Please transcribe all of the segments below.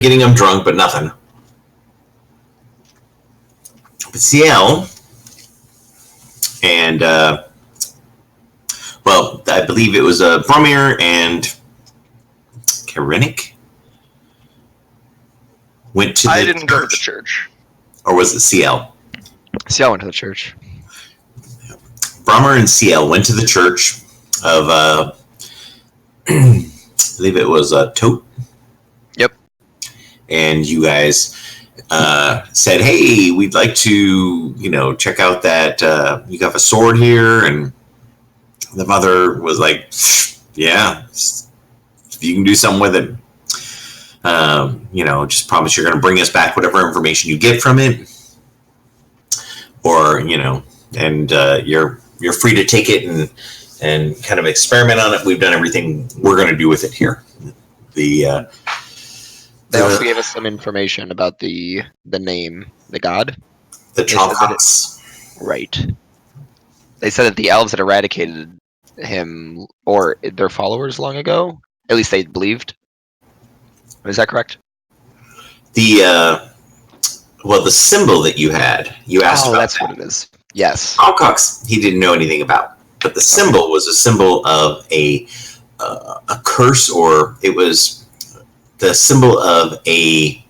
getting them drunk, but nothing. But Ciel and well, I believe it was Bromir and Karinik went to the I didn't go to the church. Or was it Ciel? Ciel went to the church. Bromir and Ciel went to the church of I believe it was Tote. Yep. And you guys said, "Hey, we'd like to, check out that you have a sword here." And the mother was like, "Yeah, if you can do something with it, just promise you're going to bring us back whatever information you get from it, or and you're free to take it and kind of experiment on it. We've done everything we're going to do with it here." They also gave us some information about the name, the god. The Trollcocks. Right. They said that the elves had eradicated him or their followers long ago. At least they believed. Is that correct? The symbol that you had, you asked about. That's what it is. Yes. Trollcocks, he didn't know anything about, but the symbol was a symbol of a curse, or it was the symbol of a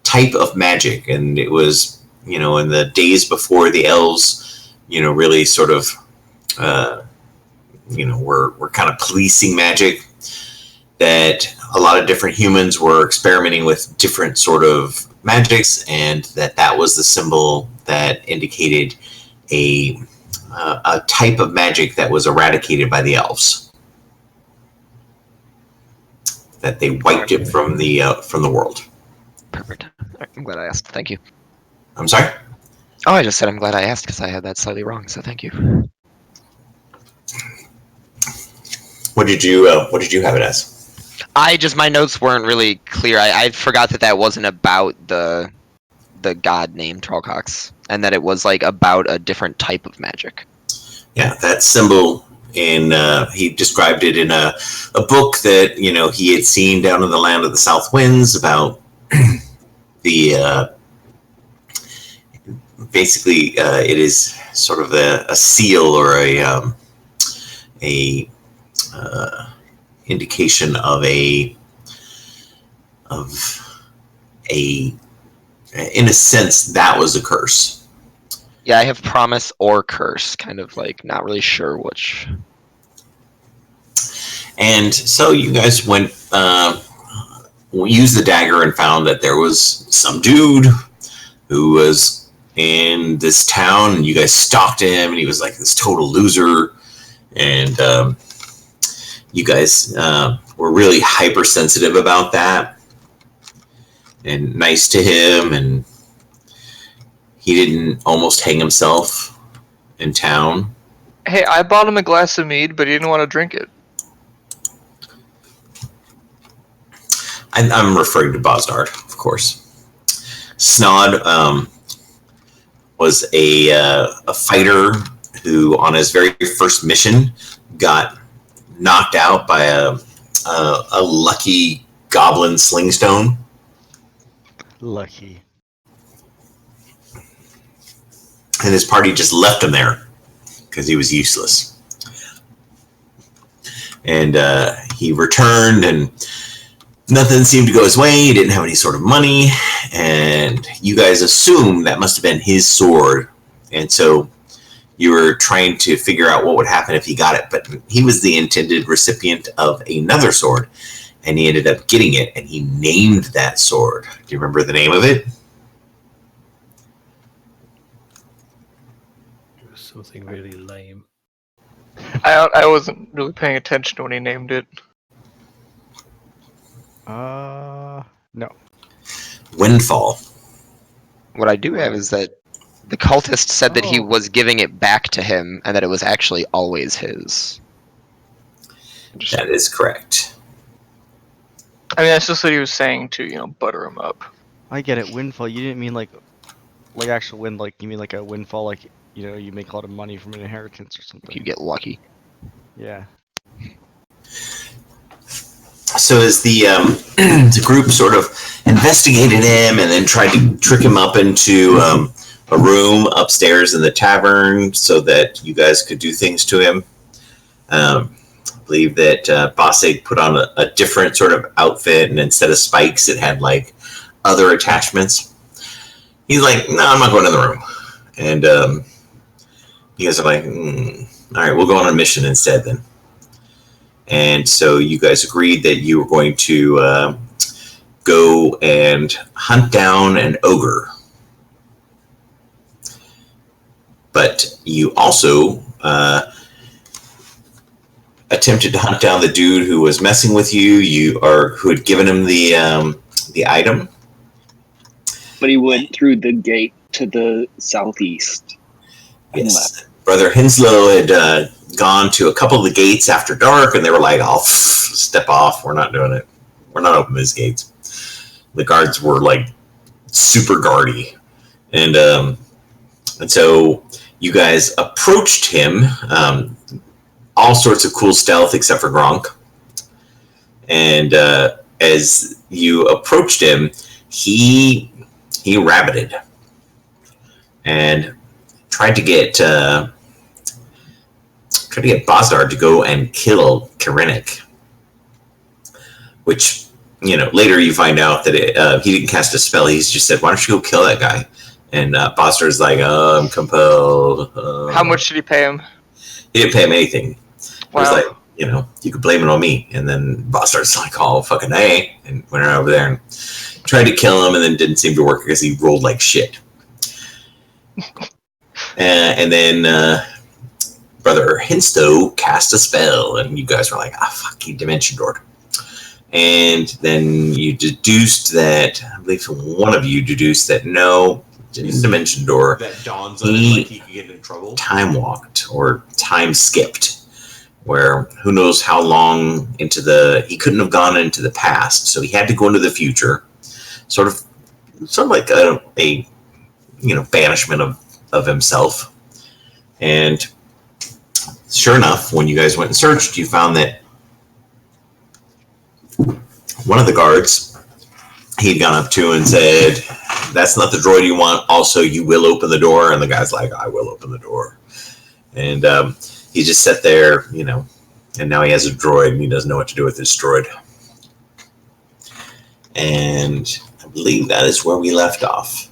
type of magic, and it was, in the days before the elves, really sort of, were kind of policing magic, that a lot of different humans were experimenting with different sort of magics, and that was the symbol that indicated a type of magic that was eradicated by the elves. That they wiped it from the world. Perfect. I'm glad I asked. Thank you. I'm sorry? Oh, I just said I'm glad I asked because I had that slightly wrong. So thank you. What did you have it as? My notes weren't really clear. I forgot that wasn't about the god named Trollcocks, and that it was like about a different type of magic. Yeah, that symbol. He described it in a book that he had seen down in the land of the South Winds about the basically it is sort of a seal or a indication of a in a sense that was a curse. Yeah, I have promise or curse, kind of like not really sure which. And so you guys went, used the dagger and found that there was some dude who was in this town, and you guys stalked him, and he was like this total loser. And you guys were really hypersensitive about that and nice to him, and he didn't almost hang himself in town. Hey, I bought him a glass of mead, but he didn't want to drink it. I'm referring to Bosnard, of course. Snod was a fighter who, on his very first mission, got knocked out by a lucky goblin slingstone. Lucky. And his party just left him there because he was useless. And he returned, and nothing seemed to go his way. He didn't have any sort of money, and you guys assumed that must have been his sword. And so you were trying to figure out what would happen if he got it, but he was the intended recipient of another sword, and he ended up getting it, and he named that sword. Do you remember the name of it? It was something really lame. I wasn't really paying attention when he named it. No. Windfall. What I do have is that the cultist said that he was giving it back to him, and that it was actually always his. That is correct. I mean, that's just what he was saying to, butter him up. I get it. Windfall. You didn't mean like actual wind. Like you mean like a windfall. Like you make a lot of money from an inheritance or something. You get lucky. Yeah. So as the the group sort of investigated him and then tried to trick him up into a room upstairs in the tavern so that you guys could do things to him. I believe that Bossig put on a different sort of outfit, and instead of spikes, it had like other attachments. He's like, "No, I'm not going in the room." And you guys are like, "All right, we'll go on a mission instead then." And so you guys agreed that you were going to go and hunt down an ogre. But you also attempted to hunt down the dude who was messing with you, who had given him the item. But he went through the gate to the southeast. Yes. Brother Henslow had gone to a couple of the gates after dark, and they were like, "Oh, step off. We're not doing it. We're not opening these gates." The guards were like super guardy. And so you guys approached him, all sorts of cool stealth except for Gronk. And as you approached him, he rabbited and tried to get Bozdar to go and kill Kirinik. Which, later you find out that he didn't cast a spell. He's just said, "Why don't you go kill that guy?" And Bozdar's like, "Oh, I'm compelled." How much did he pay him? He didn't pay him anything. Wow. He was like, you could blame it on me. And then Bozdar's like, "Oh, fucking A," and went over there and tried to kill him, and then didn't seem to work because he rolled like shit. And then Brother Hinstow cast a spell, and you guys were like, fuck you, Dimension Door. And then you deduced that, I believe one of you deduced that no, Dimension Door, That dawns on him like he could get in trouble. time walked or time skipped, where who knows how long he couldn't have gone into the past, so he had to go into the future, sort of like a banishment of himself. And sure enough, when you guys went and searched, you found that one of the guards he'd gone up to and said, "That's not the droid you want. Also, you will open the door." And the guy's like, "I will open the door." And he just sat there, and now he has a droid and he doesn't know what to do with his droid. And I believe that is where we left off.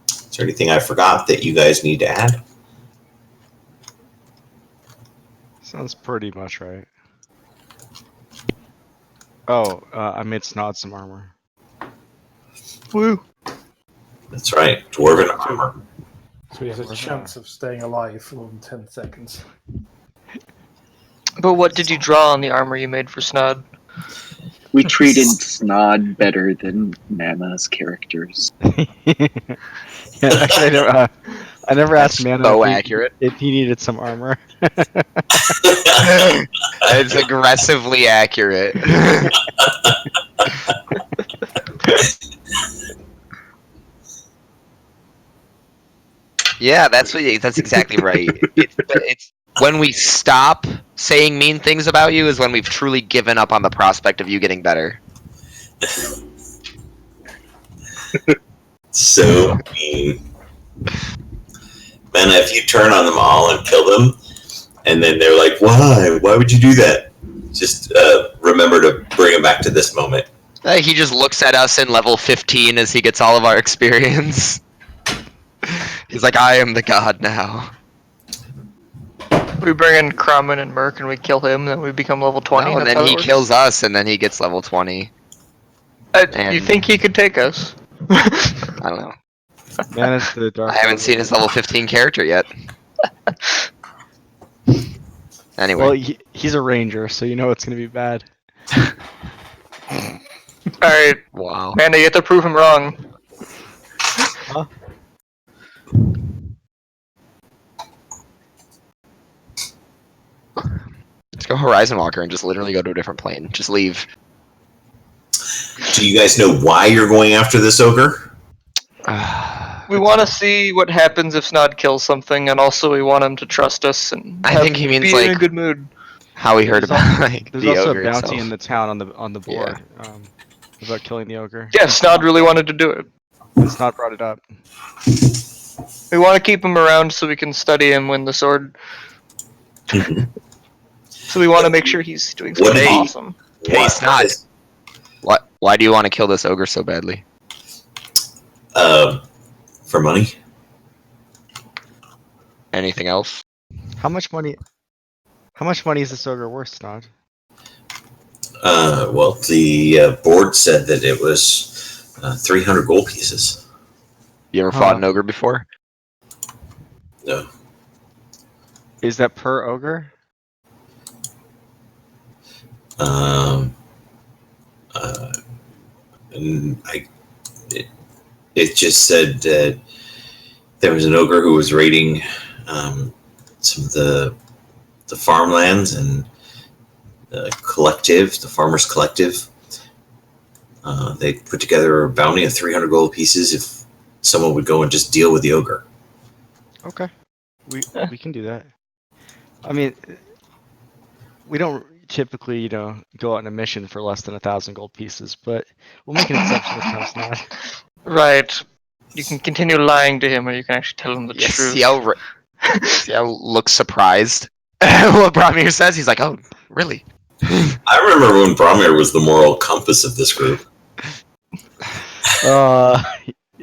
Is there anything I forgot that you guys need to add? Sounds pretty much right. Oh, I made Snod some armor. Woo. That's right, dwarven armor. So he has a chance of staying alive for more than 10 seconds. But what did you draw on the armor you made for Snod? We treated Snod better than Nana's characters. Yeah, actually, I never asked Mana So accurate. if he needed some armor. It's aggressively accurate. Yeah, that's exactly right. It's when we stop saying mean things about you is when we've truly given up on the prospect of you getting better. So mean. Man, if you turn on them all and kill them, and then they're like, "Why? Why would you do that?" Just remember to bring them back to this moment. He just looks at us in level 15 as he gets all of our experience. He's like, "I am the god now." We bring in Crumman and Merc and we kill him, then we become level 20. No, and that's then how he it works? kills us, and then he gets level 20. You and- think he could take us? I don't know. Mana's the dark. I haven't seen his level 15 character yet. Anyway. Well, he's a ranger, so you know it's gonna be bad. Alright, Wow. man, you have to prove him wrong. Huh? Let's go Horizon Walker and just literally go to a different plane. Just leave. Do you guys know why you're going after this ogre? We want to see what happens if Snod kills something, and also we want him to trust us and I think he means, be in a like- good mood. How he heard There's about like, There's the also ogre a bounty itself. in the town on the Yeah. board about killing the ogre. Yeah, Snod really wanted to do it. It's not brought it up. We want to keep him around so we can study him when the sword. So we want to make sure he's doing What something did he- awesome. Hey, What Snod. is- What? Why do you want to kill this ogre so badly? For money? Anything else? How much money? How much money is this ogre worth, Snod? Well, the board said that it was 300 gold pieces. You ever fought Huh. an ogre before? No. Is that per ogre? And it just said that there was an ogre who was raiding some of the farmlands and the farmers collective. They put together a bounty of 300 gold pieces if someone would go and just deal with the ogre. Okay, we can do that. I mean, we don't typically, go on a mission for less than 1,000 gold pieces, but we'll make an exception this time, Snod. Right. You can continue lying to him, or you can actually tell him the Yes. truth. See how looks surprised. What Bramir says, he's like, "Oh, really?" I remember when Bromir was the moral compass of this group.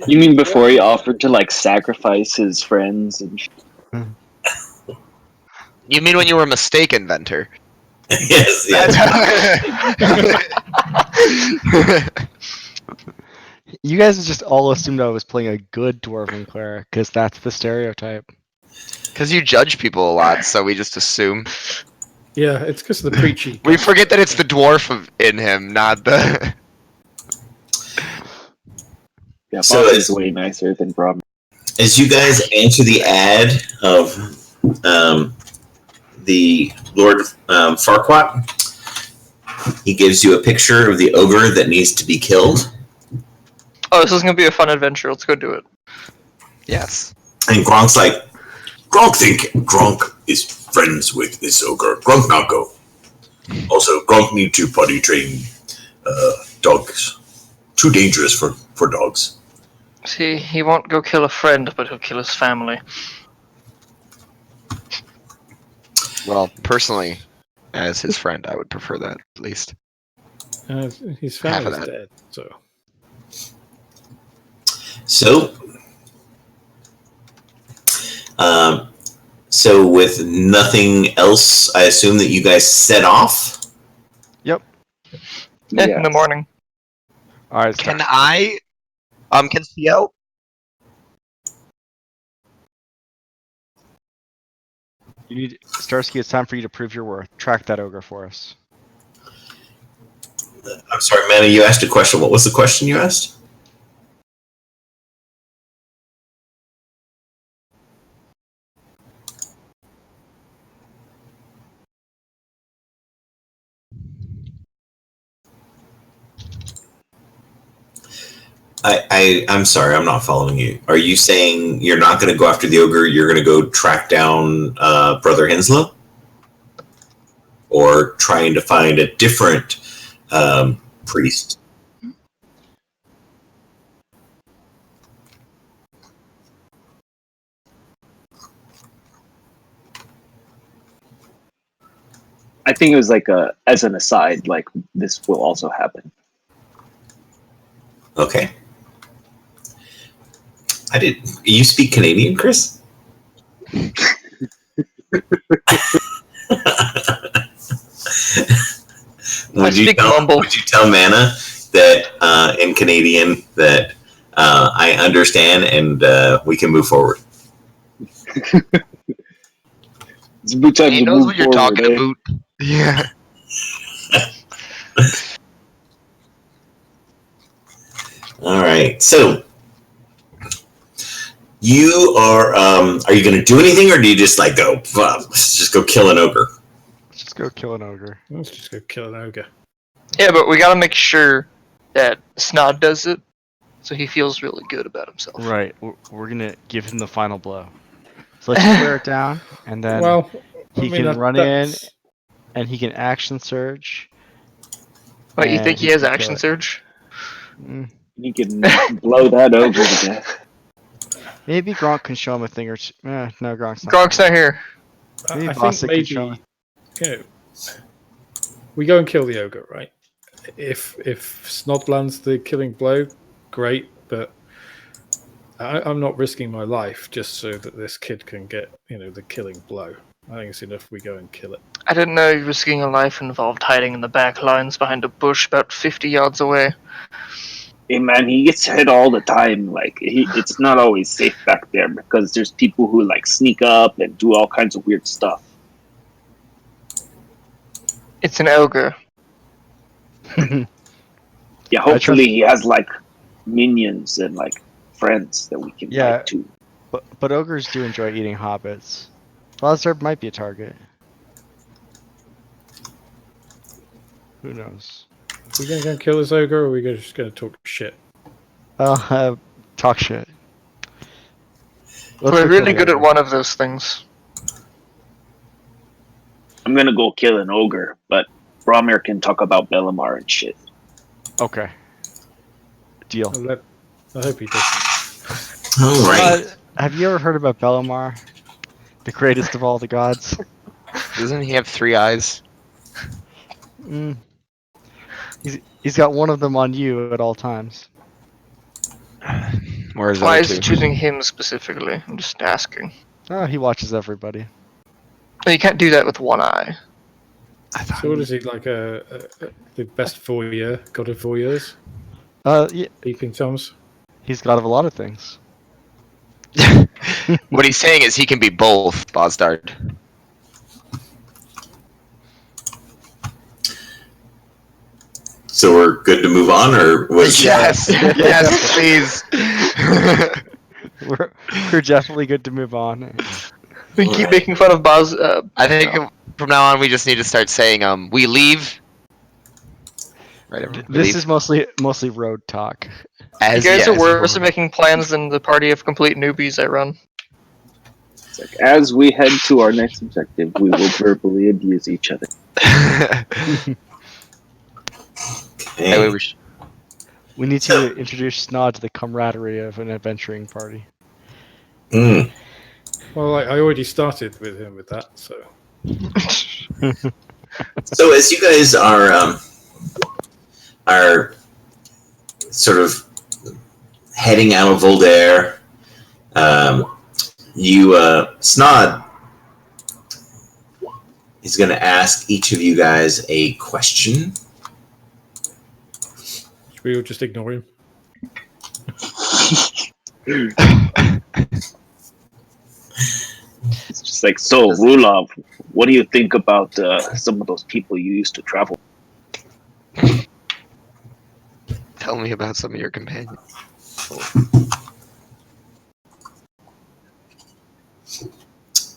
You mean before he offered to like sacrifice his friends and You mean when you were a mistake inventor? Yes, yes. You guys just all assumed I was playing a good dwarven cleric, because that's the stereotype. Because you judge people a lot, so we just assume. Yeah, it's because of the preachy. We forget that it's the dwarf in him, not the. yeah, So Bob it's- is way nicer than Rob. As you guys answer the ad of the Lord Farquaad, he gives you a picture of the ogre that needs to be killed. Oh, this is gonna be a fun adventure. Let's go do it. Yes. And Gronk's like, Gronk is friends with this ogre. Gronk not go. Also, Gronk need to potty train dogs. Too dangerous for dogs. See, he won't go kill a friend, but he'll kill his family. Well, personally, as his friend, I would prefer that at least. His Half of family's that. dead, so. So with nothing else, I assume that you guys set off. Yeah, Yeah. in the morning. Alright, Can I? Can Ciel? Starsky, it's time for you to prove your worth. Track that ogre for us. I'm sorry, Manny, you asked a question. What was the question you asked? I'm sorry, I'm not following you. Are you saying you're not going to go after the ogre? You're going to go track down Brother Henslow, or trying to find a different priest? I think it was like as an aside, like this will also happen. Okay. I did. You speak Canadian, Chris? speak mumble. Would you tell Mana that in Canadian that I understand and we can move forward? It's about time He to knows move what you're forward, talking eh? about. Yeah. All right. So you are you going to do anything, or do you just like go? Let's just go kill an ogre. Let's just go kill an ogre. Let's just go kill an ogre. Yeah, but we gotta make sure that Snod does it, so he feels really good about himself. Right, we're gonna give him the final blow. So let's just wear it down, and then Well, he can run in. and he can action surge. Wait, you and think he can has kill action it. surge? Mm, You can blow that over to death. maybe Gronk can show him a thing or two. No, Gronk's not. Gronk's not here. Maybe I Bostic think can show maybe you know, we go and kill the ogre, right? If Snod lands the killing blow, great, but I'm not risking my life just so that this kid can get the killing blow. I think it's enough we go and kill it. I didn't know risking a life involved hiding in the back lines behind a bush about 50 yards away. Hey man, he gets hit all the time. Like it's not always safe back there because there's people who like sneak up and do all kinds of weird stuff. It's an ogre. Yeah, hopefully he has like minions and like friends that we can Yeah. like too. But ogres do enjoy eating hobbits. Buzzard might be a target. Who knows? Are we going to go and kill this ogre, or are we just going to talk shit? Talk shit. We're really good at one of those things. I'm gonna go kill an ogre, but Bromir can talk about Bellamar and shit. Okay. Deal. I hope he does. All right. Have you ever heard about Bellamar? The greatest of all the gods? Doesn't he have 3 eyes? Mm. He's got one of them on you at all times. Or is Why it is he choosing him specifically? I'm just asking. Oh, he watches everybody. You can't do that with one eye. So what is he, like the best voyeur, god of voyeurs? Yeah, Peeping Toms? he's got a lot of things. What he's saying is he can be both, Bozdard. So we're good to move on, or was Yes, yes, please. We're definitely good to move on. We keep making fun of Boz. I think from now on we just need to start saying, "We leave." Right. This is mostly road talk. You guys are worse at making plans than the party of complete newbies I run. It's like, as we head to our next objective, we will verbally abuse each other. Okay. We need to introduce Snod to the camaraderie of an adventuring party. Mm. Well, I already started with him with that, so. So as you guys are sort of heading out of Voldaire, Snod is going to ask each of you guys a question. Should we all just ignore him? It's just like, so Rulov, what do you think about some of those people you used to travel? Tell me about some of your companions.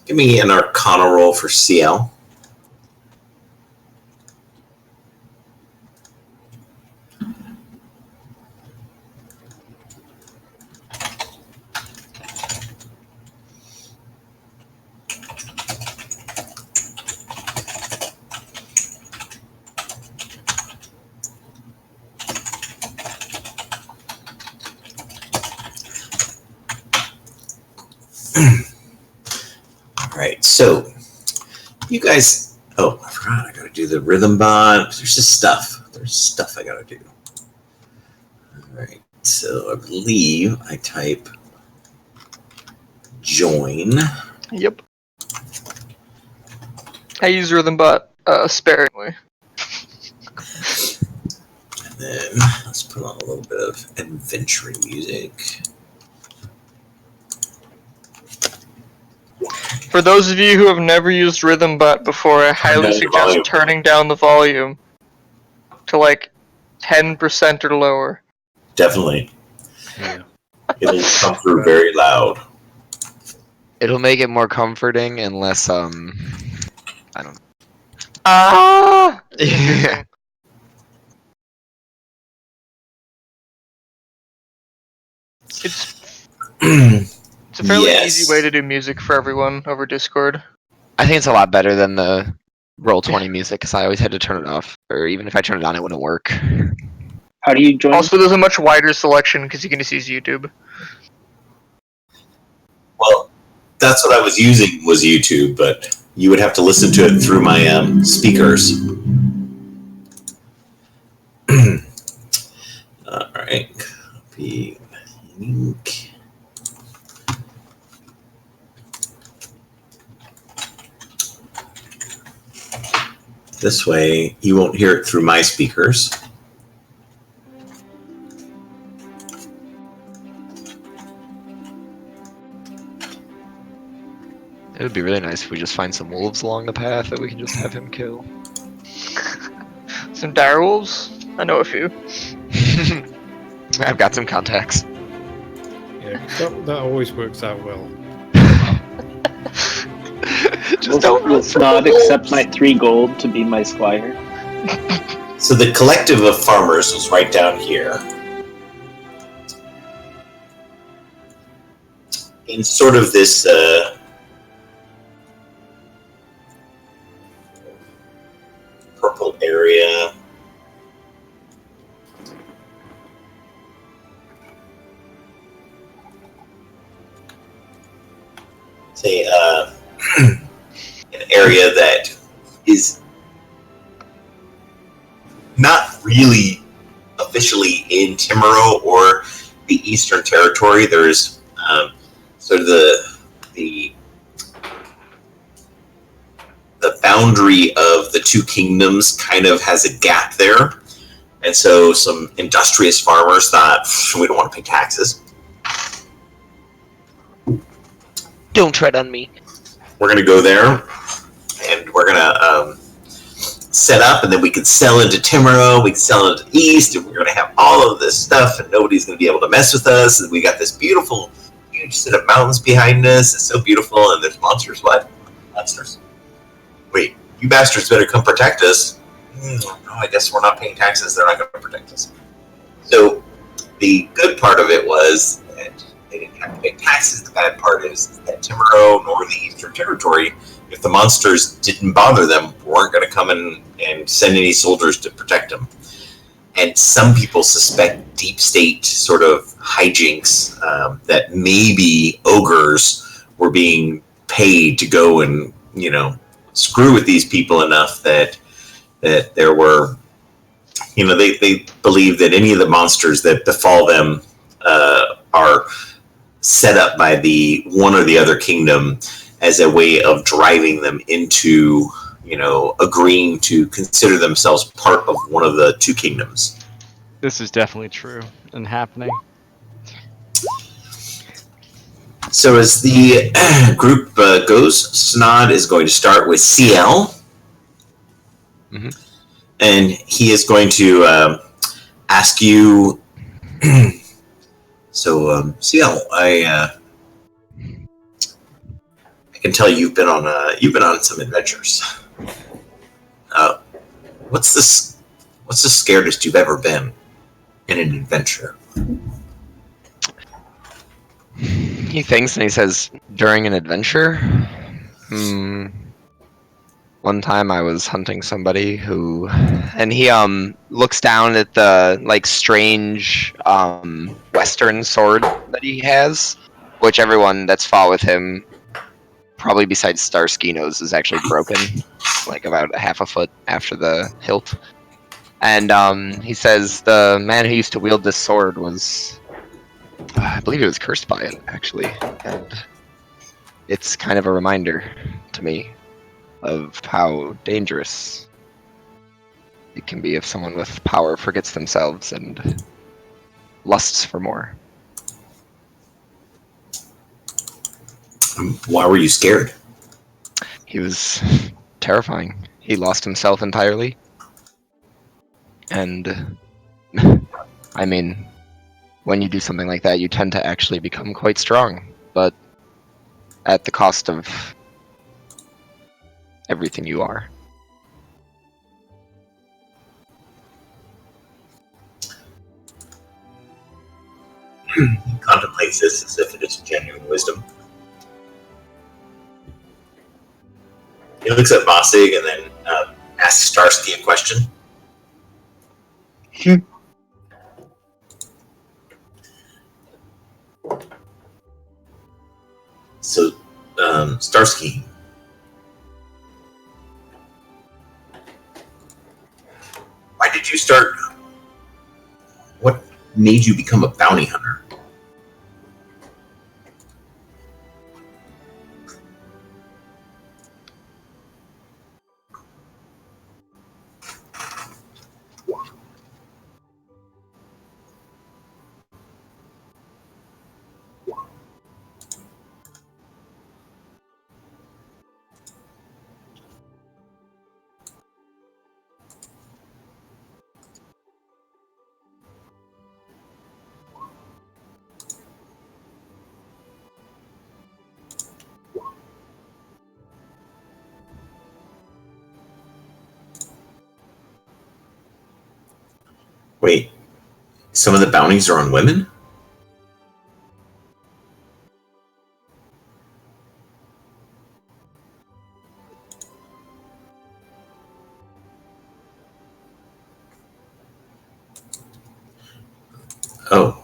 Give me an Arcana roll for CL. Right, so you guys. Oh, I forgot. I gotta do the rhythm bot. There's just stuff. There's stuff I gotta do. All right, so I believe I type join. Yep. I use Rhythmbot sparingly. And then let's put on a little bit of adventuring music. For those of you who have never used Rhythmbot before, I highly down the suggest volume. turning down the volume to like 10% or lower. Definitely, Yeah. it'll come through very loud. It'll make it more comforting and less I don't know. Ah! Yeah. It's a fairly Yes. easy way to do music for everyone over Discord. I think it's a lot better than the roll 20 music because I always had to turn it off, or even if I turned it on, it wouldn't work. How do you join? Also, there's a much wider selection because you can just use YouTube. Well, that's what I was using was YouTube, but you would have to listen to it through my speakers. All right, copy link. This way, you won't hear it through my speakers. It would be really nice if we just find some wolves along the path that we can just have him kill. Some direwolves? I know a few. I've got some contacts. Yeah, that always works out well. Just don't Will Snod accept my 3 gold to be my squire? So the collective of farmers was right down here. In sort of this purple area. Say an area that is not really officially in Timaro or the Eastern Territory. There's sort of the boundary of the two kingdoms kind of has a gap there, and so some industrious farmers thought we don't want to pay taxes. Don't tread on me. We're going to go there, and we're going to set up, and then we can sell into Timaro, we can sell into the East, and we're going to have all of this stuff, and nobody's going to be able to mess with us, and we got this beautiful, huge set of mountains behind us. It's so beautiful, and there's monsters. What? Monsters. Wait, you bastards better come protect us. No, I guess we're not paying taxes. They're not going to protect us. So the good part of it was that they didn't have to pay taxes. The bad part is that Timaro nor the Eastern Territory, if the monsters didn't bother them, weren't going to come in and send any soldiers to protect them. And some people suspect deep state sort of hijinks, that maybe ogres were being paid to go and, you know, screw with these people enough that there were, you know, they believe that any of the monsters that befall them are set up by the one or the other kingdom as a way of driving them into, you know, agreeing to consider themselves part of one of the two kingdoms. This is definitely true and happening. So as the group goes, Snod is going to start with CL. Mhm. And he is going to ask you. So, CL, I can tell you've been on some adventures. What's the scariest you've ever been in an adventure? He thinks and he says, during an adventure? One time I was hunting somebody who, and he looks down at the like strange western sword that he has, which everyone that's fought with him, probably besides Starsky, knows is actually broken, like about a half a foot after the hilt. And he says the man who used to wield this sword was, I believe he was cursed by it, actually. And it's kind of a reminder to me of how dangerous it can be if someone with power forgets themselves and lusts for more. Why were you scared? He was terrifying. He lost himself entirely. And, I mean, when you do something like that, you tend to actually become quite strong, but at the cost of everything you are. He contemplates this as if it is genuine wisdom. He looks at Bossig and then ask Starsky a question. So, Starsky, why did you start? What made you become a bounty hunter? Wait, some of the bounties are on women? Oh,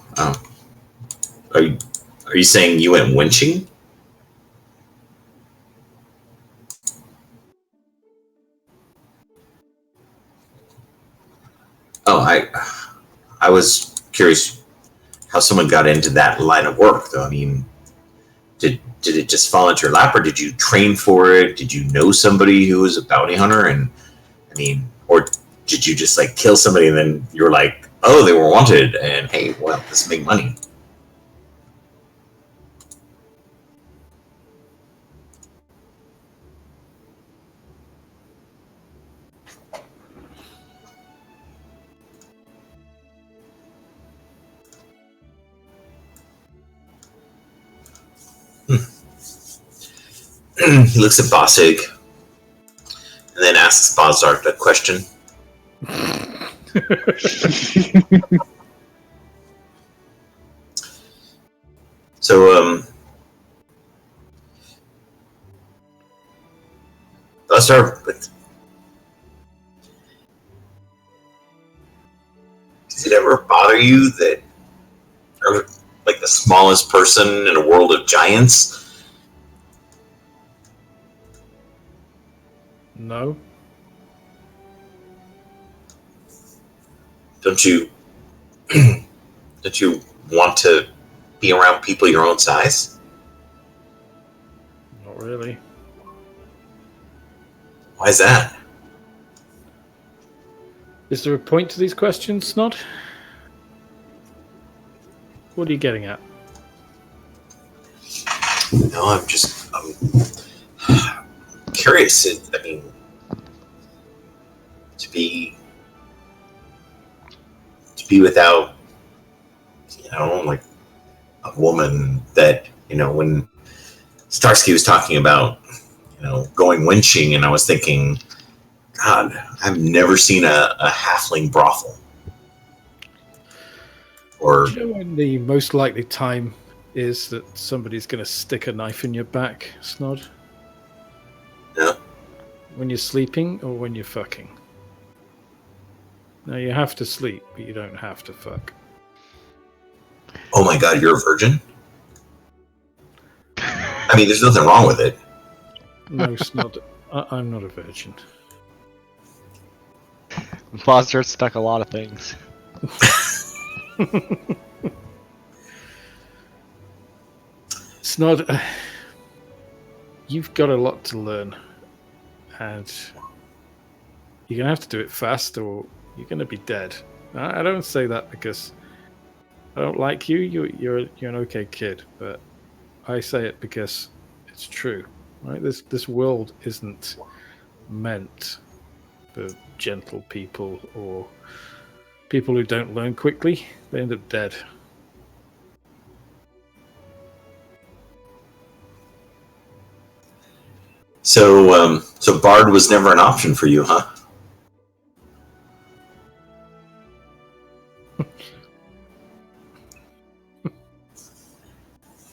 are you saying you went winching? Oh, I was curious how someone got into that line of work, though. I mean, did it just fall into your lap, or did you train for it? Did you know somebody who was a bounty hunter? And I mean, or did you just like kill somebody and then you were like, oh, they were wanted, and hey, well, this will make money. He looks at Bossig and then asks Bozark a question. So, Bozark, does it ever bother you that you're like the smallest person in a world of giants? No. Don't you want to be around people your own size? Not really. Why is that? Is there a point to these questions, Snod? What are you getting at? No, I'm curious. I mean, to be without, like a woman that, when Starsky was talking about, going winching, and I was thinking, God, I've never seen a halfling brothel. Or Do you know when the most likely time is that somebody's going to stick a knife in your back, Snod? No. When you're sleeping or when you're fucking? No, you have to sleep, but you don't have to fuck. Oh my God, you're a virgin? I mean, there's nothing wrong with it. No, Snod, I'm not a virgin. Foster stuck a lot of things. Snod, you've got a lot to learn, and you're gonna have to do it fast, or you're gonna be dead. I don't say that because I don't like you. You're an okay kid, but I say it because it's true. Right? This world isn't meant for gentle people or people who don't learn quickly. They end up dead. So Bard was never an option for you, huh?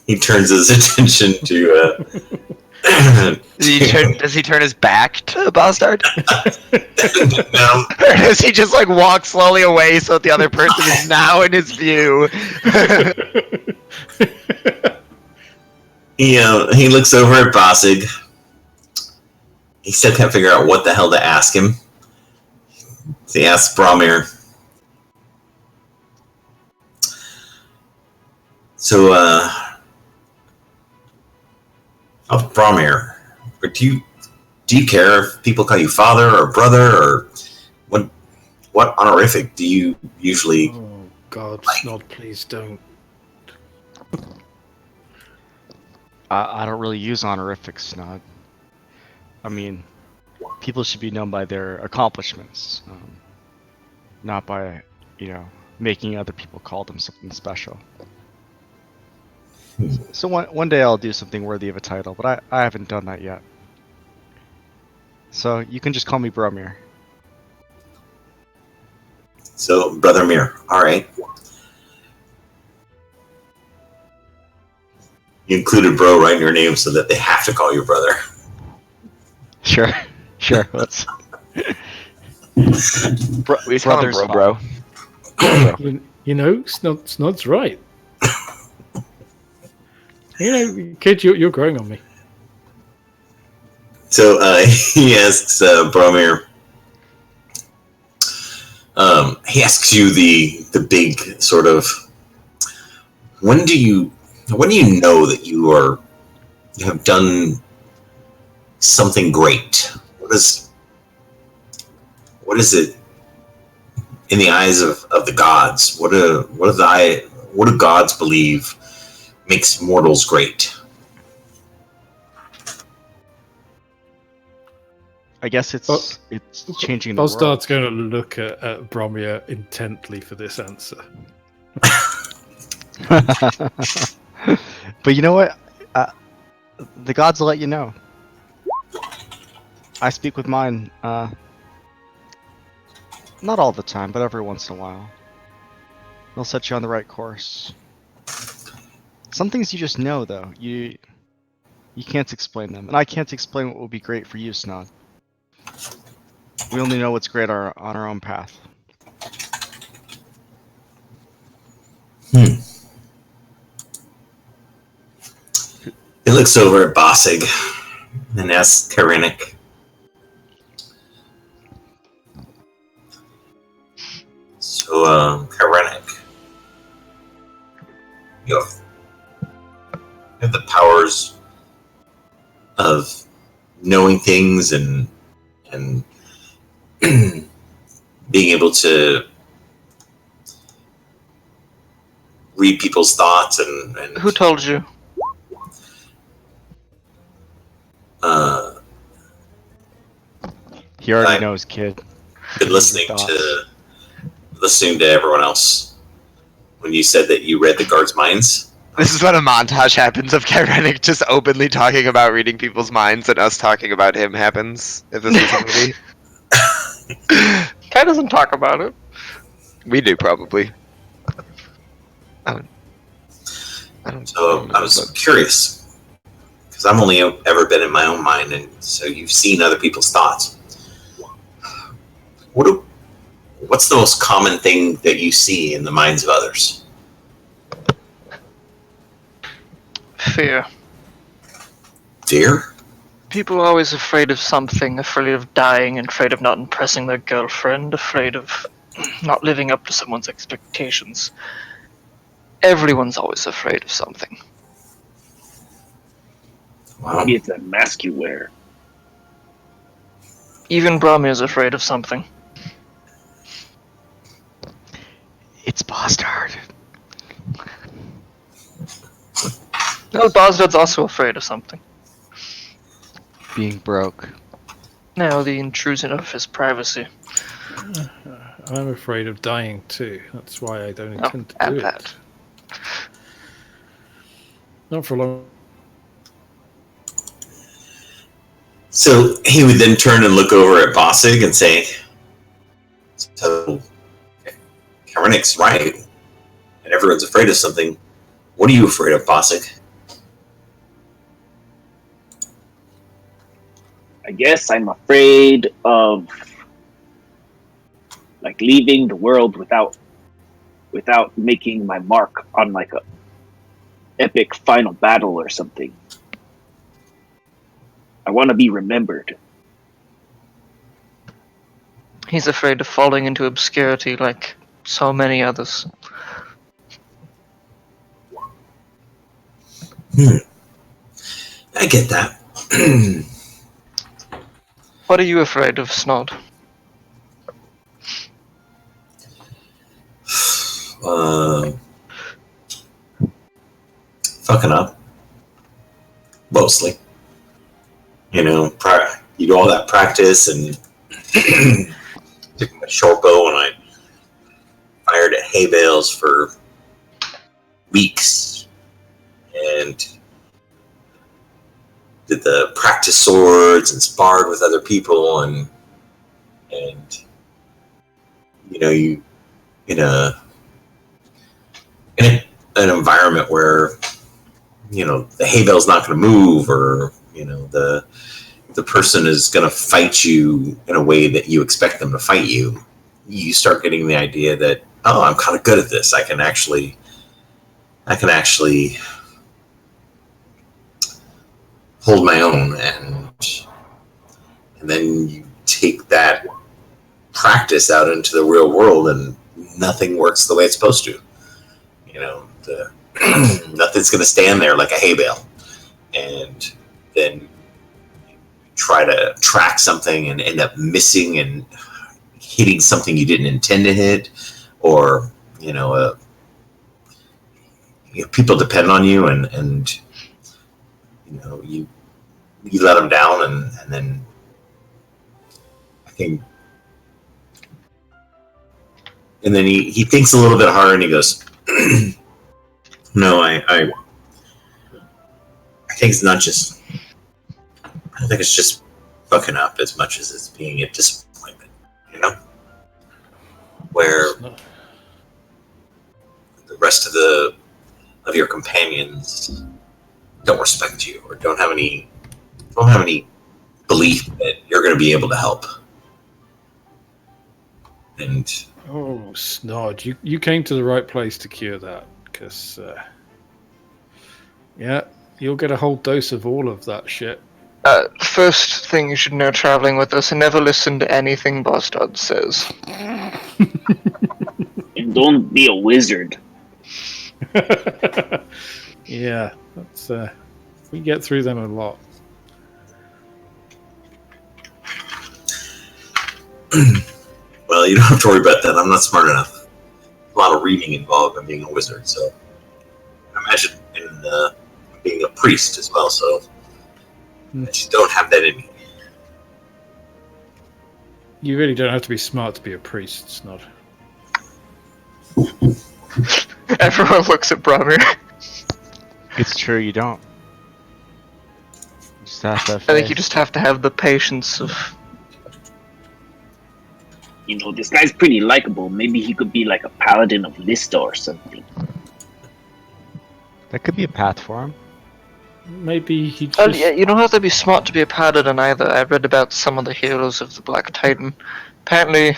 He turns his attention to Does he turn his back to Bastard? No. Or does he just like walk slowly away so that the other person is now in his view? He looks over at Bossig. He still can't figure out what the hell to ask him. So he asks Bromir. So, Bromir, do you care if people call you father or brother, or what honorific do you usually? Oh God, Snod, please don't. I don't really use honorifics, Snod. I mean, people should be known by their accomplishments, not by, making other people call them something special. So one day I'll do something worthy of a title, but I haven't done that yet. So you can just call me Bromir. So, Brother Mir, all right. You included bro right in your name so that they have to call you brother. Sure. Let's. We call him Brothers, bro. Snod's right. Kid, you're growing on me. So he asks Bromir. He asks you the big sort of. When do you know that you have done something great? What is it in the eyes of the gods? What do gods believe makes mortals great? I guess it's changing the Bostard's world. going to look at Bromir intently for this answer. But you know what? The gods will let you know. I speak with mine, not all the time, but every once in a while. They'll set you on the right course. Some things you just know, though. You can't explain them, and I can't explain what will be great for you, Snod. We only know what's great on our own path. He looks over at Bossig and asks Karenik. So, Karenik, you have the powers of knowing things and being able to read people's thoughts and Who told you? He already I- knows, kid. been listening to everyone else when you said that you read the guards' minds. This is when a montage happens of Karenik just openly talking about reading people's minds and us talking about him happens. If this was a movie. Kai doesn't talk about it. We do, probably. I don't So I was curious because I've only ever been in my own mind, and so you've seen other people's thoughts. What's the most common thing that you see in the minds of others? Fear. Fear? People are always afraid of something, afraid of dying, afraid of not impressing their girlfriend, afraid of not living up to someone's expectations. Everyone's always afraid of something. Wow. Maybe it's that mask you wear. Even Bromir's afraid of something. It's Bastard. No, Bosdad's also afraid of something. Being broke. No, the intrusion of his privacy. I'm afraid of dying too. That's why I don't intend to Add do that. it. Not for long. So he would then turn and look over at Bossig and say, so Karenik's right, and everyone's afraid of something. What are you afraid of, Bossig? I guess I'm afraid of like leaving the world without making my mark on like a epic final battle or something. I want to be remembered. He's afraid of falling into obscurity like so many others. I get that. What are you afraid of, Snod? Fucking up. Mostly. You know, you do all that practice and took my short bow and I fired at hay bales for weeks and did the practice swords and sparred with other people and you know, you in an environment where, you know, the hay bale's not going to move, or, you know, the person is going to fight you in a way that you expect them to fight you, you start getting the idea that, oh, I'm kind of good at this. I can actually hold my own, and then you take that practice out into the real world and nothing works the way it's supposed to. You know, nothing's going to stand there like a hay bale. And then you try to track something and end up missing and hitting something you didn't intend to hit, or, you know, people depend on you, and you know, you let them down, and then I think, and then he thinks a little bit harder and he goes, no, I think it's not just, I don't think it's just fucking up as much as it's being a disappointment, you know, where the rest of your companions don't respect you, or don't have any belief that you're going to be able to help. And Oh, Snod, you came to the right place to cure that, because yeah, you'll get a whole dose of all of that shit. First thing you should know traveling with us, never listen to anything Bostad says. And don't be a wizard. Yeah, that's we get through them a lot. well, you don't have to worry about that. I'm not smart enough. A lot of reading involved in being a wizard, so I imagine in being a priest as well. So I just don't have that in me. You really don't have to be smart to be a priest, Snod. Everyone looks at Bromir. It's true, you don't. You just have to have I think you faith. just have to have the patience of... You know, this guy's pretty likable. Maybe he could be like a paladin of Lista or something. That could be a path for him. Maybe he just... Oh, yeah, you don't have to be smart to be a paladin either. I read about some of the heroes of the Black Titan. Apparently,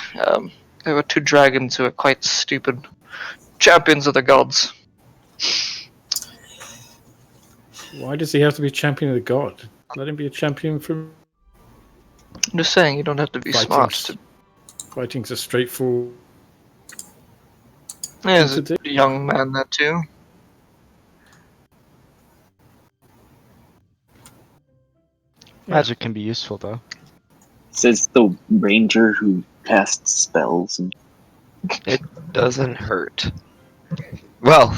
there were two dragons who were quite stupid. Champions of the gods. Why does he have to be champion of the god? Let him be a champion from... I'm just saying, you don't have to be smart to... Fighting's a straightforward... Yeah, there's a young man there too. Magic can be useful, though. Says the ranger who casts spells. And It doesn't hurt. Well,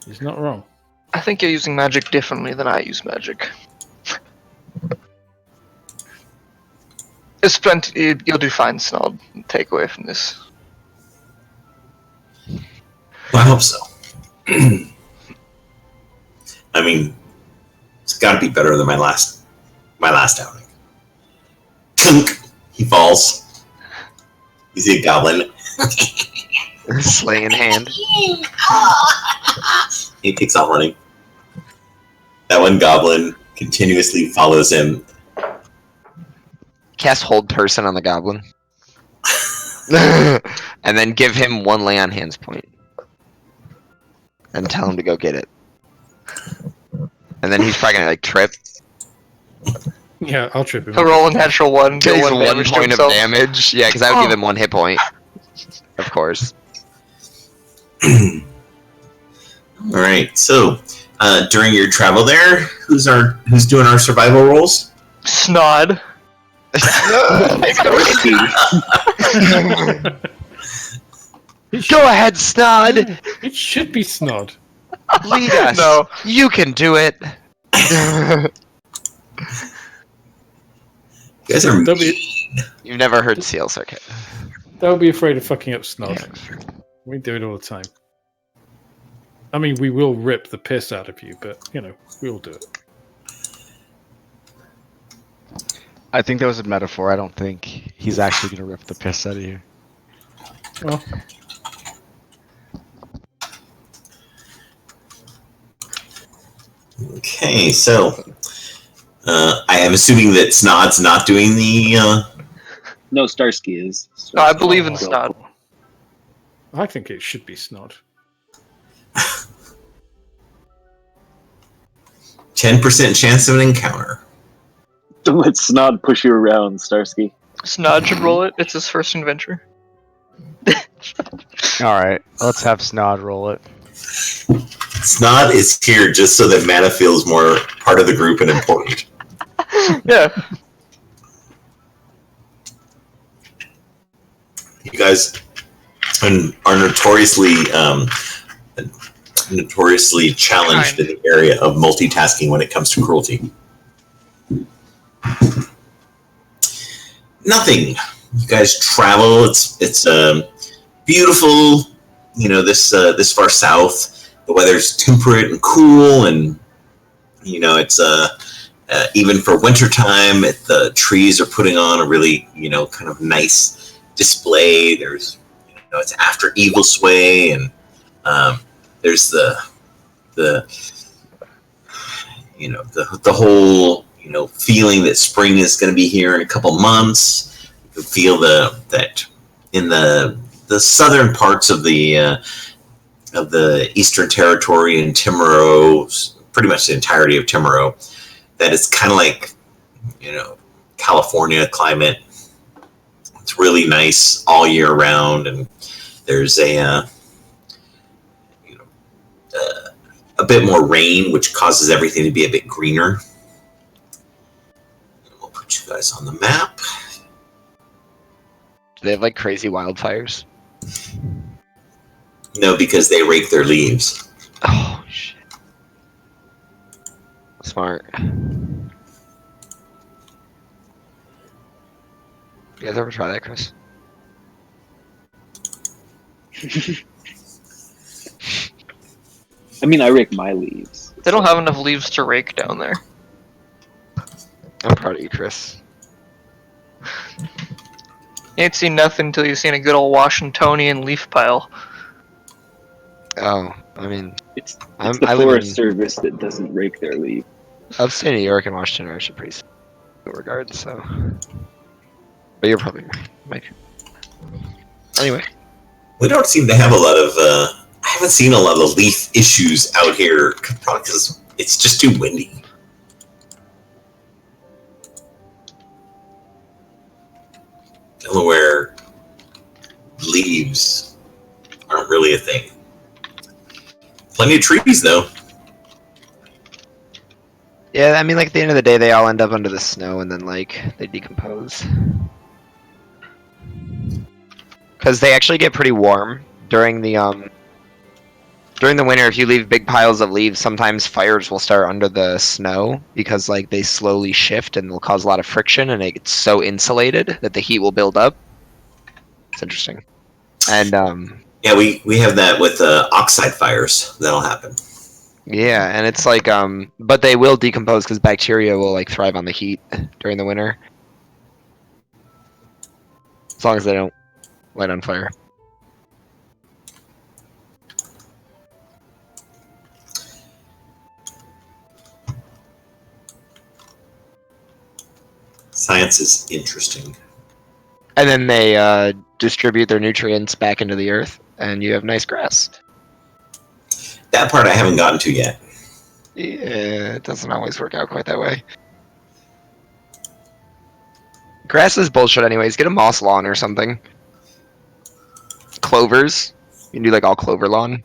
He's not wrong. I think you're using magic differently than I use magic. There's plenty... You'll do fine, Snod. Take away from this. Well, I hope so. I mean, it's got to be better than my last outing. Kunk! He falls. You see a goblin. Sling in hand. He takes off running. That one goblin continuously follows him. Cast hold person on the goblin. And then give him 1 lay on hands point. And tell him to go get it. And then he's probably gonna like trip. Yeah, I'll trip him. He'll roll a natural 1, deal Takes 1 1 damage to point of himself. damage. Yeah, because I would give him 1 hit point. Of course. All right. So during your travel there, who's doing our survival rolls? Snod. Go ahead, Snod. It should be Snod. Lead us. No. You can do it. You guys are Don't be, mean. You've never heard Seal Circuit. don't be afraid of fucking up Snod. We do it all the time. I mean, we will rip the piss out of you, but, you know, we will do it. I think that was a metaphor. I don't think he's actually gonna rip the piss out of you. Well, Okay, so I am assuming that Snod's not doing the. No, Starsky is. No, I believe in Oh. Snod. I think it should be Snod. 10% chance of an encounter. Don't let Snod push you around, Starsky. Snod should roll it. It's his first adventure. All right, let's have Snod roll it. Snod is here just so that Mana feels more part of the group and important. Yeah. You guys are notoriously challenged in the area of multitasking when it comes to cruelty. Nothing. You guys travel. It's beautiful. You know, this far south. The weather's temperate and cool, and you know it's even for wintertime. The trees are putting on a really kind of nice display. There's it's after Evil Sway, and there's the whole feeling that spring is going to be here in a couple months. You can feel that in the southern parts of the Eastern Territory and Timurow, pretty much the entirety of Timurow, that it's kind of like California climate. It's really nice all year round, and there's a bit more rain, which causes everything to be a bit greener. And we'll put you guys on the map. Do they have like crazy wildfires? No, because they rake their leaves. Oh shit. Smart. You guys ever try that, Chris? I mean, I rake my leaves. They don't have enough leaves to rake down there. I'm proud of you, Chris. You ain't seen nothing until you've seen a good old Washingtonian leaf pile. Oh, I mean, It's I the live Forest in Service that doesn't rake their leaves. upstate New York and Washington are actually pretty good regards, so. But you're probably right. Anyway. We don't seem to have a lot of. I haven't seen a lot of leaf issues out here, probably because it's just too windy. Delaware leaves aren't really a thing. Plenty of trees, though. Yeah, I mean, like, at the end of the day, they all end up under the snow and then, like, they decompose. Because they actually get pretty warm during the winter. If you leave big piles of leaves, sometimes fires will start under the snow because, like, they slowly shift and will cause a lot of friction, and it gets so insulated that the heat will build up. It's interesting. And, Yeah, we have that with oxide fires. That'll happen. yeah, and it's like, but they will decompose because bacteria will, like, thrive on the heat during the winter. As long as they don't light on fire. plants is interesting. And then they distribute their nutrients back into the earth, and you have nice grass. That part I haven't gotten to yet. Yeah, it doesn't always work out quite that way. Grass is bullshit anyways. Get a moss lawn or something. Clovers. You can do like all clover lawn.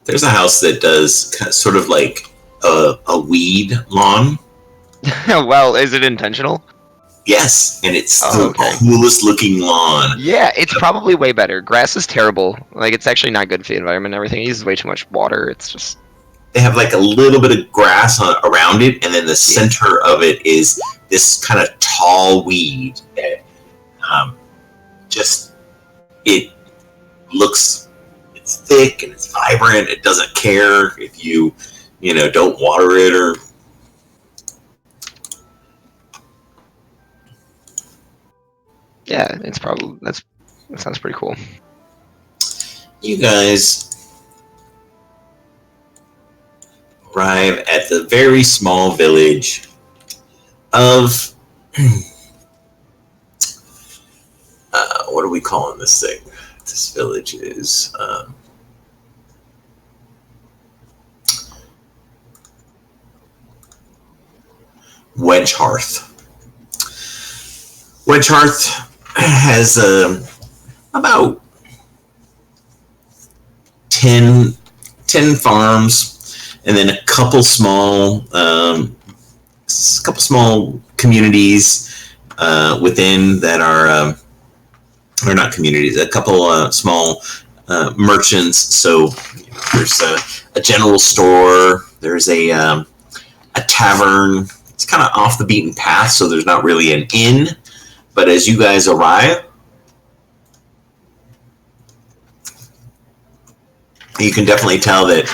There's a house that does sort of like a weed lawn. Well, is it intentional? Yes, and it's Oh, the okay. coolest looking lawn. Yeah, it's probably way better. Grass is terrible. Like, it's actually not good for the environment and everything. It uses way too much water. It's just... They have like a little bit of grass around it, and then the center of it is this kind of tall weed that just, it looks, it's thick and it's vibrant. It doesn't care if you don't water it or... Yeah, it's probably... that sounds pretty cool. You guys arrive at the very small village of what are we calling this thing? This village is Wedgehearth. Wedgehearth has about 10 farms, and then a couple small communities within that are or not communities, a couple small merchants. So there's a general store, there's a tavern. It's kind of off the beaten path, so there's not really an inn. But as you guys arrive, you can definitely tell that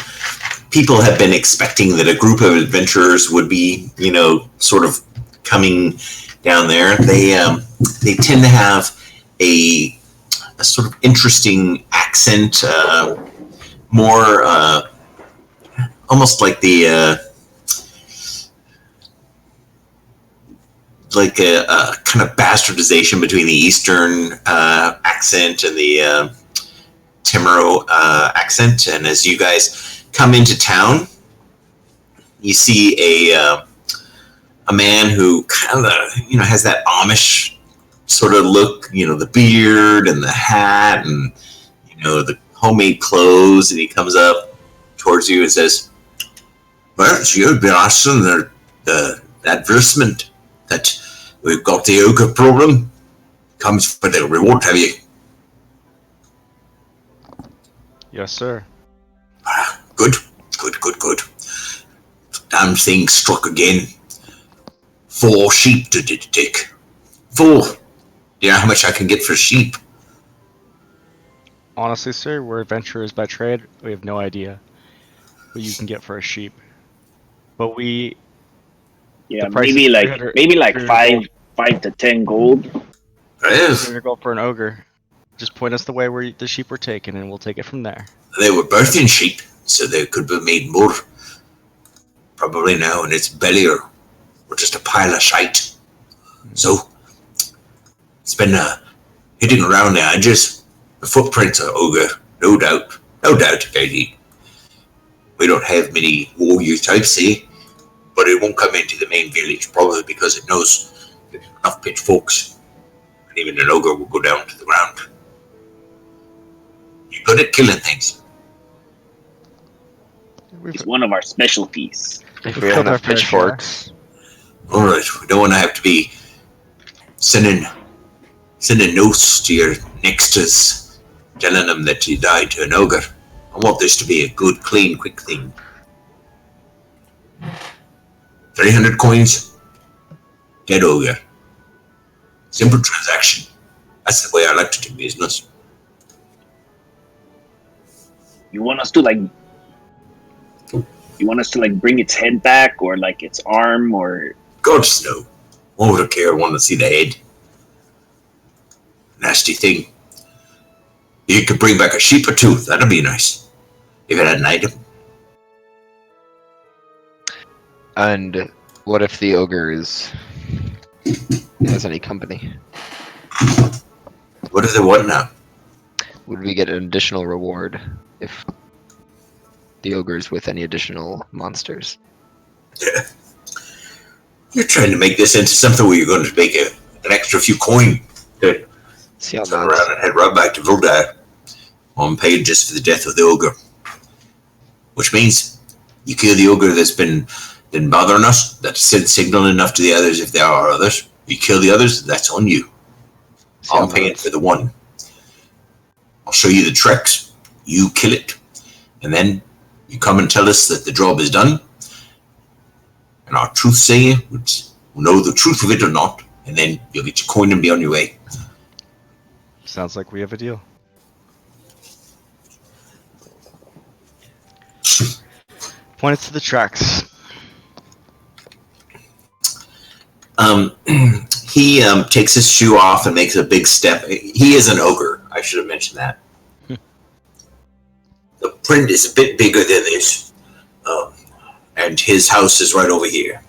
people have been expecting that a group of adventurers would be, sort of coming down there. They tend to have a sort of interesting accent, more almost like the like a kind of bastardization between the Eastern accent and the Timuro accent. And as you guys come into town, you see a man who kind of has that Amish sort of look, the beard and the hat and the homemade clothes, and he comes up towards you and says, "Well, you've been asking the advertisement that we've got the ogre problem. Comes for the reward, have you?" Yes, sir. Good. Damn thing struck again. 4 sheep did it take. 4. Do you know how much I can get for a sheep? Honestly, sir, we're adventurers by trade. We have no idea what you can get for a sheep. But we... Yeah, The price maybe is like 300 maybe like 300 5 to 10 gold. Yes. We're gonna go for an ogre. Just point us the way where the sheep were taken, and we'll take it from there. They were birthing sheep, so they could be made more. Probably now in its belly or just a pile of shite. So it's been hitting around the edges. The footprints of ogre, no doubt, Katie. We don't have many warrior types, but it won't come into the main village, probably because it knows there's enough pitchforks, and even an ogre will go down to the ground. You're good at killing things. It's one of our specialties. If We've we have killed our enough fair share. pitchforks. All right, we don't want to have to be sending notes to your nexters telling them that you died to an ogre. I want this to be a good, clean, quick thing. 300 coins, dead ogre. Simple transaction. That's the way I like to do business. You want us to bring its head back, or like its arm, or Gods no. Why would I care? I want to see the head. Nasty thing. You could bring back a sheep or 2. That'd be nice. If it had an item. And What if the ogre has any company? What do they want now? Would we get an additional reward if the ogre is with any additional monsters? You're trying to make this into something where you're going to make an extra few coin to See how turn that's around and head right back to Vildar. I'm paid just for the death of the ogre. Which means you kill the ogre that's been bothering us, that's sent signal enough to the others if there are others. You kill the others, that's on you. I'm paying for the one. I'll show you the tricks. You kill it. And then you come and tell us that the job is done. And our truth sayer would know the truth of it or not. And then you'll get your coin and be on your way. Sounds like we have a deal. Point us to the tracks. He takes his shoe off and makes a big step. He is an ogre. I should have mentioned that. The print is a bit bigger than this. And his house is right over here.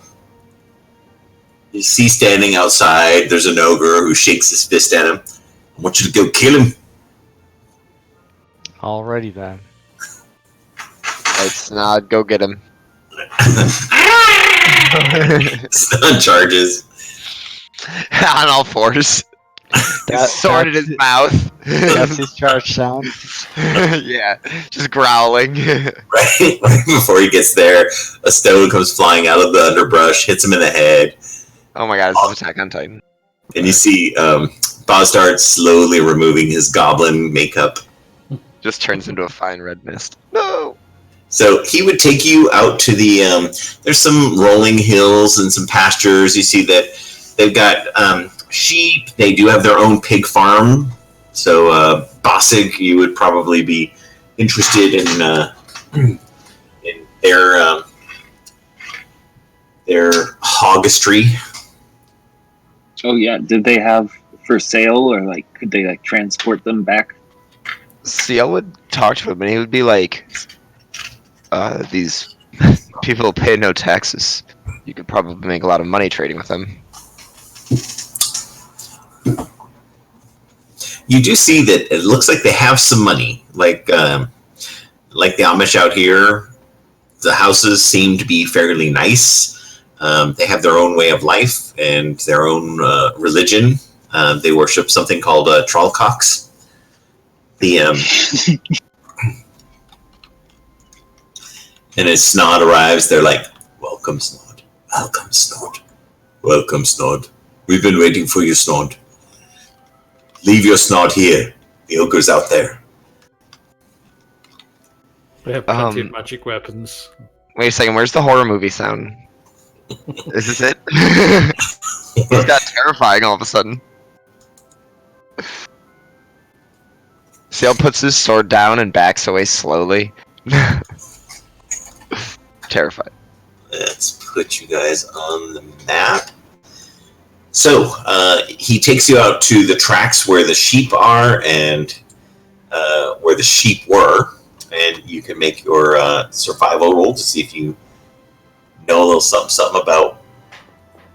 You see standing outside, there's an ogre who shakes his fist at him. I want you to go kill him. Alrighty then. right, Snod, go get him. Snod charges. On all fours. Sword in his mouth. That's his charge sound. Yeah, just growling. Right before he gets there, a stone comes flying out of the underbrush, hits him in the head. Oh my god, it's Attack on Titan. And you see Bostard slowly removing his goblin makeup. Just turns into a fine red mist. No! So he would take you out to the, there's some rolling hills and some pastures. You see that they've got sheep. They do have their own pig farm. So Bossig, you would probably be interested in their hoggistry. Oh yeah, did they have for sale, or like could they like transport them back? See, I would talk to him, and he would be like, "These people pay no taxes. You could probably make a lot of money trading with them." You do see that it looks like they have some money, like the Amish out here. The houses seem to be fairly nice. They have their own way of life and their own religion. They worship something called Trollcocks. The and as Snod arrives, they're like, "Welcome, Snod. Welcome, Snod. Welcome, Snod. We've been waiting for you, Snod. Leave your Snod here. The ogre's out there." They have plenty of magic weapons. Wait a second, where's the horror movie sound? Is this it? He's got terrifying all of a sudden. Seal puts his sword down and backs away slowly. Terrified. Let's put you guys on the map. So, he takes you out to the tracks where the sheep are and where the sheep were, and you can make your survival roll to see if you know a little something about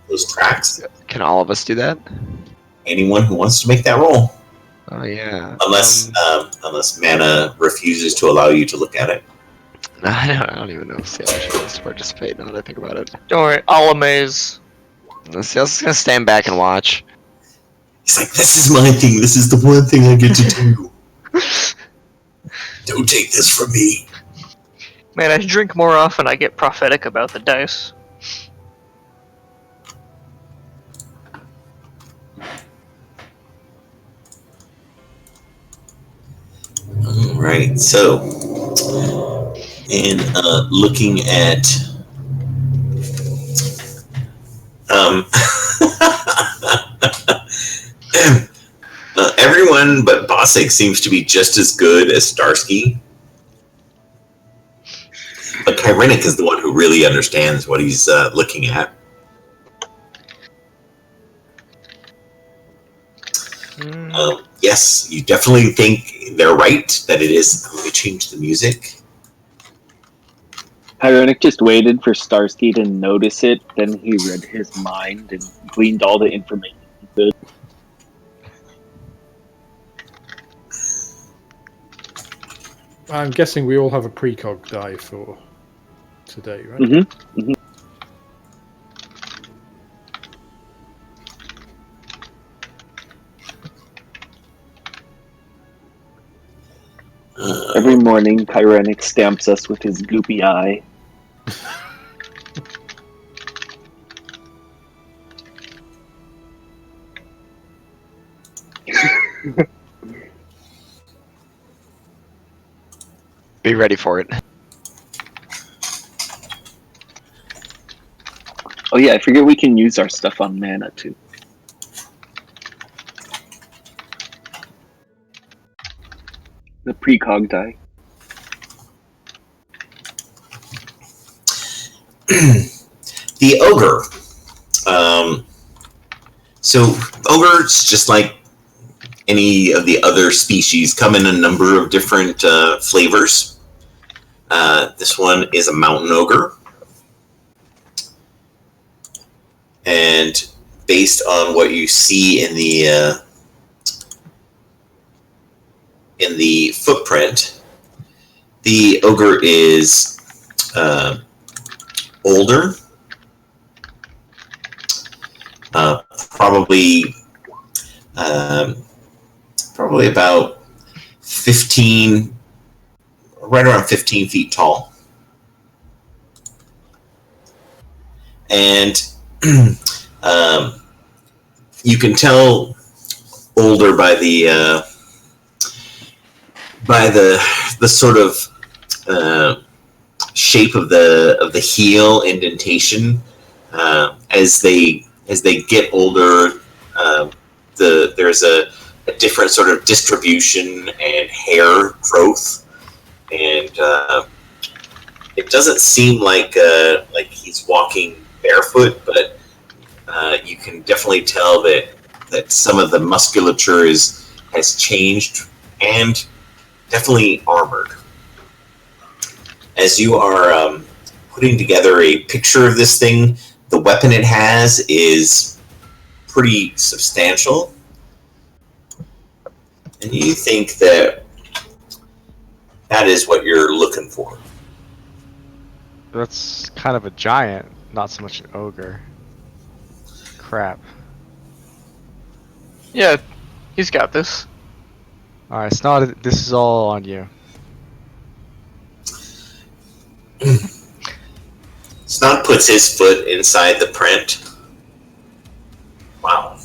those tracks. Can all of us do that? Anyone who wants to make that roll. Oh yeah. Unless Mana refuses to allow you to look at it. I don't even know if Seal actually wants to participate now that I think about it. Don't worry, I'll amaze. Seal's just gonna stand back and watch. He's like, "This is my thing. This is the one thing I get to do. Don't take this from me." Man, I drink more often, I get prophetic about the dice. All right, so, and looking at everyone but Bossig seems to be just as good as Starsky. But Kyrenic is the one who really understands what he's looking at. Yes, you definitely think they're right that it is going to change the music. Hyrenic just waited for Starsky to notice it, then he read his mind and gleaned all the information he could. I'm guessing we all have a precog die for today, right? Mm-hmm. Every morning, Hyrenic stamps us with his goopy eye. Be ready for it. Oh yeah, I forget we can use our stuff on mana too. The precog die. The ogre. So ogres, just like any of the other species, come in a number of different flavors. This one is a mountain ogre. And based on what you see in the footprint, the ogre is older, probably about 15, right around 15 feet tall, and you can tell older by the sort of shape of the heel indentation. As they get older, there's a different sort of distribution and hair growth, and it doesn't seem like he's walking barefoot, but you can definitely tell that some of the musculature has changed, and definitely armored. As you are putting together a picture of this thing, the weapon it has is pretty substantial, and you think that is what you're looking for. That's kind of a giant, not so much an ogre. Crap. Yeah, he's got this. Alright, Snot, this is all on you. Snot puts his foot inside the print. Wow,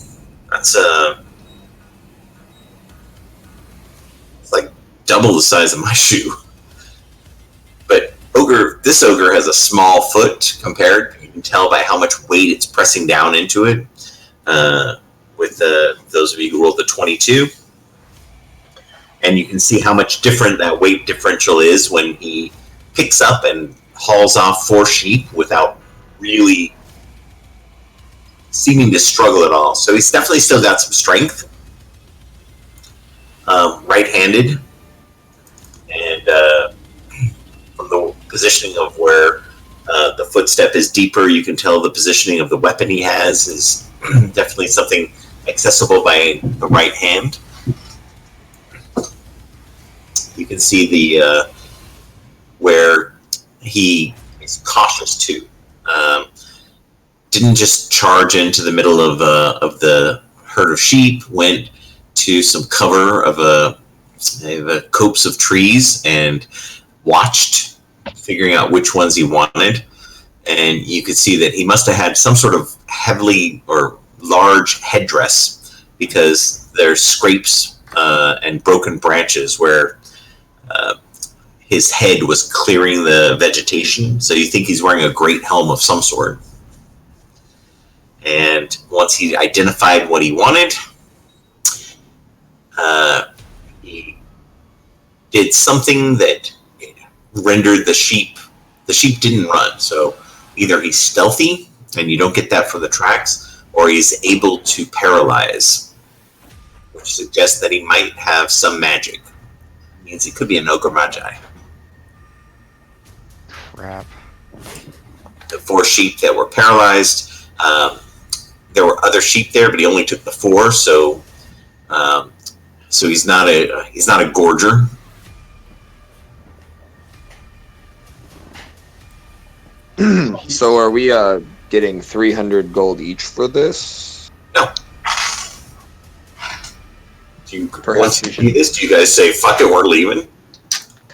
that's it's like double the size of my shoe. But this ogre has a small foot compared. You can tell by how much weight it's pressing down into it. With those of you who rolled the 22, and you can see how much different that weight differential is when he picks up and hauls off 4 sheep without really seeming to struggle at all. So he's definitely still got some strength. Right-handed, and from the positioning of where the footstep is deeper, you can tell the positioning of the weapon he has is definitely something accessible by the right hand. You can see the where he is cautious too. Didn't just charge into the middle of the herd of sheep. Went to some cover of a copse of trees and watched, figuring out which ones he wanted. And you could see that he must have had some sort of heavily or large headdress, because there's scrapes and broken branches where his head was clearing the vegetation. So you think he's wearing a great helm of some sort. And once he identified what he wanted, he did something that rendered the sheep didn't run. So either he's stealthy, and you don't get that from the tracks, or he's able to paralyze, which suggests that he might have some magic. It means he could be an ogre magi. Crap. the 4 sheep that were paralyzed. There were other sheep there, but he only took the 4, so he's not a gorger. So are we getting 300 gold each for this? No. Perhaps Once we you do this, do you guys say, fuck it, we're leaving?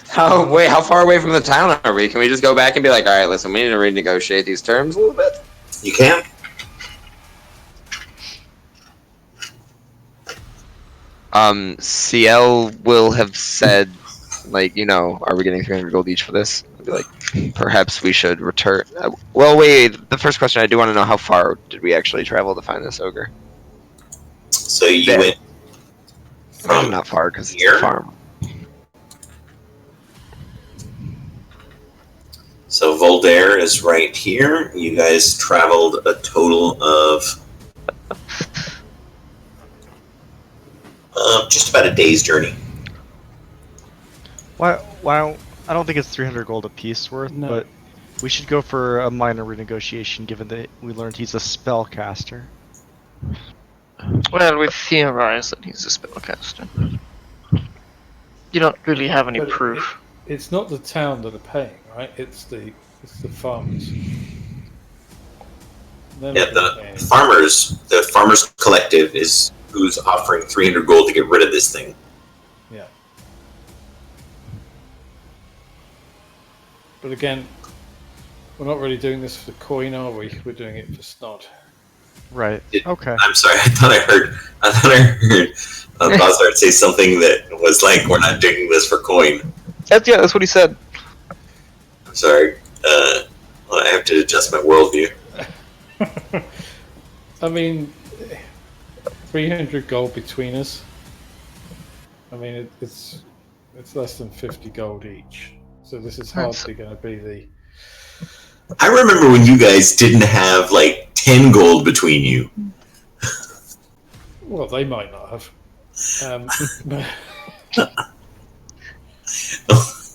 How far away from the town are we? Can we just go back and be like, all right, listen, we need to renegotiate these terms a little bit? You can. CL will have said, like, are we getting 300 gold each for this? I'd be like, perhaps we should return. Well, wait, the first question, I do want to know how far did we actually travel to find this ogre? So you went from Not far, because it's here? a farm. So Voldaire is right here. You guys traveled a total of just about a day's journey. Why don't I don't think it's 300 gold a piece worth, No. but we should go for a minor renegotiation given that we learned he's a spellcaster. Well, we theorize that he's a spellcaster. You don't really have any But proof. It's not the town that are paying, right? It's the farmers. They're Yeah, not gonna pay the farmers collective is who's offering 300 gold to get rid of this thing. Yeah. But again, we're not really doing this for the coin, are we? We're doing it for snot. Right. It- Okay. I'm sorry, I thought I heard Bozard say something that was like, we're not doing this for coin. That's what he said. I'm sorry. Well, I have to adjust my worldview. I mean, 300 gold between us. I mean, it's less than 50 gold each. So this is hardly going to be the. I remember when you guys didn't have like 10 gold between you. Well, they might not have.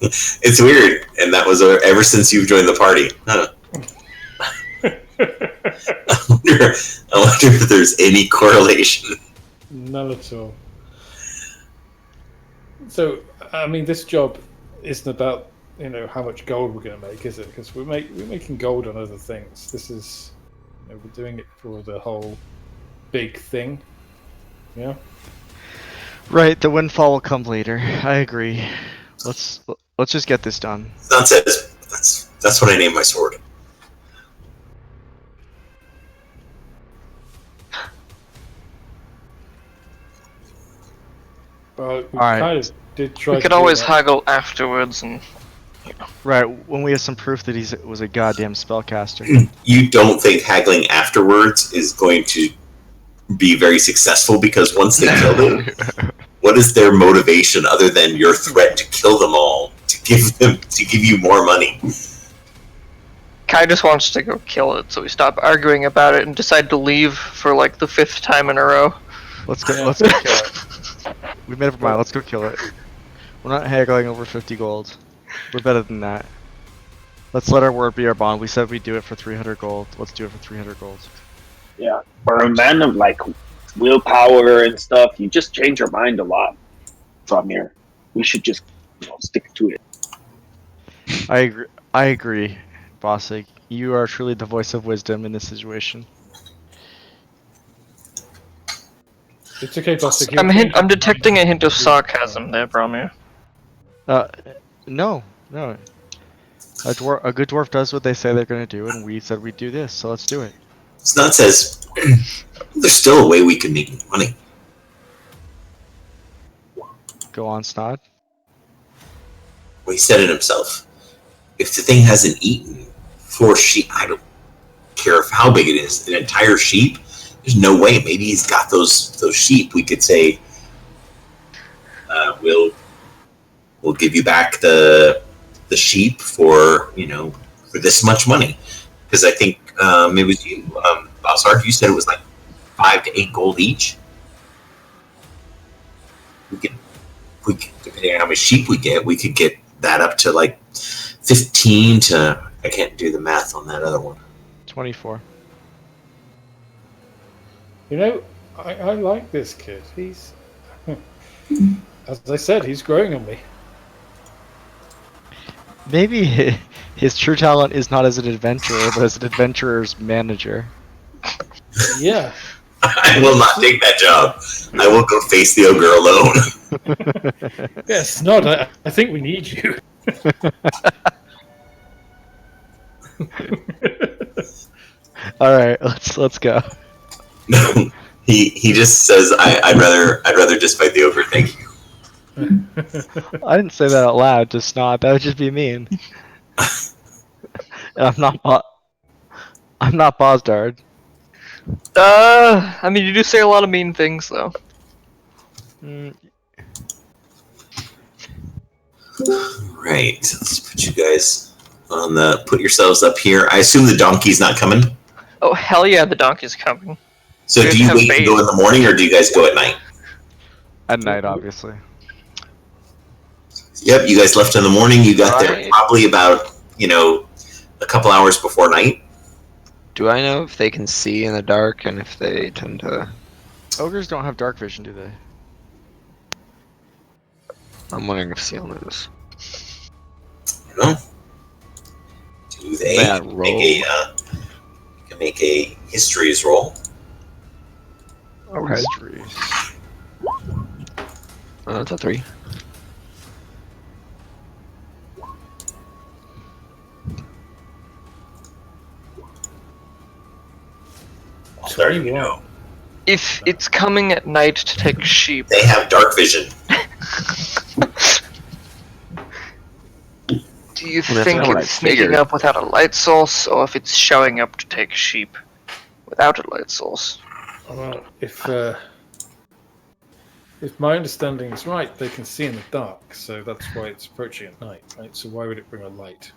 It's weird, and that was ever since you've joined the party. Huh. I wonder if there's any correlation. None at all. So, I mean, this job isn't about how much gold we're going to make, is it? Because we're making gold on other things. This is we're doing it for the whole big thing. Yeah. Right. The windfall will come later. I agree. Let's just get this done. It's nonsense. That's what I named my sword. Well, we Alright. kind of did try. We to could do always that. haggle afterwards, and Right. When we have some proof that he was a goddamn spellcaster. You don't think haggling afterwards is going to be very successful, because once they kill them, what is their motivation other than your threat to kill them all, to give you more money? Kai just wants to go kill it, so we stop arguing about it and decide to leave for like the 5th time in a row. Let's go kill it. We made up our mind. Let's go kill it. We're not haggling over 50 gold. We're better than that. Let's let our word be our bond. We said we'd do it for 300 gold. Let's do it for 300 gold. Yeah. For a man of like willpower and stuff, you just change your mind a lot from here. We should just stick to it. I agree, Bossig. You are truly the voice of wisdom in this situation. It's okay, boss. I'm detecting a hint of sarcasm there, Bromir. No. A good dwarf does what they say they're gonna do, and we said we'd do this, so let's do it. Snot says, there's still a way we can make money. Go on, Snod. Well, he said it himself. If the thing hasn't eaten 4 sheep, I don't care how big it is, an entire sheep, there's no way. Maybe he's got those sheep. We could say, we'll give you back the sheep for this much money. Because I think it was you, Bossard, you said it was like 5 to 8 gold each. We could, depending on how many sheep we get, we could get that up to like 15 to I can't do the math on that other one. 24. You know, I like this kid. He's, as I said, he's growing on me. Maybe his true talent is not as an adventurer, but as an adventurer's manager. Yeah. I will not take that job. I will go face the ogre alone. Yes, not. I think we need you. All right, let's go. No, he just says, I'd rather just fight the ogre. Thank you. I didn't say that out loud. Just not. That would just be mean. I'm not. I'm not Bozdard. I mean, you do say a lot of mean things, though. Right. Let's put you guys on the. Put yourselves up here. I assume the donkey's not coming. Oh, hell yeah, the donkey's coming. So We do you have wait and go in the morning, or do you guys go at night? At night, obviously. Yep, you guys left in the morning. You got there Right. probably about, a couple hours before night. Do I know if they can see in the dark and if they tend to? Ogres don't have dark vision, do they? I'm wondering if Seal knows. No. Do they? That You roll. can make a histories roll. Okay. History. That's a 3. There you go. If it's coming at night to take sheep, They have dark vision. do you Well, that's think not what it's I sneaking figured. up without a light source, or if it's showing up to take sheep without a light source? Well, if my understanding is right, they can see in the dark, so that's why it's approaching at night, right? So why would it bring a light?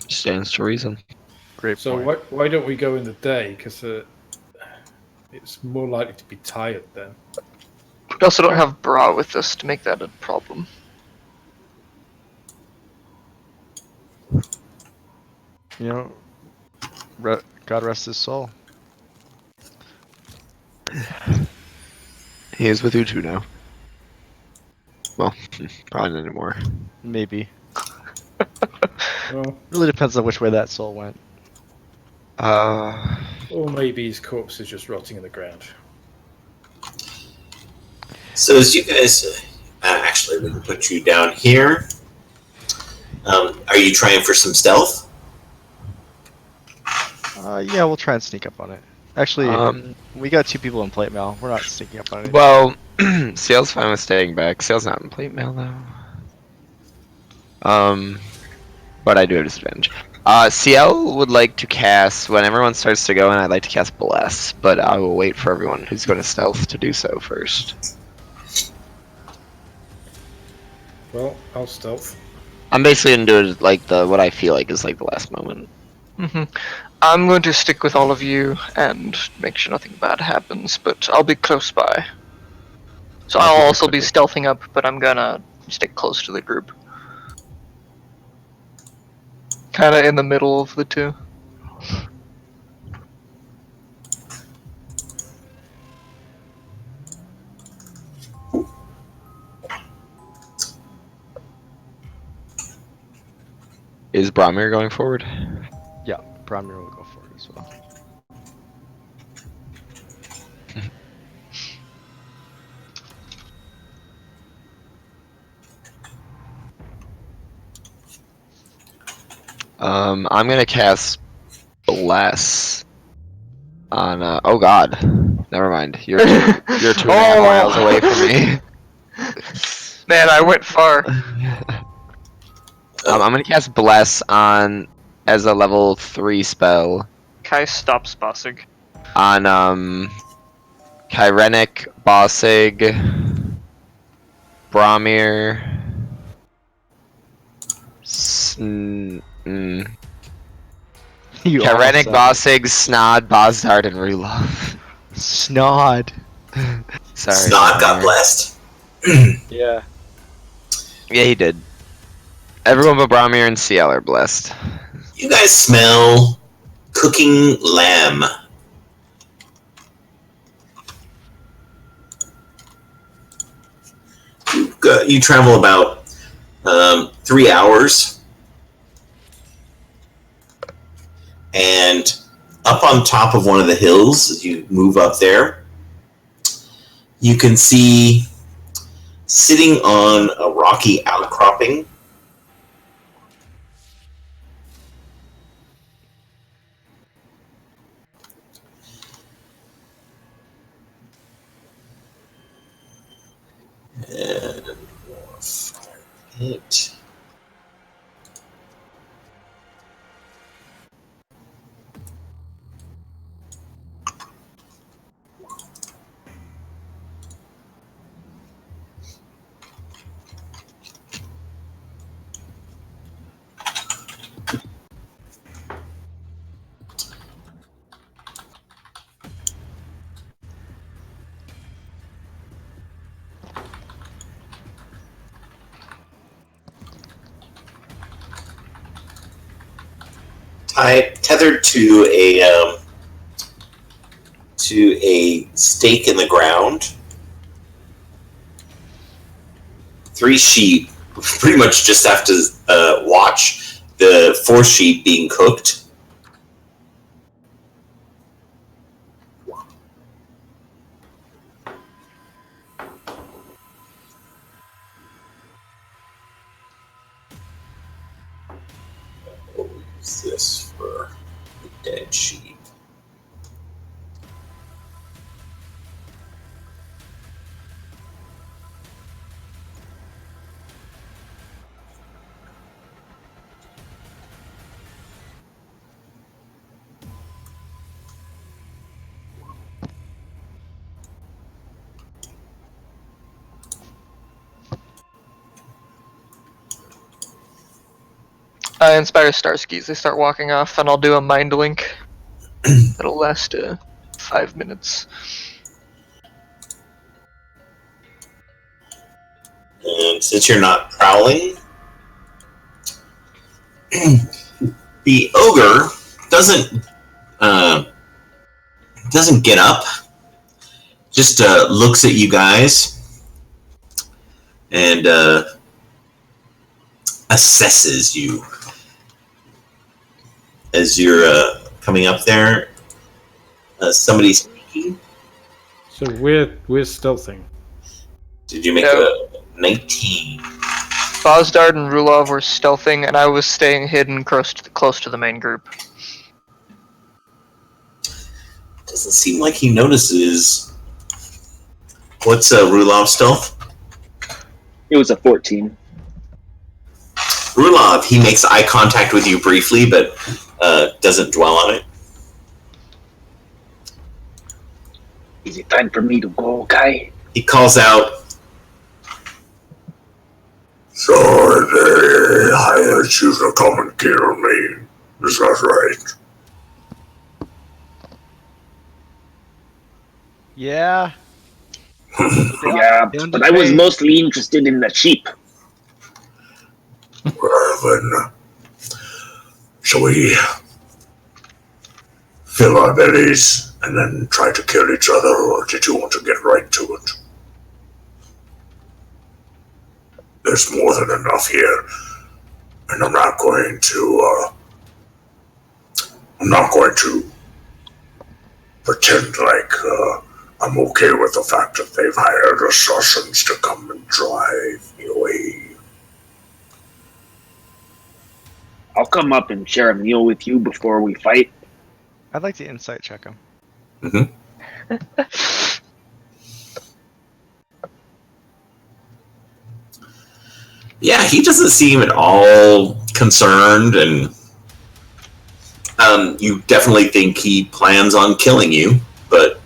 Stands to reason. Great So point. why don't we go in the day? Because it's more likely to be tired then. We also don't have Bra with us to make that a problem. You know, God rest his soul. He is with Utu now. Well, probably not anymore. Maybe. Well, Really depends on which way that soul went. or maybe his corpse is just rotting in the ground. So as you guys, actually, we can put you down here. Are you trying for some stealth? Yeah, we'll try and sneak up on it. Actually, we got 2 people in plate mail. We're not sneaking up on it. Well, Seal's fine with staying back. Seal's not in plate mail though. But I do have disadvantage. CL would like to cast, when everyone starts to go in, I'd like to cast Bless, but I will wait for everyone who's going to stealth to do so first. Well, I'll stealth. I'm basically going to do it like what I feel like is like the last moment. I'm going to stick with all of you and make sure nothing bad happens, but I'll be close by. So I'll also be stealthing up, but I'm gonna stick close to the group. Kinda in the middle of the two. Is Bromir going forward? Yeah, Bromir will go for it as well. I'm gonna cast Bless on. Oh God, never mind. You're 2.5 miles away from me. Man, I went far. I'm gonna cast Bless on as a level 3 spell Kai stops Bossig. on Kyrenic, Bossig, Bromir, You Kyrenic, almost Bossig, Snod, Bozdard, and Rulov. said Snod. Sorry. Snot got Bromir. blessed. Yeah. Yeah, he did. Everyone but Bromir and CL are blessed. You guys smell cooking lamb. You travel about 3 hours, and up on top of one of the hills, as you move up there, you can see sitting on a rocky outcropping and hit. Tethered to a stake in the ground. 3 sheep pretty much just have to watch the 4th sheep being cooked. We'll use this for the dead sheep. I inspire Starskis. They start walking off, and I'll do a mind link. That'll last 5 minutes. And since you're not prowling, the ogre doesn't get up. Just looks at you guys and assesses you as you're coming up there. Somebody's speaking. So we're stealthing. Did you make No. a 19? Bozdard and Rulov were stealthing, and I was staying hidden close to the main group. Doesn't seem like he notices. What's Rulov's stealth? It was a 14. Rulov, he makes eye contact with you briefly, but doesn't dwell on it. Is it time for me to go, guy? He calls out, So they hired you to come and kill me. Is that right? Yeah. Yeah, but I was mostly interested in the sheep. Well then, shall we fill our bellies and then try to kill each other, or did you want to get right to it? There's more than enough here, and I'm not going to pretend like I'm okay with the fact that they've hired assassins to come and drive me away. I'll come up and share a meal with you before we fight. I'd like to insight check him. yeah, he doesn't seem at all concerned, and you definitely think he plans on killing you, but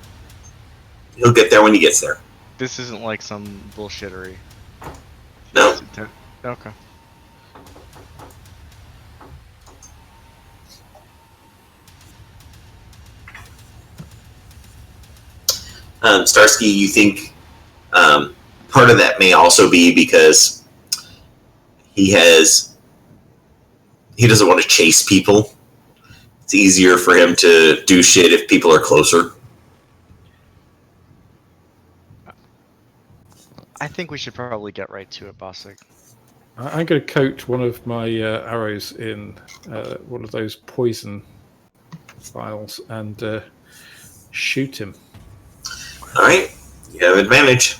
he'll get there when he gets there. This isn't like some bullshittery. No. Okay. Starsky, you think part of that may also be because he has he doesn't want to chase people. It's easier for him to do shit if people are closer. I think we should probably get right to it, Bossick. I'm going to coat one of my arrows in one of those poison vials and shoot him. All right, you have advantage.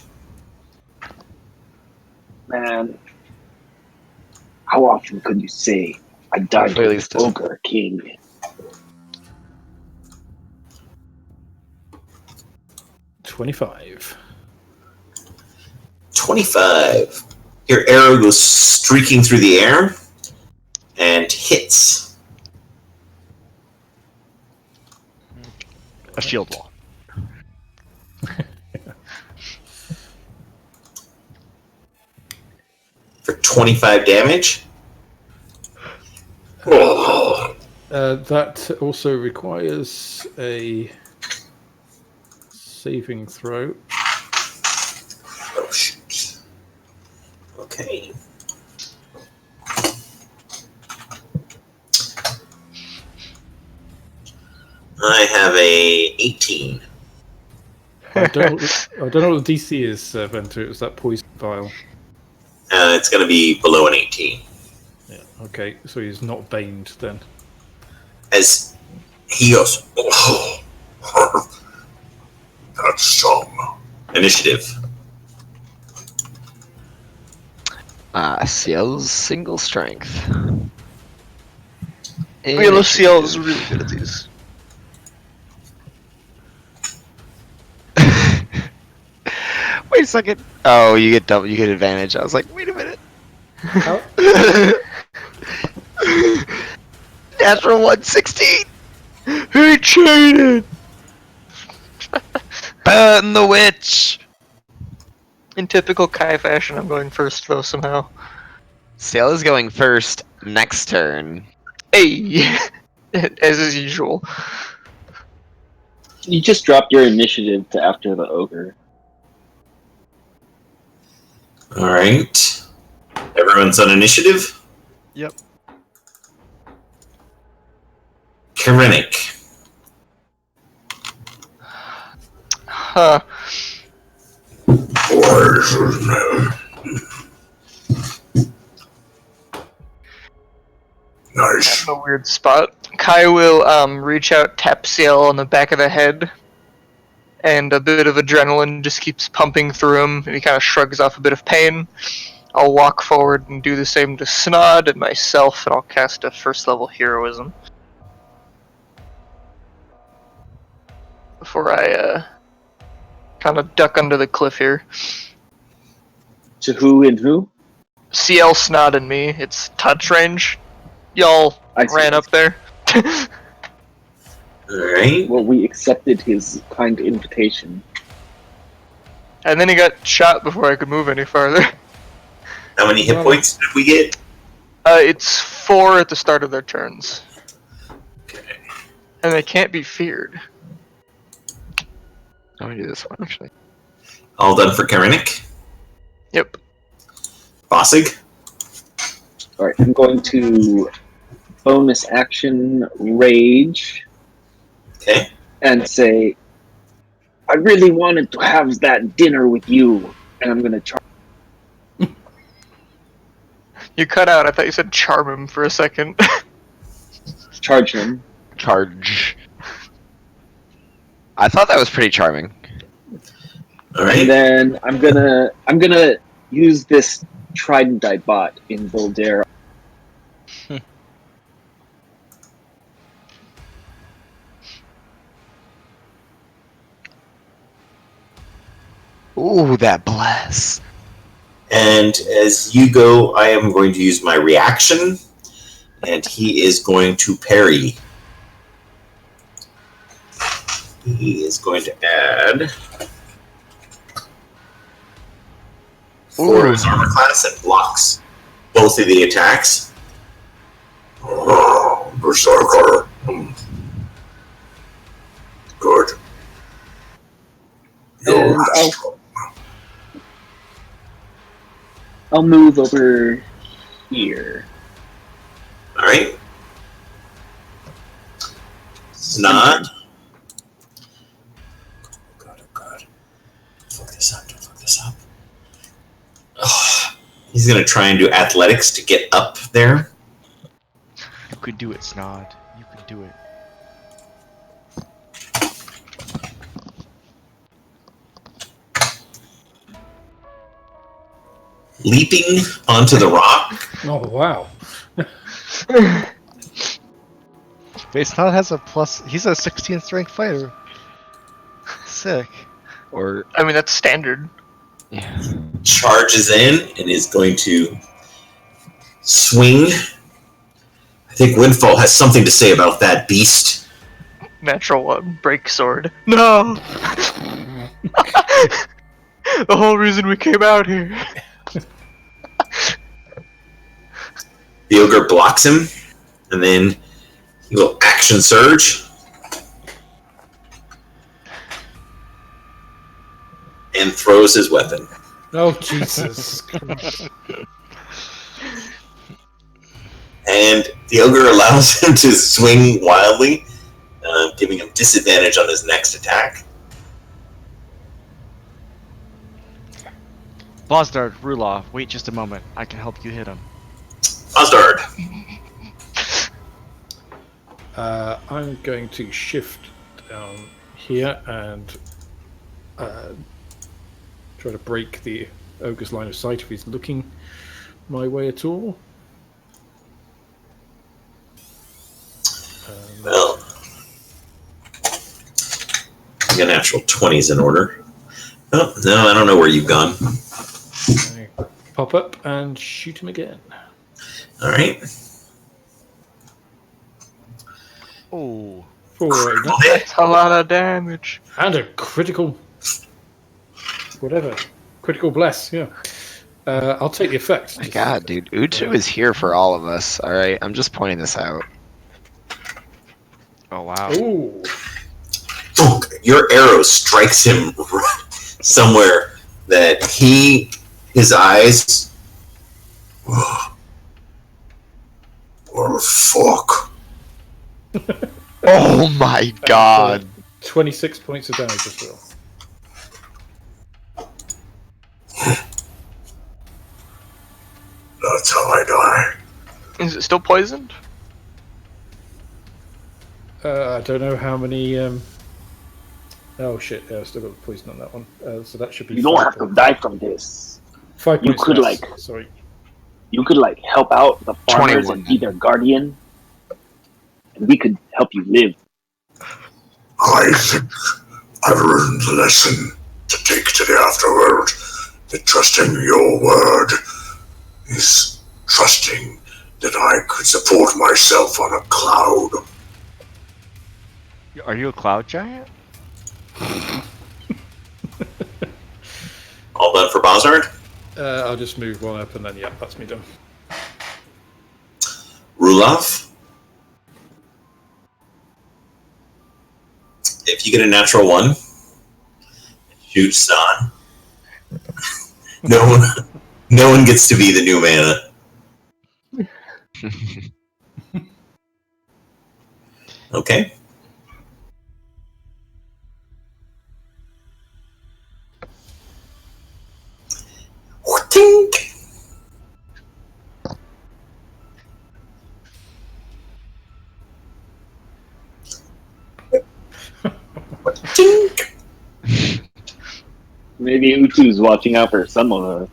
Man, how often could you say I died Hopefully with still. Ogre King? 25. 25. Your arrow goes streaking through the air and hits. A shield wall. For 25 damage. Oh. That also requires a saving throw. Oh, shoot. Okay. I have a 18. I don't know what the DC is, Venter. It was that poison vial. It's going to be below an 18. Yeah. Okay, so he's not baned then. As he goes, Oh, that's some. initiative. Ciel's single strength. Real Ciel is really good at these. Wait a second. Oh, you get double. You get advantage. I was like, wait a minute. Natural 116. He cheated. Burn the witch. In typical Kai fashion, I'm going first though somehow. Ciel is going first next turn. Hey, as is usual. You just dropped your initiative to after the ogre. All right. Everyone's on initiative? Yep. Karinik. Huh. Why is his name? Nice. In a weird spot. Kai will reach out, tap Ciel on the back of the head, and a bit of adrenaline just keeps pumping through him, and he kind of shrugs off a bit of pain. I'll walk forward and do the same to Snod and myself, and I'll cast a first level heroism. Before I kind of duck under the cliff here. To who and who? Ciel, Snod, and me. It's touch range. Y'all I see. ran up there. All right. Well, we accepted his kind invitation. And then he got shot before I could move any farther. How many hit points did we get? It's 4 at the start of their turns. Okay. And they can't be feared. I'm gonna do this one actually. All done for Karinik. Yep. Bossig. Alright, I'm going to bonus action rage Okay. and say, I really wanted to have that dinner with you, and I'm gonna charge. You cut out. I thought you said charm him for a second. Charge him. Charge. I thought that was pretty charming. All And right. then I'm gonna use this trident I bought in Voldaire. Ooh, that bless. And as you go, I am going to use my reaction, and he is going to parry. He is going to add 4 to his armor class and blocks both of the attacks. Oh, Berserker. Good. Your And last I'll move over here. All right. Snot. Oh god, oh god. Don't fuck this up, don't fuck this up. Oh, he's gonna try and do athletics to get up there. You could do it, Snod. You could do it. Leaping onto the rock. Oh wow. Wait, Snod has a plus. He's a 16th strength fighter. Sick. Or I mean, that's standard. yeah. Charges in and is going to swing. I think Windfall has something to say about that beast. Natural one. Break sword. No! The whole reason we came out here. The ogre blocks him, and then he will action surge. And throws his weapon. Oh Jesus. And the ogre allows him to swing wildly, giving him disadvantage on his next attack. Bozdard, Rulov, wait just a moment. I can help you hit him. Ozdard. I'm going to shift down here and try to break the ogre's line of sight if he's looking my way at all. Well, I got natural 20s in order. Oh, no, I don't know where you've gone. I pop up and shoot him again. All right. Oh. That's a lot of damage. And a critical... whatever. Critical bless, yeah. I'll take the effect. My god, dude. Uchu is here for all of us, alright? I'm just pointing this out. Oh, wow. Ooh. Boom, your arrow strikes him somewhere that his eyes... What the fuck? Oh my god. 26 points of damage as well. That's how I die. Is it still poisoned? I don't know how many... Oh shit, yeah, I still got the poison on that one. So that should be... You don't 5 have to points. die from this. 5 You points could, less. like- Sorry. You could like help out the farmers 21. and be their guardian, and we could help you live. I think I've learned the lesson to take to the afterworld. That trusting your word is trusting that I could support myself on a cloud. Are you a cloud giant? All done for Bozard? I'll just move one up and then, yeah, that's me done. Rulov? If you get a natural 1, shoot Stan. No one gets to be the new mana. Okay. Tink. Tink. Maybe Uchu's watching out for some of us.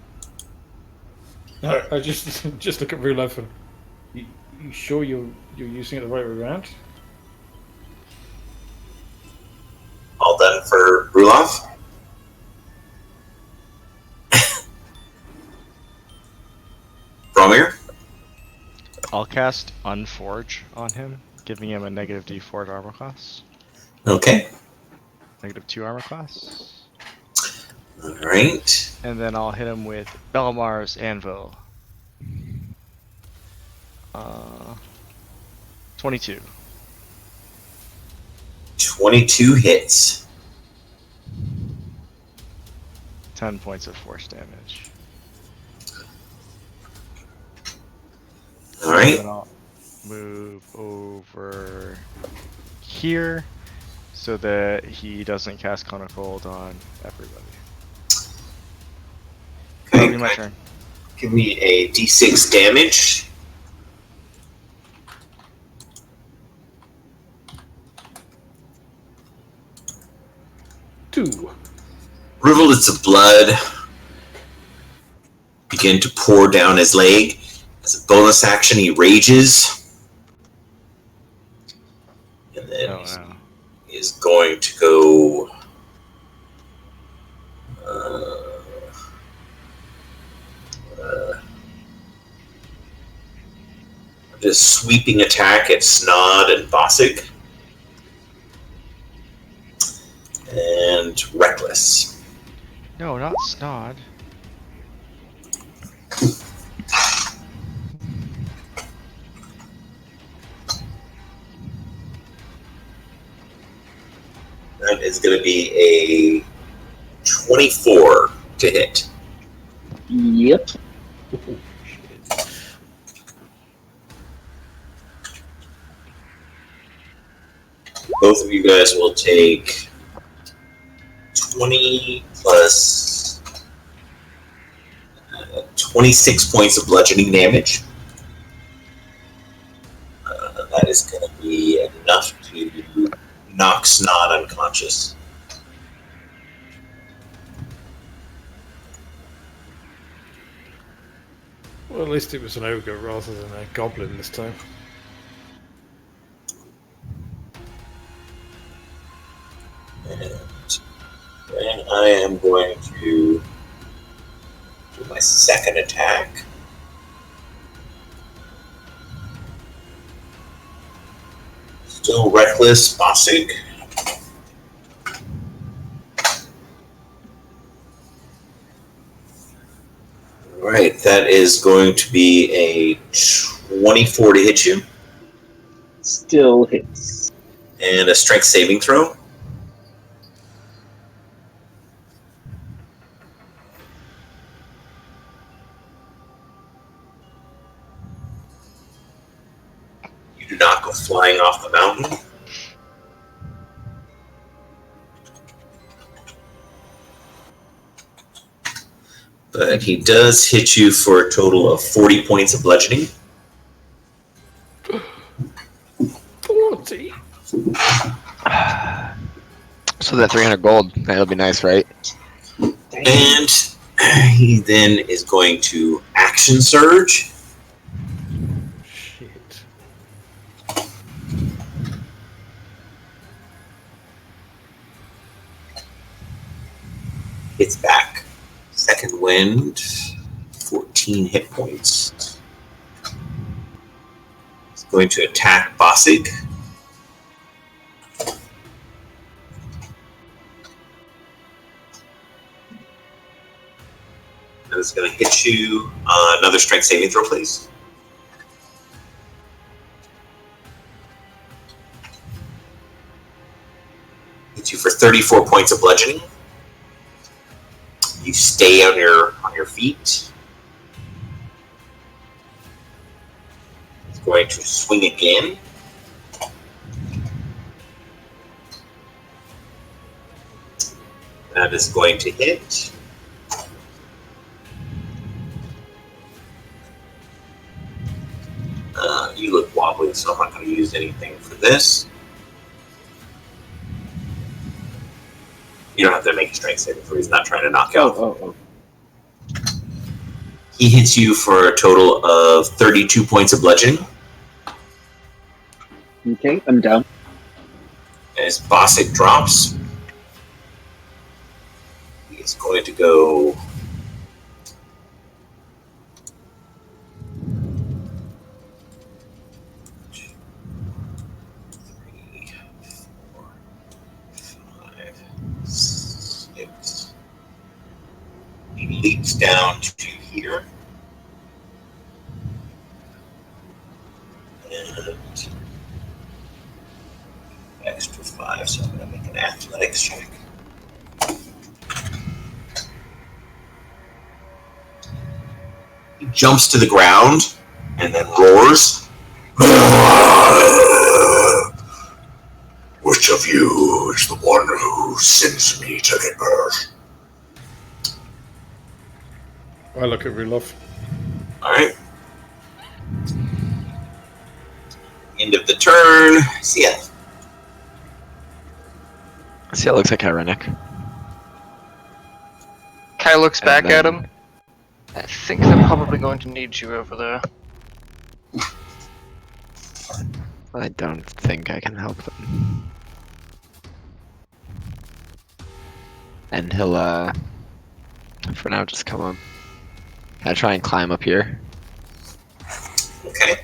I just look at Rulov and... You sure you're using it the right way around? All done for Rulov? Bromir? I'll cast Unforge on him, giving him a negative D4 armor class. Okay. Negative 2 armor class. Alright. And then I'll hit him with Belmar's Anvil. 22. 22 hits. 10 points of force damage. Alright. And then move over here so that he doesn't cast Cone of Cold on everybody. That'll be my turn. Give me a d6 damage. Two. Rivulets of blood begin to pour down his leg. As a bonus action, he rages. And then he is going to go... this sweeping attack at Snod and Bossig. And Reckless. No, not Snod. That is going to be a 24 to hit. Yep. Both of you guys will take 20 plus 26 points of bludgeoning damage. That is going to be enough to knock Snod unconscious. Well, at least it was an ogre rather than a goblin this time. And then I am going to do my second attack. Still Reckless, Bossig. Alright, that is going to be a 24 to hit you. Still hits. And a strength saving throw. You do not go flying off the mountain. But he does hit you for a total of 40 points of bludgeoning. 40? So that 300 gold, that'll be nice, right? And he then is going to action surge. Shit. Hits back. Second wind, 14 hit points. He's going to attack Bossig. And it's going to hit you. Another strength saving throw, please. Hits you for 34 points of bludgeoning. You stay on your feet. He's going to swing again. That is going to hit. You look wobbly, so I'm not going to use anything for this. You don't have to make a strength saving throw. He's not trying to knock out. Oh. He hits you for a total of 32 points of bludgeoning. Okay, I'm down. As Bossig drops, he is going to go... He leaps down to here. And extra 5, so I'm going to make an athletics check. He jumps to the ground and then roars. Which of you is the one who sends me to the earth? I look at Rulov. Alright. End of the turn. See ya. See, it looks like Ironic. Kai looks And back at then- him. I think they're probably going to need you over there. I don't think I can help them. And he'll, for now, just come up. Can I try and climb up here? Okay.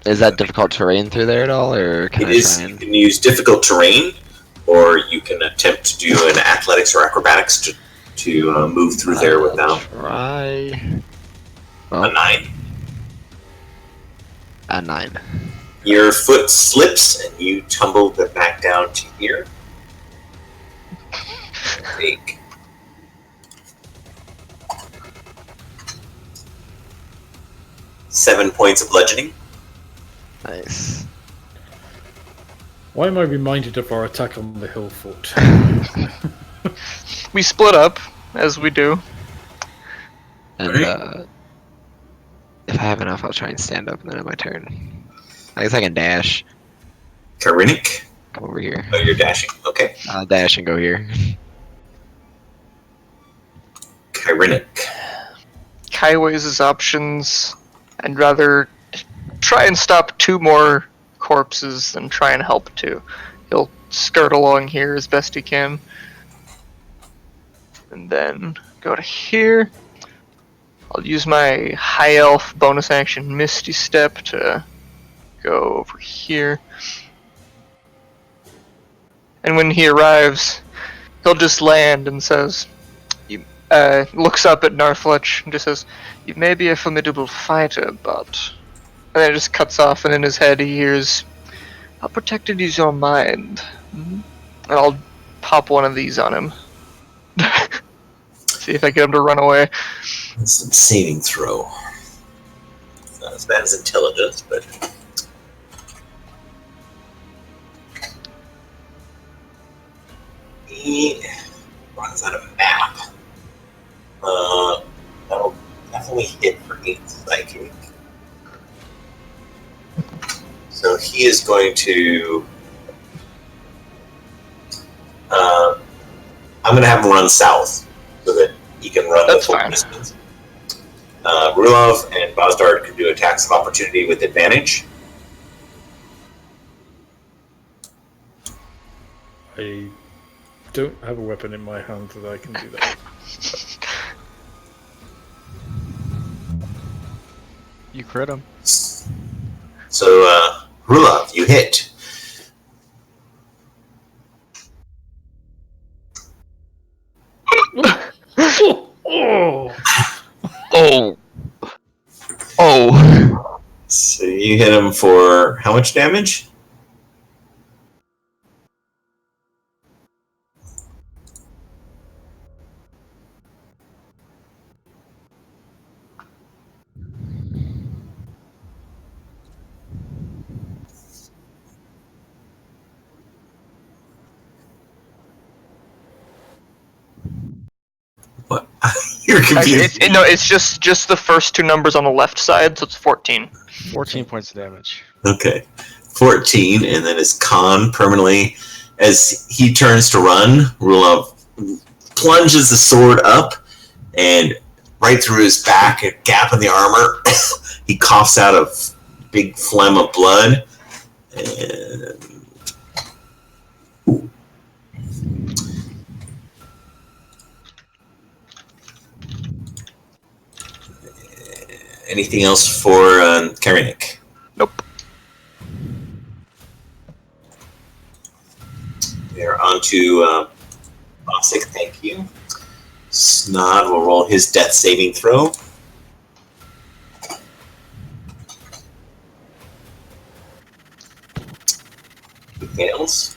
Is that difficult terrain through there at all, or can It I is. try You and... can use difficult terrain, or you can attempt to do an athletics or acrobatics to move through there without Try... a Well, 9. a 9. Your foot slips and you tumble back down to here. Take 7 points of bludgeoning. Nice. Why am I reminded of our attack on the hill fort? We split up, as we do. And, Alright. if I have enough, I'll try and stand up and then have my turn. I guess I can dash. Karinik. Come over here. Oh, you're dashing. Okay. I'll dash and go here. Karinik. Kai weighs his options. I'd rather try and stop 2 more corpses than try and help 2. He'll skirt along here as best he can. And then go to here. I'll use my High Elf bonus action Misty Step to go over here. And when he arrives, he'll just land and says, looks up at Narfletch and just says, "You may be a formidable fighter, but..." And then it just cuts off, and in his head he hears, "How protected is your mind?" And I'll pop one of these on him. See if I get him to run away. That's some saving throw. It's not as bad as intelligence, but he runs out of map. That'll definitely hit for 8 psychic. So he is going to. I'm going to have him run south so that he can run That's the full fine. distance. Rulov and Bozdard can do attacks of opportunity with advantage. I don't have a weapon in my hand that I can do that. You crit him. So, Rulov, you hit. Oh! Oh! Oh! So you hit him for how much damage? What? You're confused. No, it's just the first 2 numbers on the left side, so it's 14. 14 points of damage. Okay. 14, and then his con permanently, as he turns to run, Rulov plunges the sword up, and right through his back, a gap in the armor, he coughs out a big phlegm of blood, and anything else for Karinik? Nope. We're on to Bosik, thank you. Snod will roll his death saving throw. He fails.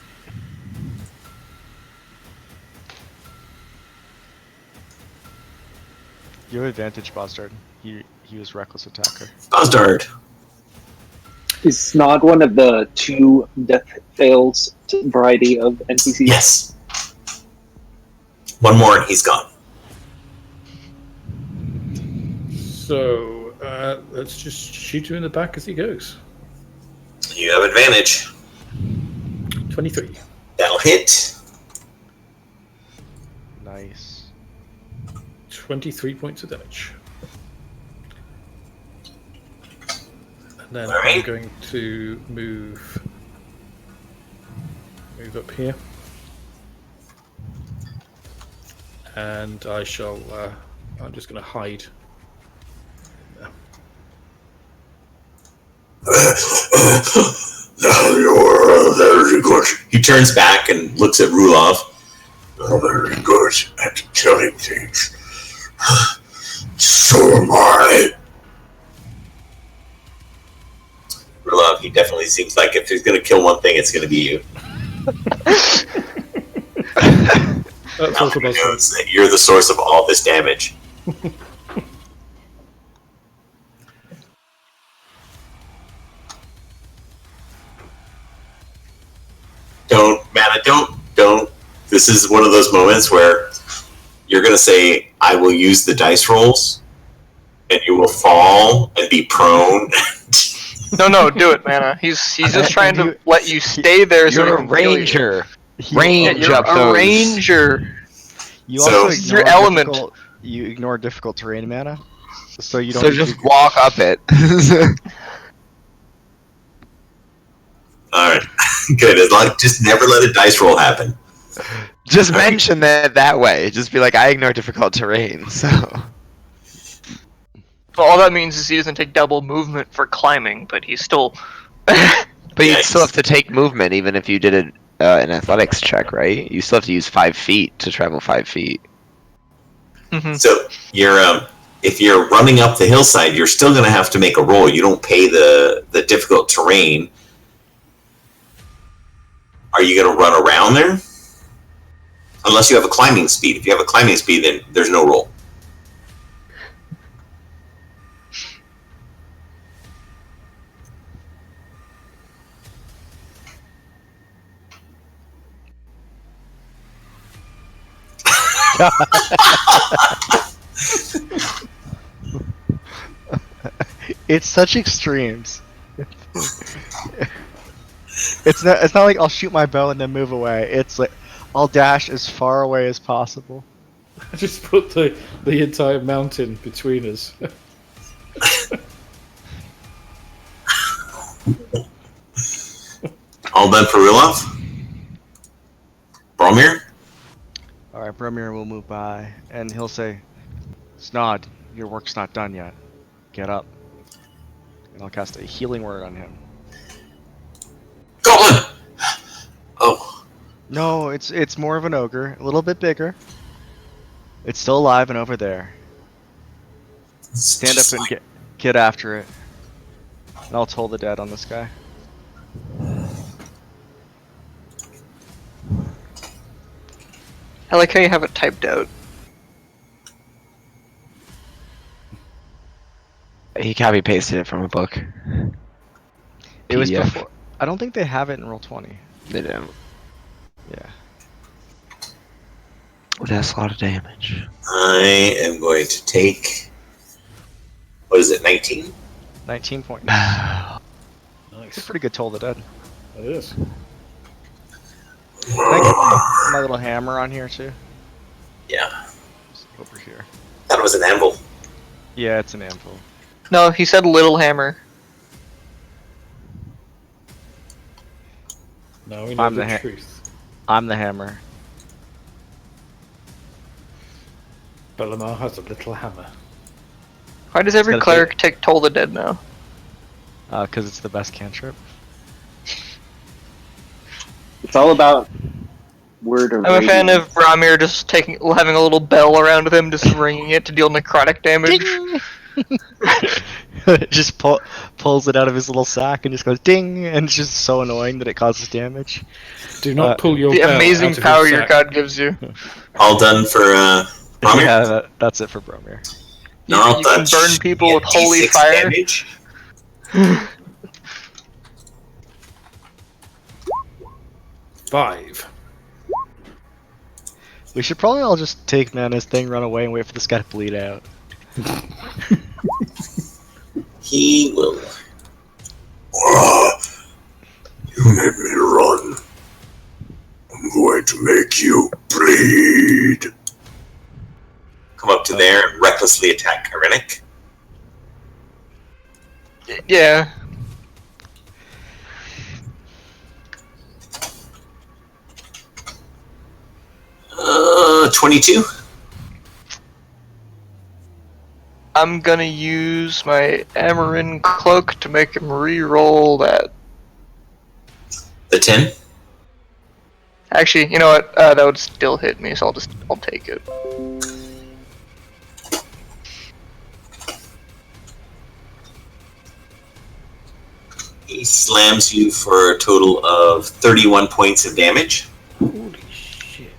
You have advantage, Bostard. He was reckless attacker. Bozdard. Is Snod one of the 2 death fails variety of NPCs? Yes. One more and he's gone. So let's just shoot him in the back as he goes. You have advantage. 23. That'll hit. Nice. 23 points of damage. And then All right. I'm going to move up here. And I shall, I'm just going to hide. Now you're very good. He turns back and looks at Rulov. You're very good at killing things. So am I. Rulov, he definitely seems like if he's going to kill one thing, it's going to be you. That's Now also he possible. knows that you're the source of all this damage. Don't. This is one of those moments where you're going to say, I will use the dice rolls, and you will fall and be prone. No, do it, Mana. He's just trying to let you stay there so You're he a can kill you. ranger. He- Yeah, Range you're up a those. ranger. You So- also This is your ignore element. You ignore difficult terrain mana, so you don't. So just walk up it. All right, good. As long, just never let a dice roll happen. Just mention that way. Just be like, I ignore difficult terrain. So But all that means is he doesn't take double movement for climbing, but he's still. But you Yeah, still have to take movement, even if you did an athletics check, right? You still have to use 5 feet to travel 5 feet. Mhm. So you're if you're running up the hillside, you're still going to have to make a roll. You don't pay the difficult terrain. Are you going to run around there? Unless you have a climbing speed. If you have a climbing speed, then there's no roll. It's such extremes. It's not like I'll shoot my bow and then move away. It's like I'll dash as far away as possible. I just put the entire mountain between us. All done for Rulov? Bromir? Alright, Bromir will move by and he'll say, Snod, your work's not done yet. Get up. And I'll cast a healing word on him. Goblin! Oh. No, it's more of an ogre, a little bit bigger. It's still alive and over there. Stand up and get after it. And I'll toll the dead on this guy. I like how you have it typed out. He copy pasted it from a book. It was PDF. before. I don't think they have it in Roll20. They don't. Yeah. That's a lot of damage. I am going to take. What is it, 19? 19 points. Nice. It's a pretty good toll the dead. It is. Can I get my little hammer on here too? Yeah. Just over here. That was an anvil. Yeah, it's an anvil. No, he said little hammer. Now we know I'm the the truth. I'm the hammer. Bellamar has a little hammer. Why does every gotta be- cleric take Toll the Dead now? Because it's the best cantrip. It's all about word or I'm a fan radiance. of Bromir just having a little bell around with him, just ringing it to deal necrotic damage. Just pulls it out of his little sack and just goes ding, and it's just so annoying that it causes damage. Do not pull your The bell amazing out of power your sack. god gives you. All done for Bromir? Yeah, that's it for Bromir. You Gnarl can touch. burn people with D6 holy fire. damage. 5. We should probably all just take Mana's thing, run away, and wait for this guy to bleed out. He will. You made me run. I'm going to make you bleed. Come up to there and recklessly attack Karinik. Yeah. 22. I'm gonna use my Amarin cloak to make him re-roll that. The 10. Actually, you know what? That would still hit me, so I'll take it. He slams you for a total of 31 points of damage. Holy shit.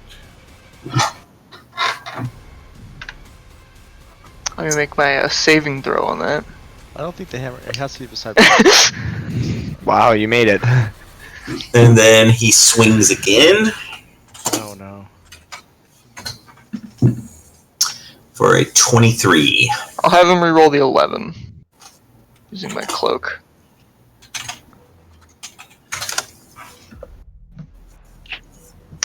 I'm gonna make my saving throw on that. I don't think the hammer. It has to be beside the Wow, you made it. And then he swings again Oh no. for a 23. I'll have him re-roll the 11 using my cloak.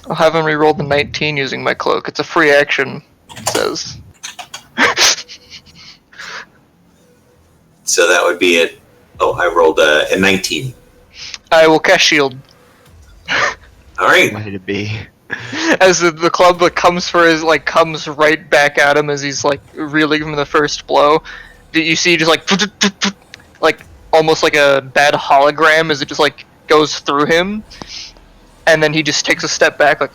I'll have him re-roll the 19 using my cloak. It's a free action, it says. So that would be it. Oh, I rolled a 19. I will cast shield. All right. Way to be. As the club comes comes right back at him as he's like reeling from the first blow. You see just like almost like a bad hologram as it just like goes through him, and then he just takes a step back like,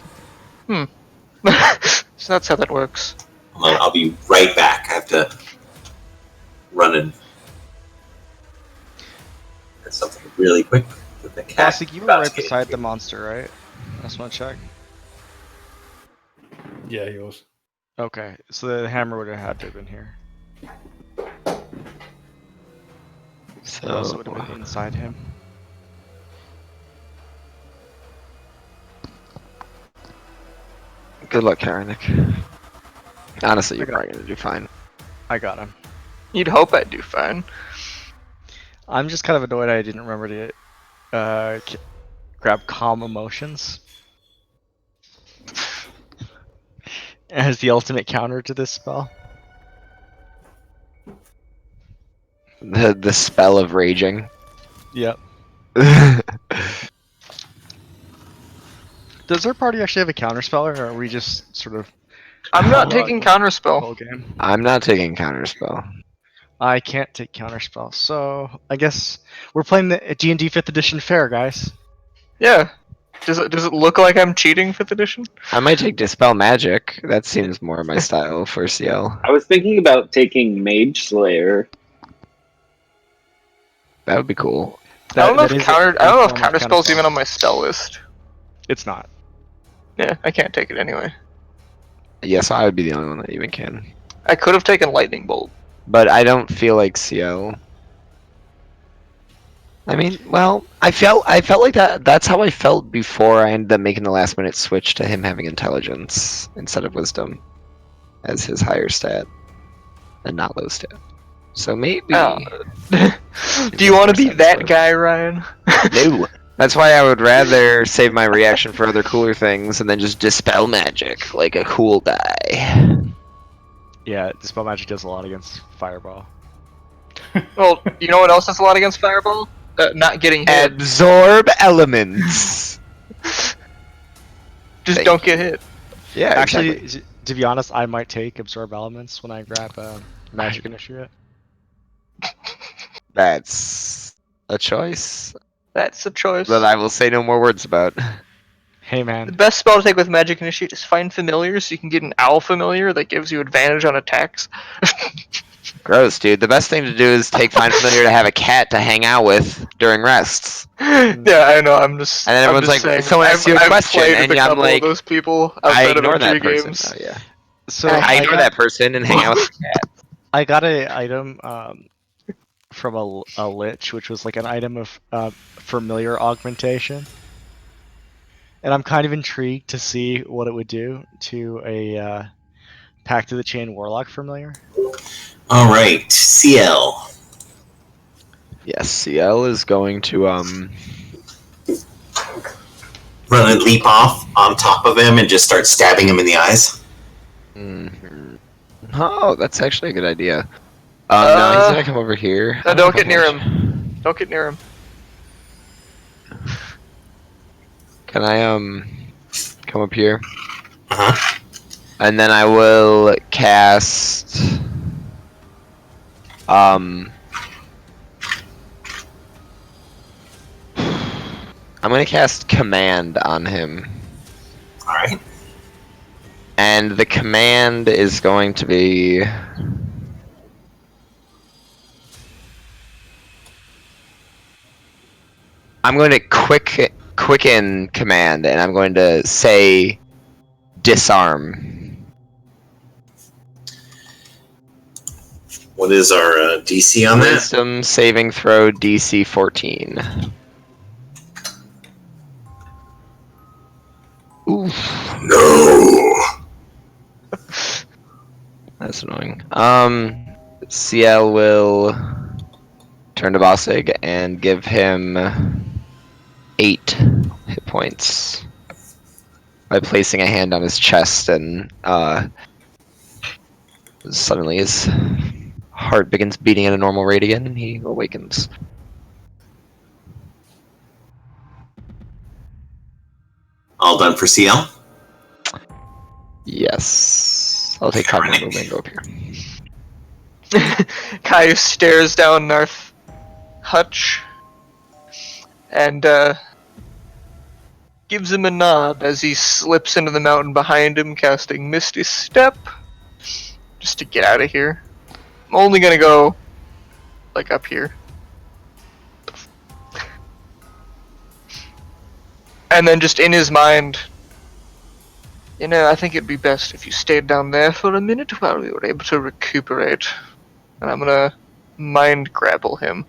So that's how that works. Hold on, I'll be right back. I have to run and get something really quick with the cat. Classic, you were right beside the monster, right? I just want to check. Yeah, he was. Okay, so the hammer would have had to have been here. It also would have been inside him. Good luck, Karanik. Honestly, you're probably gonna do fine. I got him. You'd hope I'd do fine. I'm just kind of annoyed I didn't remember to grab calm emotions as the ultimate counter to this spell. The spell of raging. Yep. Does our party actually have a counter spell, or are we just sort of? I'm not taking counterspell. Whole game? I'm not taking counterspell. I can't take counterspell, so I guess we're playing the D&D 5th edition fair, guys. Yeah. Does it look like I'm cheating 5th edition? I might take dispel magic. That seems more my style for CL. I was thinking about taking Mage Slayer. That would be cool. I don't know if is counterspell's even on my spell list. It's not. Yeah, I can't take it anyway. Yes, I would be the only one that even can. I could have taken lightning bolt. But I don't feel like CL. I mean, well, I felt like that. That's how I felt before I ended up making the last minute switch to him having intelligence instead of wisdom as his higher stat and not low stat. So maybe. Oh. Do you want to be that guy, Ryan? No. That's why I would rather save my reaction for other cooler things and then just dispel magic like a cool guy. Yeah, dispel magic does a lot against fireball. Well, you know what else does a lot against fireball? Not getting hit. Absorb elements. Just don't get hit. Yeah, Actually, exactly. to be honest, I might take absorb elements when I grab magic initiate. That's a choice That's a choice. that I will say no more words about. Hey The man, best spell to take with Magic Initiate is Find Familiar, so you can get an owl familiar that gives you advantage on attacks. Gross, dude. The best thing to do is take Find Familiar to have a cat to hang out with during rests. Yeah, I know. I'm just. And then I'm everyone's just like, saying, someone asks you a I've question, played and with a I'm couple like, of those people I outside of ignore that video person. games. Oh, yeah. so I ignore got- that person and hang out with the cat. I got a item from a lich, which was like an item of familiar augmentation. and I'm kind of intrigued to see what it would do to a Pact of the Chain Warlock familiar. All right, CL. Yes, CL is going to Run and leap off on top of him and just start stabbing him in the eyes. Mhm. Oh, that's actually a good idea. No, he's gonna come over here. No, I don't know get near if I him. Don't get near him. Can I come up here? Uh-huh. And then I will cast I'm gonna cast command on him. All right. And the command is going to be I'm going to quicken command, and I'm going to say disarm. What is our DC on that? Wisdom saving throw DC 14. Oof, No. that's annoying. CL will turn to Bossig and give him 8 hit points by placing a hand on his chest, and suddenly his heart begins beating at a normal rate again, and he awakens. All done for CL? Yes. I'll take cover movement and go up here. Caillou stares down Narth Hutch and gives him a nod as he slips into the mountain behind him, casting Misty Step just to get out of here. I'm only gonna go like up here. And then just in his mind, you know, I think it'd be best if you stayed down there for a minute while we were able to recuperate. And I'm gonna mind grapple him.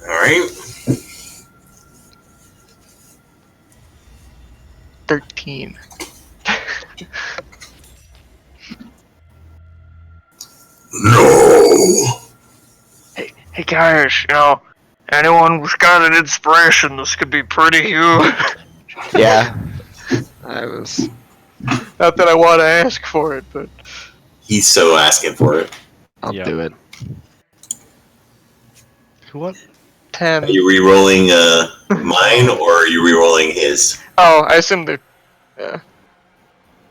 Alright. 13. No. Hey guys, you know, anyone who's got an inspiration, this could be pretty huge. Yeah. I was. Not that I want to ask for it, but He's so asking for it. I'll Yeah. do it. What? 10. Are you re-rolling mine, or are you re-rolling his? Oh, I assume they're. Yeah.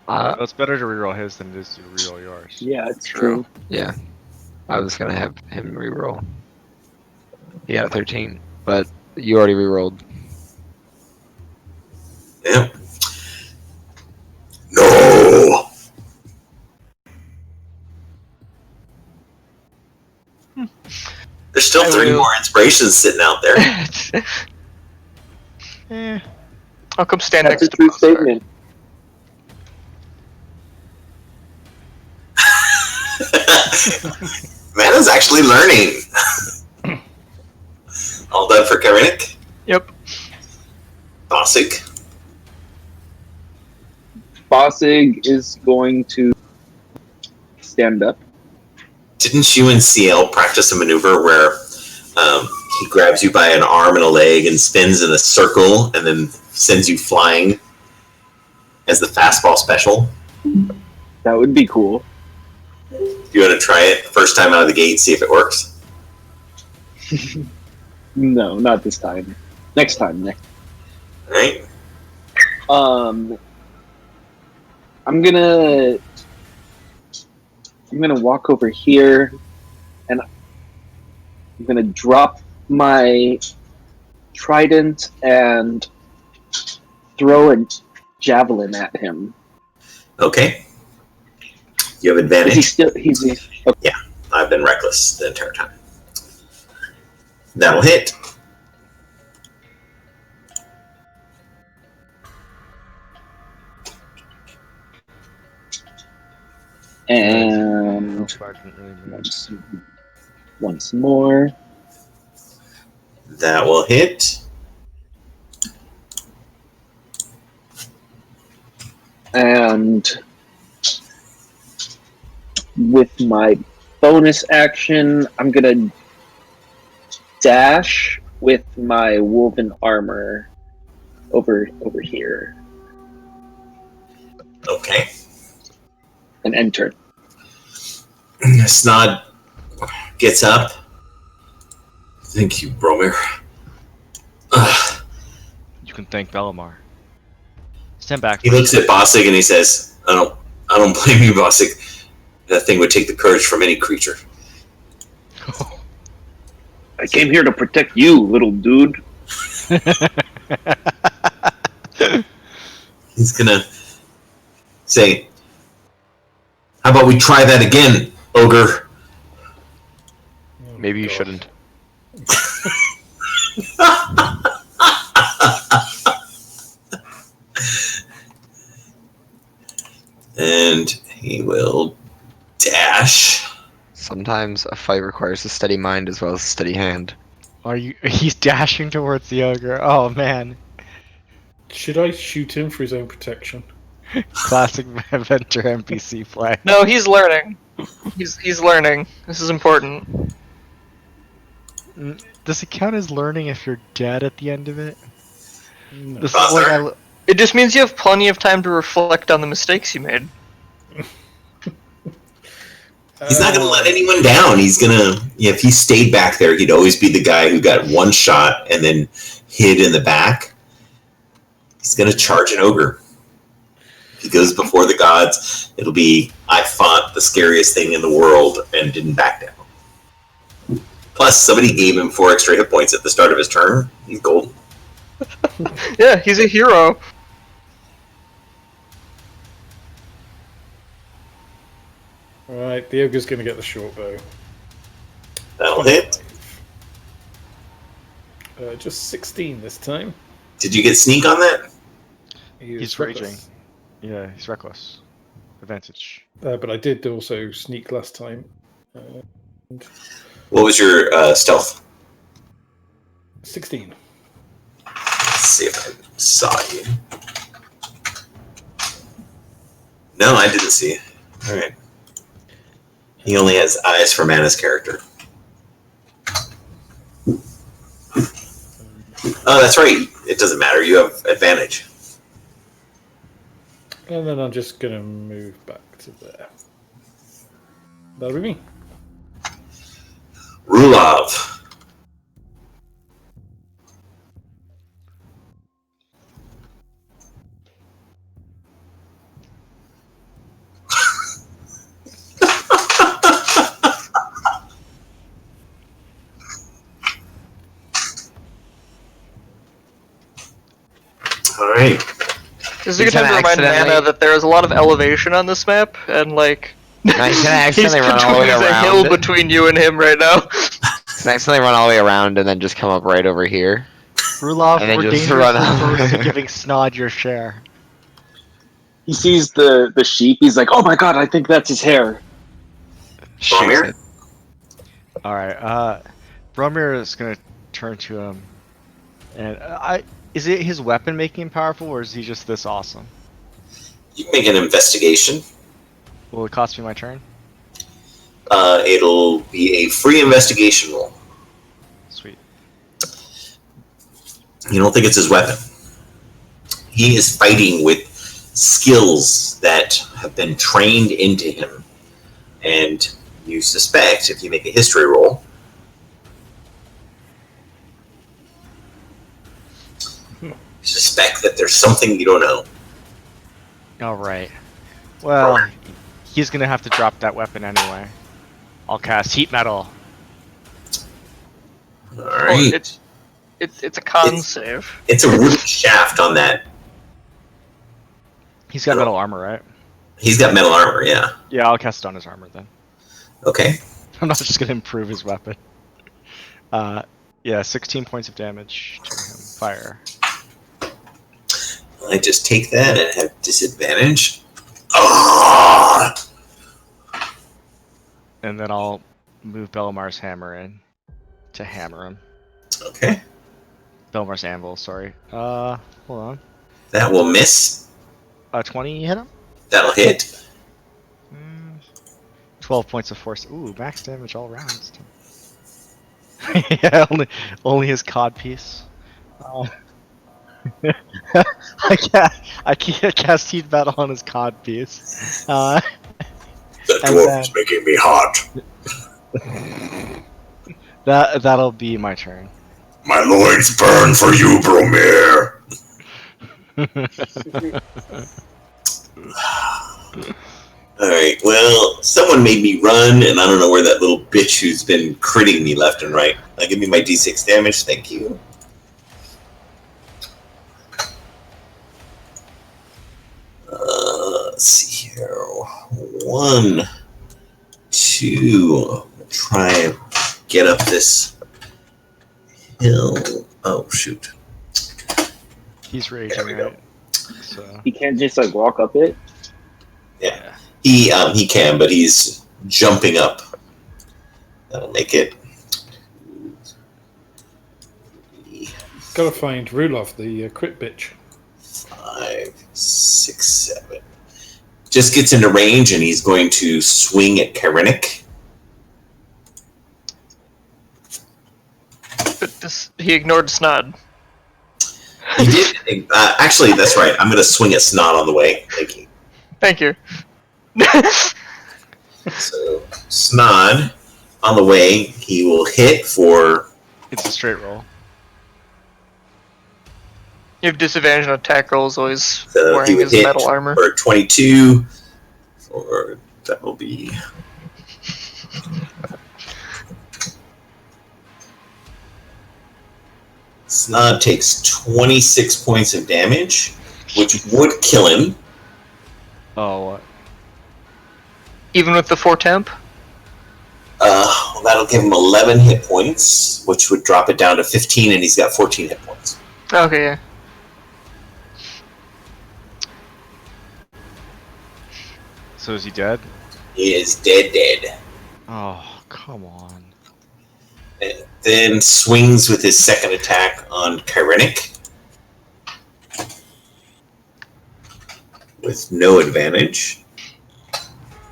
Uh, It's better to reroll his than it is to reroll yours. Yeah, it's true. yeah. I was gonna have him reroll. He got a 13, but you already rerolled. Yep. No. There's still I 30 will. more inspirations sitting out there. Eh. I'll come stand That's a next to true Bossar. statement. Mana's actually learning. All done for Karenik? Yep. Bossig? Bossig is going to stand up. Didn't you and CL practice a maneuver where he grabs you by an arm and a leg and spins in a circle and then sends you flying as the fastball special? That would be cool. You want to try it first time out of the gate, see if it works? No, not this time. Next time. Alright? I'm gonna walk over here and I'm gonna drop my trident and throw a javelin at him. Okay. You have Is he advantage. still okay. I've been reckless the entire time. That'll hit. And Didn't really move. once more. That will hit. And with my bonus action, I'm gonna dash with my woven armor over here Okay. and enter. Snod gets up. Thank you, Bromir. You can thank Bellamar. Stand back. He looks at Bossig and he says, I don't blame you, Bossig. That thing would take the courage from any creature. I came here to protect you, little dude. He's gonna say, how about we try that again, ogre? Oh, Maybe you God. shouldn't. And he will dash. Sometimes a fight requires a steady mind as well as a steady hand. Are you? He's dashing towards the ogre. Oh man, Should I shoot him for his own protection? classic Adventure NPC play. No, he's learning. He's learning. This is important. Does it count as learning if you're dead at the end of it? No. This is like I, It just means you have plenty of time to reflect on the mistakes you made. He's not going to let anyone down. He's going to, if he stayed back there, he'd always be the guy who got one shot and then hid in the back. He's going to charge an ogre. If he goes before the gods, it'll be, I fought the scariest thing in the world and didn't back down. Plus, somebody gave him 4 extra hit points at the start of his turn. He's golden. Yeah, he's a hero. Alright, the ogre's going to get the short bow. That'll hit. Just 16 this time. Did you get sneak on that? He is he's reckless. raging. Yeah, he's reckless. Advantage. But I did also sneak last time. What was your stealth? 16. Let's see if I saw you. No, I didn't see you. Alright. He only has eyes for Mana's character. Oh, that's right. It doesn't matter. You have advantage. And then I'm just going to move back to there. That'll be me. Rulov. All right. This is a He's good time to gonna remind accidentally- Mana that there is a lot of elevation on this map, and like No, he's gonna he's accidentally run all the way there's a hill around. between you and him right now. He's gonna accidentally run all the way around and then just come up right over here. Rulov, And then we're just dangerously run out. close to giving Snod your share. He sees the sheep. He's like, "Oh my god, I think that's his hair." Shoots Bromir? it. Alright, Bromir is gonna turn to him. And is it his weapon making him powerful, or is he just this awesome? You can make an investigation. Will it cost me my turn? It'll be a free investigation roll. Sweet. You don't think it's his weapon. He is fighting with skills that have been trained into him. And you suspect, if you make a history roll, you suspect that there's something you don't know. Alright. Well, he's gonna have to drop that weapon anyway. I'll cast Heat Metal. Alright. It's a con It's- save. It's a wooden shaft on that. He's got metal armor, right? He's got metal armor, yeah. Yeah, I'll cast it on his armor then. Okay. I'm not just gonna improve his weapon. Yeah, 16 points of damage to him. Fire. I just take that and have disadvantage. Ah! And then I'll move Bellamar's hammer in to hammer him. Okay. Bellamar's anvil, sorry. Hold on. That will miss. 20 hit him? That'll hit. 12 points of force. Ooh, max damage all rounds. Yeah, only his cod piece. I can't cast heat battle on his cod piece. The And dwarf then- is making me hot. That'll be my turn. My loins burn for you, Bromir. Alright, well, someone made me run, and I don't know where that little bitch who's been critting me left and right. Give me my d6 damage, thank you. Let's see here. 1, 2. I'm gonna try and get up this hill. Oh, shoot. He's There raging, we go. right? So He can't just like walk up it. Yeah. He can, but he's jumping up. That'll make it. Gotta find Rulov, the crit bitch. 5, 6, 7. Just gets into range, and he's going to swing at Karenik. But he ignored Snod. He did. Actually, that's right. I'm going to swing at Snot on the way. Thank you. Thank you. So, Snod, on the way, he will hit for. it's a straight roll. You have disadvantage on attack rolls, always So he wearing would his hit metal armor. for 22. Or that will be. Snod takes 26 points of damage, which would kill him. Oh, what? Even with the 4 temp? That'll give him 11 hit points, which would drop it down to 15, and he's got 14 hit points. Okay, yeah. So is he dead? He is dead. Oh, come on. And then swings with his second attack on Karenik. With no advantage.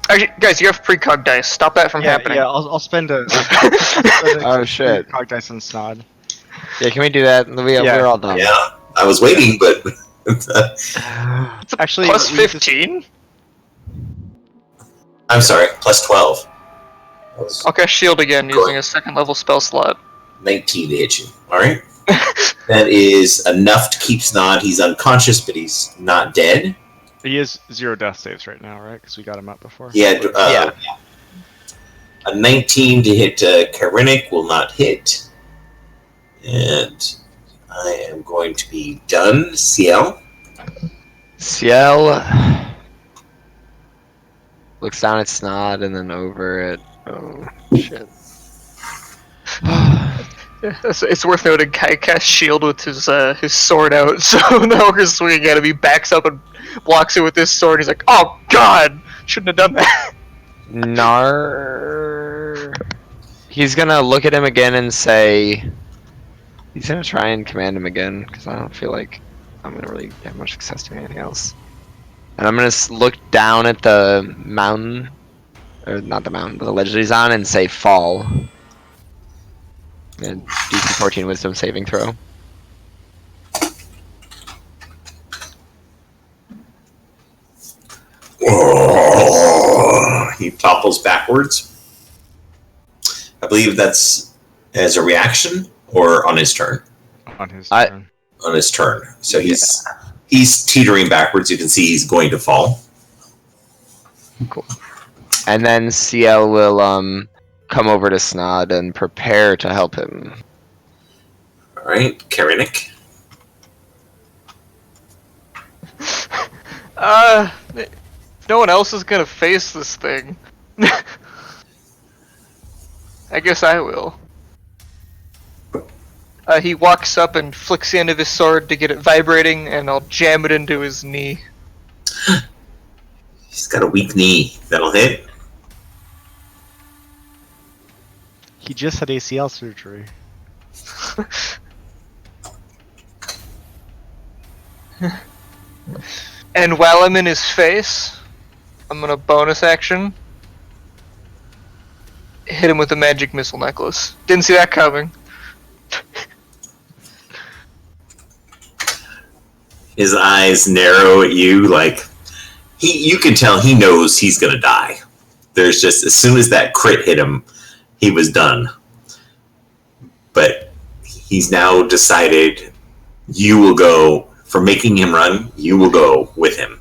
Actually, guys, you have precog dice. Stop that from happening. Yeah, I'll spend a. Oh, shit. Cog dice and Snod. Yeah, can we do that? We're all done. Yeah, I was waiting, but Actually, Plus we just- 15? I'm sorry, plus 12. That was I'll cast shield again using a 2nd level spell slot. 19 to hit you. Alright. That is enough to keep Snod. He's unconscious, but he's not dead. He is 0 death saves right now, right? Because we got him up before. He had a 19 to hit Karenik will not hit. And I am going to be done. CL. Ciel looks down at Snod and then over at. Oh, shit. It's worth noting Kai casts shield with his sword out, so the ogre's swinging at him. He backs up and blocks it with his sword. He's like, "Oh God, shouldn't have done that." Nar. He's gonna look at him again and say. He's gonna try and command him again, because I don't feel like I'm gonna really have much success doing anything else. And I'm gonna look down at the mountain. Or not the mountain, but the ledge that he's on and say fall. And DC 14 wisdom saving throw. He topples backwards. I believe that's as a reaction or on his turn. On his I- turn. On his turn. So he's teetering backwards. You can see he's going to fall. And then CL will come over to Snod and prepare to help him. All right, Karenik. No one else is gonna face this thing. I guess I will. He walks up and flicks the end of his sword to get it vibrating, and I'll jam it into his knee. He's got a weak knee. That'll hit. He just had ACL surgery. And while I'm in his face, I'm gonna bonus action. Hit him with a magic missile necklace. Didn't see that coming. His eyes narrow at you, like you can tell he knows he's gonna die. There's just as soon as that crit hit him, he was done. But he's now decided you will go for making him run. You will go with him.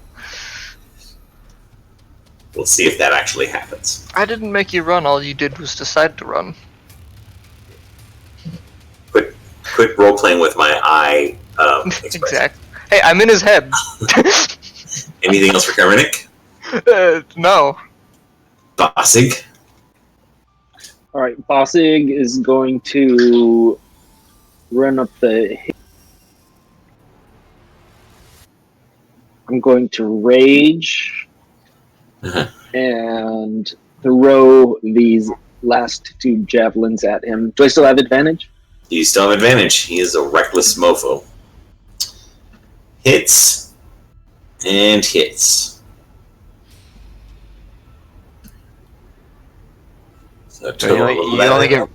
We'll see if that actually happens. I didn't make you run. All you did was decide to run. Quit role playing with my eye. Expression. Exactly. Hey, I'm in his head. Anything else for Karenik? No. Bossig? Alright, Bossig is going to run up the. I'm going to rage and throw these last 2 javelins at him. Do I still have advantage? You still have advantage. He is a reckless mofo. Hits. And hits. So a total of 11.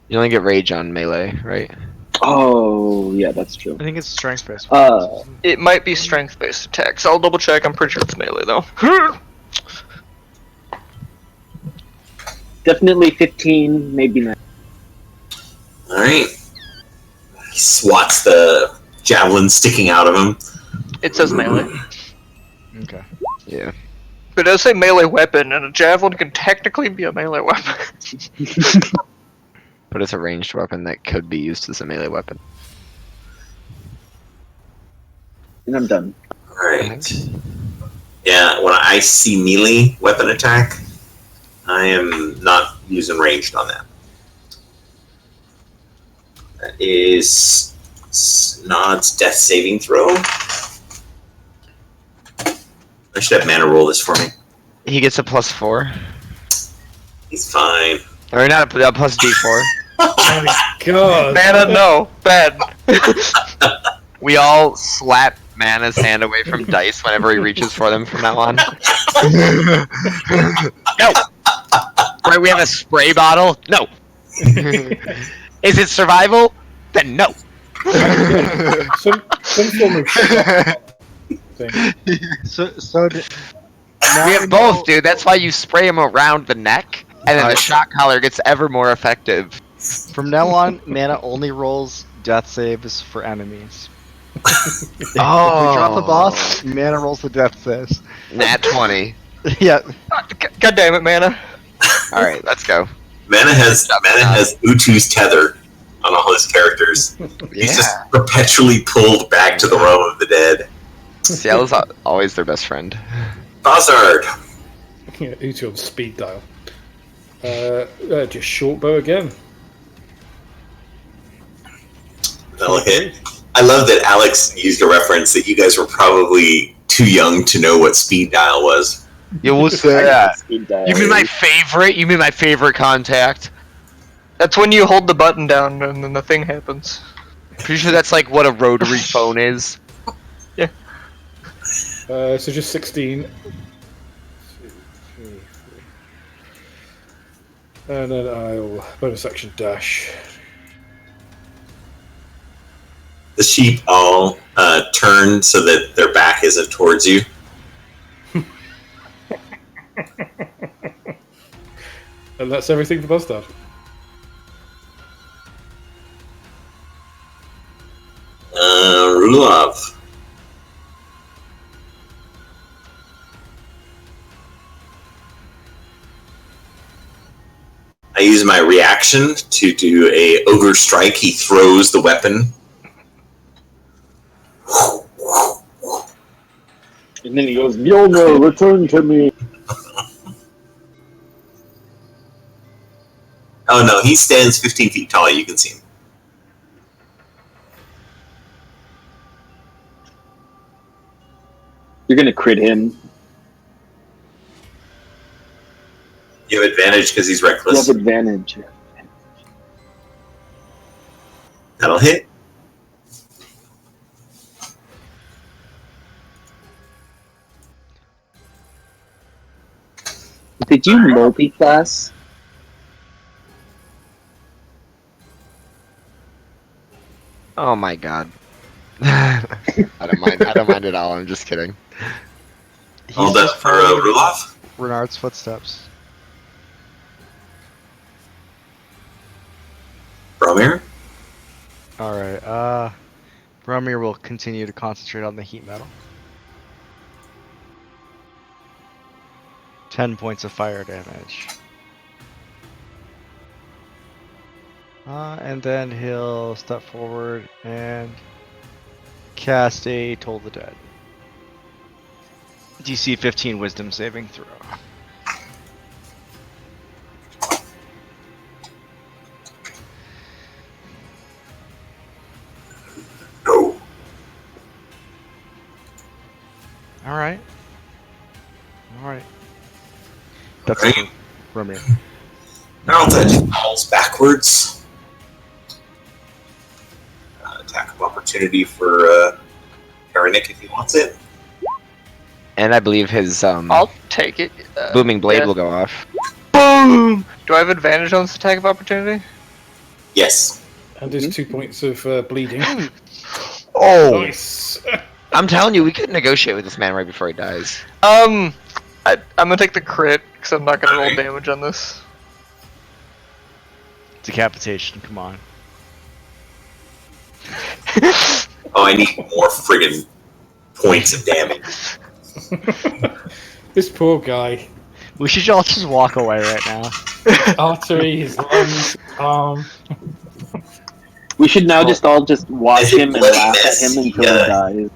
You only get rage on melee, right? Oh, yeah, that's true. I think it's strength based. It might be strength-based attacks. I'll double check. I'm pretty sure it's melee though. Definitely 15, maybe 9. Alright. He swats the javelin sticking out of him. It says melee. Okay. Yeah. But it does say melee weapon, and a javelin can technically be a melee weapon. But it's a ranged weapon that could be used as a melee weapon. And I'm done. Alright. Yeah, when I see melee weapon attack, I am not using ranged on that. That is Nod's death saving throw. I should have mana roll this for me. He gets a +4. He's fine. Or not a plus D4. Oh my god. Mana, no. Bad. We all slap Mana's hand away from dice whenever he reaches for them from now on. No! Right, we have a spray bottle? No! Is it survival? Then no! Some form of thing. So We have both, dude. That's why you spray him around the neck, and then the shock collar gets ever more effective. from now on, mana only rolls death saves for enemies. Oh. If we drop the boss, mana rolls the death saves. Nat 20. Yeah. God damn it, Mana. Alright, let's go. Mana has Utu's tether on all his characters. He's just perpetually pulled back to the realm of the dead. Ciel's always their best friend. Bossard! Yeah, Utu on speed dial. Just short bow again. That'll hit. I love that Alex used a reference that you guys were probably too young to know what speed dial was. You will say that. Speed dial. You mean my favorite? You mean my favorite contact? That's when you hold the button down and then the thing happens. Pretty sure that's like what a rotary phone is. So just 16. 2, 3, 4. And then I'll bonus action dash. The sheep all turn so that their back isn't towards you. And that's everything for Bustard. Rulov. I use my reaction to do a ogre strike. He throws the weapon. And then he goes, Mjolnir, return to me. Oh no, he stands 15 feet tall. You can see him. You're gonna crit him. You have advantage because he's You reckless. have advantage. That'll hit. Did you multi-class? Oh my god. I don't mind. I don't mind at all. I'm just kidding. All He's done just for following Rudolph? Renard's footsteps. Bromir? Alright, Bromir will continue to concentrate on the heat metal. 10 points of fire damage. And then he'll step forward and cast a Toll the Dead. DC 15 Wisdom saving throw. No. Alright. Alright. That's Right. it for Bromir. Narlta falls backwards. Attack of opportunity for Karanik if he wants it. And I believe his I'll take it. booming blade yeah. will go off. Boom! Do I have advantage on this attack of opportunity? Yes. And there's 2 points of bleeding. Oh! Nice. I'm telling you, we could negotiate with this man right before he dies. I'm gonna take the crit because I'm not gonna roll damage on this. Decapitation, come on. Oh, I need more friggin' points of damage. This poor guy. We should all just walk away right now. Artery, his lungs, arm. We should now just all just watch Is it him and bloody laugh at mess? him until Yeah. he dies.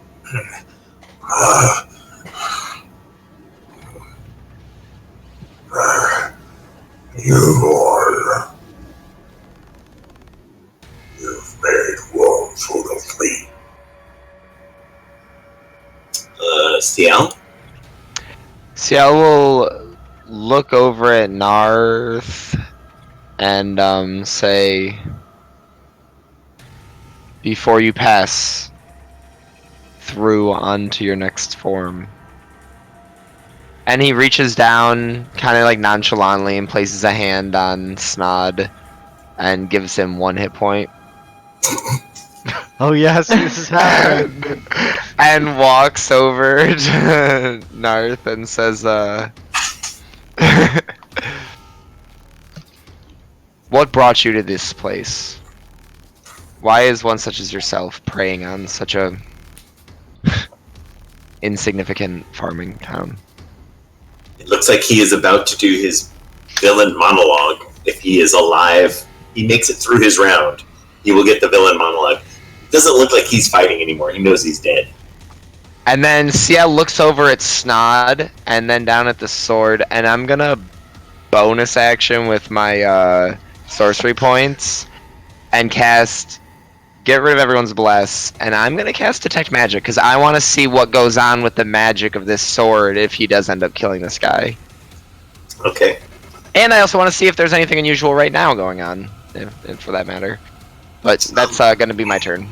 You all. You've made one fool of me. Ciel? Ciel will look over at Narth and say, before you pass through onto your next form. And he reaches down kind of like nonchalantly and places a hand on Snod and gives him 1 hit point. Oh yes, this is happening. And walks over to Narth and says, what brought you to this place? Why is one such as yourself preying on such a insignificant farming town? It looks like he is about to do his villain monologue. If he is alive, he makes it through his round. He will get the villain monologue. It doesn't look like he's fighting anymore. He knows he's dead. And then Ciel looks over at Snod and then down at the sword, and I'm gonna bonus action with my sorcery points and cast get rid of everyone's bless, and I'm gonna cast detect magic because I want to see what goes on with the magic of this sword if he does end up killing this guy. Okay. And I also want to see if there's anything unusual right now going on, if for that matter. But that's gonna be my turn.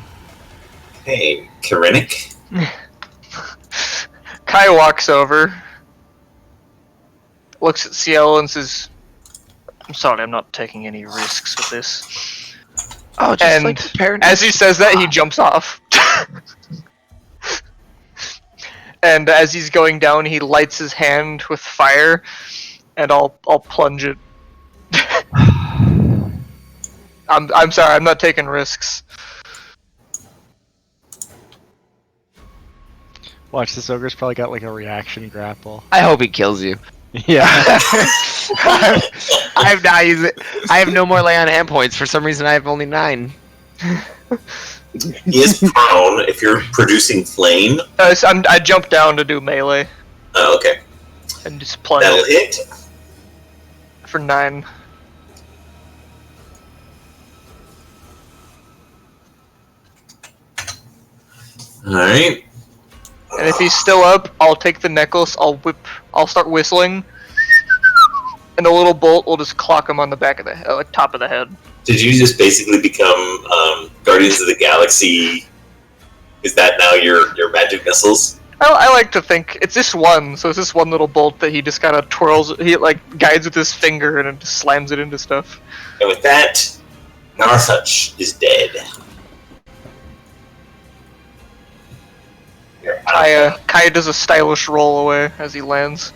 Hey, Karanik. Kai walks over, looks at Ciel and says, I'm sorry, I'm not taking any risks with this. Oh, just And like preparing. as he says that, he jumps off. And as he's going down, he lights his hand with fire, and I'll plunge it. I'm sorry, I'm not taking risks. Watch, this ogre's probably got like a reaction grapple. I hope he kills you. Yeah. I'm not using. I have no more lay on hand points. For some reason, I have only 9. He is prone if you're producing flame. So I jump down to do melee Oh, okay. and just plunge That'll it hit. for 9. Alright. And if he's still up, I'll take the necklace, I'll start whistling, and the little bolt will just clock him on the back of the top of the head. Did you just basically become Guardians of the Galaxy? Is that now your magic missiles? I like to think it's just one, so it's just one little bolt that he just kind of twirls. He like guides with his finger and then just slams it into stuff. And with that, Narthuch is dead. Kaya does a stylish roll away as he lands.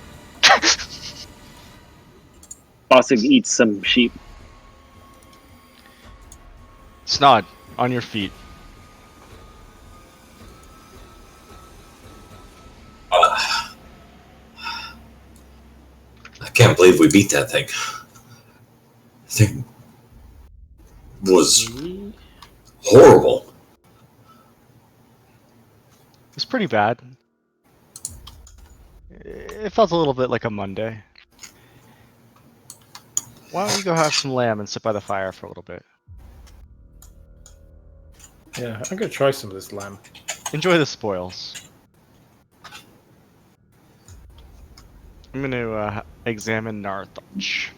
Bossig eats some sheep. Snod, on your feet. I can't believe we beat that thing. The thing was horrible. It's pretty bad. It felt a little bit like a Monday. Why don't you go have some lamb and sit by the fire for a little bit? Yeah, I'm gonna try some of this lamb. Enjoy the spoils. I'm gonna examine Narthuch.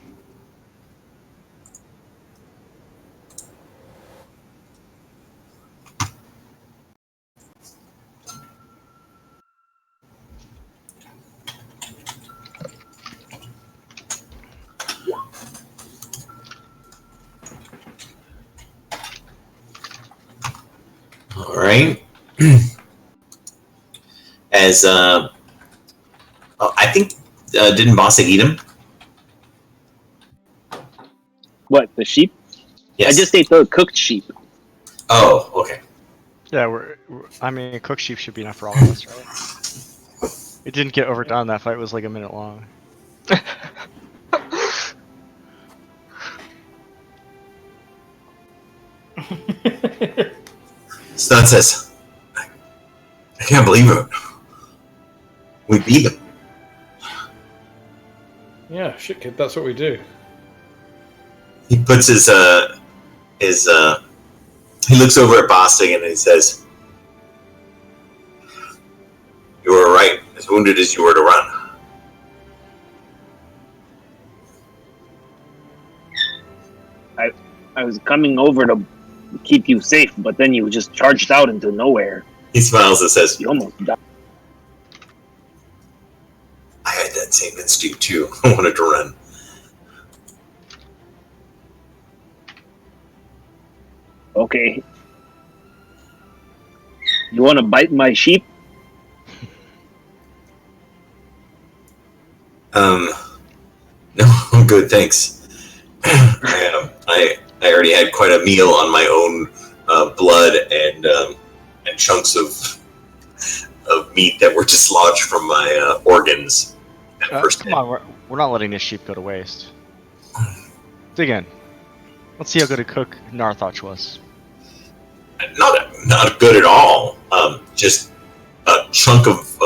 All right. As I think didn't Bossig eat him? What, the sheep? Yes. I just ate the cooked sheep. Oh, okay. Yeah, I mean, cooked sheep should be enough for all of us, right? It didn't get overdone. That fight was like a minute long. Snod says, I can't believe it. We beat him. Yeah, shit, kid. That's what we do. He puts his he looks over at Bossig and he says, "You were right, as wounded as you were to run." I was coming over to keep you safe, but then you just charged out into nowhere. He smiles and says, You almost died. I had that same instinct too. I wanted to run. Okay. You want to bite my sheep? No, I'm good, thanks. I already had quite a meal on my own blood and chunks of meat that were dislodged from my organs. Come on, we're not letting this sheep go to waste. Dig in. Let's see how good a cook Narthuch was. Not good at all. Just a chunk of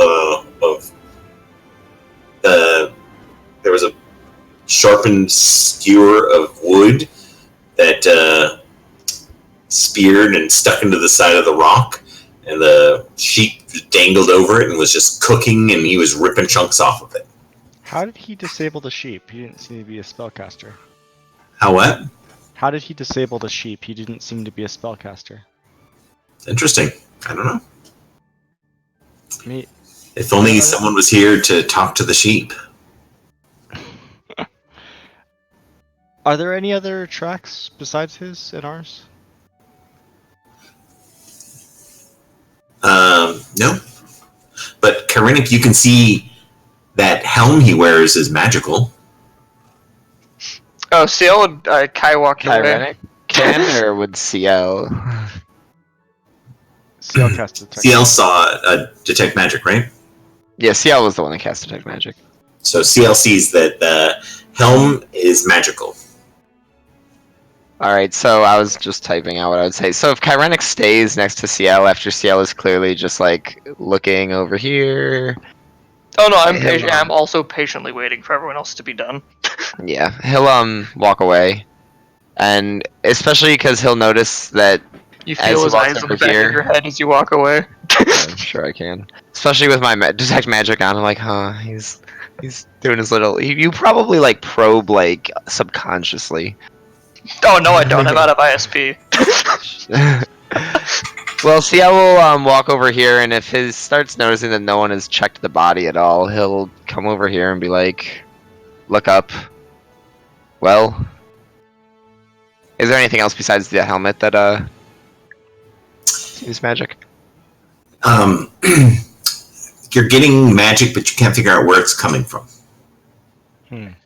there was a sharpened skewer of wood that speared and stuck into the side of the rock, and the sheep dangled over it and was just cooking, and he was ripping chunks off of it. How did he disable the sheep? He didn't seem to be a spellcaster. How what? How did he disable the sheep? He didn't seem to be a spellcaster. Interesting. I don't know. Me. If only someone was here to talk to the sheep. Are there any other tracks besides his and ours? No. But Karinik, you can see that helm he wears is magical. Oh, Seal and Kai walk away. Kyrenic can or would CL? CL cast detect. CL saw detect magic, right? Yeah, CL was the one that cast detect magic. So CL sees that the helm is magical. Alright, so I was just typing out what I would say. So if Kyrenic stays next to CL after CL is clearly just like looking over here. Oh no, I'm He'll, I'm also patiently waiting for everyone else to be done. Yeah, he'll walk away. And especially because he'll notice that You As feel he his walks eyes on over the back here. of your head as you walk away. I'm sure I can. Especially with my detect magic on, I'm like, huh, he's doing his little. You probably like probe like subconsciously. Oh no, I don't. I'm out of ISP. Well, Ciel will walk over here, and if he starts noticing that no one has checked the body at all, he'll come over here and be like, look up. Well, is there anything else besides the helmet that seems magic? You're getting magic, but you can't figure out where it's coming from. And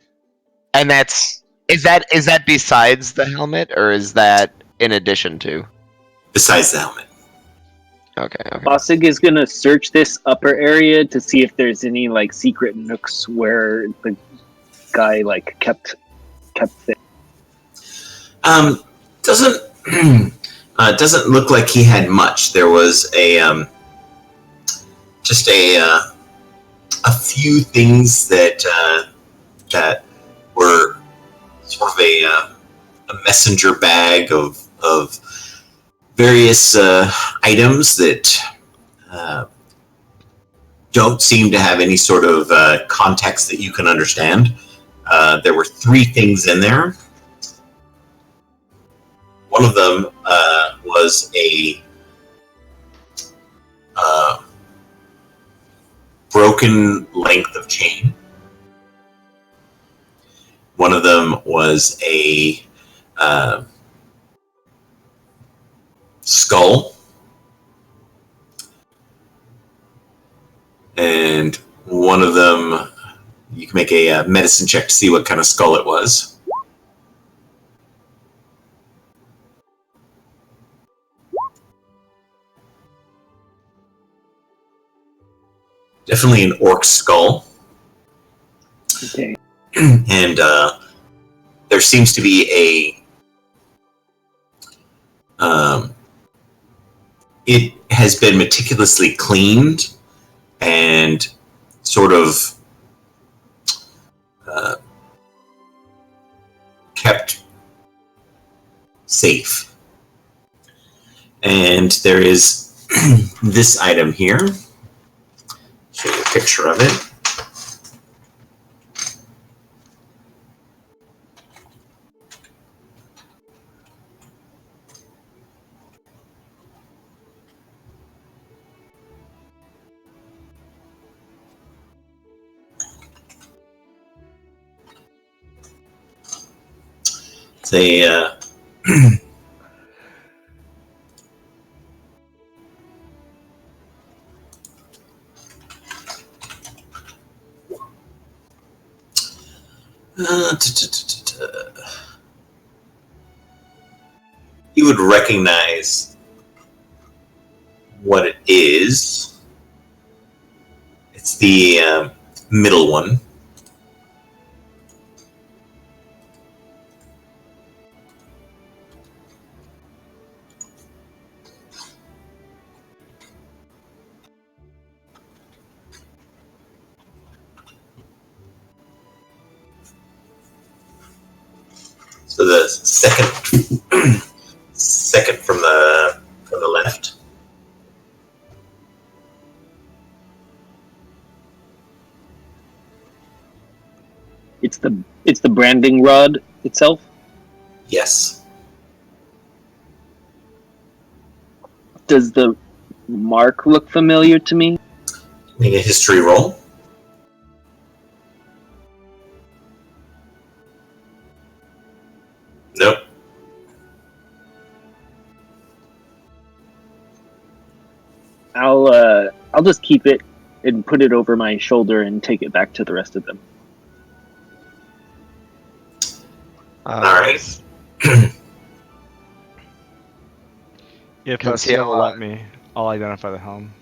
is that besides the helmet, or is that in addition to? Besides the helmet. Okay. Bossig is gonna search this upper area to see if there's any like secret nooks where the guy like kept things. Doesn't look like he had much. There was a just a few things that were sort of a messenger bag of various items that don't seem to have any sort of context that you can understand. There were 3 things in there. One of them was a broken length of chain. One of them was a skull. And one of them, you can make a medicine check to see what kind of skull it was. Definitely an orc skull. Okay. And there seems to be it has been meticulously cleaned and sort of kept safe. And there is this item here. Show you a picture of it. It's a you would recognize what it is. It's the middle one. So the second from the left. It's the branding rod itself. Yes. Does the mark look familiar to me? Make a history roll. Nope. I'll just keep it and put it over my shoulder and take it back to the rest of them. All right. If Can Ciel will Ciel, let me, I'll identify the helm.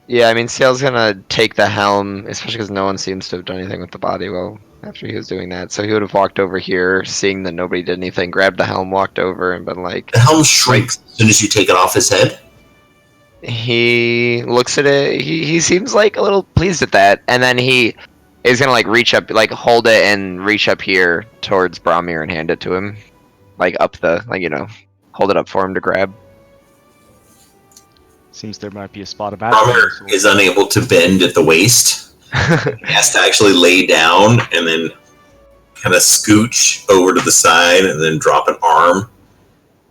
Yeah, I mean, Ciel's gonna take the helm, especially because no one seems to have done anything with the body well after he was doing that. So he would have walked over here, seeing that nobody did anything, grabbed the helm, walked over, and been like... The helm shrinks as soon as you take it off his head. He looks at it, he seems like a little pleased at that, and then he is gonna like reach up, like hold it and reach up here towards Bromir and hand it to him. Like up the, like, you know, hold it up for him to grab. Seems there might be a spot of magic. Bromir is unable to bend at the waist. He has to actually lay down and then kind of scooch over to the side and then drop an arm.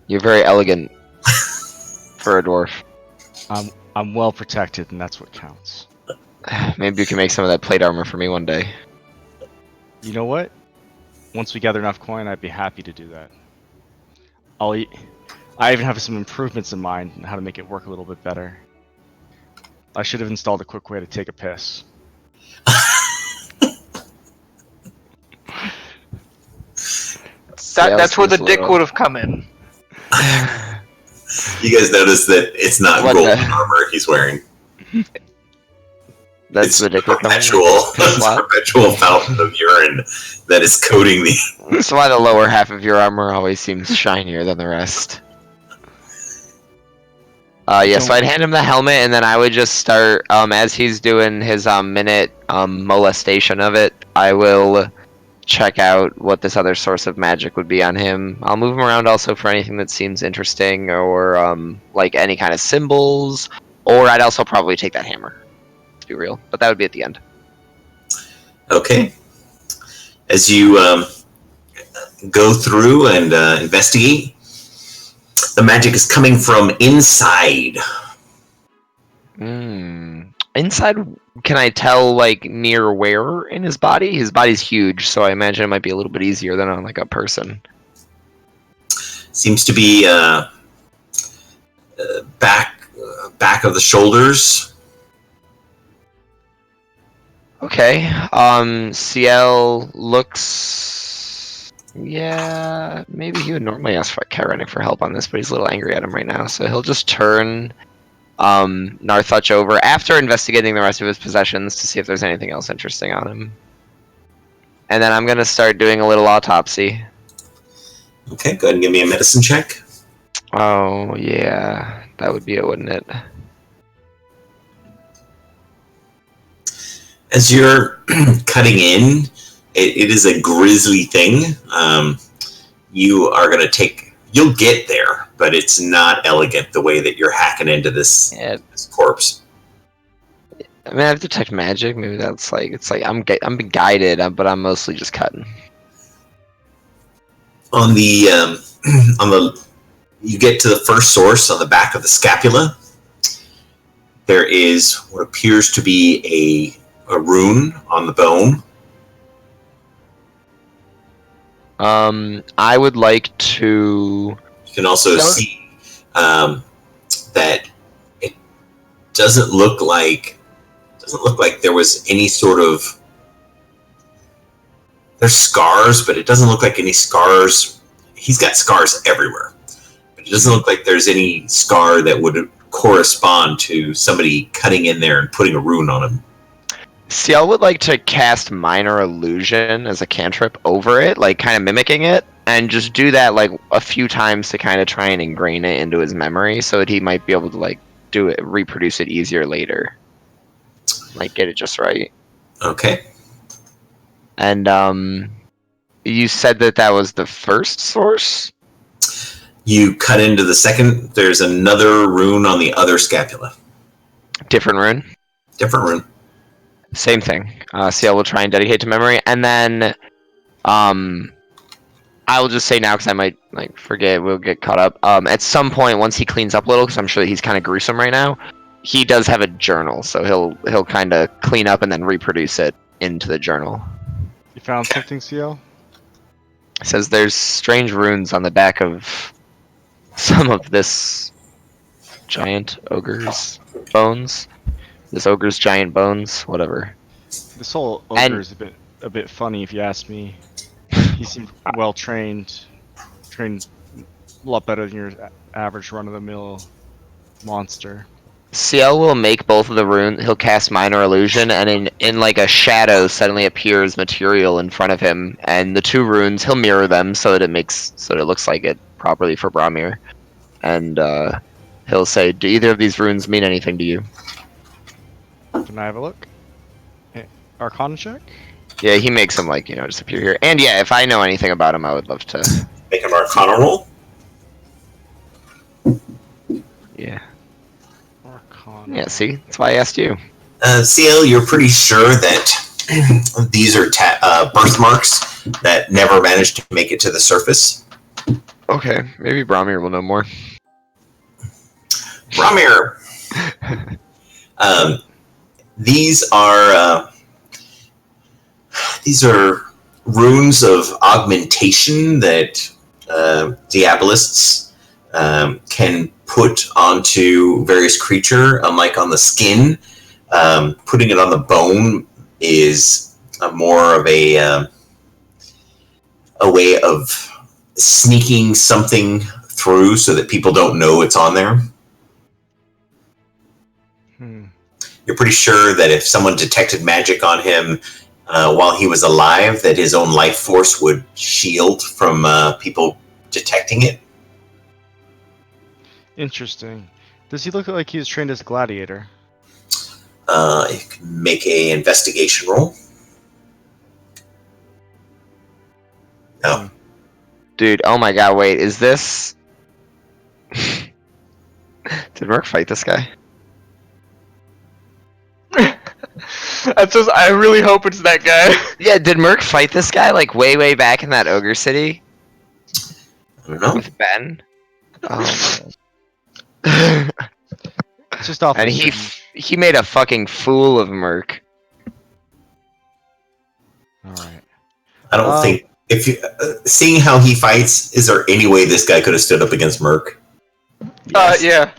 You're very elegant for a dwarf. I'm well protected, and that's what counts. Maybe you can make some of that plate armor for me one day. You know what? Once we gather enough coin, I'd be happy to do that. I even have some improvements in mind on how to make it work a little bit better. I should have installed a quick way to take a piss. That's where the dick would have come in. You guys notice that it's not What golden the- armor he's wearing. That's It's the dick would come in. perpetual, perpetual fountain of urine that is coating the. That's why the lower half of your armor always seems shinier than the rest. Yeah, so I'd hand him the helmet, and then I would just start, as he's doing his minute molestation of it, I will check out what this other source of magic would be on him. I'll move him around also for anything that seems interesting, or like any kind of symbols, or I'd also probably take that hammer, to be real, but that would be at the end. Okay. As you go through and investigate, the magic is coming from inside. Inside, can I tell, like, near where in his body? His body's huge, so I imagine it might be a little bit easier than on, like, a person. Seems to be back of the shoulders. Okay, CL looks... Yeah, maybe he would normally ask Kyrenic for help on this, but he's a little angry at him right now, so he'll just turn Narthutch over after investigating the rest of his possessions to see if there's anything else interesting on him. And then I'm going to start doing a little autopsy. Okay, go ahead and give me a medicine check. Oh, yeah, that would be it, wouldn't it? As you're cutting in, it is a grisly thing. You are going to take... You'll get there, but it's not elegant the way that you're hacking into this, this corpse. I mean, I have detect magic. Maybe that's like... It's like I'm being guided, but I'm mostly just cutting. On the... You get to the first source on the back of the scapula. There is what appears to be a rune on the bone. I would like to... You can also see that it doesn't look like there was any sort of... There's scars, but it doesn't look like any scars. He's got scars everywhere. But it doesn't look like there's any scar that would correspond to somebody cutting in there and putting a rune on him. CL would like to cast Minor Illusion as a cantrip over it, like kind of mimicking it, and just do that like a few times to kind of try and ingrain it into his memory so that he might be able to like do it, reproduce it easier later. Like get it just right. Okay. And you said that was the first source? You cut into the second, there's another rune on the other scapula. Different rune? Different rune. Same thing. CL will try and dedicate to memory, and then I will just say now because I might like forget. We'll get caught up. At some point, once he cleans up a little, because I'm sure that he's kind of gruesome right now, he does have a journal, so he'll kind of clean up and then reproduce it into the journal. You found something, CL? It says there's strange runes on the back of some of this giant ogre's bones. This ogre's giant bones, whatever. This whole ogre is a bit funny, if you ask me. He seemed well trained a lot better than your average run-of-the-mill monster. CL will make both of the runes. He'll cast Minor Illusion, and in like a shadow suddenly appears material in front of him, and the two runes he'll mirror them so that it looks like it properly for Bramir, and he'll say, "Do either of these runes mean anything to you?" Can I have a look? Arcana check? Yeah, he makes them like just appear here, and yeah, if I know anything about him, I would love to. Make an Arcana roll. Yeah. Arcana. Yeah, see? That's why I asked you. CL, you're pretty sure that these are birthmarks that never managed to make it to the surface. Okay, maybe Bramir will know more. Bramir, These are runes of augmentation that Diabolists can put onto various creature, unlike on the skin. Putting it on the bone is more of a way of sneaking something through so that people don't know it's on there. You're pretty sure that if someone detected magic on him while he was alive, that his own life force would shield from people detecting it. Interesting. Does he look like he was trained as a gladiator? You can make a investigation roll. No. Dude, oh my god, wait, is this... Did Merc fight this guy? I really hope it's that guy. Yeah, did Merc fight this guy, like, way back in that Ogre City? I don't know. With Ben? Oh. It's just off. And he made a fucking fool of Merc. Alright. I don't think... If you, seeing how he fights, is there any way this guy could have stood up against Merc? Yeah.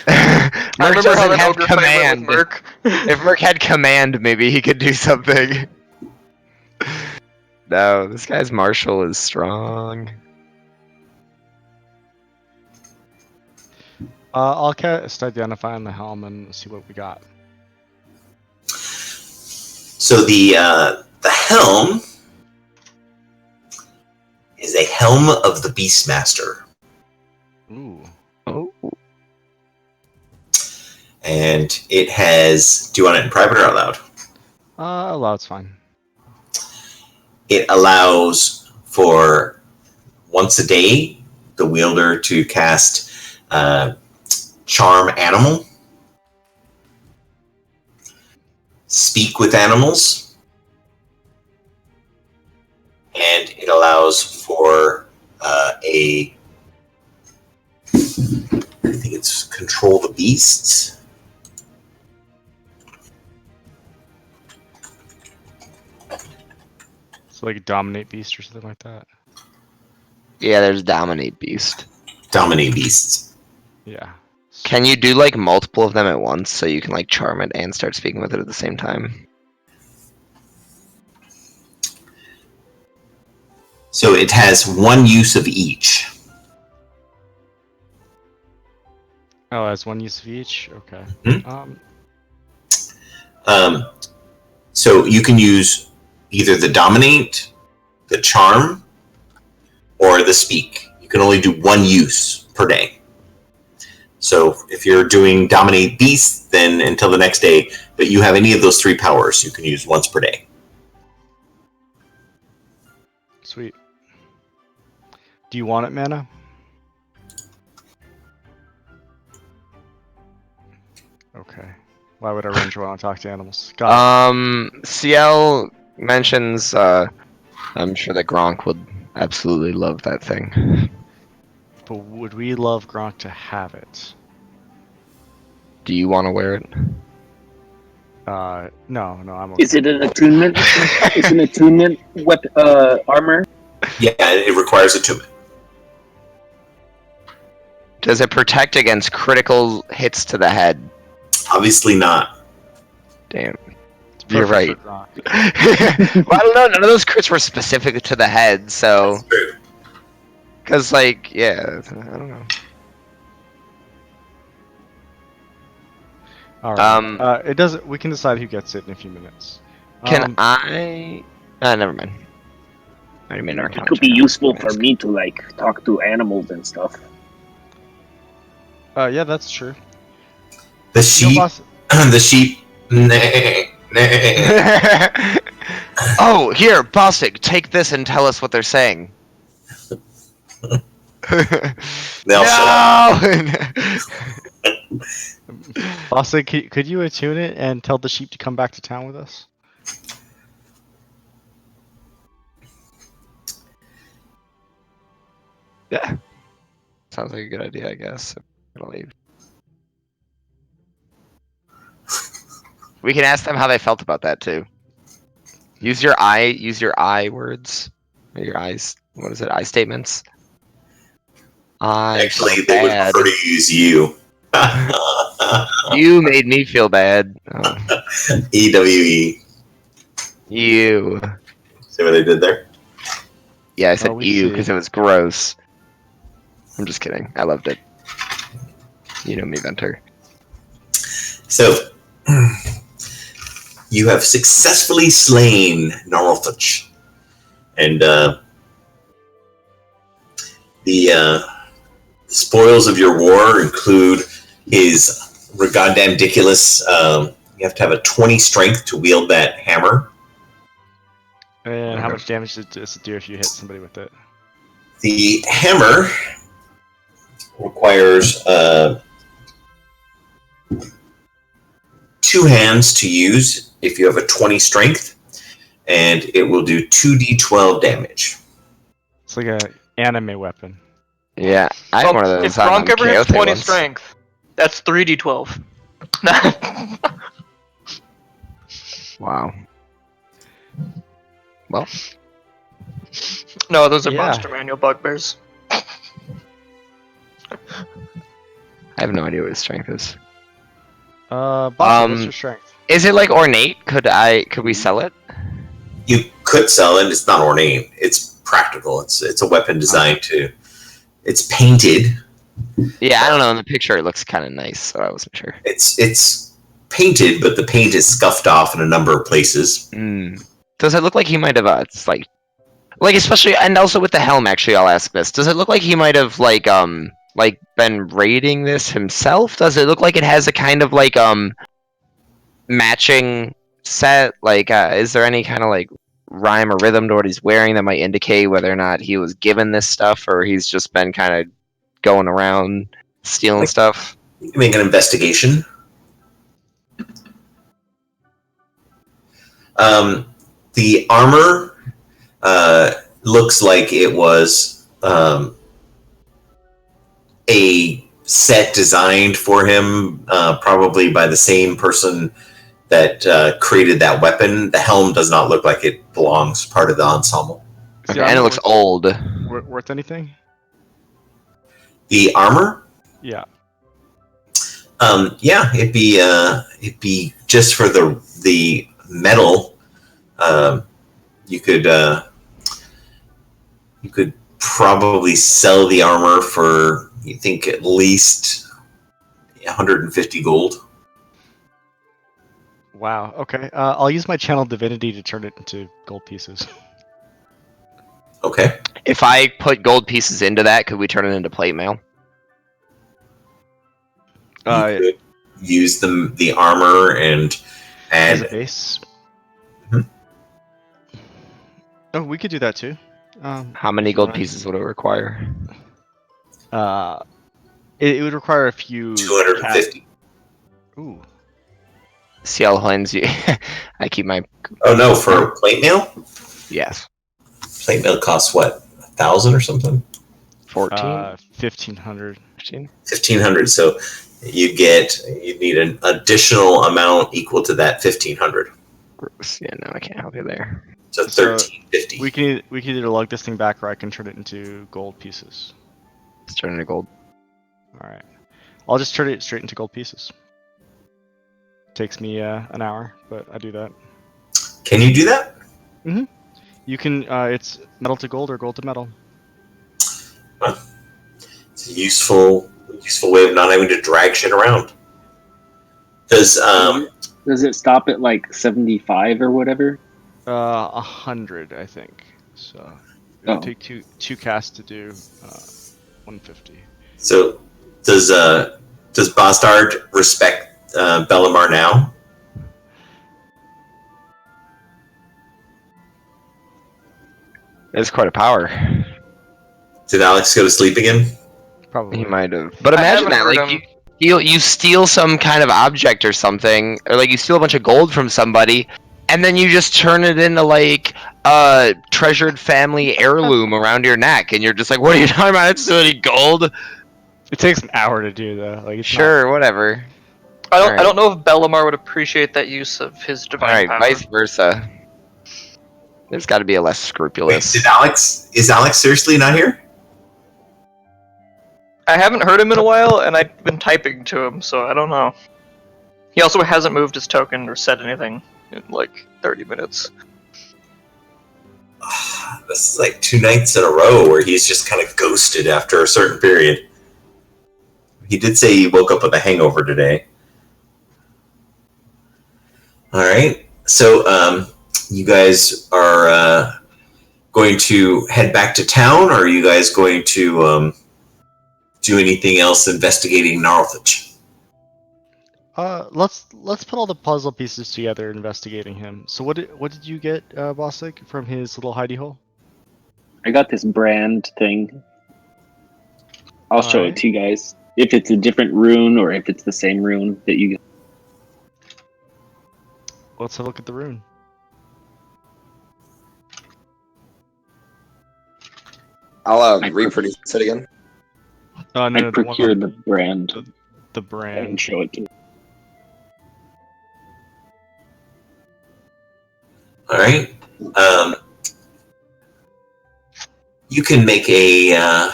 I Merc remember how doesn't that have ogre fight went command. with Merc. If Merc had command, maybe he could do something. No, this guy's martial is strong. I'll cast Identify on the helm and see what we got. So the helm is a helm of the Beastmaster. Ooh. Oh. And it has... Do you want it in private or out loud? Loud's fine. It allows for once a day the wielder to cast Charm Animal, Speak with Animals, and it allows for I think it's Control the Beasts. So like Dominate Beast or something like that. Yeah, there's Dominate Beast. Dominate Beasts. Yeah. Can you do like multiple of them at once so you can like charm it and start speaking with it at the same time? So it has one use of each. Oh, as one use of each? Okay. So you can use either the Dominate, the Charm, or the Speak. You can only do one use per day. So if you're doing Dominate Beast, then until the next day, but you have any of those three powers, you can use once per day. Sweet. Do you want it, mana? Okay. Why would a ranger want to talk to animals? CL mentions, I'm sure that Gronk would absolutely love that thing. But would we love Gronk to have it? Do you want to wear it? No, I'm okay. Is it an attunement? Is an attunement armor? Yeah, it requires attunement. Does it protect against critical hits to the head? Obviously not. Damn. It's You're perfect right. for Gronk. Well, I don't know. None of those crits were specific to the head, so. That's true. Because, like, yeah, I don't know. All right. It doesn't. We can decide who gets it in a few minutes. Can I? Never mind. I already made an It could be useful for me to like talk to animals and stuff. Yeah, that's true. The sheep. The sheep. Oh, here, Bostic, take this and tell us what they're saying. They'll shut up. Also, could you attune it and tell the sheep to come back to town with us? Yeah. Sounds like a good idea, I guess. I'm gonna leave. We can ask them how they felt about that too. Use your I words. Or your eyes. What is it? I statements. I Actually, felt they would bad. prefer to use you. You made me feel bad. Oh, EWE. you. See what they did there? Yeah, I said we ew see. because it was gross. I'm just kidding. I loved it. You know me, Venter. So, you have successfully slain Gnarlthach. And the spoils of your war include his goddamn ridiculous. You have to have a 20 strength to wield that hammer. And how much damage does it do if you hit somebody with it? The hammer requires 2 hands to use if you have a 20 strength, and it will do 2d12 damage. It's like a anime weapon. Yeah, I had one of those. If Gronk ever hits Chaote 20 once. strength, that's 3d12. Wow. Well, No, those are Yeah. Monster Manual bugbears. I have no idea what his strength is. Boss, what's your strength? Is it like ornate? Could we sell it? You could sell it. It's not ornate. It's practical. It's a weapon designed to. It's painted. Yeah, I don't know. In the picture, it looks kind of nice, so I wasn't sure. It's painted, but the paint is scuffed off in a number of places. Does it look like he might have? It's like especially, and also with the helm. Actually, I'll ask this: does it look like he might have like been raiding this himself? Does it look like it has a kind of like matching set? Like, is there any kind of like rhyme or rhythm to what he's wearing that might indicate whether or not he was given this stuff or he's just been kind of going around stealing stuff? You can make an investigation. The armor looks like it was a set designed for him, probably by the same person that created that weapon. The helm does not look like it belongs part of the ensemble. Is the Okay, and it armor looks old. worth anything? The armor, Yeah. yeah, it'd be just for the metal. You could probably sell the armor for, you think, at least 150 gold. Wow. Okay. I'll use my channel divinity to turn it into gold pieces. Okay. If I put gold pieces into that, could we turn it into plate mail? You could use the armor and As a add. base. Mhm. Oh, we could do that too. How many gold Right. pieces would it require? It would require a few. 250. Ooh. CL Hines, I keep my Oh no, for plate mail? yes. Plate mail costs what, 1,000 or something? 14? 1,500. 15? 1,500. So you need an additional amount equal to that 1,500. Gross. Yeah, no, I can't help you there. So So 1,350. We can either lug this thing back, or I can turn it into gold pieces. Let's turn it into gold. All right. I'll just turn it straight into gold pieces. Takes me an hour, but I do that. Can you do that? You can. It's metal to gold or gold to metal. It's a useful way of not having to drag shit around. Does Does it stop at like 75 or whatever? 100, I think. So it would Oh. take two casts to do 150. so does Bastard respect Bellamar now? It's quite a power. Did Alex go to sleep again? Probably. He might have. But I imagine haven't that, heard like, him. you steal some kind of object or something, or like you steal a bunch of gold from somebody, and then you just turn it into like a treasured family heirloom around your neck, and you're just like, what are you talking about? It's still any gold? It takes an hour to do though. Like it's Sure, whatever. I Alright. don't know if Bellamar would appreciate that use of his divine Alright, power. vice versa. There's got to be a less Wait, scrupulous. is Alex seriously not here? I haven't heard him in a while, and I've been typing to him, so I don't know. He also hasn't moved his token or said anything in like 30 minutes. This is like 2 nights in a row where he's just kind of ghosted after a certain period. He did say he woke up with a hangover today. All right. So, you guys are going to head back to town, or are you guys going to do anything else investigating Narlthage? Let's put all the puzzle pieces together, investigating him. So what did you get, Bosik, from his little hidey hole? I got this brand thing. I'll show it Alright. to you guys. If it's a different rune or if it's the same rune that you. Let's have a look at the rune. I'll reproduce it again. No, I the one procured on the brand. the I can brand. show it to you. All right. You can make a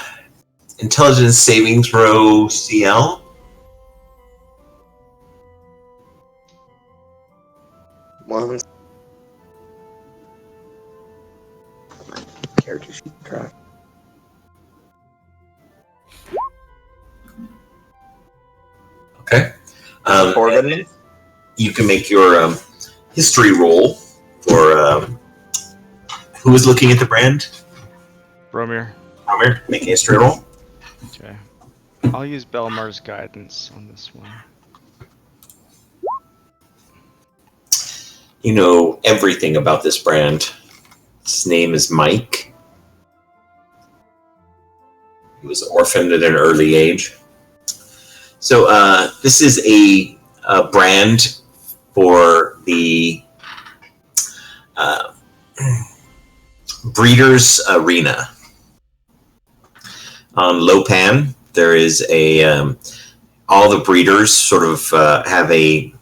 intelligence saving throw, CL. One. Character sheet track. Okay. Forbidden. You can make your history roll for who is looking at the brand. Bromir. Amir, make a history roll. Okay. I'll use Belmar's guidance on this one. You know everything about this brand. His name is Mike. He was orphaned at an early age. So this is a brand for the Breeders' Arena. On Lopan, there is a all the breeders sort of have a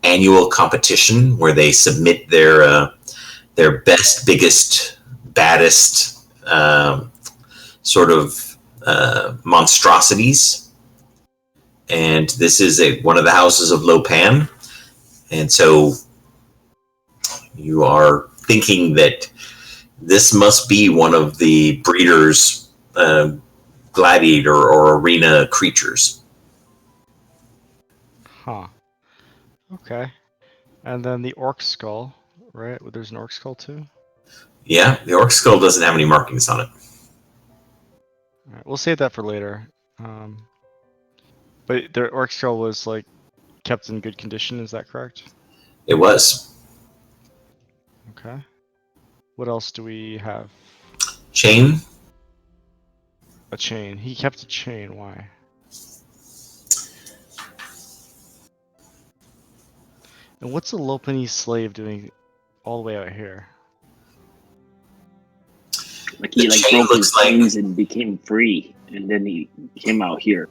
annual competition where they submit their best, biggest, baddest sort of monstrosities. And this is one of the houses of Lopan. And so you are thinking that this must be one of the breeders' gladiator or arena creatures. Huh. Okay. And then the orc skull, right? Well, there's an orc skull too. Yeah, the orc skull doesn't have any markings on it. All right, we'll save that for later. But the orc skull was like kept in good condition. Is that correct? It was. Okay. What else do we have? Chain. A chain. He kept a chain. Why? And what's a Lopunese slave doing all the way out here? Like he The like chain broke his looks like- chains and became free, and then he came out here.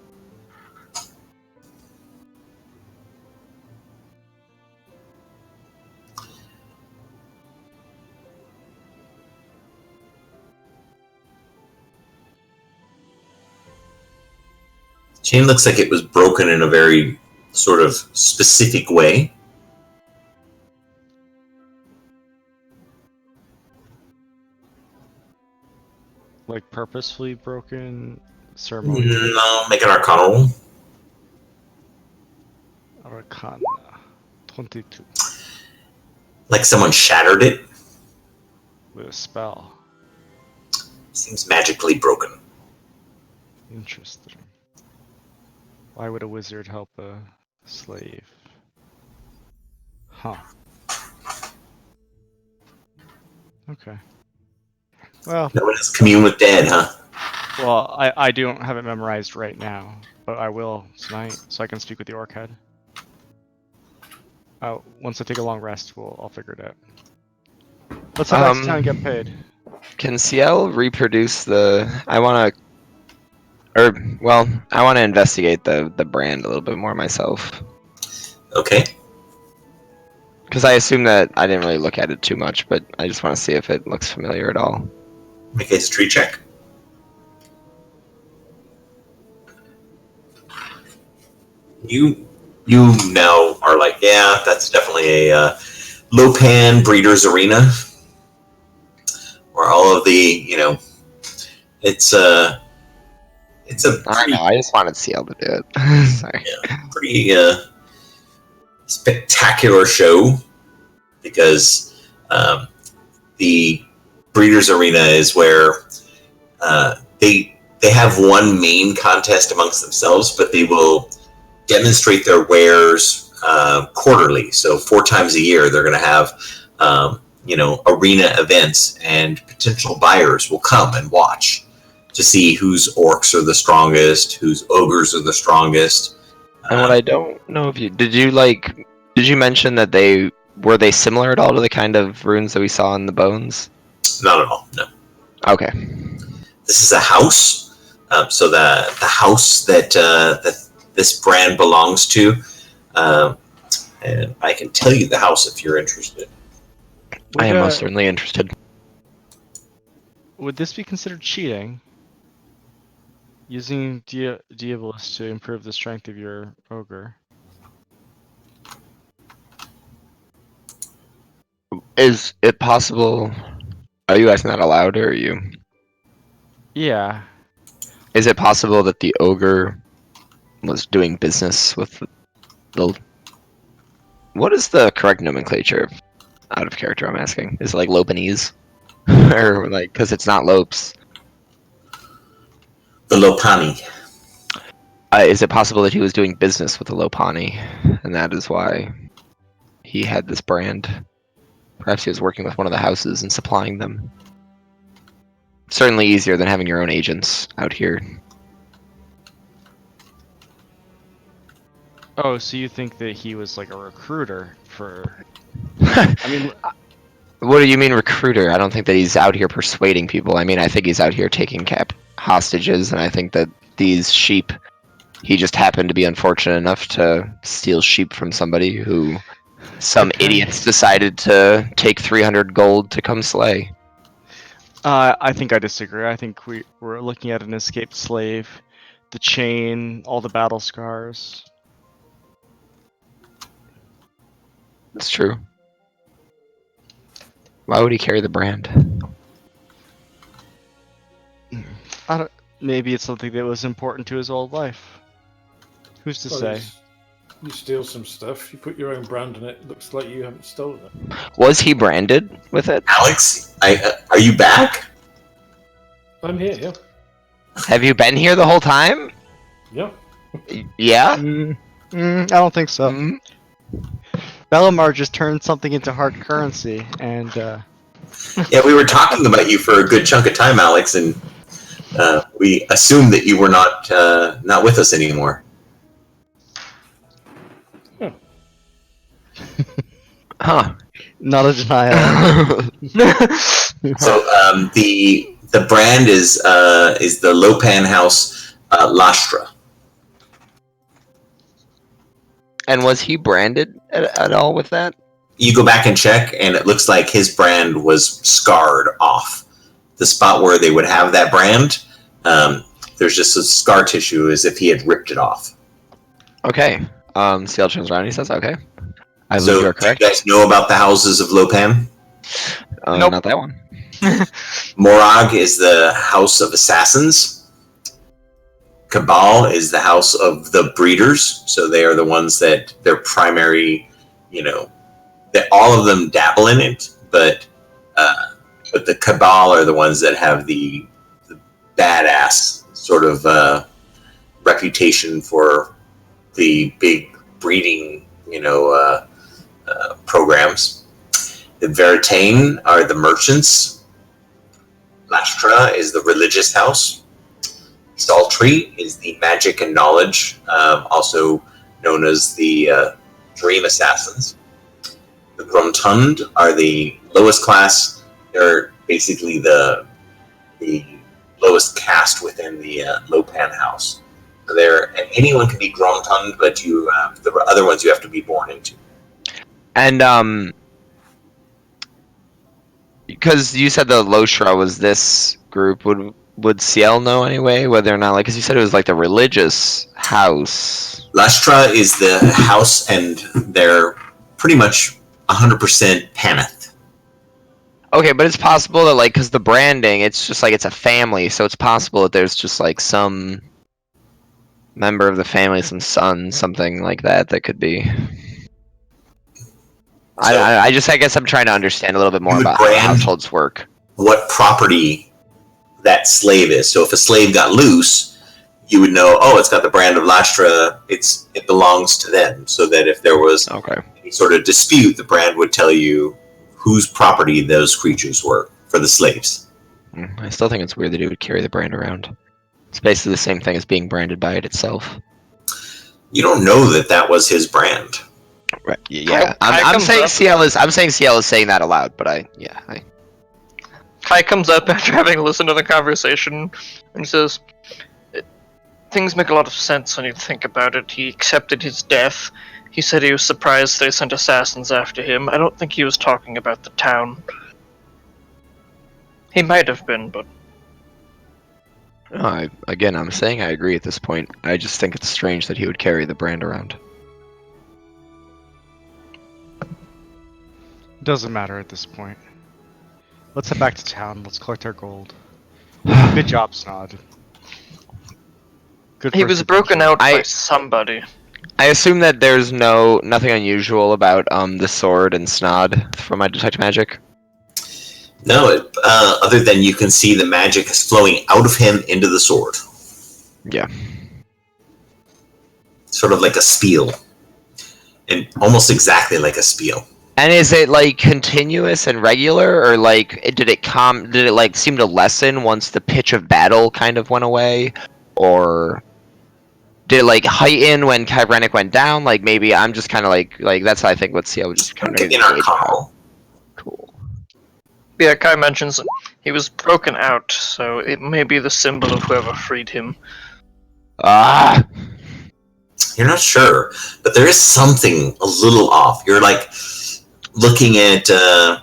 Chain looks like it was broken in a very sort of specific way. Like purposefully broken ceremony? No, make an Arcana roll. Arcana. 22. Like someone shattered it. With a spell. Seems magically broken. Interesting. Why would a wizard help a slave? Huh. Okay. Well, No one has commune with dead, huh? well, I don't have it memorized right now, but I will tonight, so I can speak with the orc head. Once I take a long rest, I'll figure it out. Let's head back to town and get paid. Can CL reproduce the? I want to investigate the brand a little bit more myself. Okay. Because I assume that I didn't really look at it too much, but I just want to see if it looks familiar at all. Make a history check. You now are like, yeah, that's definitely a Lopan Breeders Arena, where all of the, it's a I pretty, know, I just wanted CL to do it. Sorry. pretty spectacular show, because the Breeders Arena is where they have one main contest amongst themselves, but they will demonstrate their wares quarterly. So 4 times a year, they're going to have arena events, and potential buyers will come and watch to see whose orcs are the strongest, whose ogres are the strongest. And what I don't know if did you mention that they similar at all to the kind of runes that we saw in the bones? Not at all, no. Okay. This is a house, so the house that this brand belongs to, and I can tell you the house if you're interested. I am most certainly interested. Would this be considered cheating? Using Diabolus to improve the strength of your ogre? Is it possible? Are you guys not allowed, or are you? Yeah. Is it possible that the ogre was doing business with the? What is the correct nomenclature? Out of character, I'm asking. Is it like Lopanese, or like because it's not Lopes? The Lopani. Is it possible that he was doing business with the Lopani, and that is why he had this brand? Perhaps he was working with one of the houses and supplying them. Certainly easier than having your own agents out here. Oh, so you think that he was like a recruiter for? I mean, What do you mean recruiter? I don't think that he's out here persuading people. I mean, I think he's out here taking hostages, and I think that these sheep, he just happened to be unfortunate enough to steal sheep from somebody who some idiots decided to take 300 gold to come slay. I think I disagree. I think we're looking at an escaped slave, the chain, all the battle scars. That's true. Why would he carry the brand? I don't. Maybe it's something that was important to his old life. Who's to say? You steal some stuff, you put your own brand on it, it looks like you haven't stolen it. Was he branded with it? Alex, are you back? I'm here, yeah. Have you been here the whole time? Yeah. Yeah? I don't think so. Mm. Bellamar just turned something into hard currency, and Yeah, we were talking about you for a good chunk of time, Alex, and we assumed that you were not with us anymore. Huh. not a denial. So the brand is the Lopan House Lastra. And was he branded at all with that? You go back and check, and it looks like his brand was scarred off. The spot where they would have that brand, there's just a scar tissue as if he had ripped it off. Okay. CL turns around and he says, okay. I believe So, you are do correct. you guys know about the houses of Lopan? Nope. Not that one. Morag is the House of Assassins. Cabal is the House of the Breeders. So they are the ones that their primary, that all of them dabble in it, but the Cabal are the ones that have the badass sort of reputation for the big breeding, programs. The Veritane are the merchants. Lastra is the religious house. Saltree is the magic and knowledge, also known as the dream assassins. The Gromtund are the lowest class. They're basically the lowest caste within the Lopan house. there, and anyone can be Gromtund, but the other ones you have to be born into. And because you said the Loshra was this group, would Ciel know anyway whether or not, like, because you said it was like the religious house. Lastra is the house, and they're pretty much 100% Paneth. Okay, but it's possible that, like, because the branding, it's just like it's a family, so it's possible that there's just like some member of the family, some son, something like that could be. I guess I'm trying to understand a little bit more about how households work. What property that slave is. So if a slave got loose, you would know, oh, it's got the brand of Lastra, it belongs to them. So that if there was any sort of dispute, the brand would tell you whose property those creatures were for the slaves. I still think it's weird that he would carry the brand around. It's basically the same thing as being branded by it itself. You don't know that was his brand. Right. Yeah. I'm saying Ciel is saying that aloud, but Kai comes up after having listened to the conversation and says, "Things make a lot of sense when you think about it. He accepted his death. He said he was surprised they sent assassins after him. I don't think he was talking about the town. He might have been, but..." I'm saying I agree at this point. I just think it's strange that he would carry the brand around. Doesn't matter at this point. Let's head back to town. Let's collect our gold. Good job, Snod. Good. He was broken out by somebody. I assume that there's nothing unusual about the sword and Snod from my detect magic. No, other than you can see the magic is flowing out of him into the sword. Yeah. Sort of like a spiel. And almost exactly like a spiel. And is it like continuous and regular, or like did it like seem to lessen once the pitch of battle kind of went away, or did it like heighten when Kyrenic went down? Like maybe I'm just kind of like that's how I think. Let's see. I would just kind of cool. Yeah, Kai mentions he was broken out, so it may be the symbol of whoever freed him. You're not sure, but there is something a little off. You're like looking at the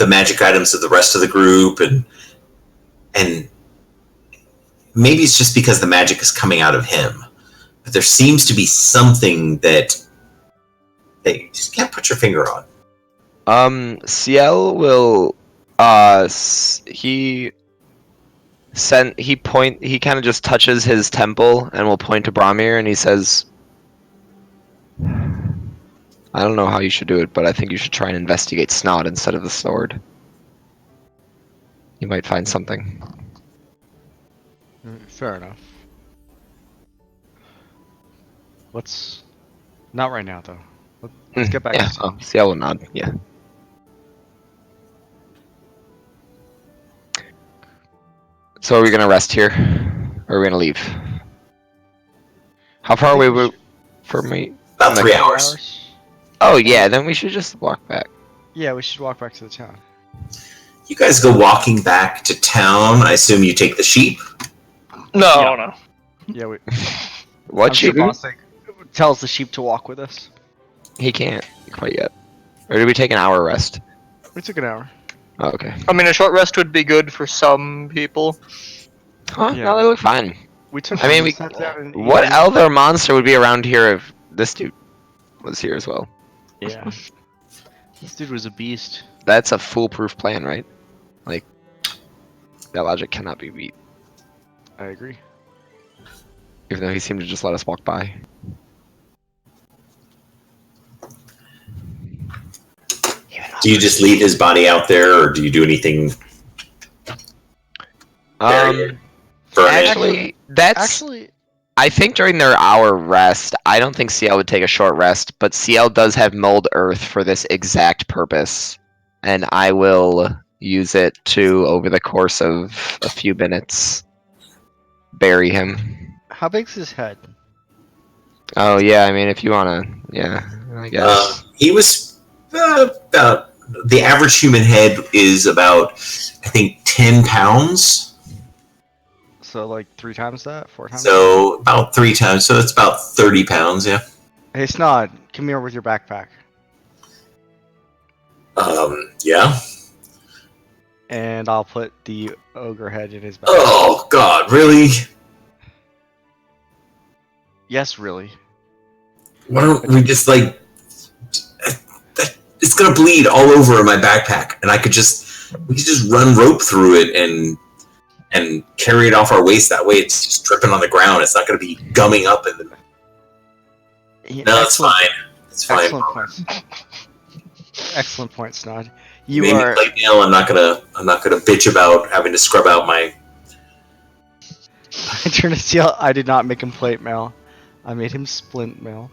magic items of the rest of the group, and maybe it's just because the magic is coming out of him, but there seems to be something that you just can't put your finger on. Ciel will he kind of just touches his temple and will point to Bramir, and he says, "I don't know how you should do it, but I think you should try and investigate Snod instead of the sword. You might find something." Fair enough. Let's... Not right now, though. Let's get back to town. Ciel will nod, yeah. So are we gonna rest here? Or are we gonna leave? How far away were from me? About 3 hours. Oh yeah, then we should just walk back. Yeah, we should walk back to the town. You guys go walking back to town. I assume you take the sheep? No. Yeah, we... What sheep? Tells the sheep to walk with us. He can't quite yet. Or did we take an hour rest? We took an hour. Oh, okay. I mean, a short rest would be good for some people. Huh? Yeah. No, they look fine. We took... What other monster would be around here if this dude was here as well? Yeah. This dude was a beast. That's a foolproof plan, right? Like, that logic cannot be beat. I agree. Even though he seemed to just let us walk by. Do you just leave his body out there, or do you do anything? Actually, I think during their hour rest, I don't think Ciel would take a short rest, but Ciel does have mold earth for this exact purpose, and I will use it to, over the course of a few minutes, bury him. How big's his head? Oh yeah, I mean, if you wanna, yeah, I guess. He was about the average human head is about, I think, 10 pounds. So like 3 times that, 4 times. So about 3 times. So that's about 30 pounds. Yeah. Hey Snod, come here with your backpack. Yeah. And I'll put the ogre head in his backpack. Oh God, really? Yes, really. Why don't we just like? It's gonna bleed all over my backpack, and we could just run rope through it and carry it off our waist. That way, it's just dripping on the ground. It's not gonna be gumming up in the. Yeah, No, it's fine. It's fine. Excellent point. Excellent point, Snod. You Maybe are. plate mail. I'm not gonna bitch about having to scrub out my. I turn to Seal. I did not make him plate mail. I made him splint mail.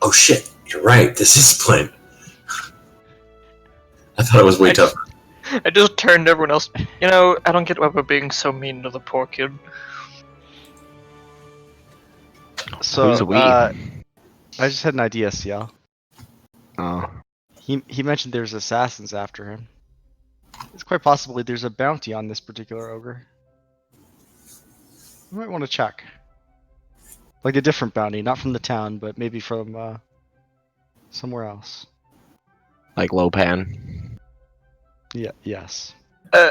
Oh shit! You're right. This is Splint. I thought it was way tougher. I just turned to everyone else. You know, I don't get why we're being so mean to the poor kid. So, Who's we? I just had an idea, Seal. Oh. He mentioned there's assassins after him. It's quite possibly there's a bounty on this particular ogre. You might want to check. Like a different bounty, not from the town, but maybe from somewhere else. Like Lopan. Yeah. Yes.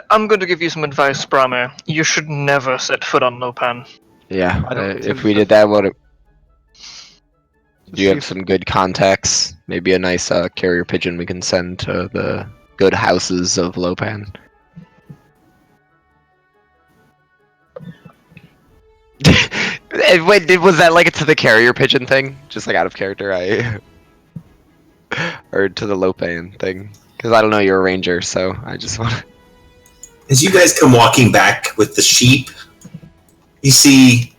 I'm going to give you some advice, Brahma. You should never set foot on Lopan. Yeah. I don't If we did that, do you have some good contacts? Maybe a nice carrier pigeon we can send to the good houses of Lopan. Wait, was that like to the carrier pigeon thing? Just like out of character, or to the Lopan thing? Because I don't know, you're a ranger, so I just want to. As you guys come walking back with the sheep, you see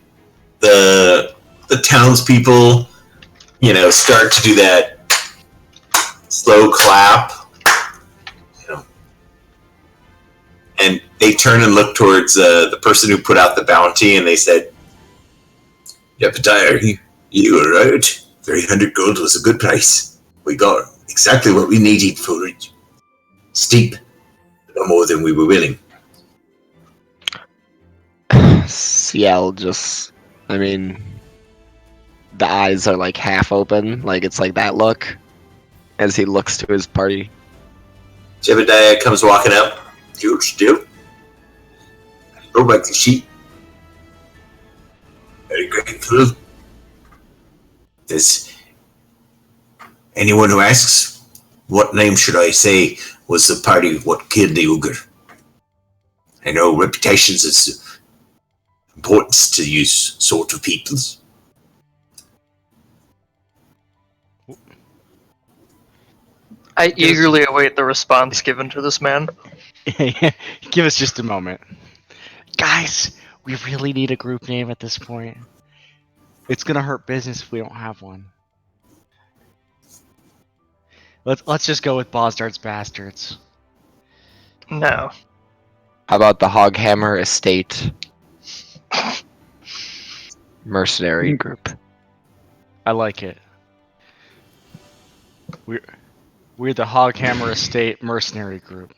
the townspeople, start to do that slow clap, and they turn and look towards the person who put out the bounty, and they said, "Jebediah, you were right. 300 gold was a good price. We got exactly what we needed for it. Steep, but no more than we were willing." Ciel just, the eyes are like half open, like it's like that look, as he looks to his party. Jebediah comes walking up. "You still? Go back to sheep. Very grateful. There's anyone who asks, what name should I say was the party what killed the ogre? I know reputations is importance to these sort of peoples." I eagerly await the response given to this man. Give us just a moment. Guys, we really need a group name at this point. It's gonna hurt business if we don't have one. Let's just go with Bosdart's Bastards. No. How about the Hoghammer Estate Mercenary Group? I like it. We're the Hoghammer Estate Mercenary Group.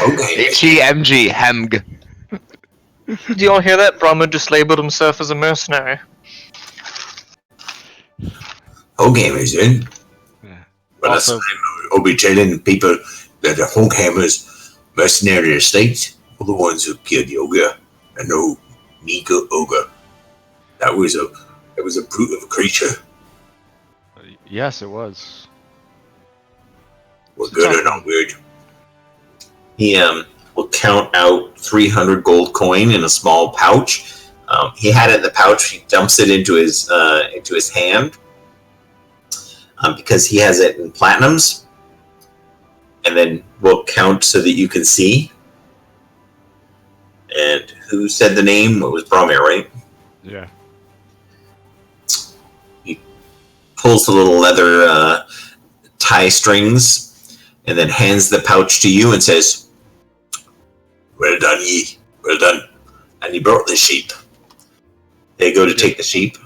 Okay. HEMG, HEMG. Do you all hear that? Brahma just labeled himself as a mercenary. Hoghammers, then. Yeah. Well, Also- I'll be telling people that the Hoghammers mercenary estate were the ones who killed the ogre. And no Nika ogre. That was a brute of a creature. Yes, it was. We're good or not good. He will count out 300 gold coin in a small pouch. He had it in the pouch. He dumps it into his hand because he has it in platinums. And then we'll count so that you can see. And who said the name? It was Bromir, right? Yeah. Pulls the little leather tie strings and then hands the pouch to you and says, "Well done, ye. Well done." And he brought the sheep. They go to take the sheep.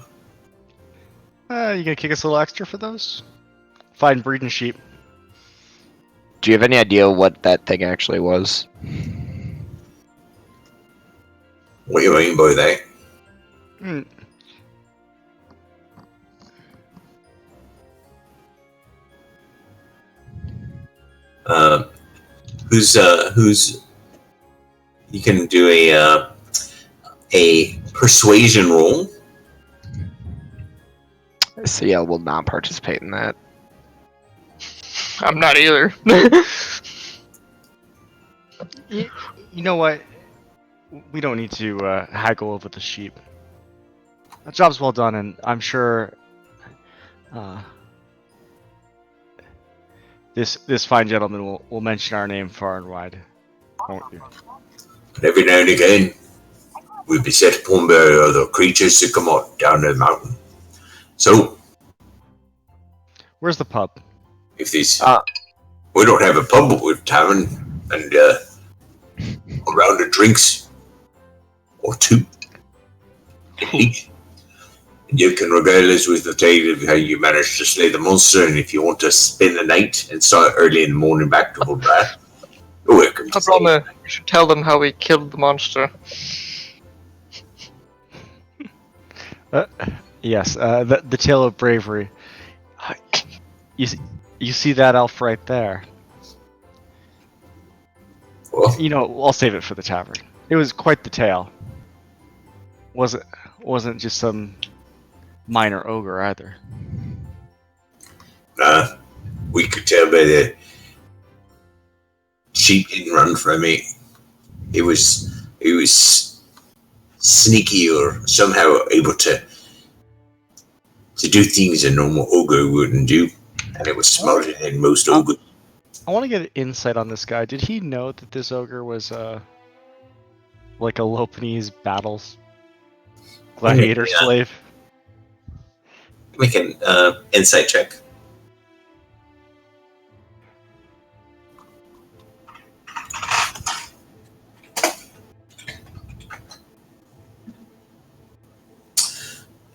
You gonna kick us a little extra for those? Fine breeding sheep. Do you have any idea what that thing actually was? What do you mean by that? Hmm. Who's? You can do a persuasion roll. CL will not participate in that. I'm not either. You know what? We don't need to haggle over the sheep. That job's well done, and I'm sure this fine gentleman will mention our name far and wide. Won't you? But every now and again, we'll be set upon by other creatures that come out down the mountain. So, Where's the pub? if this, we don't have a pub, but we've tavern and a round of drinks or two. Each. And you can regale us with the tale of how you managed to slay the monster, and if you want to spend the night and start early in the morning back to Woodbrath, you're welcome to stay. Abrama, you should tell them how we killed the monster. Yes, the tale of bravery. You see that elf right there? Well, You know, I'll save it for the tavern. It was quite the tale. Wasn't just some minor ogre either. we could tell by the sheep didn't run from me. It was sneaky or somehow able to do things a normal ogre wouldn't do, and it was smarter than most ogres. I want to get an insight on this guy. Did he know that this ogre was like a Lopanese battles gladiator Yeah. slave? Make an insight check.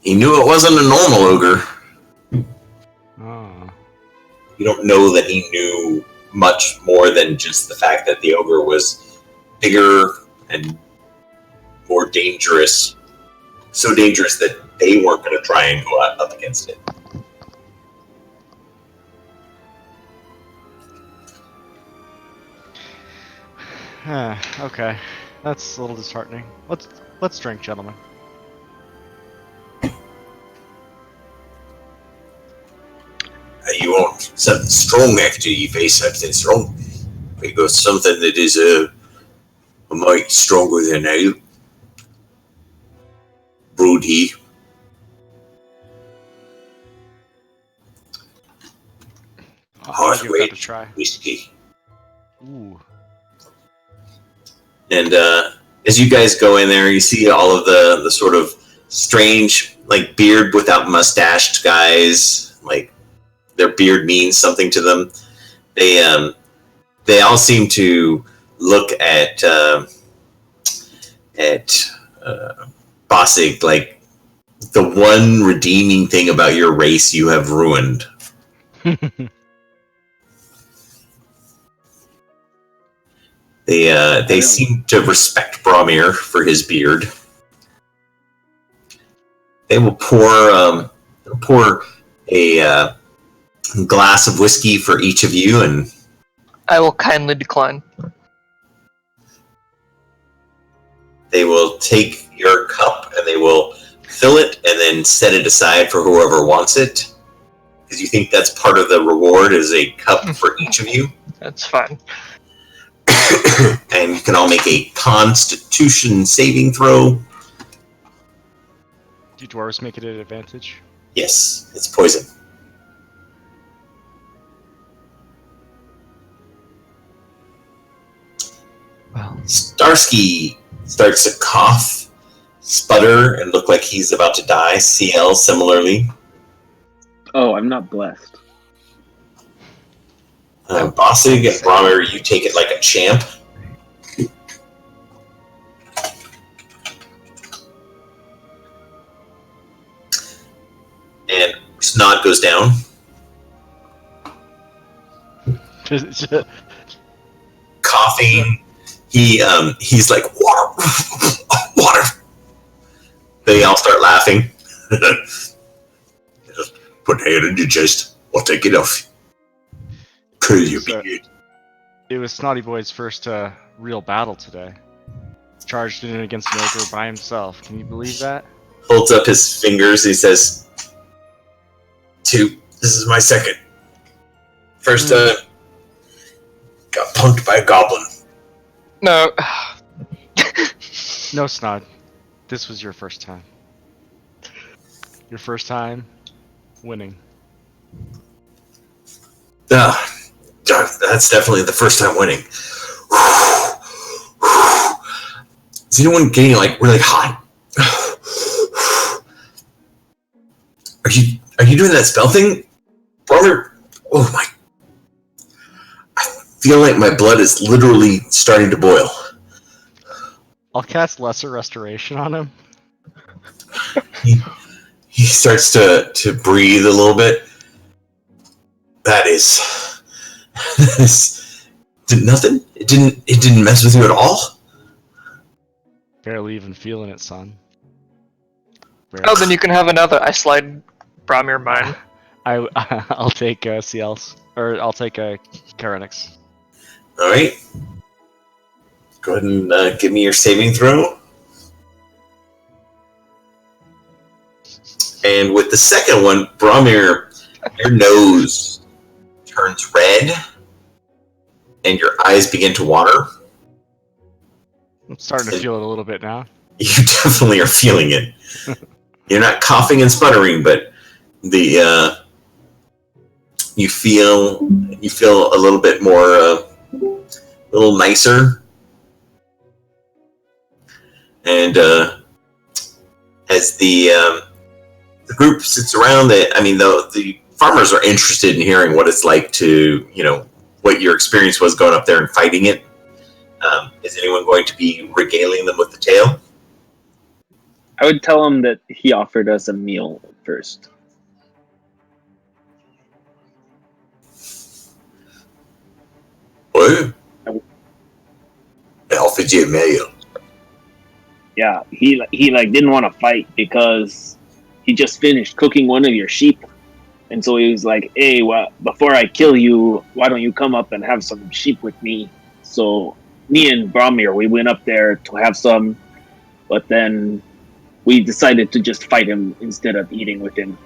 He knew it wasn't a normal ogre. Oh. You don't know that he knew much more than just the fact that the ogre was bigger and more dangerous. So dangerous that they weren't going to try and go up against it. Okay, that's a little disheartening. Let's drink, gentlemen. You want something strong after you face something strong. Because something that is a mite stronger than ale. Brewed he. I'll give that a Hard-weight try. whiskey. Ooh. And as you guys go in there, you see all of the sort of strange, like, beard without mustached guys. Like, their beard means something to them. They all seem to look at Bossig like the one redeeming thing about your race you have ruined. They seem to respect Bromir for his beard. They will pour a glass of whiskey for each of you, and I will kindly decline. they will take your cup and they will fill it and then set it aside for whoever wants it. Because you think that's part of the reward is a cup for each of you. That's fine. And you can all make a Constitution saving throw. Do dwarves make it an advantage? Yes, it's poison. Well, Starsky starts to cough, sputter, and look like he's about to die. CL similarly. Oh, I'm not blessed. Bossig and Bromir, you take it like a champ. And Snot goes down. Coughing. He's like, water, water. They all start laughing. Just put a hand in your chest. I'll take it off. Kill you, beard. It was Snotty Boy's first real battle today. Charged in against an ogre by himself. Can you believe that? Holds up his fingers. He says, 2. This is my second. First time. Got punked by a goblin. No. No, Snod. This was your first time. Your first time winning. That's definitely the first time winning. Is anyone getting like really hot? Are you doing that spell thing? Brother? Oh my. I feel like my blood is literally starting to boil. I'll cast Lesser Restoration on him. He starts to breathe a little bit. That is did nothing? It didn't mess with you at all? Barely even feeling it, son. Oh, then you can have another. I slide Bramir mine. I'll take CLs. Or I'll take Karenix. Alright. Go ahead and give me your saving throw. And with the second one, Bramir, your nose turns red and your eyes begin to water. I'm starting to feel it a little bit now. You definitely are feeling it. You're not coughing and sputtering, but the you feel a little bit more, a little nicer. And as the group sits around, the farmers are interested in hearing what it's like to, what your experience was going up there and fighting it. Is anyone going to be regaling them with the tale? I would tell him that he offered us a meal first. What? I offered you a meal. Yeah, he didn't want to fight because he just finished cooking one of your sheep, and so he was like, "Hey, well, before I kill you, why don't you come up and have some sheep with me?" So me and Bramir, we went up there to have some, but then we decided to just fight him instead of eating with him.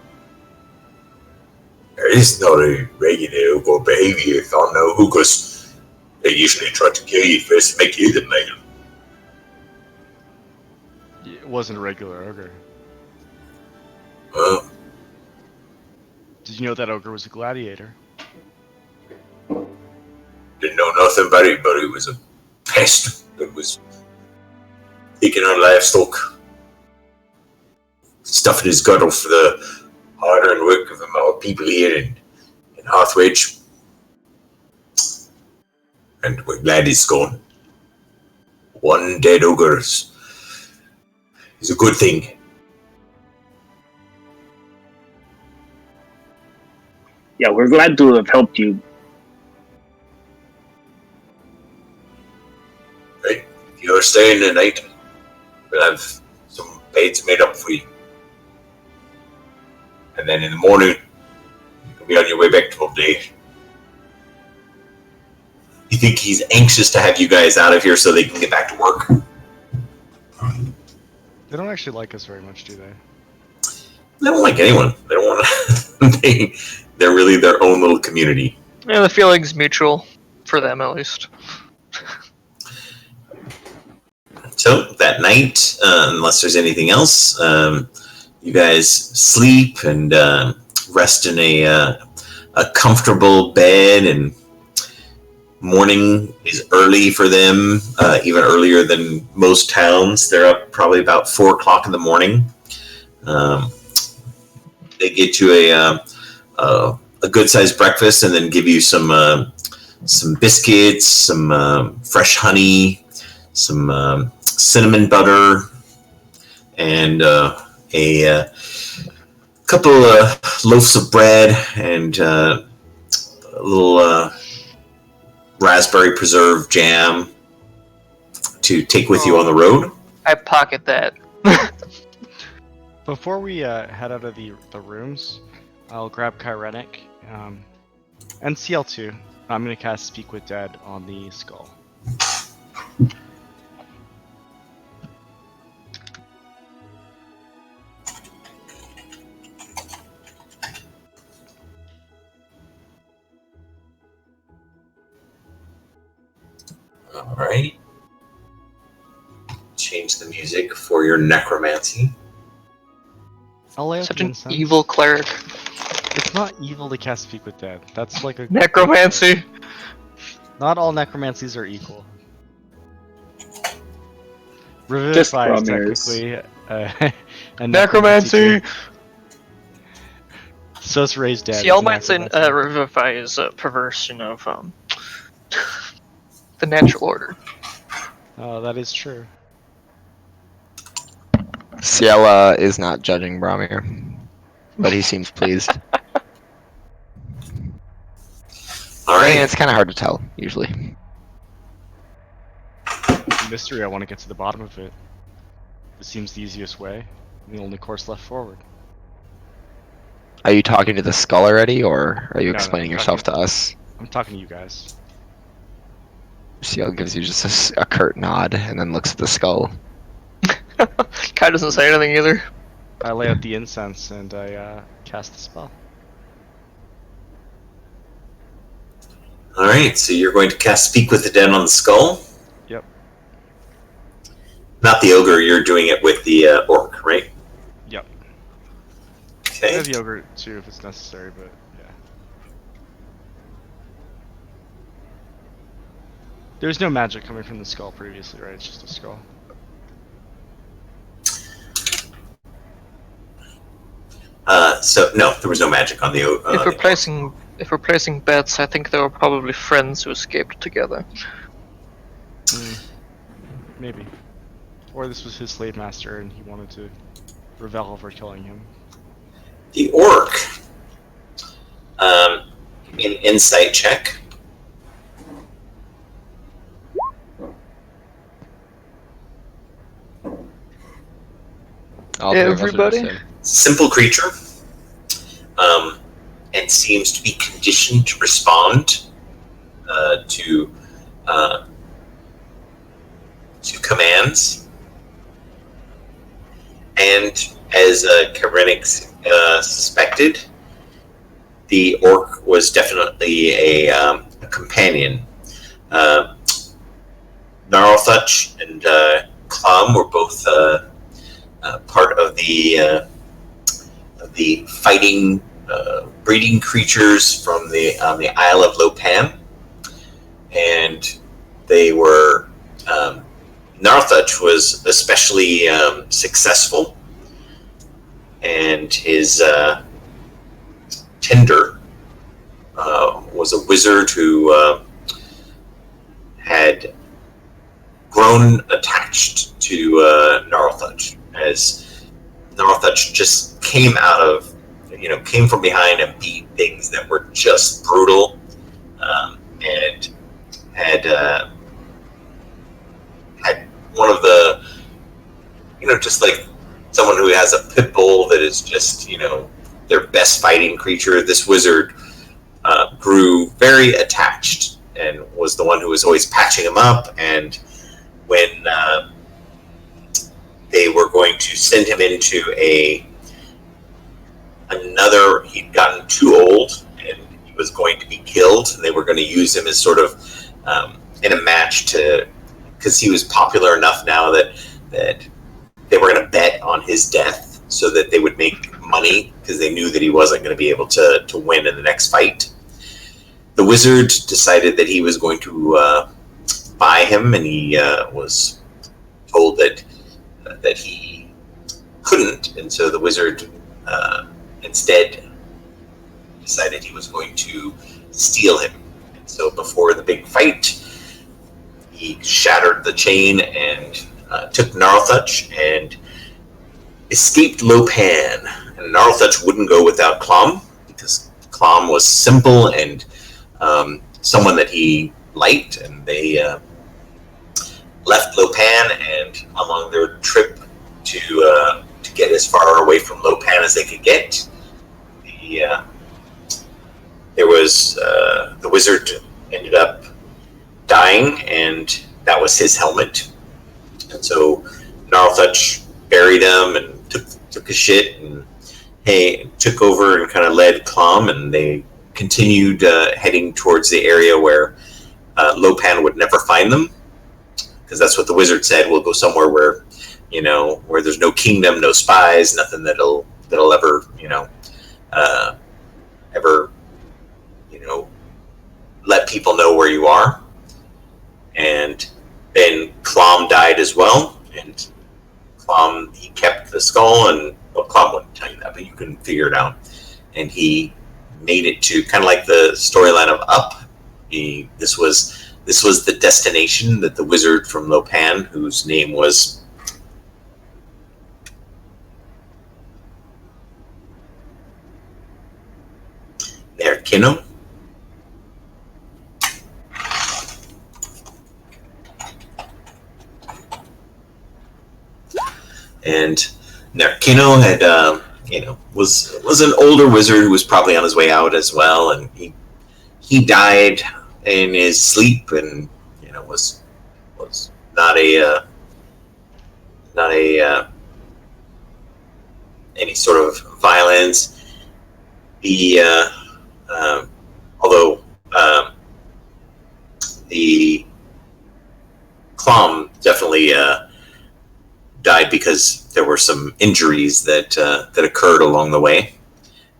It's not a regular ogre behavior. If I know ogres, they usually try to kill you first to make you the meal. It wasn't a regular ogre. Well, Did you know that ogre was a gladiator? didn't know nothing about it, but it was a pest that was taking on livestock, stuffing his gut off for the hard-earned work of our people here in Hearthwedge. And we're glad he's gone. One dead ogre is a good thing. Yeah, we're glad to have helped you. Right? If you're staying the night, we'll have some beds made up for you. And then in the morning, you'll be on your way back to update. You think he's anxious to have you guys out of here so they can get back to work? They don't actually like us very much, do they? They don't like anyone. They don't want to. They're really their own little community. Yeah, the feeling's mutual. For them, at least. So that night, unless there's anything else, you guys sleep and rest in a comfortable bed, and morning is early for them, even earlier than most towns. They're up probably about 4 o'clock in the morning. They get you a good-sized breakfast, and then give you some biscuits, some fresh honey, some cinnamon butter, and a couple loaves of bread and a little raspberry preserve jam to take with you on the road. I pocket that. Before we head out of the rooms, I'll grab Kyrenic and CL2. I'm going to cast Speak with Dead on the skull. All right. Change the music for your necromancy. I'll lay out Such the an incense. evil cleric. It's not evil to cast Speak with Dead. That's like a Necromancy. Not all necromancies are equal. Revivify is technically a Necromancy. too. So is Raise Dead. See, all might say Revivify is a perversion of the natural order. Oh, that is true. Ciela is not judging Bromir, but he seems pleased. All I mean, right. it's kind of hard to tell, usually. Mystery, I want to get to the bottom of it. It seems the easiest way, and the only course left forward. Are you talking to the skull already, or are you No, explaining I'm yourself talking- to us? I'm talking to you guys. Ciel gives you just a curt nod, and then looks at the skull. Kai doesn't say anything either. I lay out the incense and I cast the spell. All right. So you're going to cast Speak with the Dead on the skull. Yep. Not the ogre. You're doing it with the orc, right? Yep. I Okay. have yogurt too if it's necessary, but yeah. There's no magic coming from the skull previously, right? It's just a skull. So no, there was no magic on the. If we're placing bets, I think they were probably friends who escaped together. Maybe. Or this was his slave master and he wanted to revel over killing him. The orc. An insight check. All three of us are Everybody? just in. Simple creature. And seems to be conditioned to respond to commands. And as Kyrenic suspected, the orc was definitely a companion. Gnarlthuch and Clom were both part of the fighting breeding creatures from the Isle of Lopan, and they were Gnarlthuch was especially successful, and his Tinder was a wizard who had grown attached to Gnarlthuch, as Gnarlthuch just came from behind and beat things that were just brutal, and had one of the, just like someone who has a pit bull that is just, their best fighting creature. This wizard grew very attached and was the one who was always patching him up. And when they were going to send him into he'd gotten too old and he was going to be killed. They were going to use him as sort of in a match because he was popular enough now that they were going to bet on his death so that they would make money, because they knew that he wasn't going to be able to win in the next fight. The wizard decided that he was going to buy him, and he was told that he couldn't, and so the wizard instead decided he was going to steal him. And so before the big fight, he shattered the chain and took Gnarlthuch and escaped Lopan. and Gnarlthutch wouldn't go without Clom, because Clom was simple and someone that he liked, and they left Lopan, and along their trip to get as far away from Lopan as they could get, the wizard ended up dying, and that was his helmet. And so Gnarlthutch buried him and took a shit, and took over and kind of led Clom, and they continued heading towards the area where Lopan would never find them, because that's what the wizard said. We'll go somewhere where, where there's no kingdom, no spies, nothing that'll ever, let people know where you are. And then Clom died as well, and Clom, he kept the skull, and Clom wouldn't tell you that, but you can figure it out. And he made it to kind of like the storyline of Up. This was the destination that the wizard from Lopan, whose name was Nerkino. And Nerkino had, was an older wizard who was probably on his way out as well, and he died in his sleep, and was not any sort of violence. Although the Clom definitely died because there were some injuries that occurred along the way,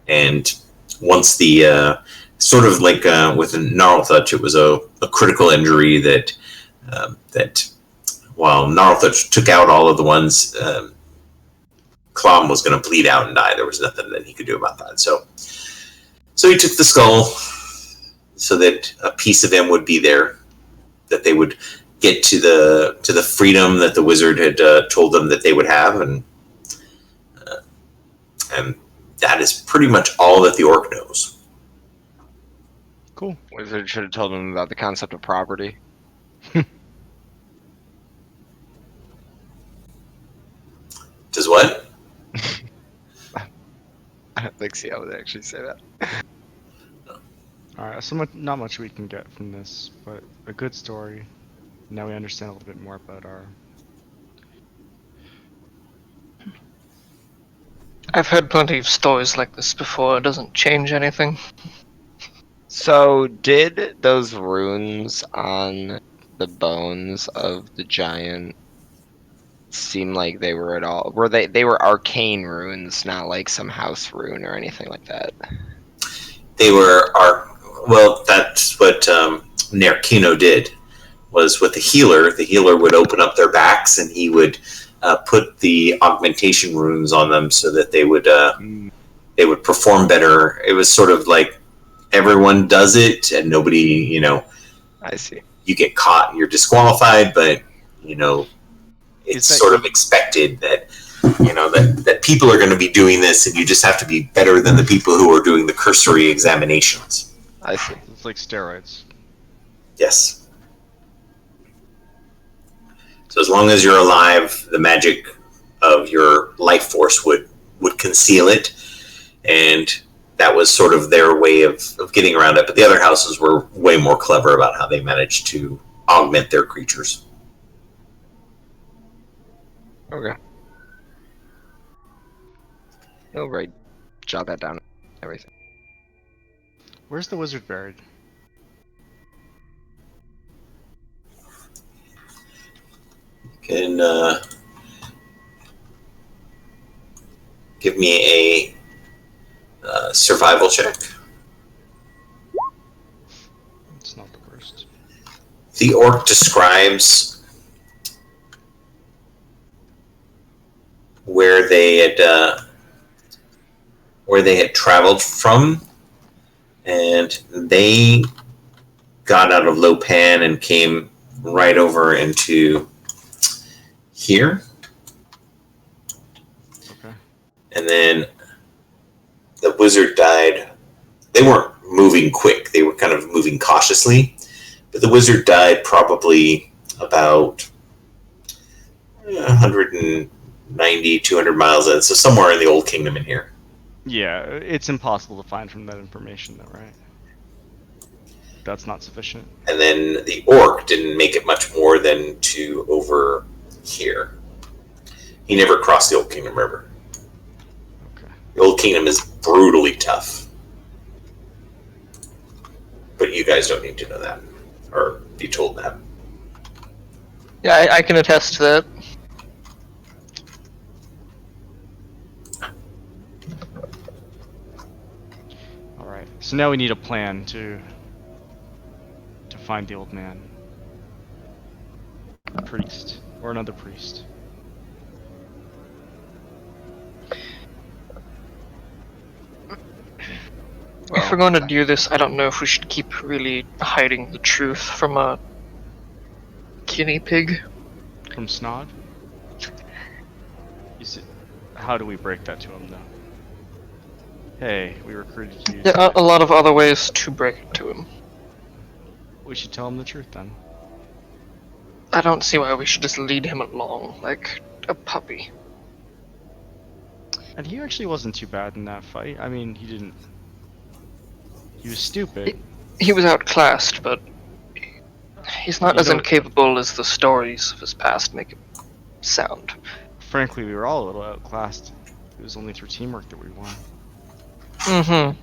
and once the sort of like with Gnarlthutch, it was a critical injury that while Gnarlthutch took out all of the ones, Clom was going to bleed out and die. There was nothing that he could do about that. So he took the skull so that a piece of him would be there, that they would get to the freedom that the wizard had told them that they would have, and that is pretty much all that the orc knows. Cool. Wizard should have told him about the concept of property. Does what? I don't think Ciel would actually say that. Alright, so not much we can get from this, but a good story. Now we understand a little bit more about our... I've heard plenty of stories like this before. It doesn't change anything. So, did those runes on the bones of the giant seem like they were at all... They were arcane runes, not like some house rune or anything like that? They were... Well, that's what Nerkino did. Was with the healer would open up their backs, and he would put the augmentation runes on them so that they would perform better. It was sort of like everyone does it, and nobody, I see. You get caught, you're disqualified, but it's sort of expected that that people are going to be doing this, and you just have to be better than the people who are doing the cursory examinations. I see. It's like steroids. Yes. So as long as you're alive, the magic of your life force would conceal it, and that was sort of their way of getting around it. But the other houses were way more clever about how they managed to augment their creatures. Okay. Oh, right. Jot that down. Everything. Where's the wizard buried? Can give me a survival check. It's not the worst. The orc describes where they had traveled from, and they got out of Lopan and came right over into here. Okay. And then the wizard died. They weren't moving quick. They were kind of moving cautiously. But the wizard died probably about 190, 200 miles in. So somewhere in the Old Kingdom in here. Yeah, it's impossible to find from that information, though, right? That's not sufficient. And then the orc didn't make it much more than to over here. He never crossed the Old Kingdom River. Okay. The Old Kingdom is brutally tough. But you guys don't need to know that. Or be told that. Yeah, I can attest to that. Alright, so now we need a plan to find the old man. A priest. Or another priest. If we're going to do this, I don't know if we should keep really hiding the truth from a guinea pig. From Snod? How do we break that to him, though? Hey, we recruited you. There are a lot of other ways to break it to him. We should tell him the truth, then. I don't see why we should just lead him along like a puppy. And he actually wasn't too bad in that fight. I mean, he was stupid. He was outclassed, but he's not You as don't- incapable as the stories of his past make him sound. Frankly, we were all a little outclassed. It was only through teamwork that we won. Mm-hmm.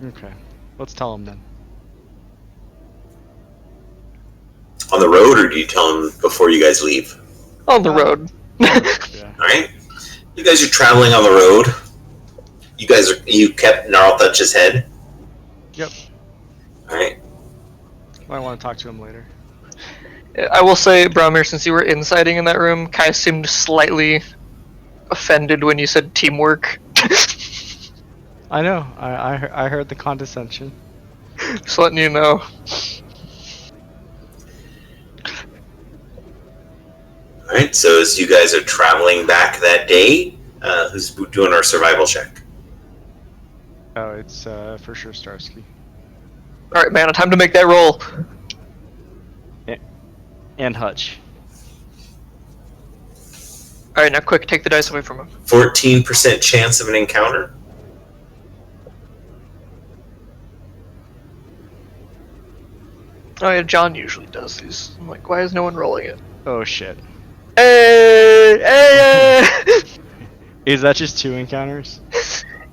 Okay, let's tell him then. On the road, or do you tell him before you guys leave? On the road. Yeah. Alright? You guys are traveling on the road. You kept Gnarlthutch's head? Yep. Alright. I want to talk to him later. I will say, Bromir, since you were inciting in that room, Kai seemed slightly offended when you said teamwork. I know. I heard the condescension. Just letting you know. Alright, so as you guys are traveling back that day, who's doing our survival check? Oh, it's for sure Starsky. Alright, man, time to make that roll. And Hutch. Alright, now quick, take the dice away from him. 14% chance of an encounter. Oh yeah, John usually does these. I'm like, why is no one rolling it? Oh shit. Hey! Hey! Is that just 2 encounters?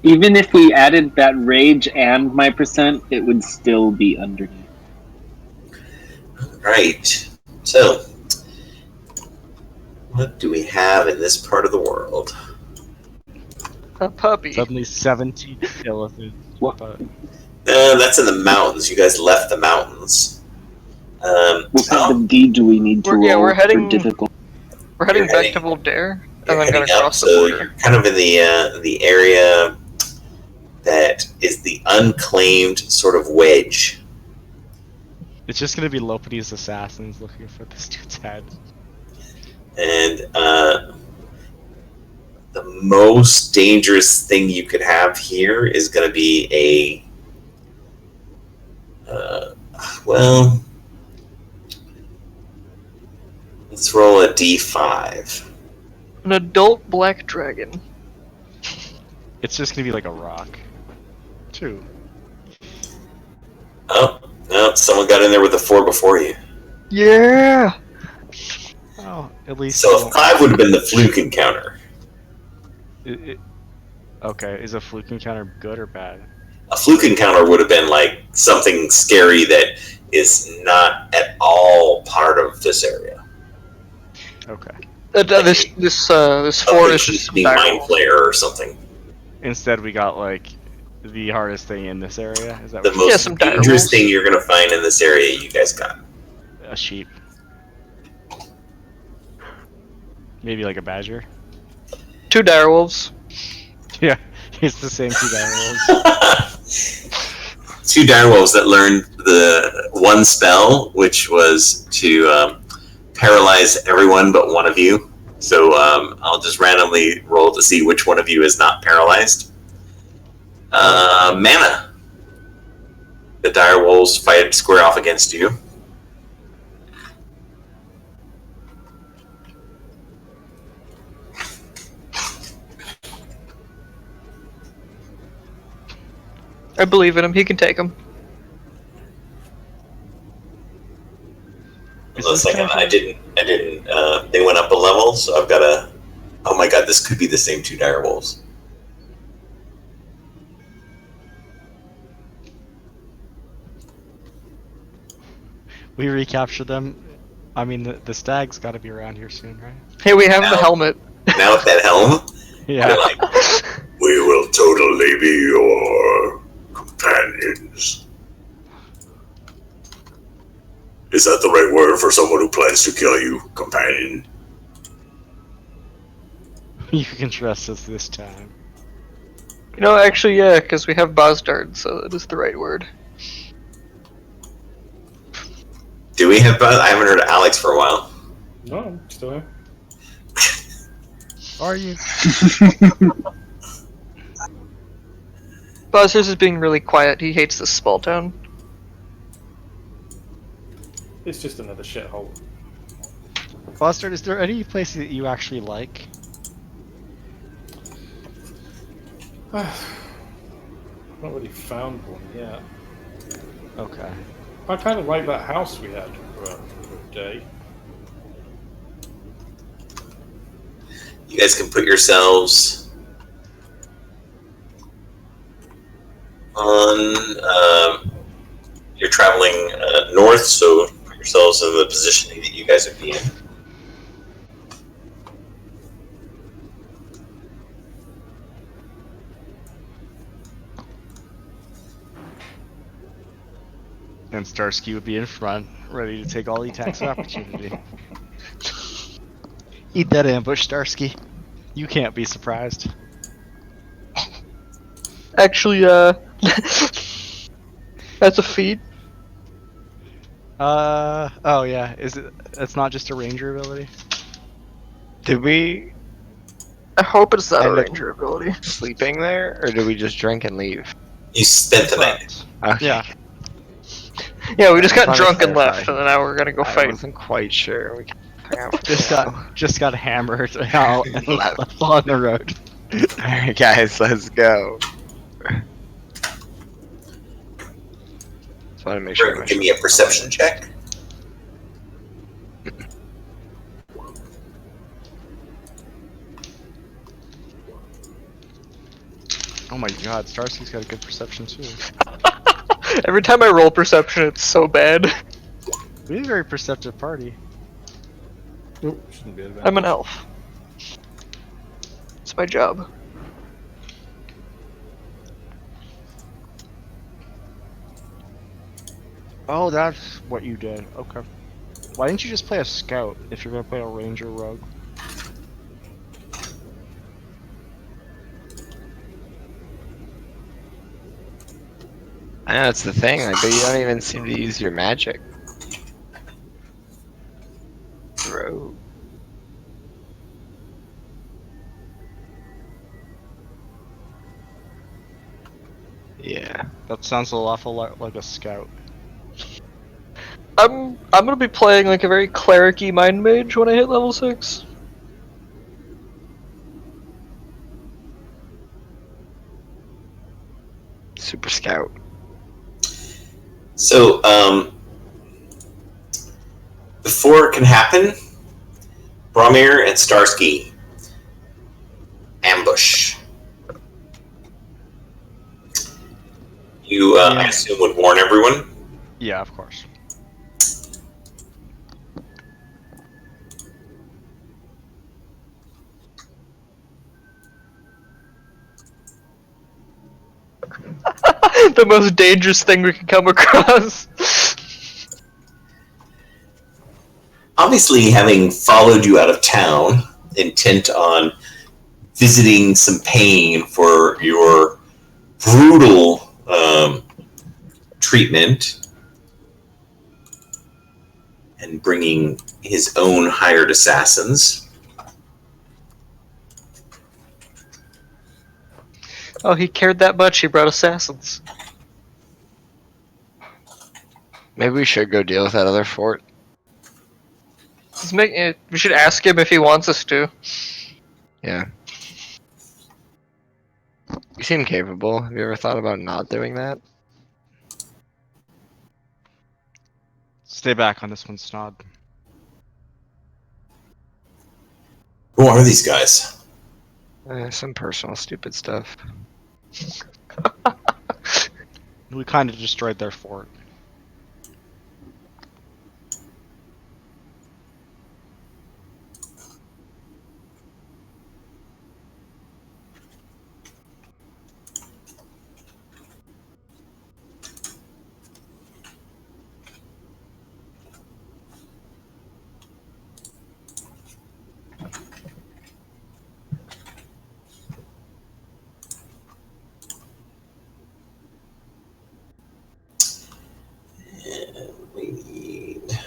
Even if we added that rage and my percent, it would still be underneath. Right. So, what do we have in this part of the world? A puppy. Suddenly 17 skeletons. What? But That's in the mountains. You guys left the mountains. What kind of deed do we need to We're- yeah, roll we're heading- for difficult? We're heading You're back heading- to Voltaire, you're and then gonna heading up, cross the so border. you're kind of in the area that is the unclaimed sort of wedge. it's just gonna be Lopete's assassins looking for this dude's head. And the most dangerous thing you could have here is going to be well, let's roll a d5. An adult black dragon. It's just gonna be like a rock. 2. Oh, no, someone got in there with a 4 before you. Yeah! Oh, at least. So a 5 would have been the fluke encounter. Okay, is a fluke encounter good or bad? A fluke encounter would have been like something scary that is not at all part of this area. Okay. This forest is Something mind flayer or something. Instead, we got like the hardest thing in this area. Is that The what most some dangerous direwolves. thing you're going to find in this area, you guys got. a sheep? Maybe like a badger. 2 direwolves. Yeah, it's the same 2 direwolves. 2 direwolves that learned the one spell, which was to paralyze everyone but one of you. So I'll just randomly roll to see which one of you is not paralyzed. Mana. The dire wolves fight square off against you. I believe in him. He can take him. Hold on a second. I didn't. They went up a level, so I've got to. Oh my god, this could be the same two dire wolves. We recaptured them. I mean, the stag's got to be around here soon, right? Hey, we have the Now- helmet. Now with that helm, Yeah. they're like, We will totally be your companions. Is that the right word for someone who plans to kill you, companion? You can trust us this time. You know, actually, yeah, because we have Bozdard, so that is the right word. do we have? I haven't heard of Alex for a while. No, I'm still here. Are you? Bozdard is being really quiet. He hates this small town. It's just another shithole. Bastard, is there any place that you actually like? Not really found one yet. Okay. I kind of like that house we had for a day. You guys can put yourselves on. You're traveling north, so put yourselves in the positioning that you guys would be in. And Starsky would be in front, ready to take all the attacks of opportunity. Eat that ambush, Starsky. You can't be surprised. Actually, that's a feat. Oh yeah, is it? It's not just a ranger ability. Did we I hope it's not a And it- ranger ability. sleeping there, or did we just drink and leave? You spent the night. Okay. Yeah. Yeah, we just got Trying to drunk and clarify. left, and then now we're gonna go I fight. wasn't quite sure. We can hang out for a while. Just got hammered out and left on the road. Alright, guys, let's go. Just want to make sure. Give me a perception check. Oh my god, Starsky's got a good perception too. Every time I roll perception, it's so bad. We're a very perceptive party. Oop, shouldn't be advantage. I'm an elf. It's my job. Oh, that's what you did. Okay. Why didn't you just play a scout if you're gonna play a ranger rogue? I know that's the thing. Like, but you don't even seem to use your magic. Bro. Yeah. That sounds an awful lot like a scout. I'm gonna be playing like a very cleric-y mind mage when I hit level 6. Super Scout. So, before it can happen, Bromir and Starsky ambush. You, I assume, would warn everyone. Yeah, of course. The most dangerous thing we can come across. Obviously, having followed you out of town, intent on visiting some pain for your brutal treatment, and bringing his own hired assassins. Oh, he cared that much, he brought assassins. Maybe we should go deal with that other fort. We should ask him if he wants us to. Yeah. You seem capable. Have you ever thought about not doing that? Stay back on this one, Snod. Who are these guys? Some personal stupid stuff. We kind of destroyed their fort. We need...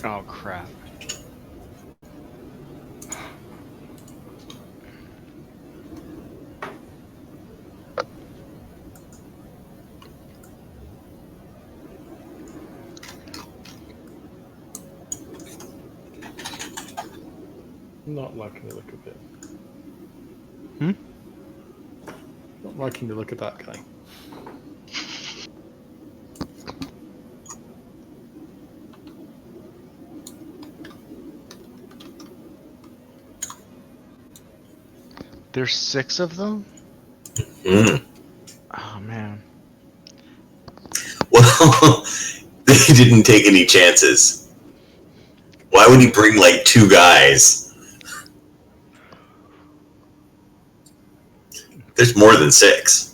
Oh crap. Not liking the look of it. Hmm? Not liking the look of that guy. There's 6 of them? Hmm. Oh man. Well, they didn't take any chances. Why would he bring like 2 guys? There's more than 6.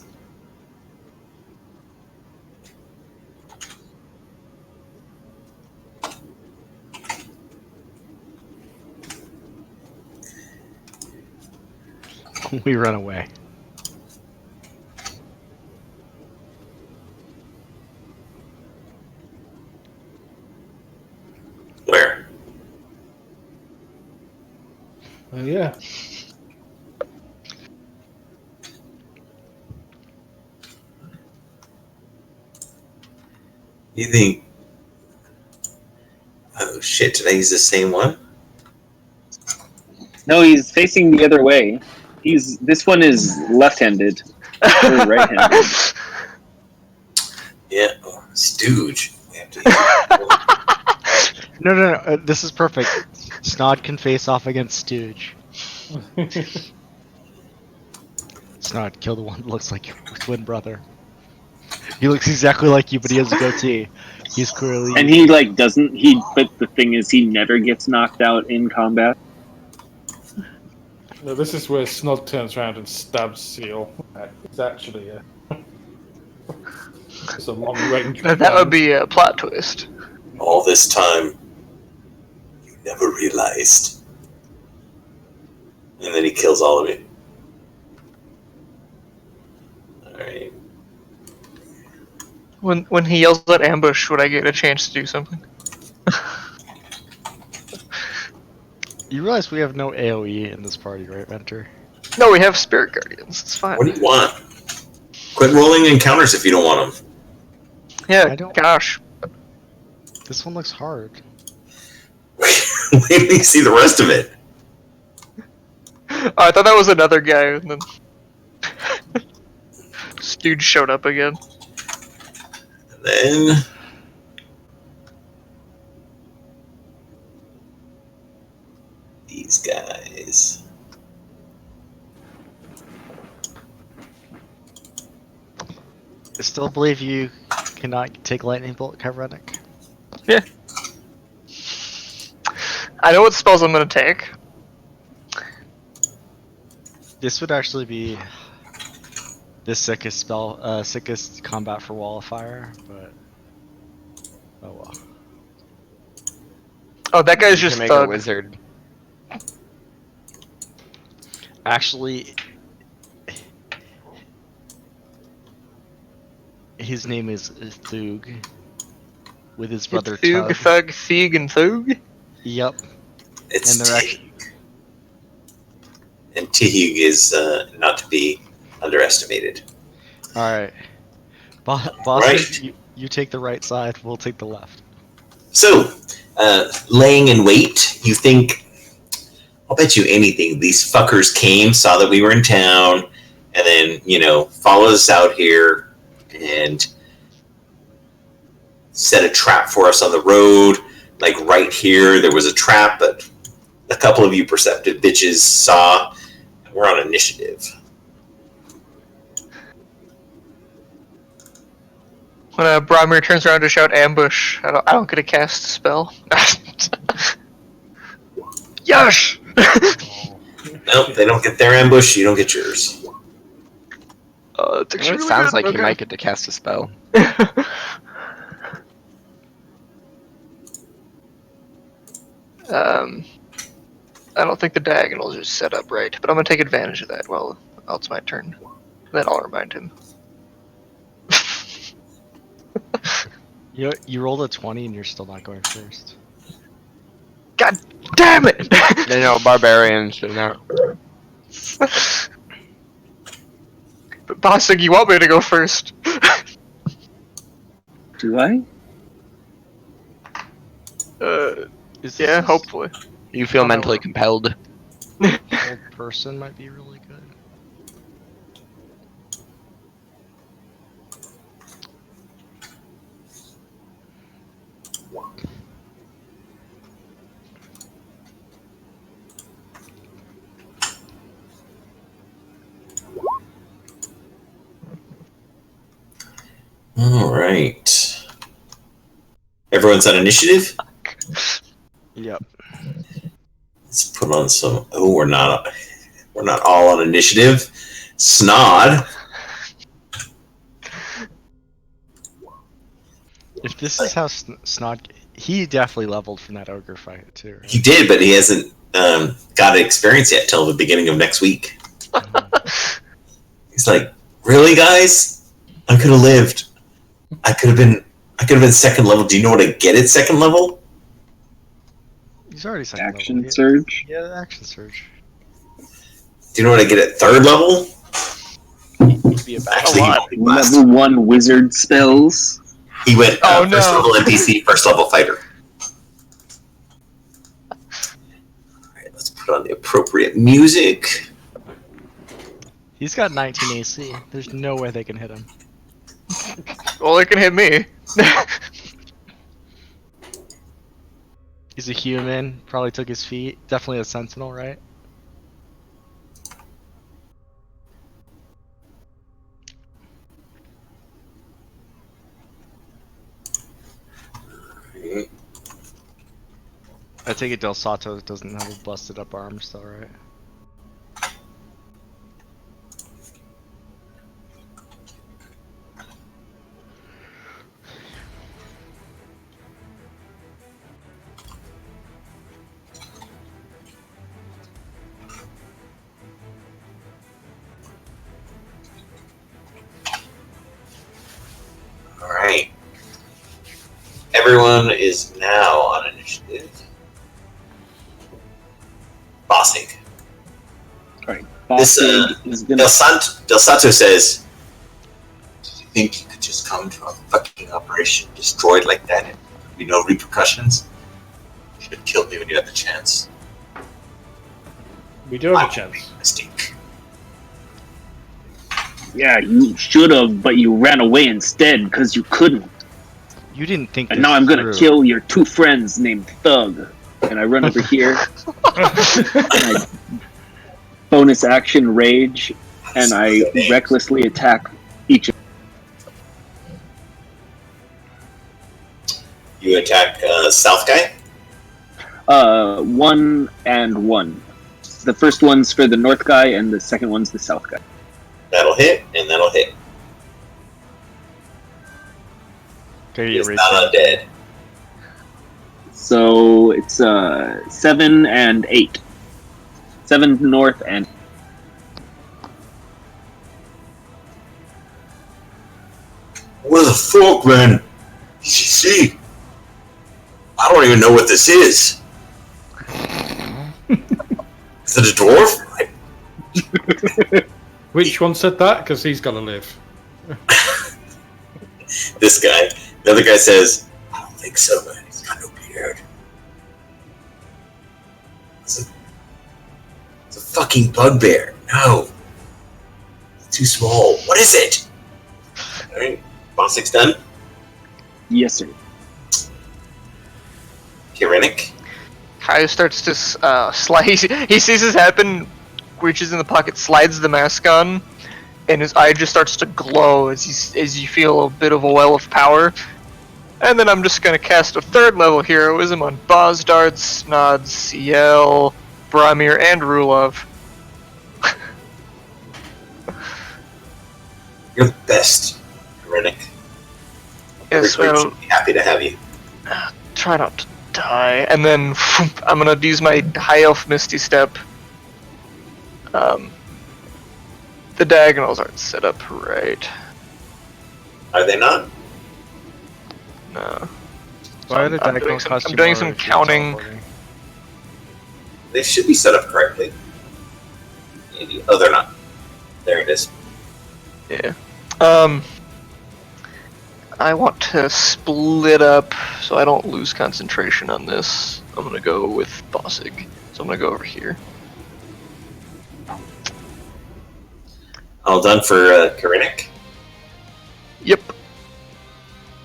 We run away. Where? Yeah. You think... Oh shit, did I use the same one? No, he's facing the other way. This one is left-handed or right-handed. Yeah, Stooge. We have to use... No. This is perfect. Snod can face off against Stooge. Snod, kill the one that looks like your twin brother. He looks exactly like you, but he has a goatee. He's clearly. And he like doesn't. But the thing is, he never gets knocked out in combat. No, this is where Snod turns around and stabs Seal. It's actually it's a long range. That would be a plot twist. All this time, you never realized. And then he kills all of you. Alright. When he yells at ambush, would I get a chance to do something? You realize we have no AoE in this party, right, Mentor? No, we have spirit guardians. It's fine. What do you want? Quit rolling encounters if you don't want them. Yeah, I don't- gosh. This one looks hard. Wait till you see the rest of it. Oh, I thought that was another guy, and then this dude showed up again. Then these guys. I still believe you cannot take lightning bolt, Kyrenic. Yeah. I know what spells I'm gonna take. This would actually be the sickest spell, sickest combat for Wall of Fire, but oh well. Oh, that guy's You just can make a thug. wizard. Actually, his name is Thug, with his brother Thug, Tug. thug, Thieg, and Thug. Yep. It's And they're Tehug. And Tehug is not to be underestimated. All right. Boss, Right. you take the right side. We'll take the left. So, laying in wait, you think, I'll bet you anything, these fuckers came, saw that we were in town, and then, followed us out here and set a trap for us on the road. Like right here, there was a trap, but a couple of you perceptive bitches saw. We're on initiative. When Bromir turns around to shout ambush, I don't get a cast spell. Yosh! Nope, they don't get their ambush, you don't get yours. It's It actually really sounds good, like you okay. might get to cast a spell. I don't think the diagonals are set up right, but I'm gonna take advantage of that while it's my turn. Then I'll remind him. You rolled a 20 and you're still not going first. God damn it! You know, barbarians should not. But Bossig, you want me to go first? Do I? Is Yeah, this hopefully. You feel Oh, no. mentally compelled. old person might be really good. All right. Everyone's on initiative? Yep. Let's put on some. Oh, we're not all on initiative. Snod. If this is how Snod, he definitely leveled from that ogre fight too. Right? He did, but he hasn't got experience yet till the beginning of next week. He's like, really, guys? I could have lived. I could have been second level. Do you know what I get at second level? He's already second Action level. surge. Yeah, action surge. Do you know what I get at third level? He'd be a bad. Actually, he lot. won't be blessed. Level 1 wizard spells. He went Oh, first no. level NPC, first level fighter. Alright, let's put on the appropriate music. He's got 19 AC. There's no way they can hit him. Well, it can hit me. He's a human. Probably took his feet. Definitely a sentinel, right? I take it Del Sato doesn't have a busted up arm still, right? everyone is now on initiative. Bossig. Alright. This, Bossig is gonna. Del Santo says, "Do you think you could just come to a fucking operation destroyed like that and there'd be no repercussions? You should have killed me when you had the chance. We do have I a made chance. a mistake." Yeah, you should have, but you ran away instead because you couldn't. You didn't think. And this now I'm gonna through. kill your two friends named Thug. And I run over here. And I bonus action rage, and I recklessly attack each of You attack South guy. 1 and 1. The first one's for the north guy, and the second one's the south guy. That'll hit, and that'll hit. Okay, It's not undead. So it's 7 and 8. 7 north and What the fuck, man? See? I don't even know what this is. Is it a dwarf? Which one said that? Because he's got to live. This guy. The other guy says, "I don't think so, man. He's got no beard. It's a fucking bugbear. No. It's too small. What is it?" Alright. Bossig's done. yes, sir. Kirinik. Kai starts to slide. He sees this happen, reaches in the pocket, slides the mask on, and his eye just starts to glow as you feel a bit of a well of power. And then I'm just gonna cast a 3rd level heroism on Bozdard, Snod, Ciel, Bramir, and Rulov. You're the best, Kirinik. Yes, Everybody well, should be happy to have you. try not to die. And then I'm gonna use my High Elf Misty Step. The diagonals aren't set up right. Are they not? No. Why are the I'm diagonal doing some- costume I'm doing more some if you're counting. teleporting? They should be set up correctly. Maybe. Oh, they're not. There it is. Yeah. I want to split up so I don't lose concentration on this. I'm gonna go with Bossig. So I'm gonna go over here. All done for Kirinik. Yep.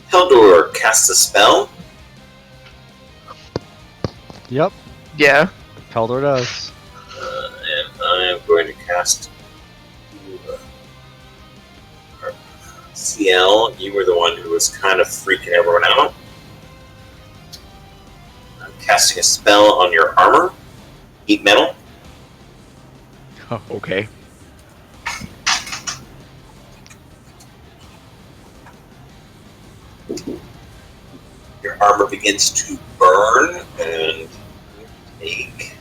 Heldor casts a spell. Yep, Yeah. Keldor does. And I am going to cast CL. You were the one who was kind of freaking everyone out. I'm casting a spell on your armor. Heat metal. Oh, okay. Your armor begins to burn and take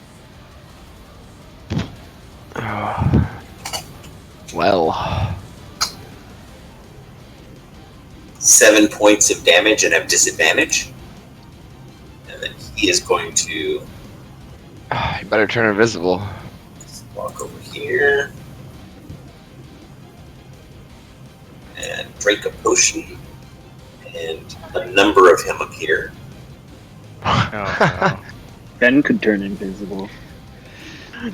Well, 7 points of damage and have disadvantage. And then he is going to you better turn invisible. walk over here and drink a potion, and a number of him appear. Oh, Ben could turn invisible.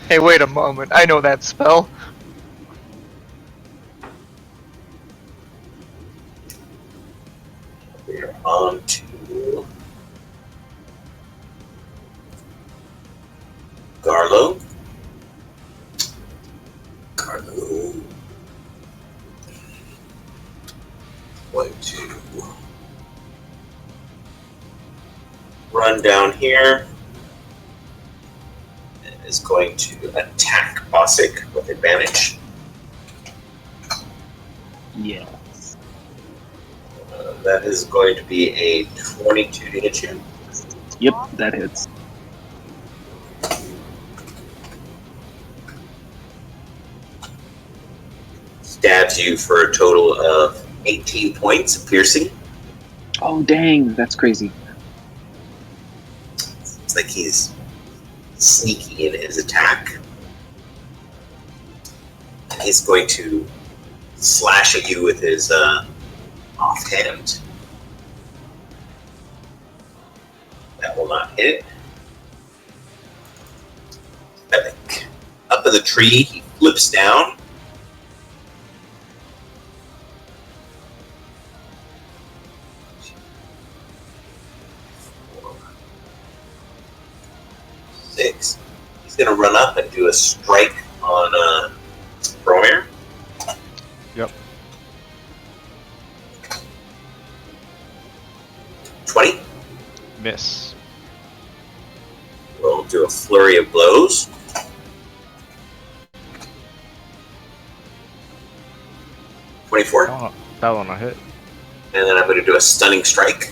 Hey, wait a moment. I know that spell. We're on to Garlo. Garlo. Going to run down here. And is going to attack Bossig with advantage. Yeah. That is going to be a 22 to hit you. Yep, that hits. Stabs you for a total of 18 points of piercing. Oh dang, that's crazy. It's like he's sneaky in his attack. And he's going to slash at you with his offhand. That will not hit. Epic. Up in the tree, he flips down. Six. He's going to run up and do a strike on Bromir. Yep. 20. Miss. We'll do a flurry of blows. 24. Oh, that one I hit. And then I'm going to do a stunning strike.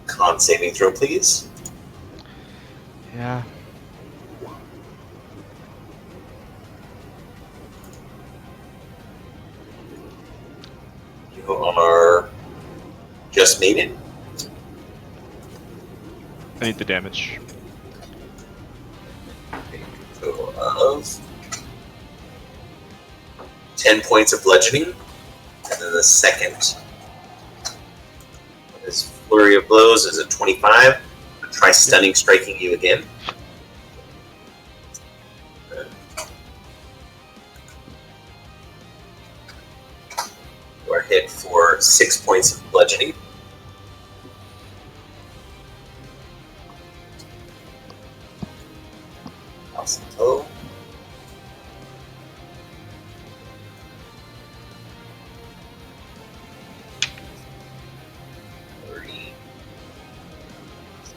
Con saving throw, please. Yeah. You are just made it. I need the damage. Total of 10 points of bludgeoning. And then the second is flurry of blows is a 25. I'll try stunning striking you again. You are hit for 6 points of bludgeoning. Awesome. Oh.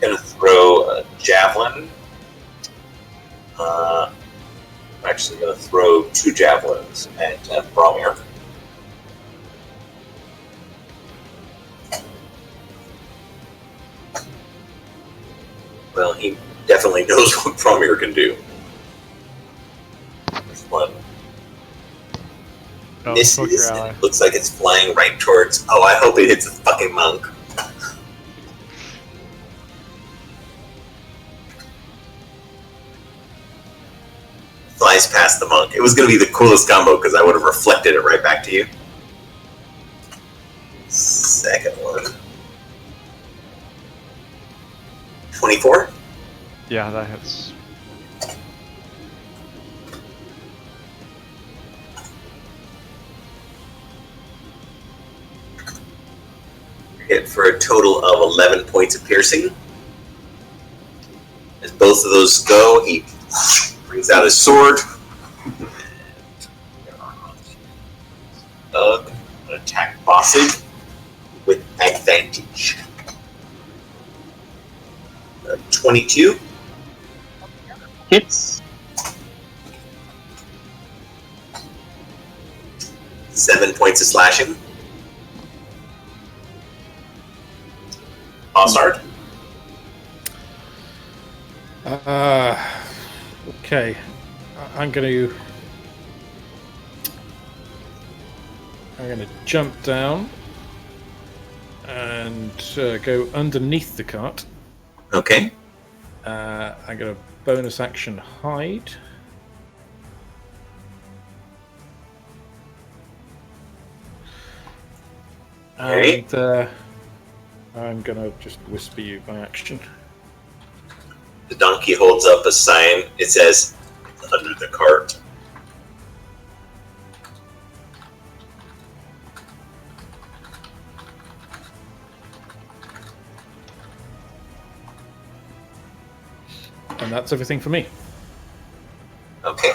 Going to throw a javelin. I'm actually going to throw 2 javelins at Bromir. Well, he definitely knows what Bromir can do. There's one. Oh, Misses, fuck your and ally. it looks like it's flying right towards... Oh, I hope it hits a fucking monk. Flies past the monk. It was going to be the coolest combo because I would have reflected it right back to you. Second one. 24. Yeah, that hits. Hit for a total of 11 points of piercing. As both of those go, he brings out his sword. Attack Bossig with advantage. 22. Hits. 7 points of slashing. Ossard. Okay. I'm gonna jump down and go underneath the cart. Okay. I'm gonna bonus action hide. Okay. And I'm gonna just whisper you by action. The donkey holds up a sign. It says, "Under the cart." And that's everything for me. Okay.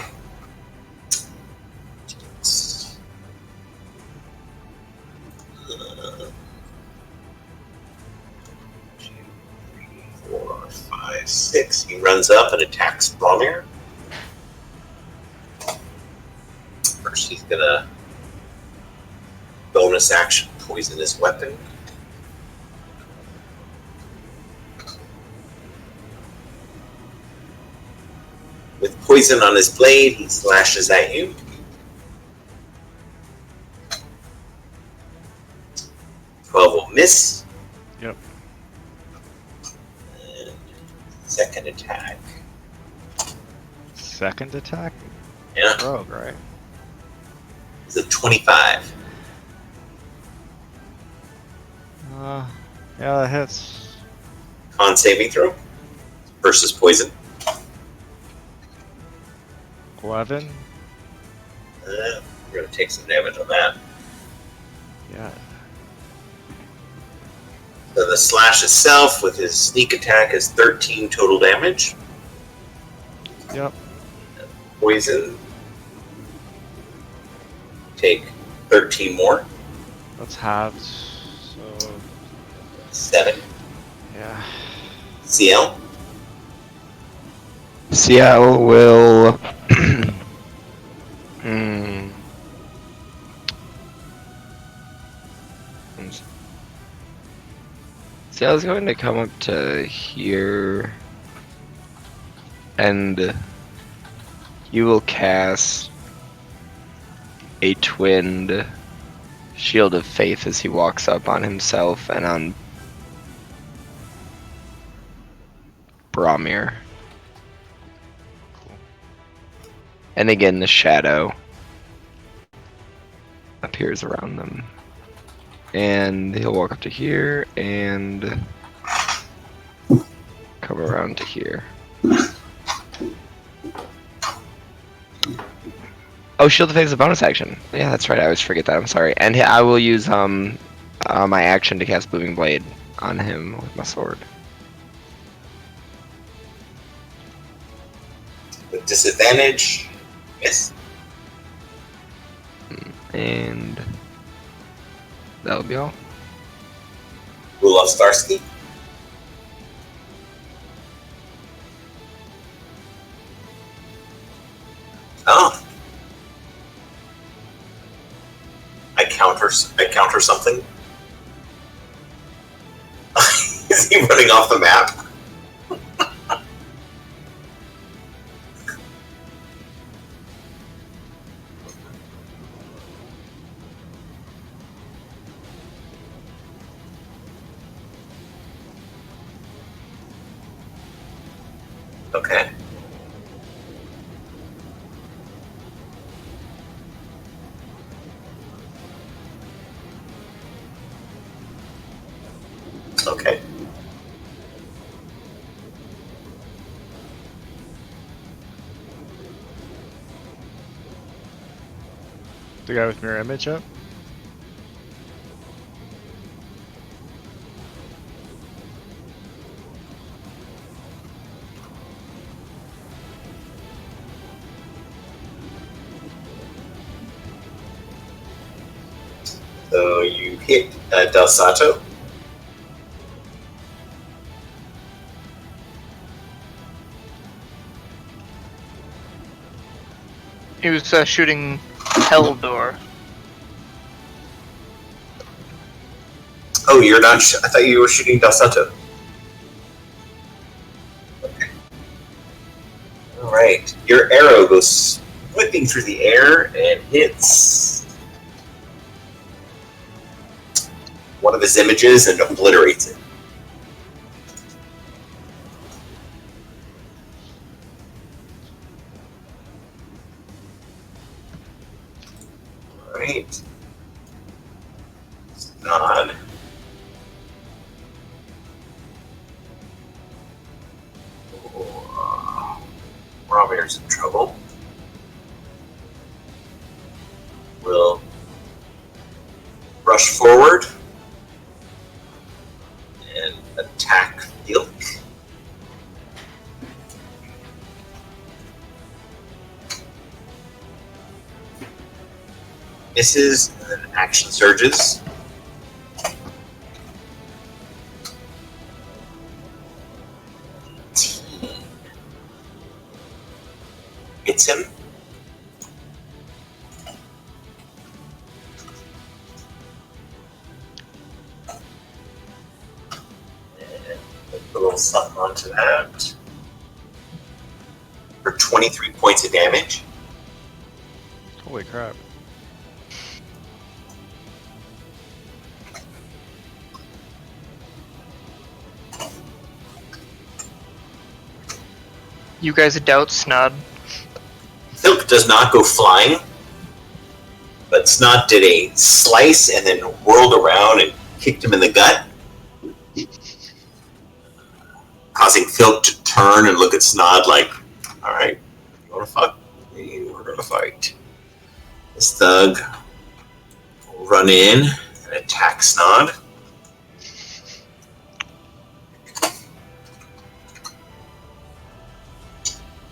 Two, 3, 4, 5, 6. He runs up and attacks Bromir. First, he's gonna bonus action poison his weapon. With poison on his blade, he slashes at you. miss. Yep. And second attack. Second attack? Yeah. Rogue, right? It's a 25. Yeah, that hits. Con saving throw versus poison. 11? We're going to take some damage on that. Yeah. So the slash itself with his sneak attack is 13 total damage. Yep. Poison. Take 13 more. That's halved. So, 7. yeah. CL. CL will. CL is going to come up to here. And you will cast a twinned Shield of Faith as he walks up on himself and on Bromir. And again, the shadow appears around them. And he'll walk up to here and come around to here. Oh, Shield of Faith is a bonus action. Yeah, that's right. I always forget that. I'm sorry. And I will use my action to cast Moving Blade on him with my sword. With disadvantage. Miss. And that'll be all. Rudolph Starsky. Oh. I counter something. Is he running off the map? Okay. Okay. The guy with mirror image up? So you hit Del Sato. He was shooting Heldor. Oh, you're not. I thought you were shooting Del Sato. Okay. All right. Your arrow goes whipping through the air and hits one of his images and obliterates it. All right. Nod. Robert's in trouble. Will rush forward and attack Ilk. Misses and then action surges. Hits him. And put a little something onto that. For 23 points of damage. Holy crap. You guys doubt Snod? Silk does not go flying, but Snot did a slice and then whirled around and kicked him in the gut, causing Filk to turn and look at Snod like, alright, you wanna fuck me? We're gonna fight. This thug will run in and attack Snod.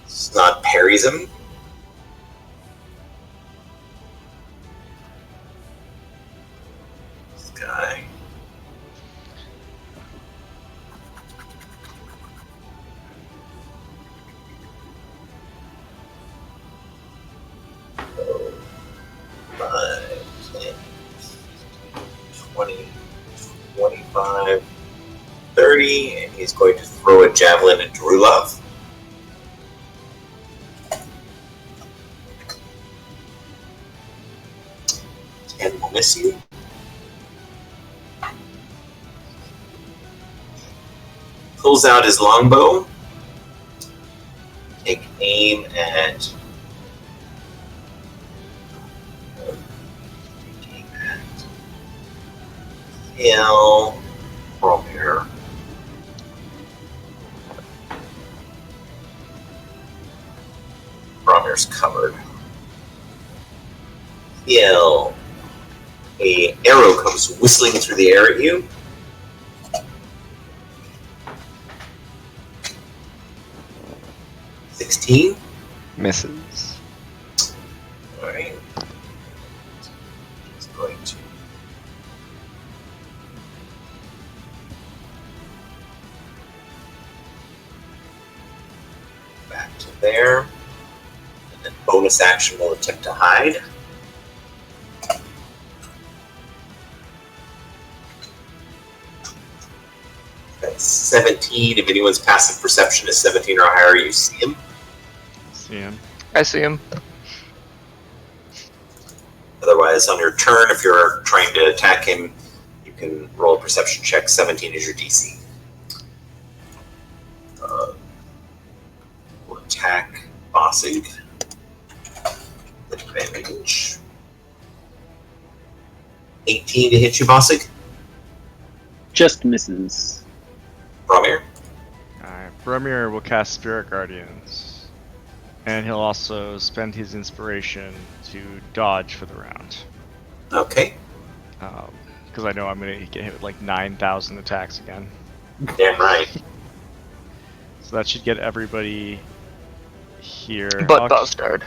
Snod parries him. This guy. Oh, 5, 10, 20, 25, 30, and he's going to throw a javelin at Drulov. And will miss you. Pulls out his longbow. Take aim at. Kill Bromir. Bromir's covered. Kill. A arrow comes whistling through the air at you. $16. Misses. Alright. It's going to. Back to there. And then bonus action will attempt to hide. That's 17. If anyone's passive perception is 17 or higher, you see him. See him. I see him. Otherwise, on your turn, if you're trying to attack him, you can roll a perception check. 17 is your DC. We'll attack Bossig. Advantage. 18 to hit you, Bossig. Just misses. Bromir. Alright, Bromir will cast Spirit Guardians. And he'll also spend his inspiration to dodge for the round. Okay. Because I know I'm going to get hit with like 9,000 attacks again. Damn right. So that should get everybody here. But I'll- Bastard.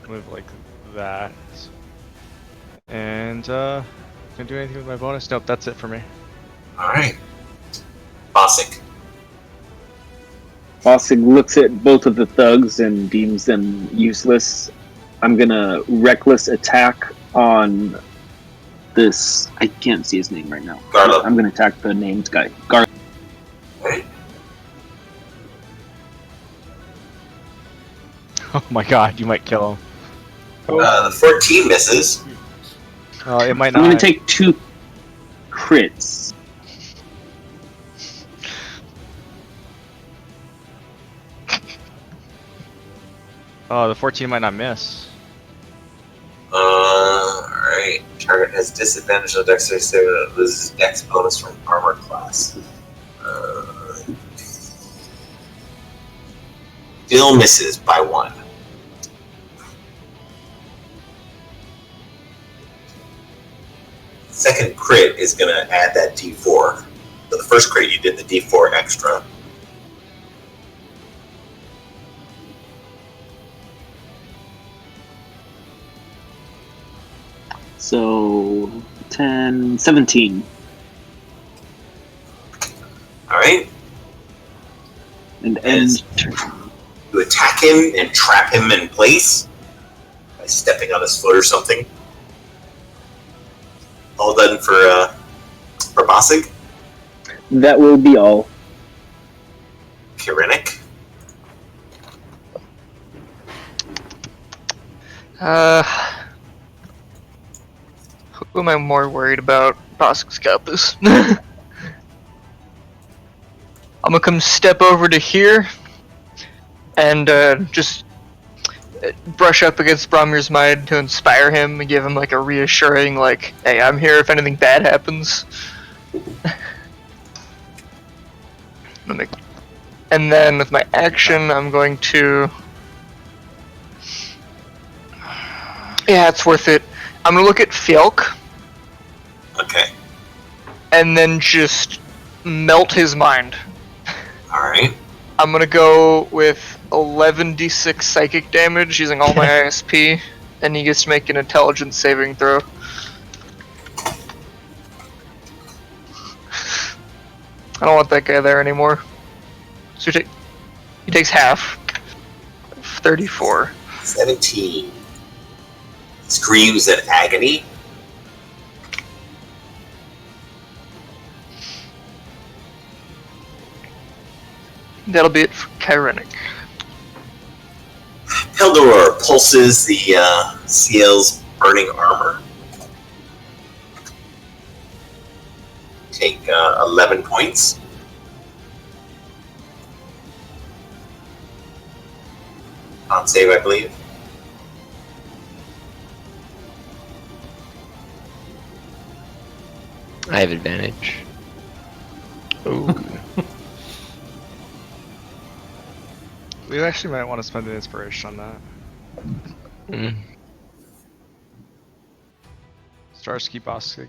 Move like that. And, can I do anything with my bonus? Nope, that's it for me. Alright. Bossig. Bossig looks at both of the thugs and deems them useless. I'm gonna reckless attack on this. I can't see his name right now. Garlo. I'm gonna attack the named guy. Garlo. Alright. Oh my god, you might kill him. The 14 misses. Oh, it might I'm not. gonna take 2 crits. Oh, the 14 might not miss. Alright. Target has disadvantage on dexterity save and loses dex bonus from armor class. Still misses by 1. Second crit is going to add that d4. So the first crit you did the d4 extra. So 10, 17. Alright. And end. You attack him and trap him in place by stepping on his foot or something. All done for Bossig. That will be all. Kirinik. Who am I more worried about? Bosk's Capus. I'm gonna come step over to here and just brush up against Bromir's mind to inspire him and give him like a reassuring, like, "Hey, I'm here if anything bad happens." And then with my action, I'm going to. Yeah, it's worth it. I'm gonna look at Fjolk Okay. and then just melt his mind. All right. I'm gonna go with 11d6 psychic damage using all my ISP, and he gets to make an intelligence saving throw. I don't want that guy there anymore. So he takes half. 34. 17. Screams in agony. That'll be it for Kyrenic. Hildor pulses the CL's burning armor. Take 11 points. On save, I believe. I have advantage. Ooh. We actually might want to spend an inspiration on that. Mm. Starsky Boskig.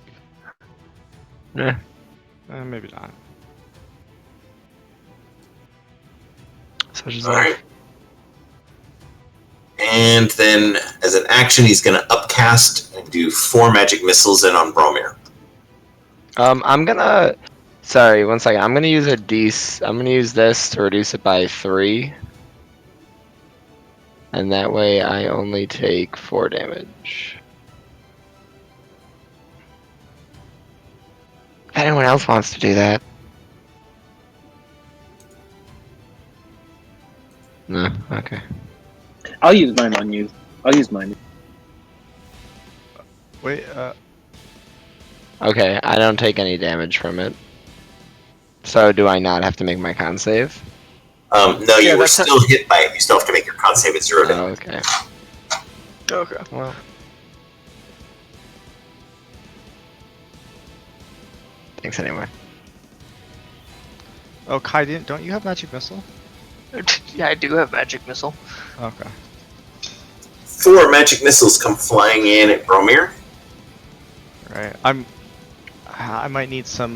Yeah. Maybe not. Such as All right. And then, as an action, he's going to upcast and do 4 magic missiles in on Bromir. I'm gonna. Sorry, one second. I'm gonna use I'm gonna use this to reduce it by 3. And that way I only take 4 damage. If anyone else wants to do that. No? Okay. I'll use mine on you. I'll use mine. Wait, Okay, I don't take any damage from it. So do I not have to make my con save? No, Yeah, you were that's still hit by it. You still have to make your con save at 0 damage. Oh, okay. Okay. Well. Thanks anyway. oh, Kai, don't you have magic missile? Yeah, I do have magic missile. Okay. 4 magic missiles come flying in at Bromir. Right. I might need some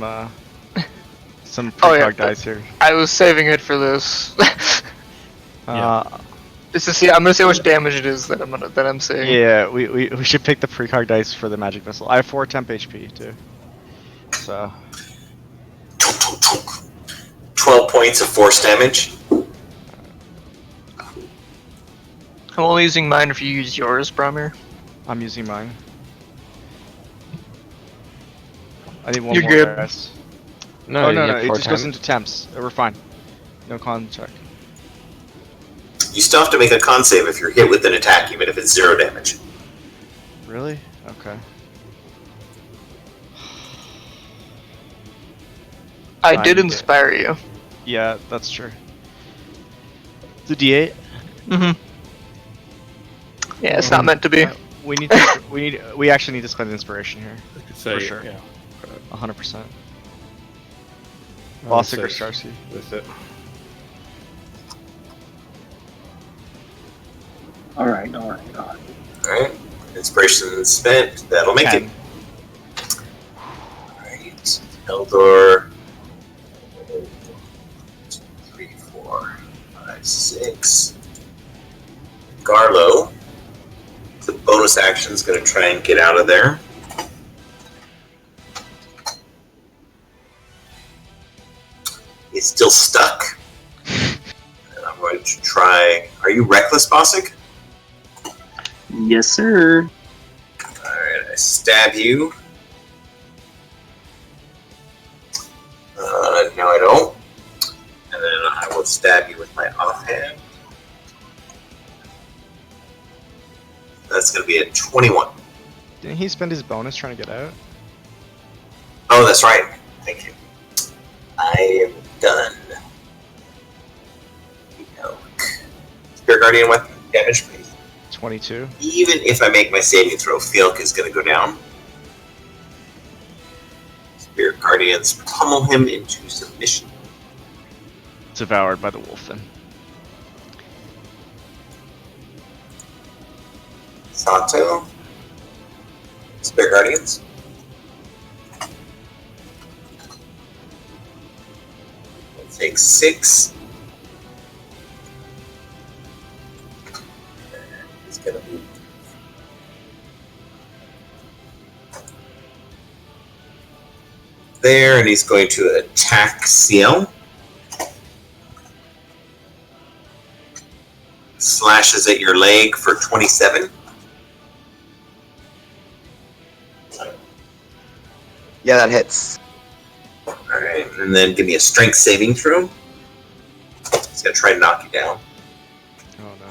some Oh, yeah. precog dice here. I was saving it for this. Uh, Just to see, I'm gonna see how much damage it is that I'm seeing. yeah, we should pick the precog dice for the magic missile. I have 4 temp HP too. So 12 points of force damage. I'm only using mine if you use yours, Bromir. I'm using mine. I need one You're more good. dice. No, Oh you no, get no, it 4 just goes times. into temps. We're fine. No con check. You still have to make a con save if you're hit with an attack, even if it's 0 damage. Really? Okay. I Fine, did you inspire you. Yeah, that's true. The D8. Mm-hmm. Yeah, it's not meant to be. We need to, we actually need to spend inspiration here. I could say, For sure. yeah. 100%. I'll Bossig or say Starsky? with it. Alright. Alright. Inspiration spent. That'll make it. 10. Alright. Eldor. 1, 2, 3, 4, 5, 6. Garlo. The bonus action is going to try and get out of there. He's still stuck. And I'm going to try. Are you reckless, Bossig? Yes, sir. Alright, I stab you. No, I don't. And then I will stab you with my offhand. That's going to be a 21. Didn't he spend his bonus trying to get out? Oh, that's right. Thank you. I am done. Guardian weapon damage, please? 22. Even if I make my saving throw, Fielk is going to go down. Spirit Guardians pummel him into submission. Devoured by the wolf then. Sato. Spirit Guardians. We'll take 6. He's going to move. There, and he's going to attack CL. Slashes at your leg for 27. Yeah, that hits. Alright, and then give me a strength saving throw. He's going to try to knock you down. Oh no.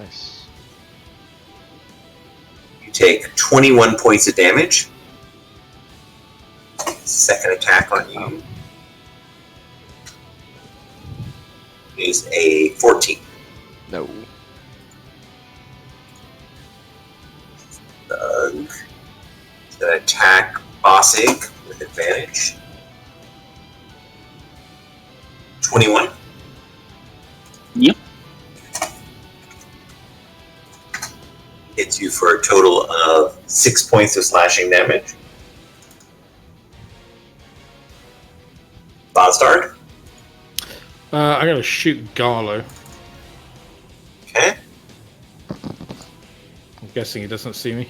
Nice. You take 21 points of damage. Second attack on you is a 14. No. Thug. He's going to attack Bossig with advantage. 21. Yep. Hits you for a total of 6 points of slashing damage. Bostard. I'm going to shoot Garlo. Okay. I'm guessing he doesn't see me.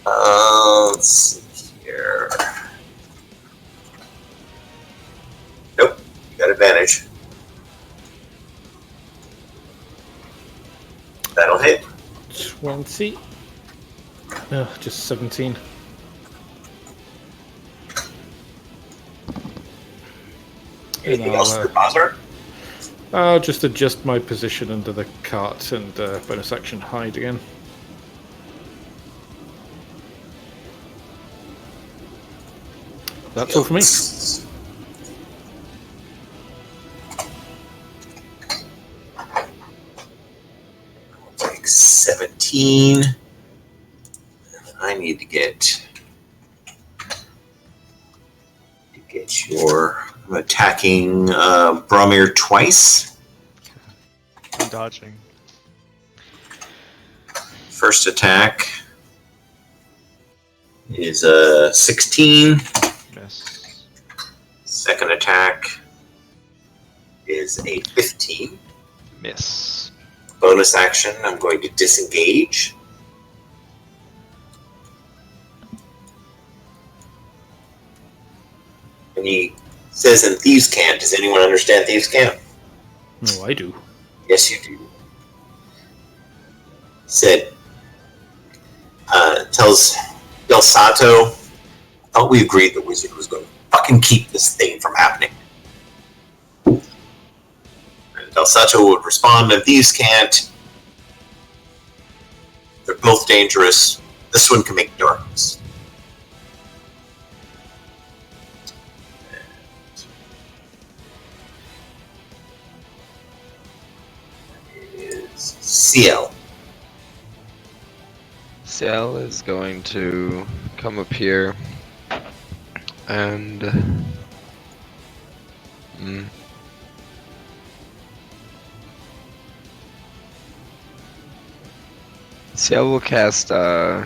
Let's see here. Nope. You got advantage. That'll hit. 20. Oh, just 17. Anything else for Bostard? I'll just adjust my position under the cart and bonus action hide again. That's all for me. Take 17. I need to get your. I'm attacking Bromir twice. I'm dodging. First attack is a 16. Miss. Second attack is a 15. Miss. Bonus action, I'm going to disengage. And he says in Thieves' Cant, does anyone understand Thieves' Cant? Oh, I do. Yes, you do. He said, tells Del Sato, I thought we agreed the wizard was going to fucking keep this thing from happening. And Del Sato would respond in Thieves' Cant, they're both dangerous. This one can make darkness. Is CL. Ciel is going to come up here and Ciel will cast Oh,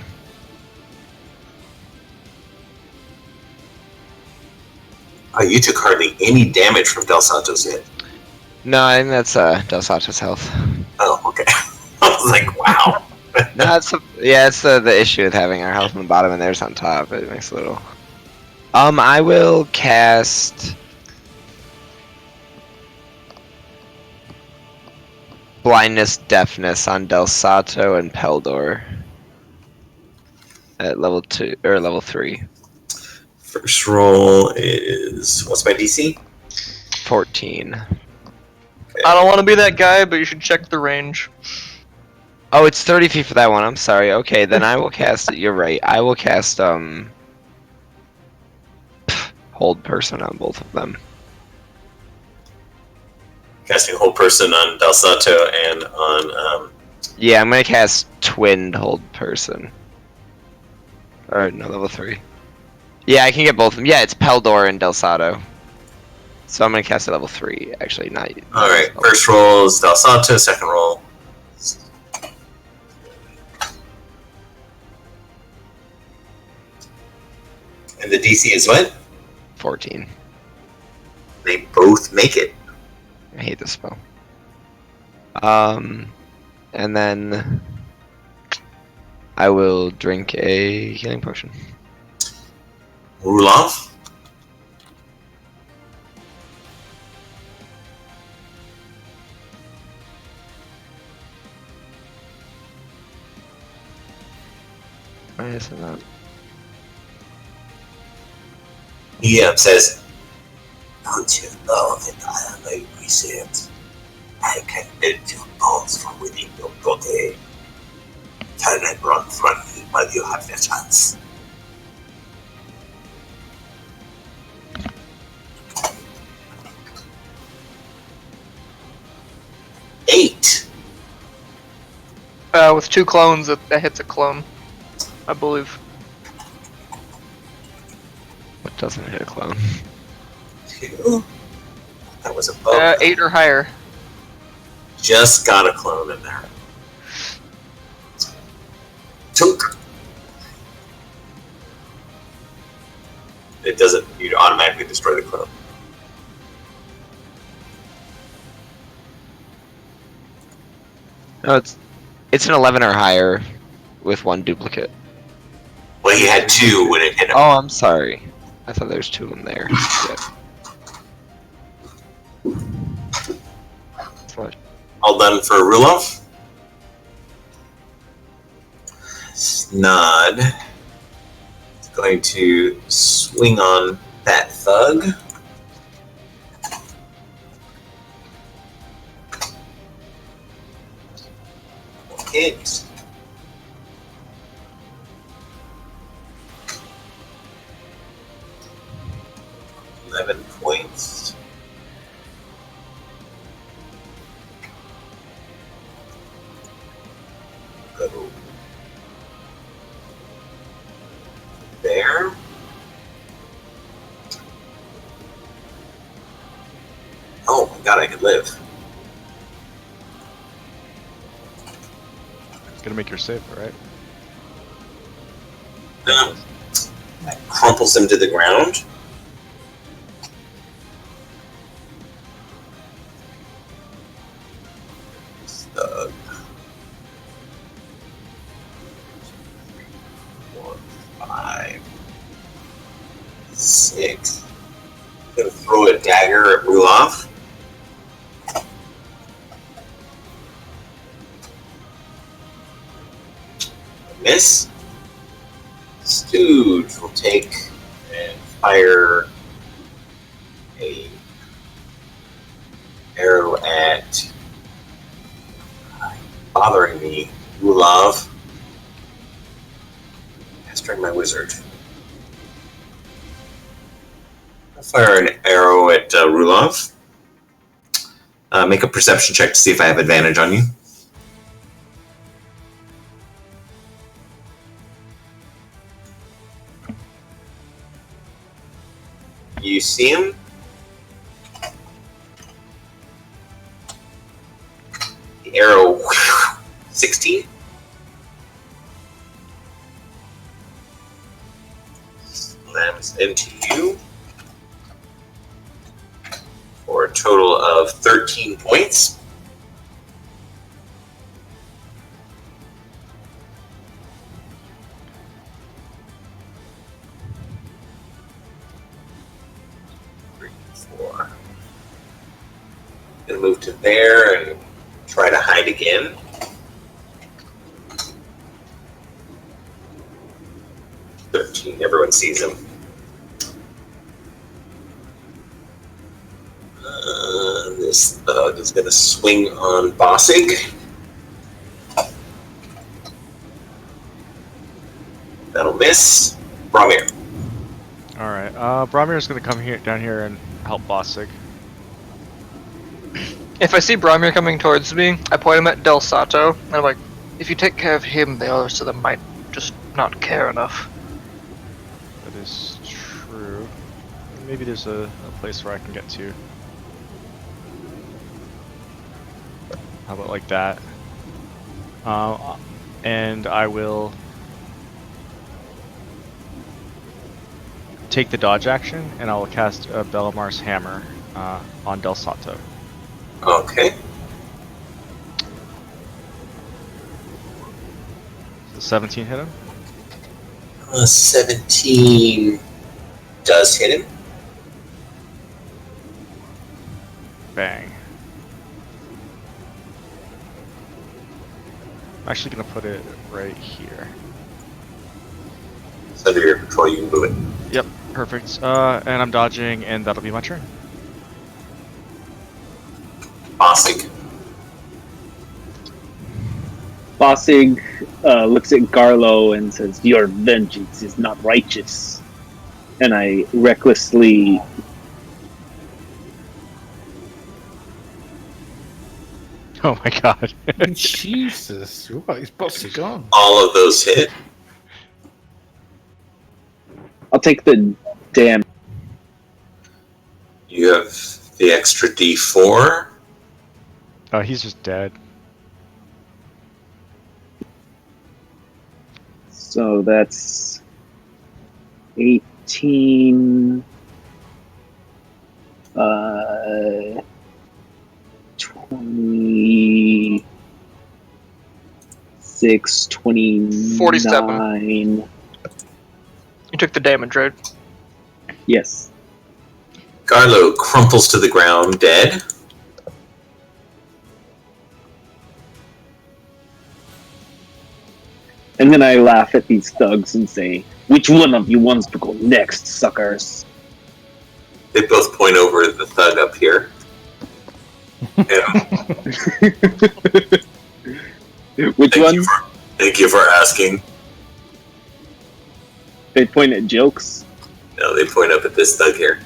you took hardly any damage from Del Santo's hit. no, I think that's Del Sato's health. Oh, okay. I was like, wow. No, it's the issue with having our health on the bottom and theirs on top. It makes a little. I will cast blindness, deafness on Del Sato and Peldor at level 2 or level 3. First roll is what's my DC? 14. I don't want to be that guy, but you should check the range. Oh, it's 30 feet for that one. I'm sorry. Okay, then I will cast it. You're right. I will cast hold person on both of them. casting Hold Person on Del Sato and on. Yeah, I'm gonna cast Twinned Hold Person. Or no, level 3. Yeah, I can get both of them. Yeah, it's Peldor and Del Sato. So I'm gonna cast at level 3. Actually, not. All right. First roll is Del Sato. Second roll. And the DC is what? 14. They both make it. I hate this spell. And then I will drink a healing potion. Rulov. Why is it not? He says, "Don't you know that I am a wizard? I can melt your bones from within your body. Turn and run from me while you have the chance." Eight. With 2 clones, that hits a clone, I believe. What doesn't hit a clone? 2. That was above. 8 or higher. Just got a clone in there. Tunk. It doesn't. You automatically destroy the clone. No, it's an 11 or higher with 1 duplicate. Well, he had 2 when it hit him. Oh, I'm sorry. I thought there was 2 of them there. Shit. What? All done for Rulov. Snod is going to swing on that thug. Hit. Points. Go there. Oh my god, I could live. Gonna make your save, right? That crumples him to the ground. Thug. 4, 5, 6. Gonna throw a dagger at Rulov. Miss. Stooge will take and fire a arrow at bothering me, Rulov. Pestering my wizard. I'll fire an arrow at Rulov. Make a perception check to see if I have advantage on you. You see him? The arrow, 16. Slams into you for a total of 13 points. Gonna move to there and try to hide again. Everyone sees him. This thug is gonna swing on Bossig. That'll miss. Bromir. Alright, Bromir's gonna come down here and help Bossig. If I see Bromir coming towards me, I point him at Del Sato, and I'm like, if you take care of him, the others of them might just not care enough. That is true. Maybe there's a place where I can get to. How about like that? And I will take the dodge action, and I will cast Belamar's Hammer on Del Sato. Okay. Does 17 hit him? 17 does hit him. Bang. I'm actually gonna put it right here. It's under your control, you can move it. Yep, perfect. And I'm dodging, and that'll be my turn. Bossig. Bossig looks at Garlo and says, "Your vengeance is not righteous." And I recklessly Oh my god. Jesus, what? His boss is gone. All of those hit. I'll take the damn. You have the extra D4. Oh, he's just dead. So that's 18. 26, 29. 47. You took the damage, right? Yes. Garlo crumples to the ground, dead. And then I laugh at these thugs and say, "Which one of you wants to go next, suckers?" They both point over at the thug up here. Yeah. Which one? Thank you for asking. They point at Jokes. No, they point up at this thug here.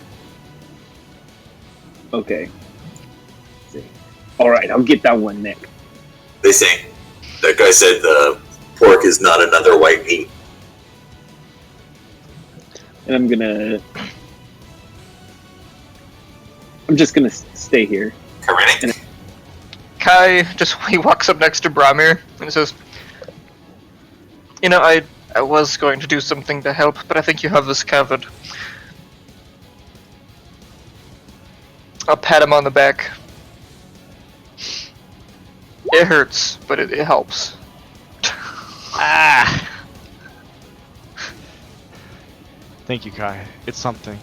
Okay. Alright, I'll get that one, Nick. They say, that guy said the pork is not another white meat. And I'm just gonna stay here. Krennic? Kai he walks up next to Bromir and says, "You know, I was going to do something to help, but I think you have this covered." I'll pat him on the back. It hurts, but it helps. Ah! Thank you, Kai. It's something.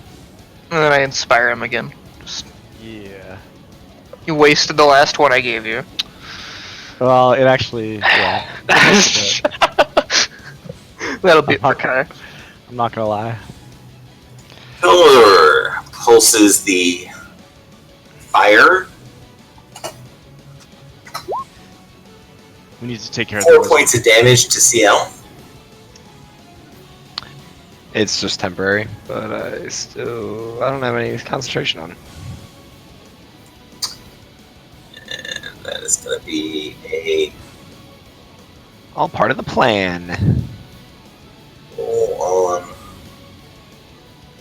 And then I inspire him again. Just, Yeah. you wasted the last one I gave you. Well, it actually, yeah. That'll be it for Kai. I'm not gonna lie. Pillar pulses the fire. We need to take care of 4 those. points of damage to CL. It's just temporary, but I don't have any concentration on. And that is going to be a All part of the plan. roll on.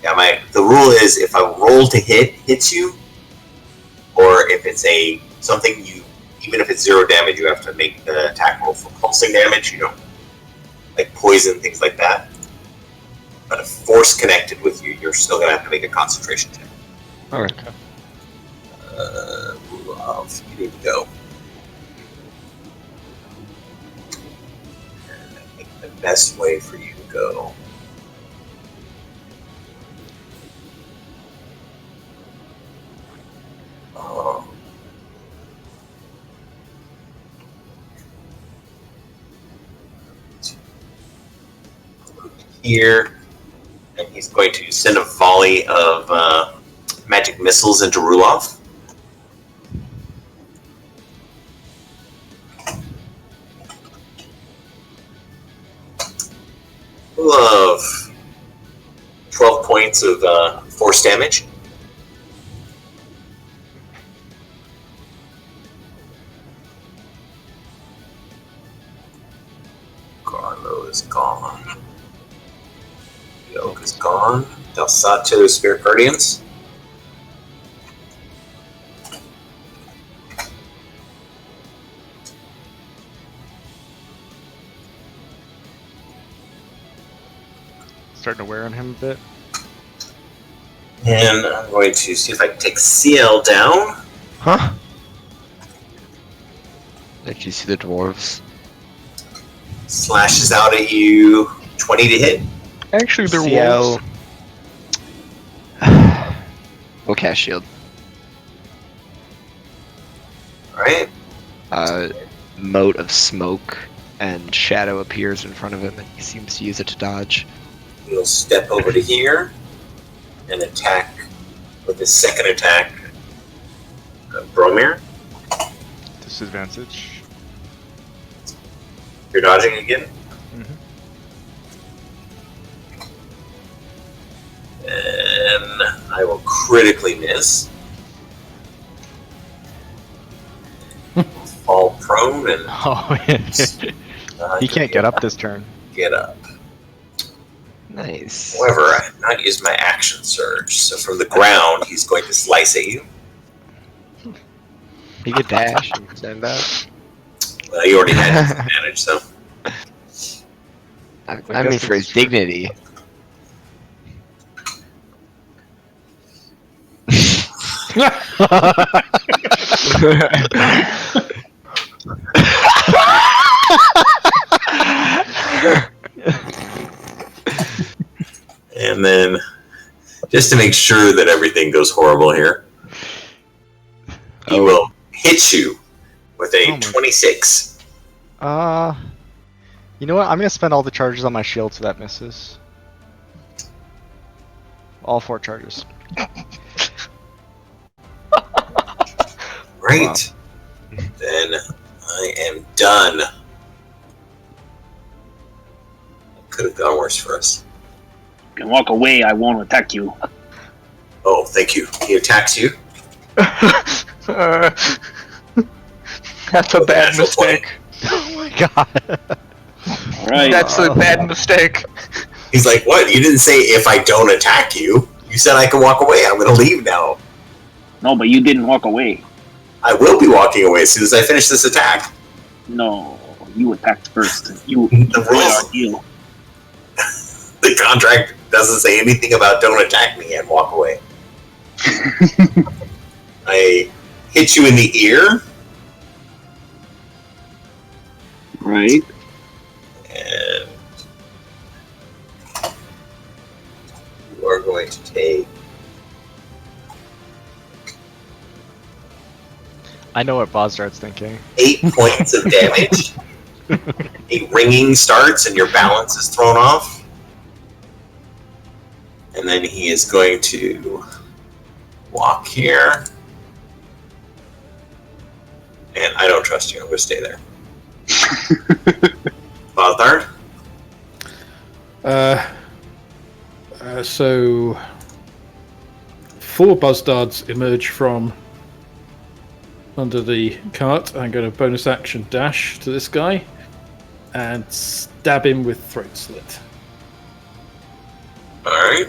Yeah, the rule is if a roll to hits you, or if it's something you, even if it's 0 damage, you have to make the attack roll for pulsing damage. You don't like poison, things like that. But if force connected with you, you're still gonna have to make a concentration check. Alright. Rudolph, you need to go. And I think the best way for you to go. Here, and he's going to send a volley of magic missiles into Ruloff. Of 12 points of force damage. on Del Sato Spirit Guardians. Starting to wear on him a bit. And I'm going to see if I can take CL down. Huh? Did you see the dwarves? Slashes out at you. 20 to hit. Actually, they're CL. wolves. We'll cast shield. Alright. Mote of smoke and shadow appears in front of him, and he seems to use it to dodge. He'll step over to here and attack with his second attack. Bromir, Disadvantage. you're dodging again. Mhm. And I will critically miss. Fall prone and Oh, he can't get up this turn. get up. Nice. However, I have not used my action surge, so from the ground he's going to slice at you. He could dash and stand back. You already had disadvantage, so I mean, for his dignity. and then just to make sure that everything goes horrible here, he will hit you with a Oh my- 26. You know what? I'm gonna spend all the charges on my shield so that misses. All 4 charges. Great. Then I am done. Could have gone worse for us. You can walk away, I won't attack you. Oh, thank you. He attacks you. That's a With a bad natural 20. mistake. Oh my god. Alright. That's a bad mistake. He's like, what? You didn't say if I don't attack you. You said I can walk away. I'm going to leave now. No, but you didn't walk away. I will be walking away as soon as I finish this attack. No, you attacked first. You The rules, our deal. the contract doesn't say anything about don't attack me and walk away. I hit you in the ear, Right. and you are going to take I know what Bozdart's thinking. 8 points of damage. A ringing starts and your balance is thrown off. And then he is going to walk here. And I don't trust you. I'm going to stay there. Bothard? So 4 Buzzdards emerge from under the cart. I'm going to bonus action dash to this guy and stab him with Throat Slit. Alright.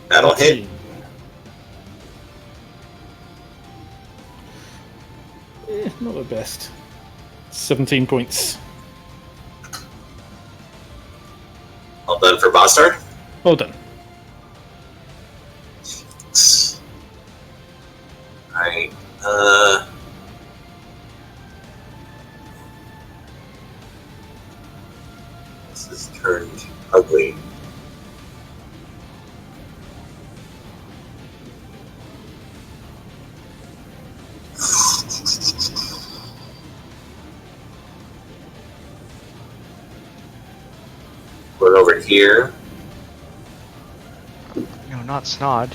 That'll hit. Not the best. 17 points. All done for Bastard. Well done. Alright. This has turned ugly. Going over here. No, not Snod.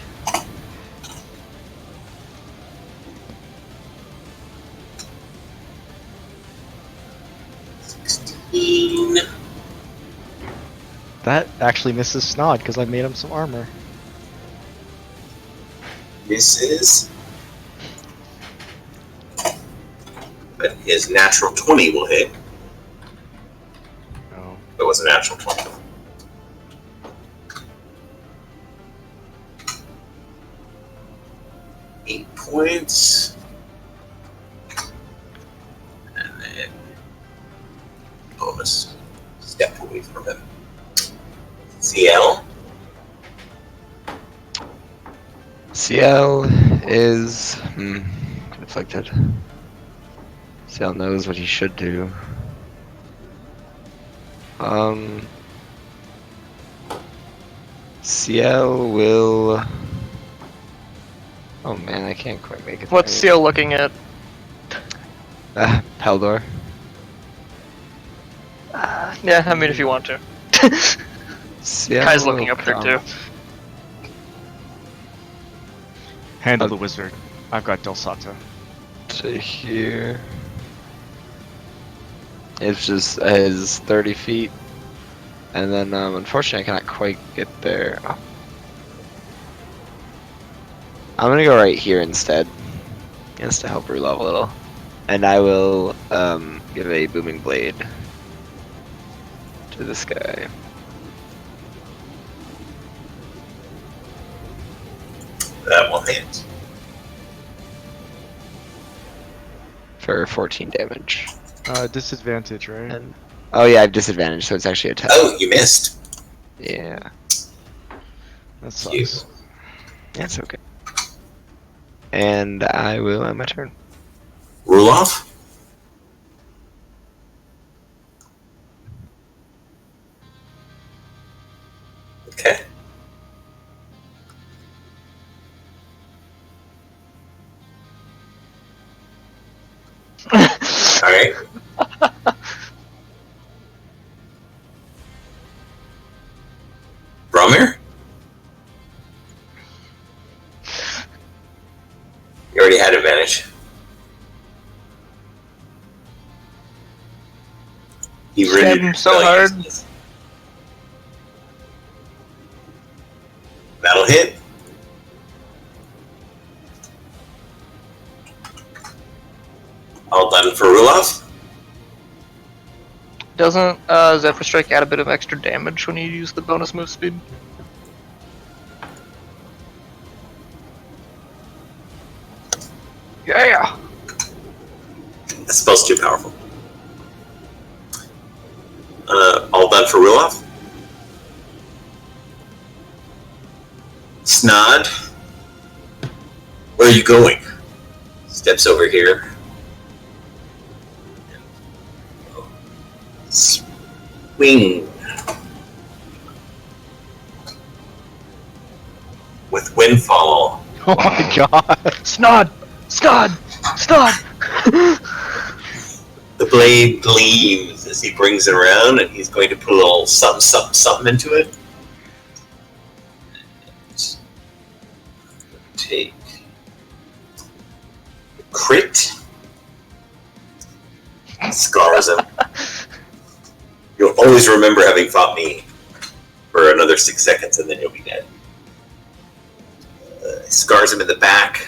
That actually misses Snod because I made him some armor. Misses. But his natural 20 will hit. No. was a natural 20. Eight points. And then bonus step away from him. CL. CL is conflicted. CL knows what he should do. CL will. Oh man, I can't quite make it. What's CL looking at? Peldor. Yeah, I mean if you want to. CL Kai's looking up there come too. Handle the wizard. I've got Delsato. To here. It's just his 30 feet. And then, unfortunately, I cannot quite get there. Oh. I'm gonna go right here instead. Just to help Rulov a little. And I will, give a Booming Blade to this guy. That will hit. For 14 damage. Disadvantage, right? And, oh yeah, I have disadvantage, so it's actually a 10. Oh, you missed. Yeah. That You. sucks. That's okay. And I will end my turn. Rulov. Okay. Alright. Bromir? You already had advantage. He Stabbed him so hard. That'll hit. All done for Rulov. Doesn't Zephyr Strike add a bit of extra damage when you use the bonus move speed? Yeah! That spell's too powerful. All done for Rulov. Snod. Where are you going? Steps over here. Swing. With Windfall. Oh my god! Snod! Snod! Snod! The blade gleams as he brings it around, and he's going to put a little something, something, something into it. Take crit. Scars him. You'll always remember having fought me for another 6 seconds, and then you'll be dead. Scars him in the back.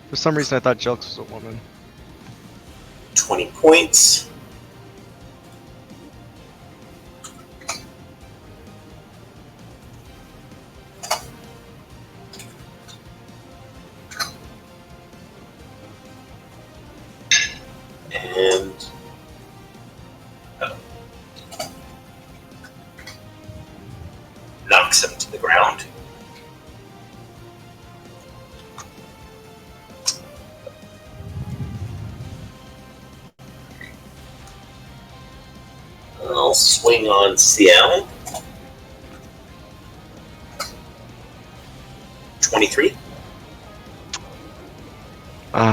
For some reason, I thought Jelks was a woman. 20 points. And knocks him to the ground. I'll swing on CL. 23.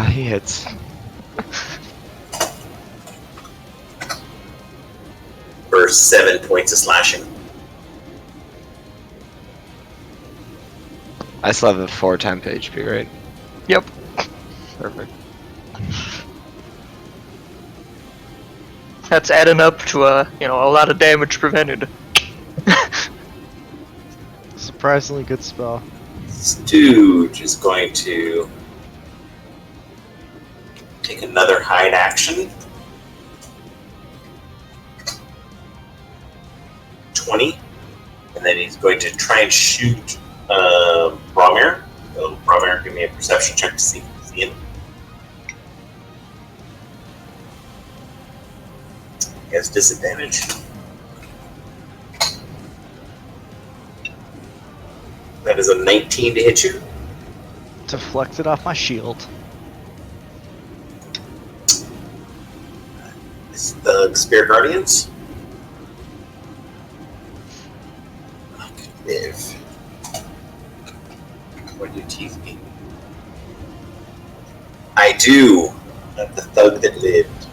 He hits. For 7 points of slashing. I still have a 4 temp HP, right? Yep. Perfect. That's adding up to a lot of damage prevented. Surprisingly good spell. Stooge is going to take another hide action. 20. And then he's going to try and shoot Bromir. So Bromir, give me a perception check to see if you see him. He has disadvantage. That is a 19 to hit you. Deflect it off my shield. It's the Spear Guardians. Live. What do you tease me? I do. I'm the thug that lived.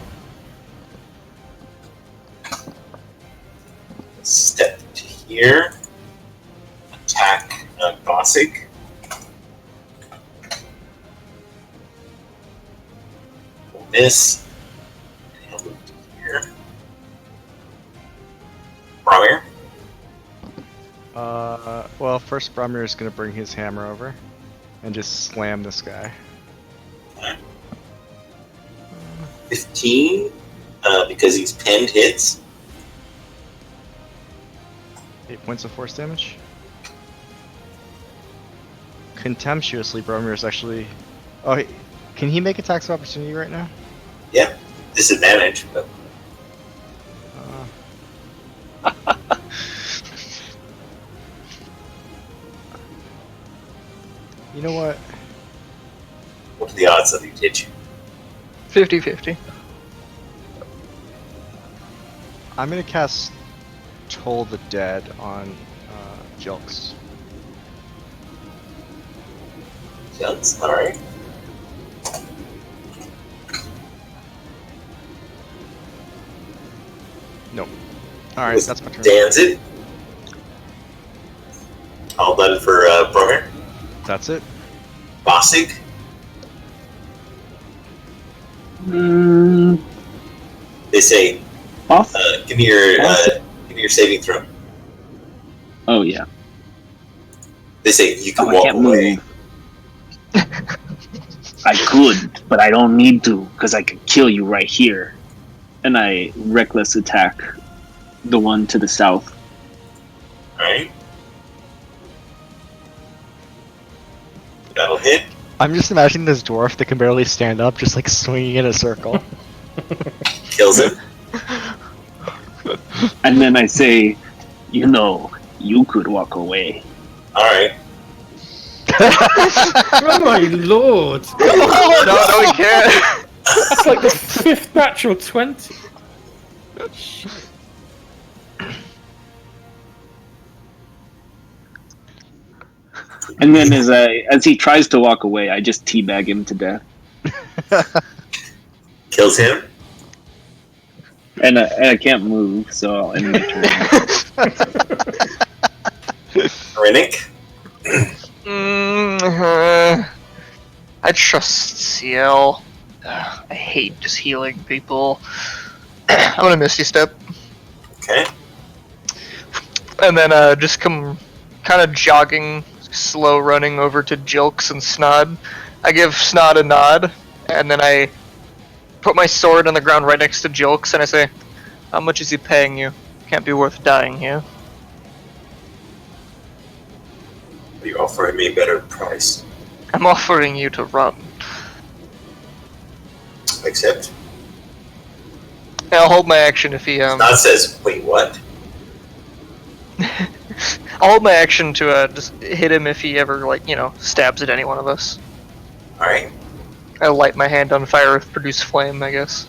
Step to here. Attack Bossig. Miss. And he'll move to here. Bromir. Well, first Bromir is gonna bring his hammer over and just slam this guy. 15, because he's pinned, hits. 8 points of force damage. Contemptuously, Bromir is actually. Oh, can he make attacks of opportunity right now? Yeah, disadvantage, but You know what? what are the odds that he'd hit you? 50-50. I'm gonna cast Toll the Dead on Jilks. Yes, alright. Nope. Alright, that's my turn. Dan's it. All done for Bromir. That's it. Bossig. They say, Off? give me your saving throw. Oh yeah. They say you can I walk can't away. move. I could, but I don't need to, because I could kill you right here. And I reckless attack the one to the south. Alright. That'll hit. I'm just imagining this dwarf that can barely stand up, just like swinging in a circle. Kills him. And then I say, you know, you could walk away. Alright. Oh my lord! No, we can't. That's like the 5th natural 20. And then as he tries to walk away, I just teabag him to death. Kills him. And I can't move, so I'll end my turn. Rinnick. I trust CL. I hate just healing people. I'm gonna Misty Step. Okay. And then just come kind of jogging, slow running over to Jilks and Snod. I give Snod a nod, and then I put my sword on the ground right next to Jilks, and I say, how much is he paying you? Can't be worth dying here. You offer me a better price. I'm offering you to run. Accept. And I'll hold my action if he Snod says, wait, what? I'll hold my action to just hit him if he ever, like, stabs at any one of us. Alright. I'll light my hand on fire with produce flame, I guess.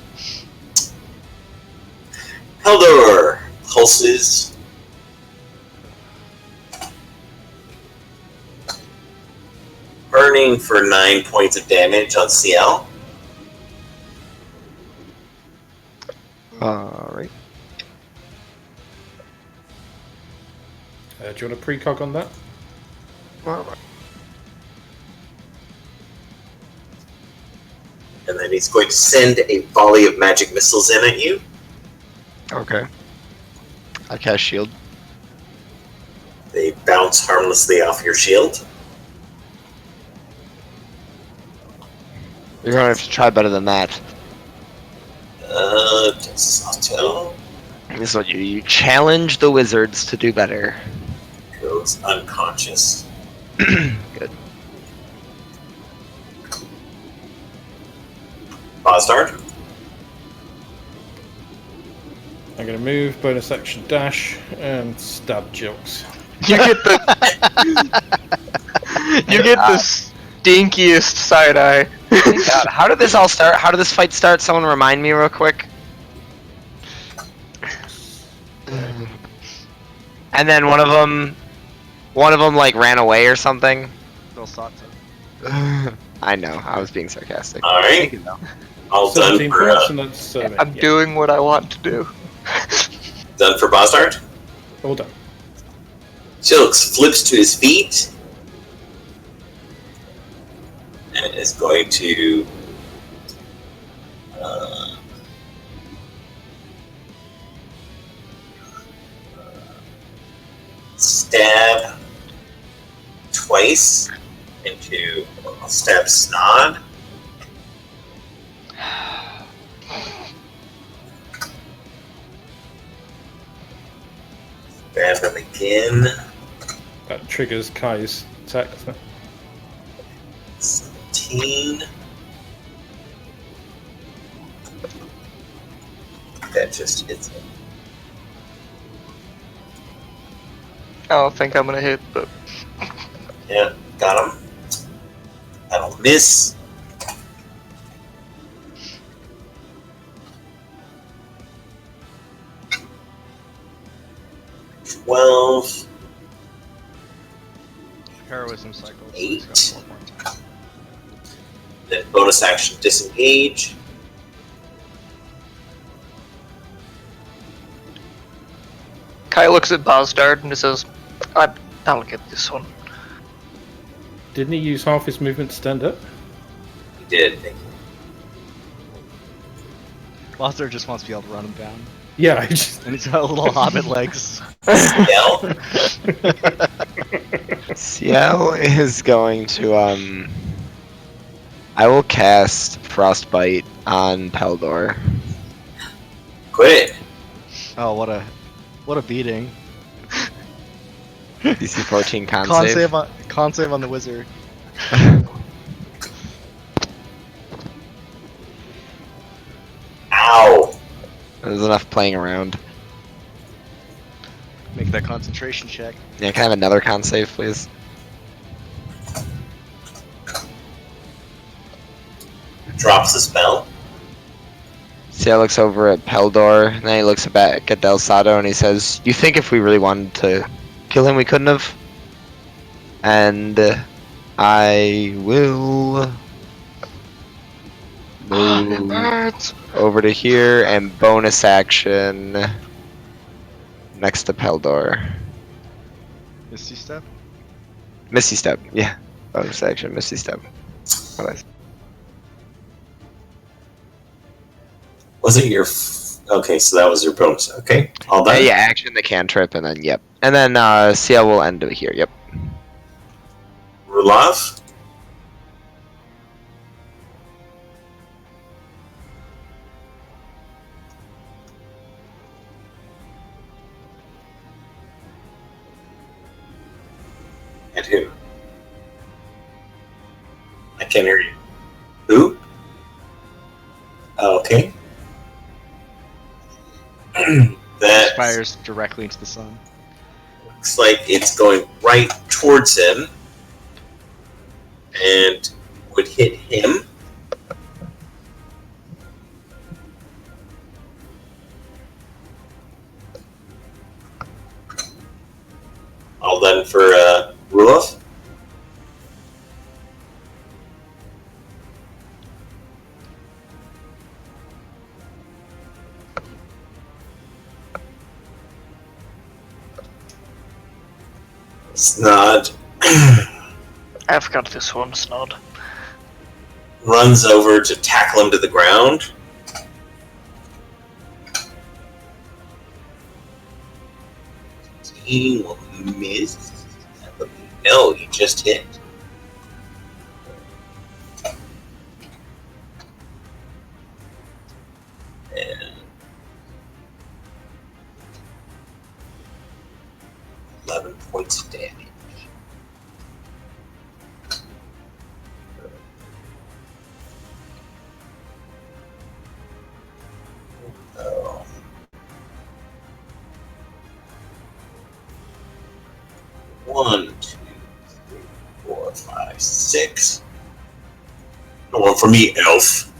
Heldor pulses. Burning for 9 points of damage on CL. Alright. Do you want a precog on that? And then he's going to send a volley of magic missiles in at you. Okay. I cast shield. They bounce harmlessly off your shield. You're gonna have to try better than that. Texas Hotel This is what you challenge the wizards to do better. goes unconscious. Good. Bastard. I'm going to move, bonus action dash, and stab Jilks. You get the you get the stinkiest side eye. God, how did this all start? How did this fight start? Someone remind me real quick. And then one of them like ran away or something. Still sought I know, I was being sarcastic. All right. All done 17 for points, and that's I'm doing what I want to do. done for Bastard. all done. Chilks flips to his feet and is going to stab twice into stab Snod. Stab him again. That triggers Kai's attack. 17. That just hits him. I don't think I'm gonna hit, but Yeah, got him. That'll miss. Twelve. Heroism cycle. 8. Then bonus action disengage. Kai looks at Bastard and he says, I'll get this one. Didn't he use half his movement to stand up? He did. Lothar just wants to be able to run him down. Yeah, I just... And he's got little hobbit legs. Yell. Ciel is going to I will cast Frostbite on Peldor. Quit it. Oh, what a beating. DC 14 con Con save on the wizard. Ow. There's enough playing around. Make that concentration check. Yeah, can I have another con save, please? Drops the spell. Ciel looks over at Peldor, and then he looks back at Del Sado, and he says, "You think if we really wanted to kill him, we couldn't have?" And I will move over to here and bonus action next to Peldor. Misty step. Misty Step, yeah. Bonus action, Misty Step. What Was it your... Okay, so that was your bonus. Okay, all done? yeah, action the cantrip, and then, yep. And then Ciel will end it here, yep. Rulov? And who? I can't hear you. Who? Oh, okay. That Fires directly into the sun. looks like it's going right towards him and would hit him. All done for Rulov. Snod I've got this one, Snod. runs over to tackle him to the ground. He will miss. No, he just hit. 11 points of damage. Oh. 1, 2, 3, 4, 5, 6. One for me, Elf.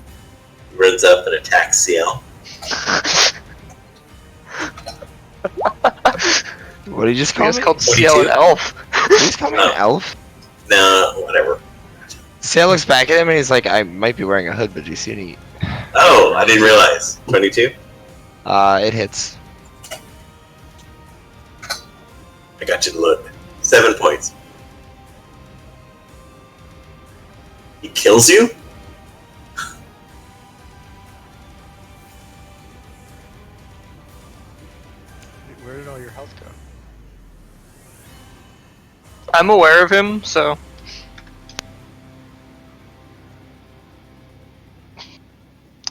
He runs up and attacks CL. What did you just You call guys me? called CL an elf. Did you just call me an elf? Nah, whatever. CL looks back at him and he's like, I might be wearing a hood, but do you see any? Oh, I didn't realize. 22? It hits. I got you to look. 7 points. He kills you? Where did all your health go? I'm aware of him, so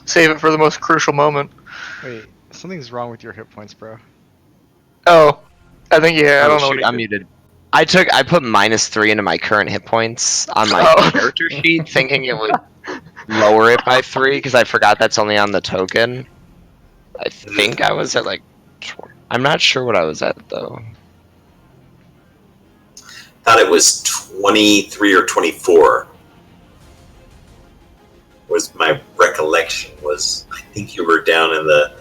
save it for the most crucial moment. Wait, something's wrong with your hit points, bro. Oh, I think I don't know. Shoot, What he I'm did. muted. I put -3 into my current hit points on my Oh. character sheet, thinking it would lower it by 3 because I forgot that's only on the token. I think I was at like, I'm not sure what I was at though. Thought it was 23 or 24. Was my recollection was, I think you were down in the,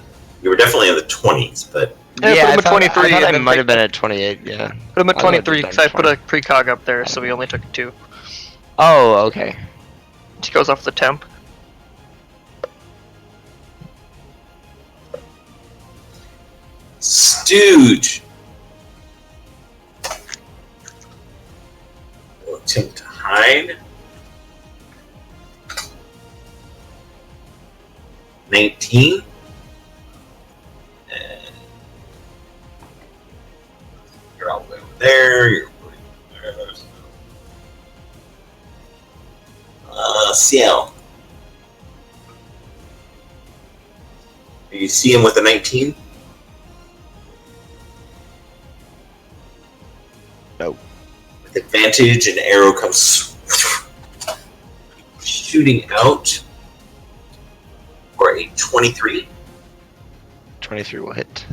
you were definitely in the 20s, but Yeah, put him I at thought, 23 I, thought and I then might take- have been at 28. Yeah. Put him at I thought I 23 did because I put a 20. precog up there, so we only took 2. Oh, okay. He goes off the temp. Stooge will attempt to hide. 19. And you're all the way over there. You're over there. CL. You see him with a 19? No. With advantage, an arrow comes shooting out for a 23. 23 will hit.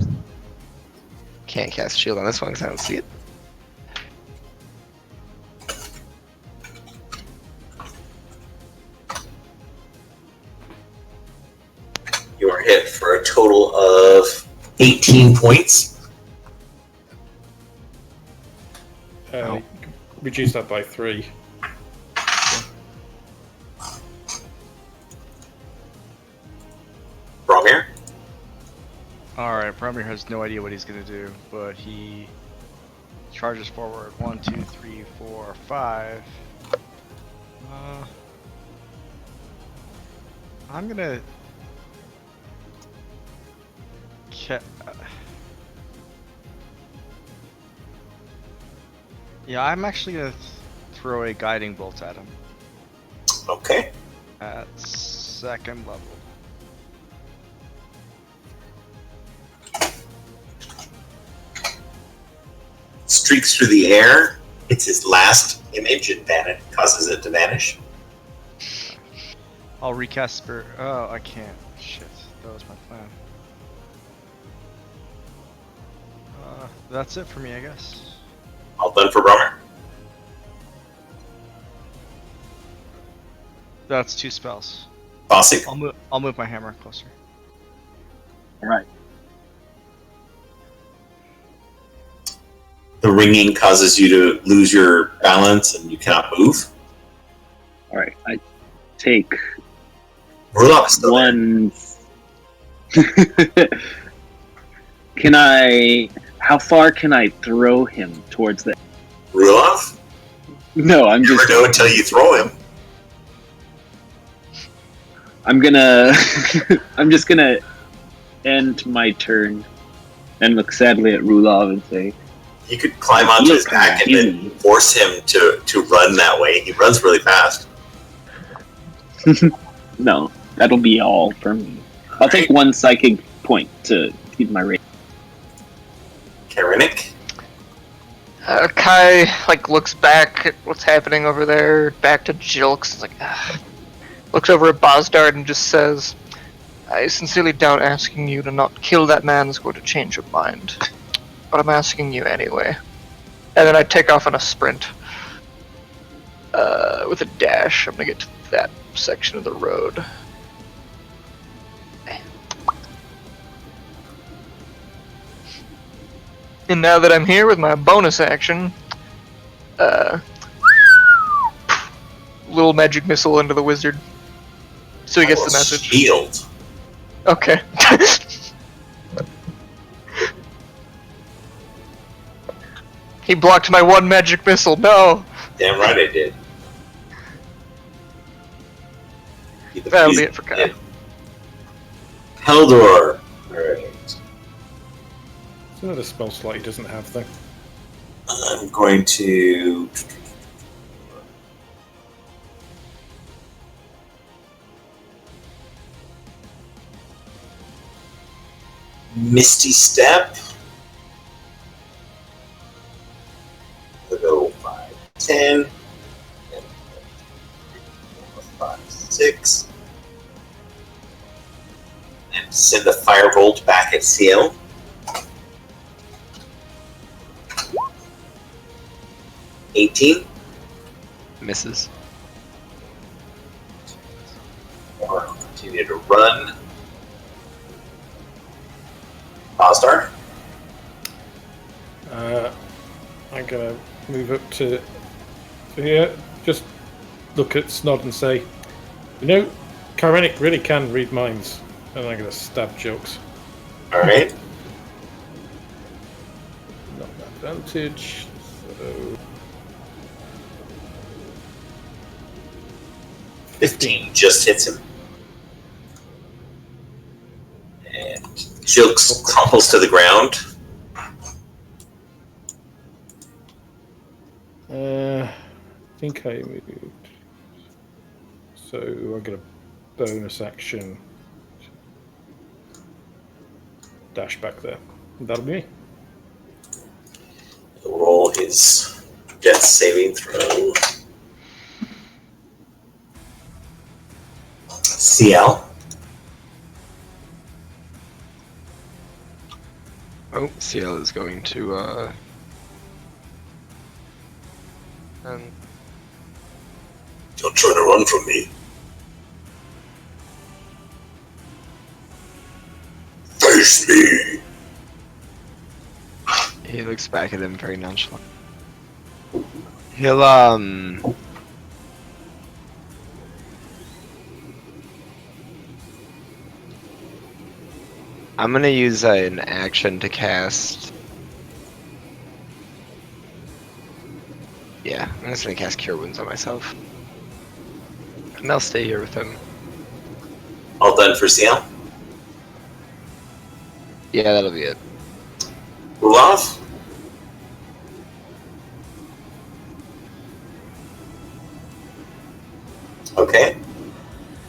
Can't cast shield on this one because I don't see it. You are hit for a total of 18 points. Reduce that by 3. Bromir? Alright, Bromir has no idea what he's gonna do, but he charges forward. 1, 2, 3, 4, 5. I'm gonna. Yeah, I'm actually gonna throw a guiding bolt at him Okay. at 2nd level. Streaks through the air. It's his last image and causes it to vanish. I'll recast Spirit. Oh, I can't. Shit, that was my plan. That's it for me, I guess. All done for Bromir. That's 2 spells. Bossy. I'll move my hammer closer. Alright. The ringing causes you to lose your balance and you cannot move. Alright. I take Rulop's still there. 1. Can I. How far can I throw him towards the. Rulov? No, I'm You just. never know until you throw him. I'm gonna. I'm just gonna end my turn and look sadly at Rulov and say, You could climb onto his back and then force him to run that way. He runs really fast. no, that'll be all for me. I'll take 1 psychic point to keep my rate. Karenik? Kai like looks back at what's happening over there, back to Jilks. It's like, looks over at Bosdard and just says, "I sincerely doubt asking you to not kill that man is going to change your mind, but I'm asking you anyway." And then I take off on a sprint with a dash. I'm gonna get to that section of the road. And now that I'm here with my bonus action, little magic missile into the wizard, so he gets the message. Shield. Okay. He blocked my one magic missile. No. Damn right I did. That'll be it for Kai. Heldor. Alright. It's another spell slot he doesn't have, though. I'm going to... Misty Step. We'll go 5, 10. 5, 6. And send the Firebolt back at CL. 18. Misses. Or continue to run. Bosdar. I'm gonna move up to here. Just look at Snod and say, you know, Kyrenic really can read minds. And I'm gonna stab Jokes. Alright. Not advantage. So 15 just hits him. And Jilks crumples to the ground. I think I moved. So I get a bonus action. Dash back there. That'll be me. He'll roll his death saving throw. CL. Oh, CL is going to, Don't try to run from me. Face me. he looks back at him very nonchalant. He'll, I'm gonna use an action to cast. Yeah, I'm just gonna cast Cure Wounds on myself. And I'll stay here with him. All done for CL. Yeah, that'll be it. Olaf. Okay.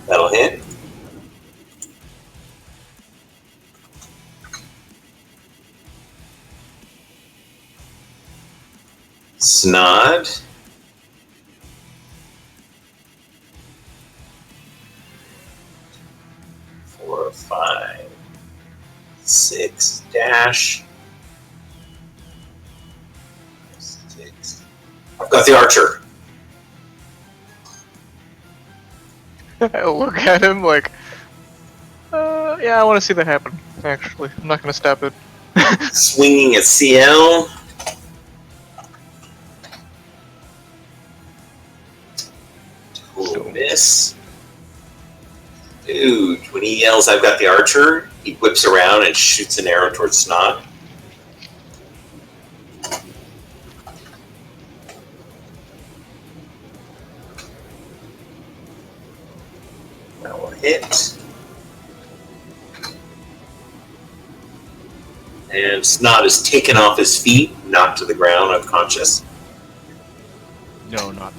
That'll hit. Snod. Four, 5, 6, dash. 6. I've got the archer. I look at him like, yeah, I want to see that happen. Actually, I'm not gonna stop it. Swinging at CL. Total miss. Dude, when he yells, I've got the archer, he whips around and shoots an arrow towards Snot. That will hit. And Snot is taken off his feet, knocked to the ground, unconscious. No, not.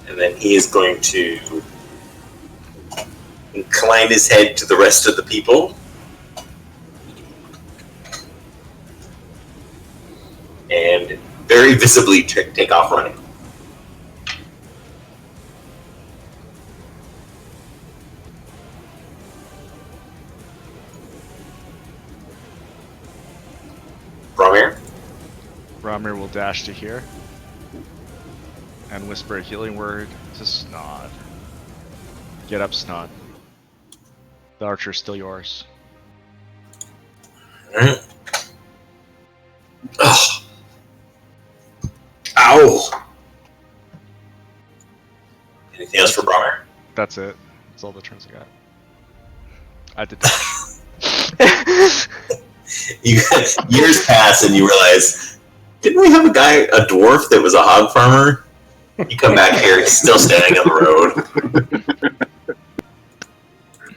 And then he is going to incline his head to the rest of the people. very visibly take off running. Bromir? Bromir will dash to here and whisper a healing word to Snod. Get up, Snod. The archer's still yours. Alright. Ugh. Ow! Anything else for Bromir? That's it. That's all the turns I got. I did dash. Years pass and you realize, didn't we have a dwarf that was a hog farmer? You come back here, he's still standing on the road.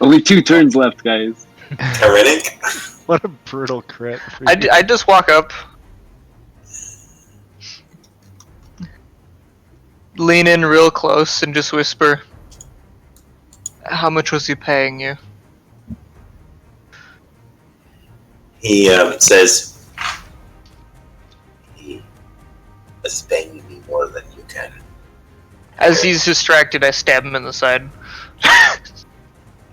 Only 2 turns left, guys. Tyrannic? What a brutal crit. I just walk up, lean in real close, and just whisper, "How much was he paying you?" He says, he is paying me more than you can. As he's distracted, I stab him in the side.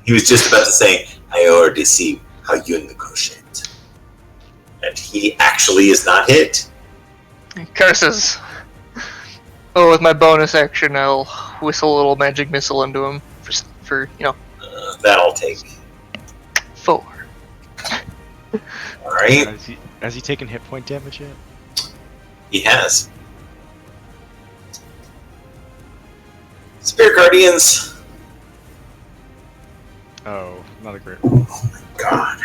He was just about to say, I already see how you negotiate. And he actually is not hit. Curses. Oh, with my bonus action, I'll whistle a little magic missile into him for That'll take. 4. Alright, Has he taken hit point damage yet? he has. Spirit Guardians. Oh, not a great. Oh my god.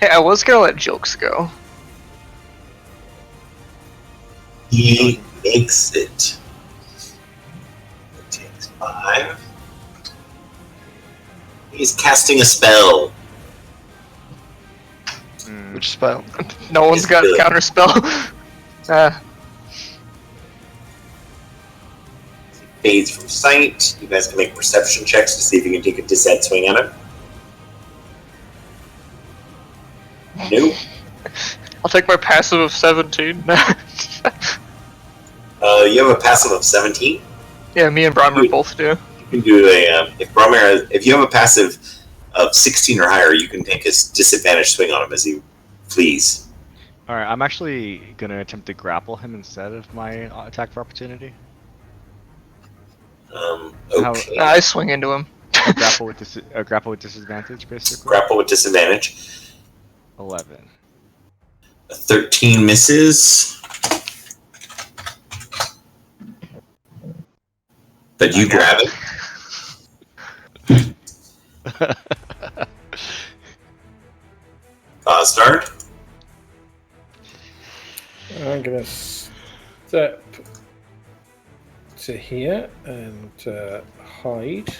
Hey, I was gonna let Jokes go. He makes it. It takes 5. He's casting a spell. Which spell? No one's got Disability. counter spell. Fades from sight. You guys can make perception checks to see if you can take a disadvantage swing at him. Nope. I'll take my passive of 17. You have a passive of 17. Yeah, me and Bromir both do. You can do a if you have a passive of 16 or higher, you can take a disadvantage swing on him as he flees. Alright, I'm actually gonna attempt to grapple him instead of my attack of opportunity. Okay. I swing into him. grapple with disadvantage, basically. Grapple with disadvantage. 11. A 13 misses. But you grab it. Start. I'm gonna step to here and hide.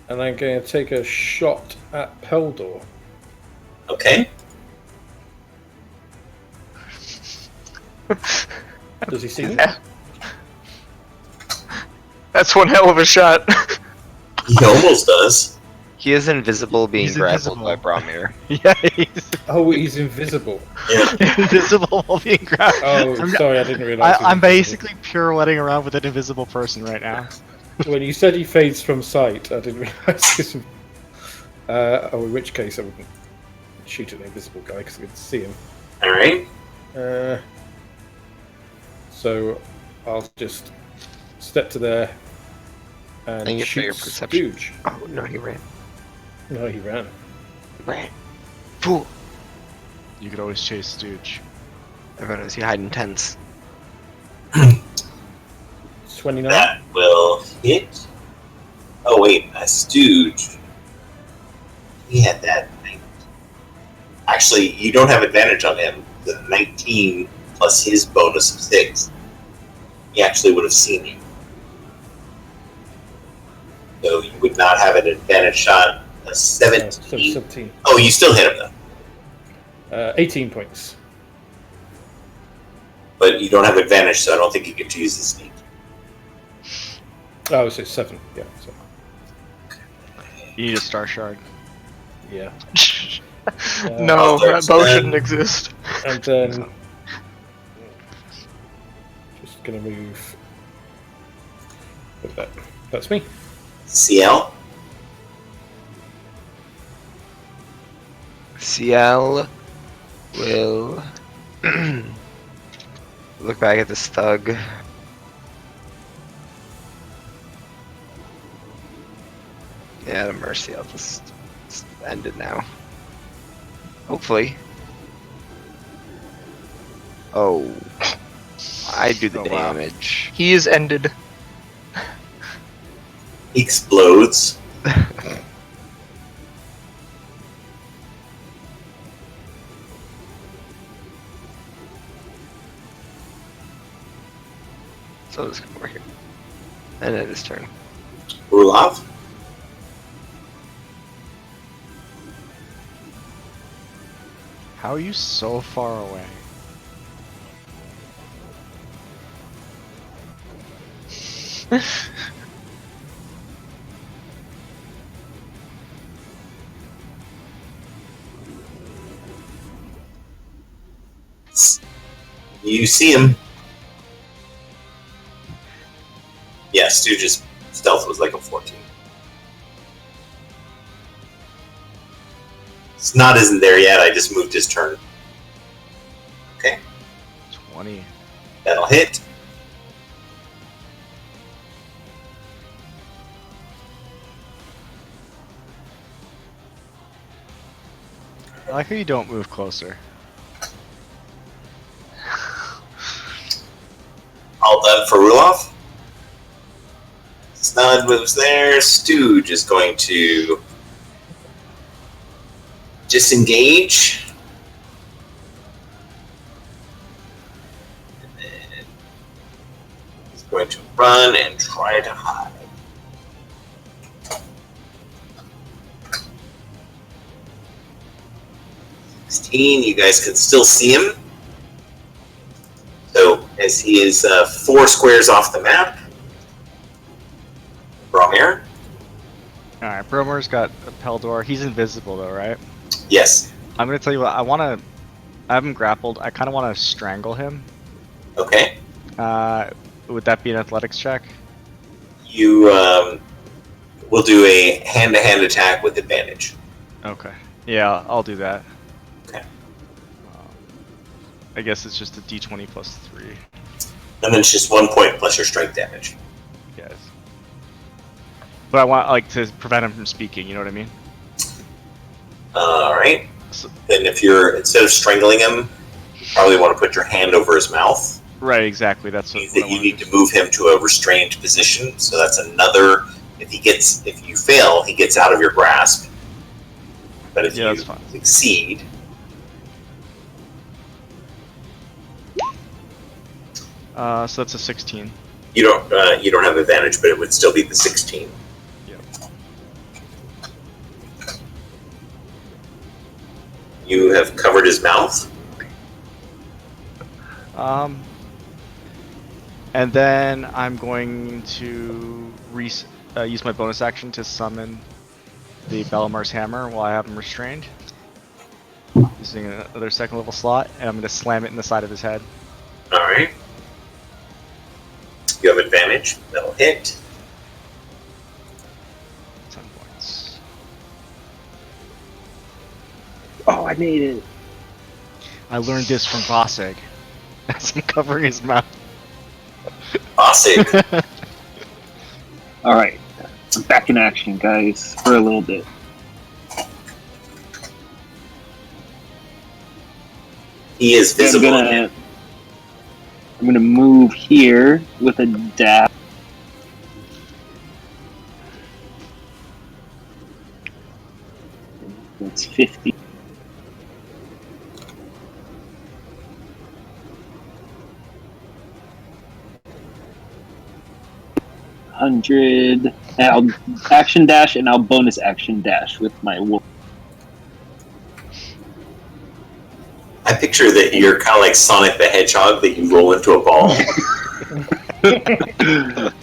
And I'm going to take a shot at Peldor. Okay. Does he see me? Yeah. That's one hell of a shot. He almost does. He is invisible, being He's grappled invisible. by Bromir. Yeah, he's Oh, he's invisible. Yeah. invisible while being grappled. Oh, sorry, I didn't realize. he was I'm invisible. basically pirouetting around with an invisible person right now. When you said he fades from sight, I didn't realize this. In which case I wouldn't shoot at an invisible guy because I could see him. All right. So I'll just step to there and And you shoot your perception. Stooge. Oh no, he ran. No, he ran. Ran. Fool. You could always chase Stooge. Everyone knows you hide in tents. 29. That will hit. Oh wait, a Stooge. He had that. Actually, you don't have advantage on him. The 19 plus his bonus of 6. He actually would have seen you. So you would not have an advantage shot. A 17. 17. Oh, you still hit him though. 18 points. But you don't have advantage, so I don't think you get to use the sneak. Oh, so 7. Yeah. So. You need a star shard. Yeah. No, that bow then- shouldn't exist. And then just gonna move with that. That's me. CL. CL will look back at this thug. Yeah, the mercy. I'll just end it now. Hopefully. Oh, I do the Oh, wow. damage. He is ended. He explodes. So let's come over here. And then his turn. Rulov. How are you so far away? You see him. Yeah, Stooge's stealth was like a 14. Snot isn't there yet, I just moved his turn. 20. That'll hit. I like how you don't move closer. All done for Rulov. Snod moves there. Stooge is going to disengage. And then he's going to run and try to hide. You guys can still see him. So, as he is 4 squares off the map, Bromir? Alright, Bromer's got a Peldor. He's invisible though, right? Yes. I'm gonna tell you what, I have him grappled. I kinda wanna strangle him. Okay. Would that be an athletics check? You will do a hand-to-hand attack with advantage. Okay. Yeah, I'll do that. Okay. I guess it's just a d20 plus 3. And then it's just 1 point plus your strength damage. Yes. But I want to prevent him from speaking, you know what I mean? Alright. So, Then if you're, instead of strangling him, you probably want to put your hand over his mouth. right, exactly. That's what, Means what that I you wanna need do. to move him to a restrained position. So that's another, if you fail, he gets out of your grasp. But if Yeah, you that's fine. succeed, So that's a 16. you don't have advantage, but it would still be the 16. Yep. You have covered his mouth. And then I'm going to use my bonus action to summon the Balamar's Hammer while I have him restrained. Using another second level slot, and I'm going to slam it in the side of his head. Alright. You have advantage. That'll hit. 10 points. Oh, I made it. I learned this from Vossig as I'm covering his mouth. Awesome. All right, I'm back in action, guys, for a little bit. He is I'm visible. gonna move here with a dash. That's 50. And I'll action dash, and I'll bonus action dash with my wolf. I picture that you're kind of like Sonic the Hedgehog, that you roll into a ball. Then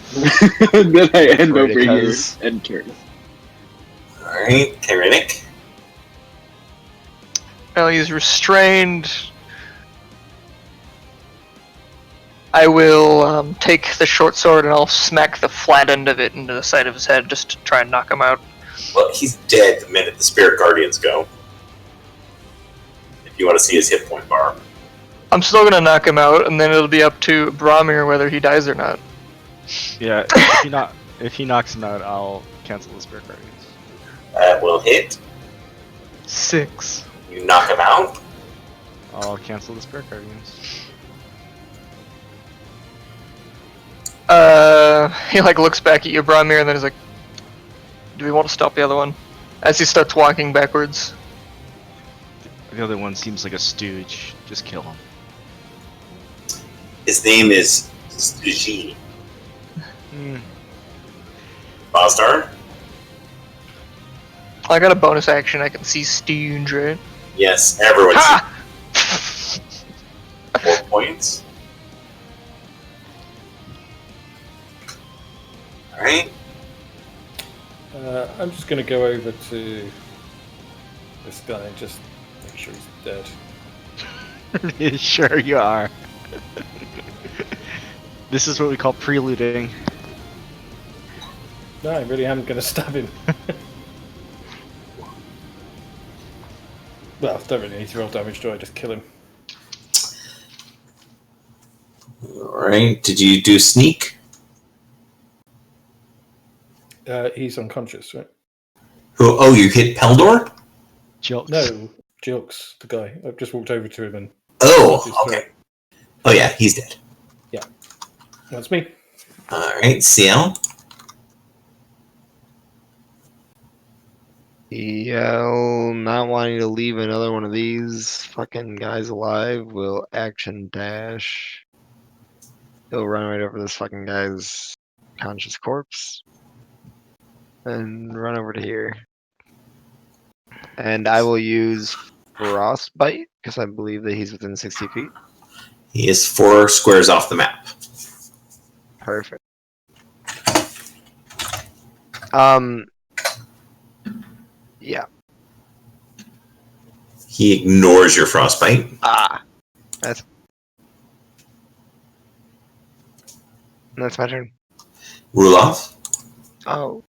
I end over here Because- and turn. Alright, Kyrenic. While he's restrained, I will take the short sword and I'll smack the flat end of it into the side of his head just to try and knock him out. Well, he's dead the minute the Spirit Guardians go. If you want to see his hit point bar. I'm still gonna knock him out, and then it'll be up to Bromir whether he dies or not. Yeah, if he knocks him out, I'll cancel the Spirit Guardians. That will hit. 6. You knock him out. I'll cancel the Spirit Guardians. He like looks back at you, Bromir, and then he's like, "Do we want to stop the other one?" As he starts walking backwards. The other one seems like a stooge. Just kill him. His name is Stooge. Mm. Bostar? I got a bonus action. I can see Stooge, right? Yes, everyone Ha! sees 4 points. Alright. I'm just going to go over to this guy and just make sure he's dead. Sure you are. This is what we call preluding. No, I really am going to stab him. Well, don't really need to roll damage, do I? Just kill him. Alright, did you do sneak? He's unconscious, right? Who? Oh, you hit Peldor? No, Jilks, the guy. I've just walked over to him and... Oh, okay. Oh yeah, he's dead. Yeah. That's me. Alright, CL? Yell, not wanting to leave another one of these fucking guys alive, will action dash. He'll run right over this fucking guy's conscious corpse. And run over to here. And I will use Frostbite, because I believe that he's within 60 feet. He is 4 squares off the map. Perfect. Yeah. He ignores your frostbite. That's my turn. Ruloff? Oh.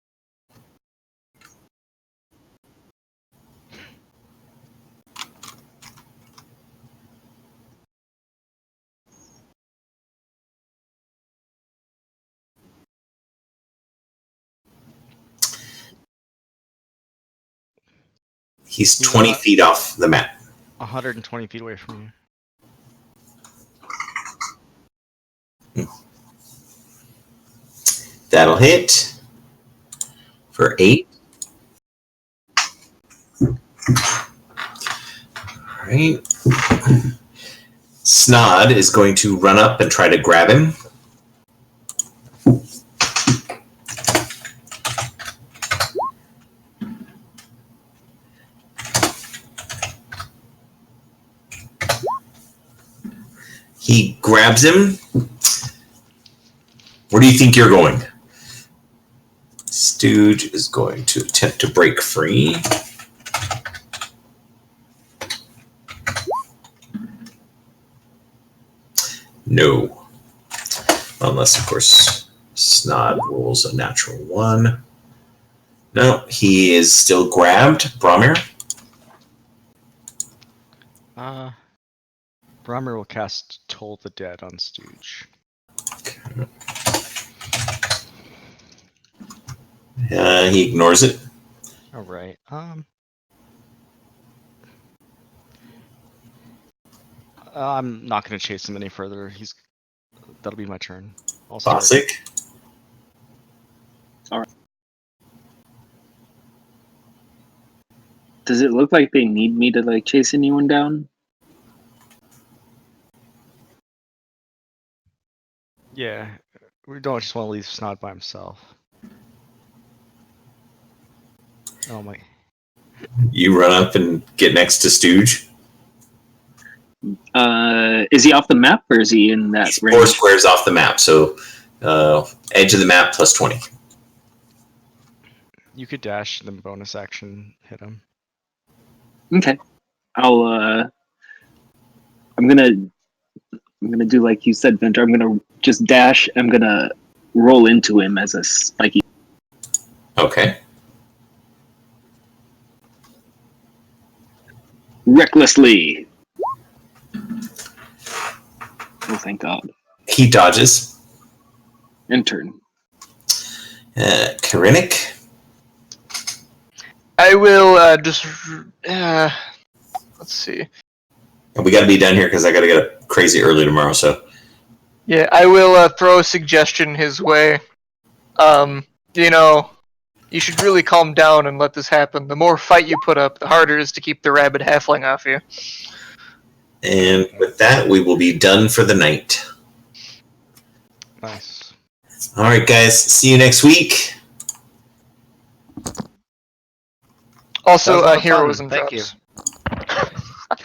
He's 20 feet off the map. 120 feet away from you. That'll hit for 8. Alright. Snod is going to run up and try to grab him. He grabs him. Where do you think you're going? Stooge is going to attempt to break free. No. Unless, of course, Snod rolls a natural 1. No, he is still grabbed. Bromir? Bromir will cast Toll the Dead on Stooge. He ignores it. Alright. I'm not going to chase him any further. That'll be my turn. Classic. Does it look like they need me to like chase anyone down? Yeah, we don't just want to leave Snod by himself. Oh my. You run up and get next to Stooge. Is he off the map or is he in that He's range? 4 squares off the map, so edge of the map plus 20. You could dash, then bonus action hit him. Okay. I'm gonna do like you said, Venter. I'm gonna just dash. I'm gonna roll into him as a spiky. Okay. Recklessly. Oh, thank God. He dodges. And turn. Karinik. I will just. Let's see. We got to be done here because I got to get up crazy early tomorrow. So Yeah, I will throw a suggestion his way. You know, you should really calm down and let this happen. The more fight you put up, the harder it is to keep the rabid halfling off you. and with that, we will be done for the night. Nice. All right, guys. See you next week. Also, That was a lot of heroism fun. Thank drops.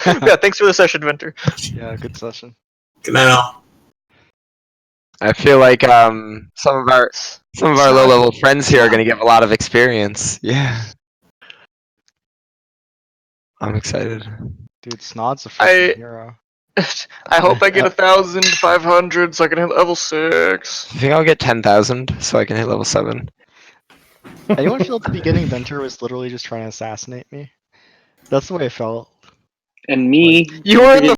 Yeah, thanks for the session, Venter. Yeah, good session. Good night, all. I feel like some of our low level friends here are gonna get a lot of experience. Yeah. I'm excited. Dude, Snod's a freaking hero. I hope I get 1,500 so I can hit level 6. I think I'll get 10,000 so I can hit level 7. Anyone feel at the beginning Venter was literally just trying to assassinate me? That's the way I felt. And me. You were in the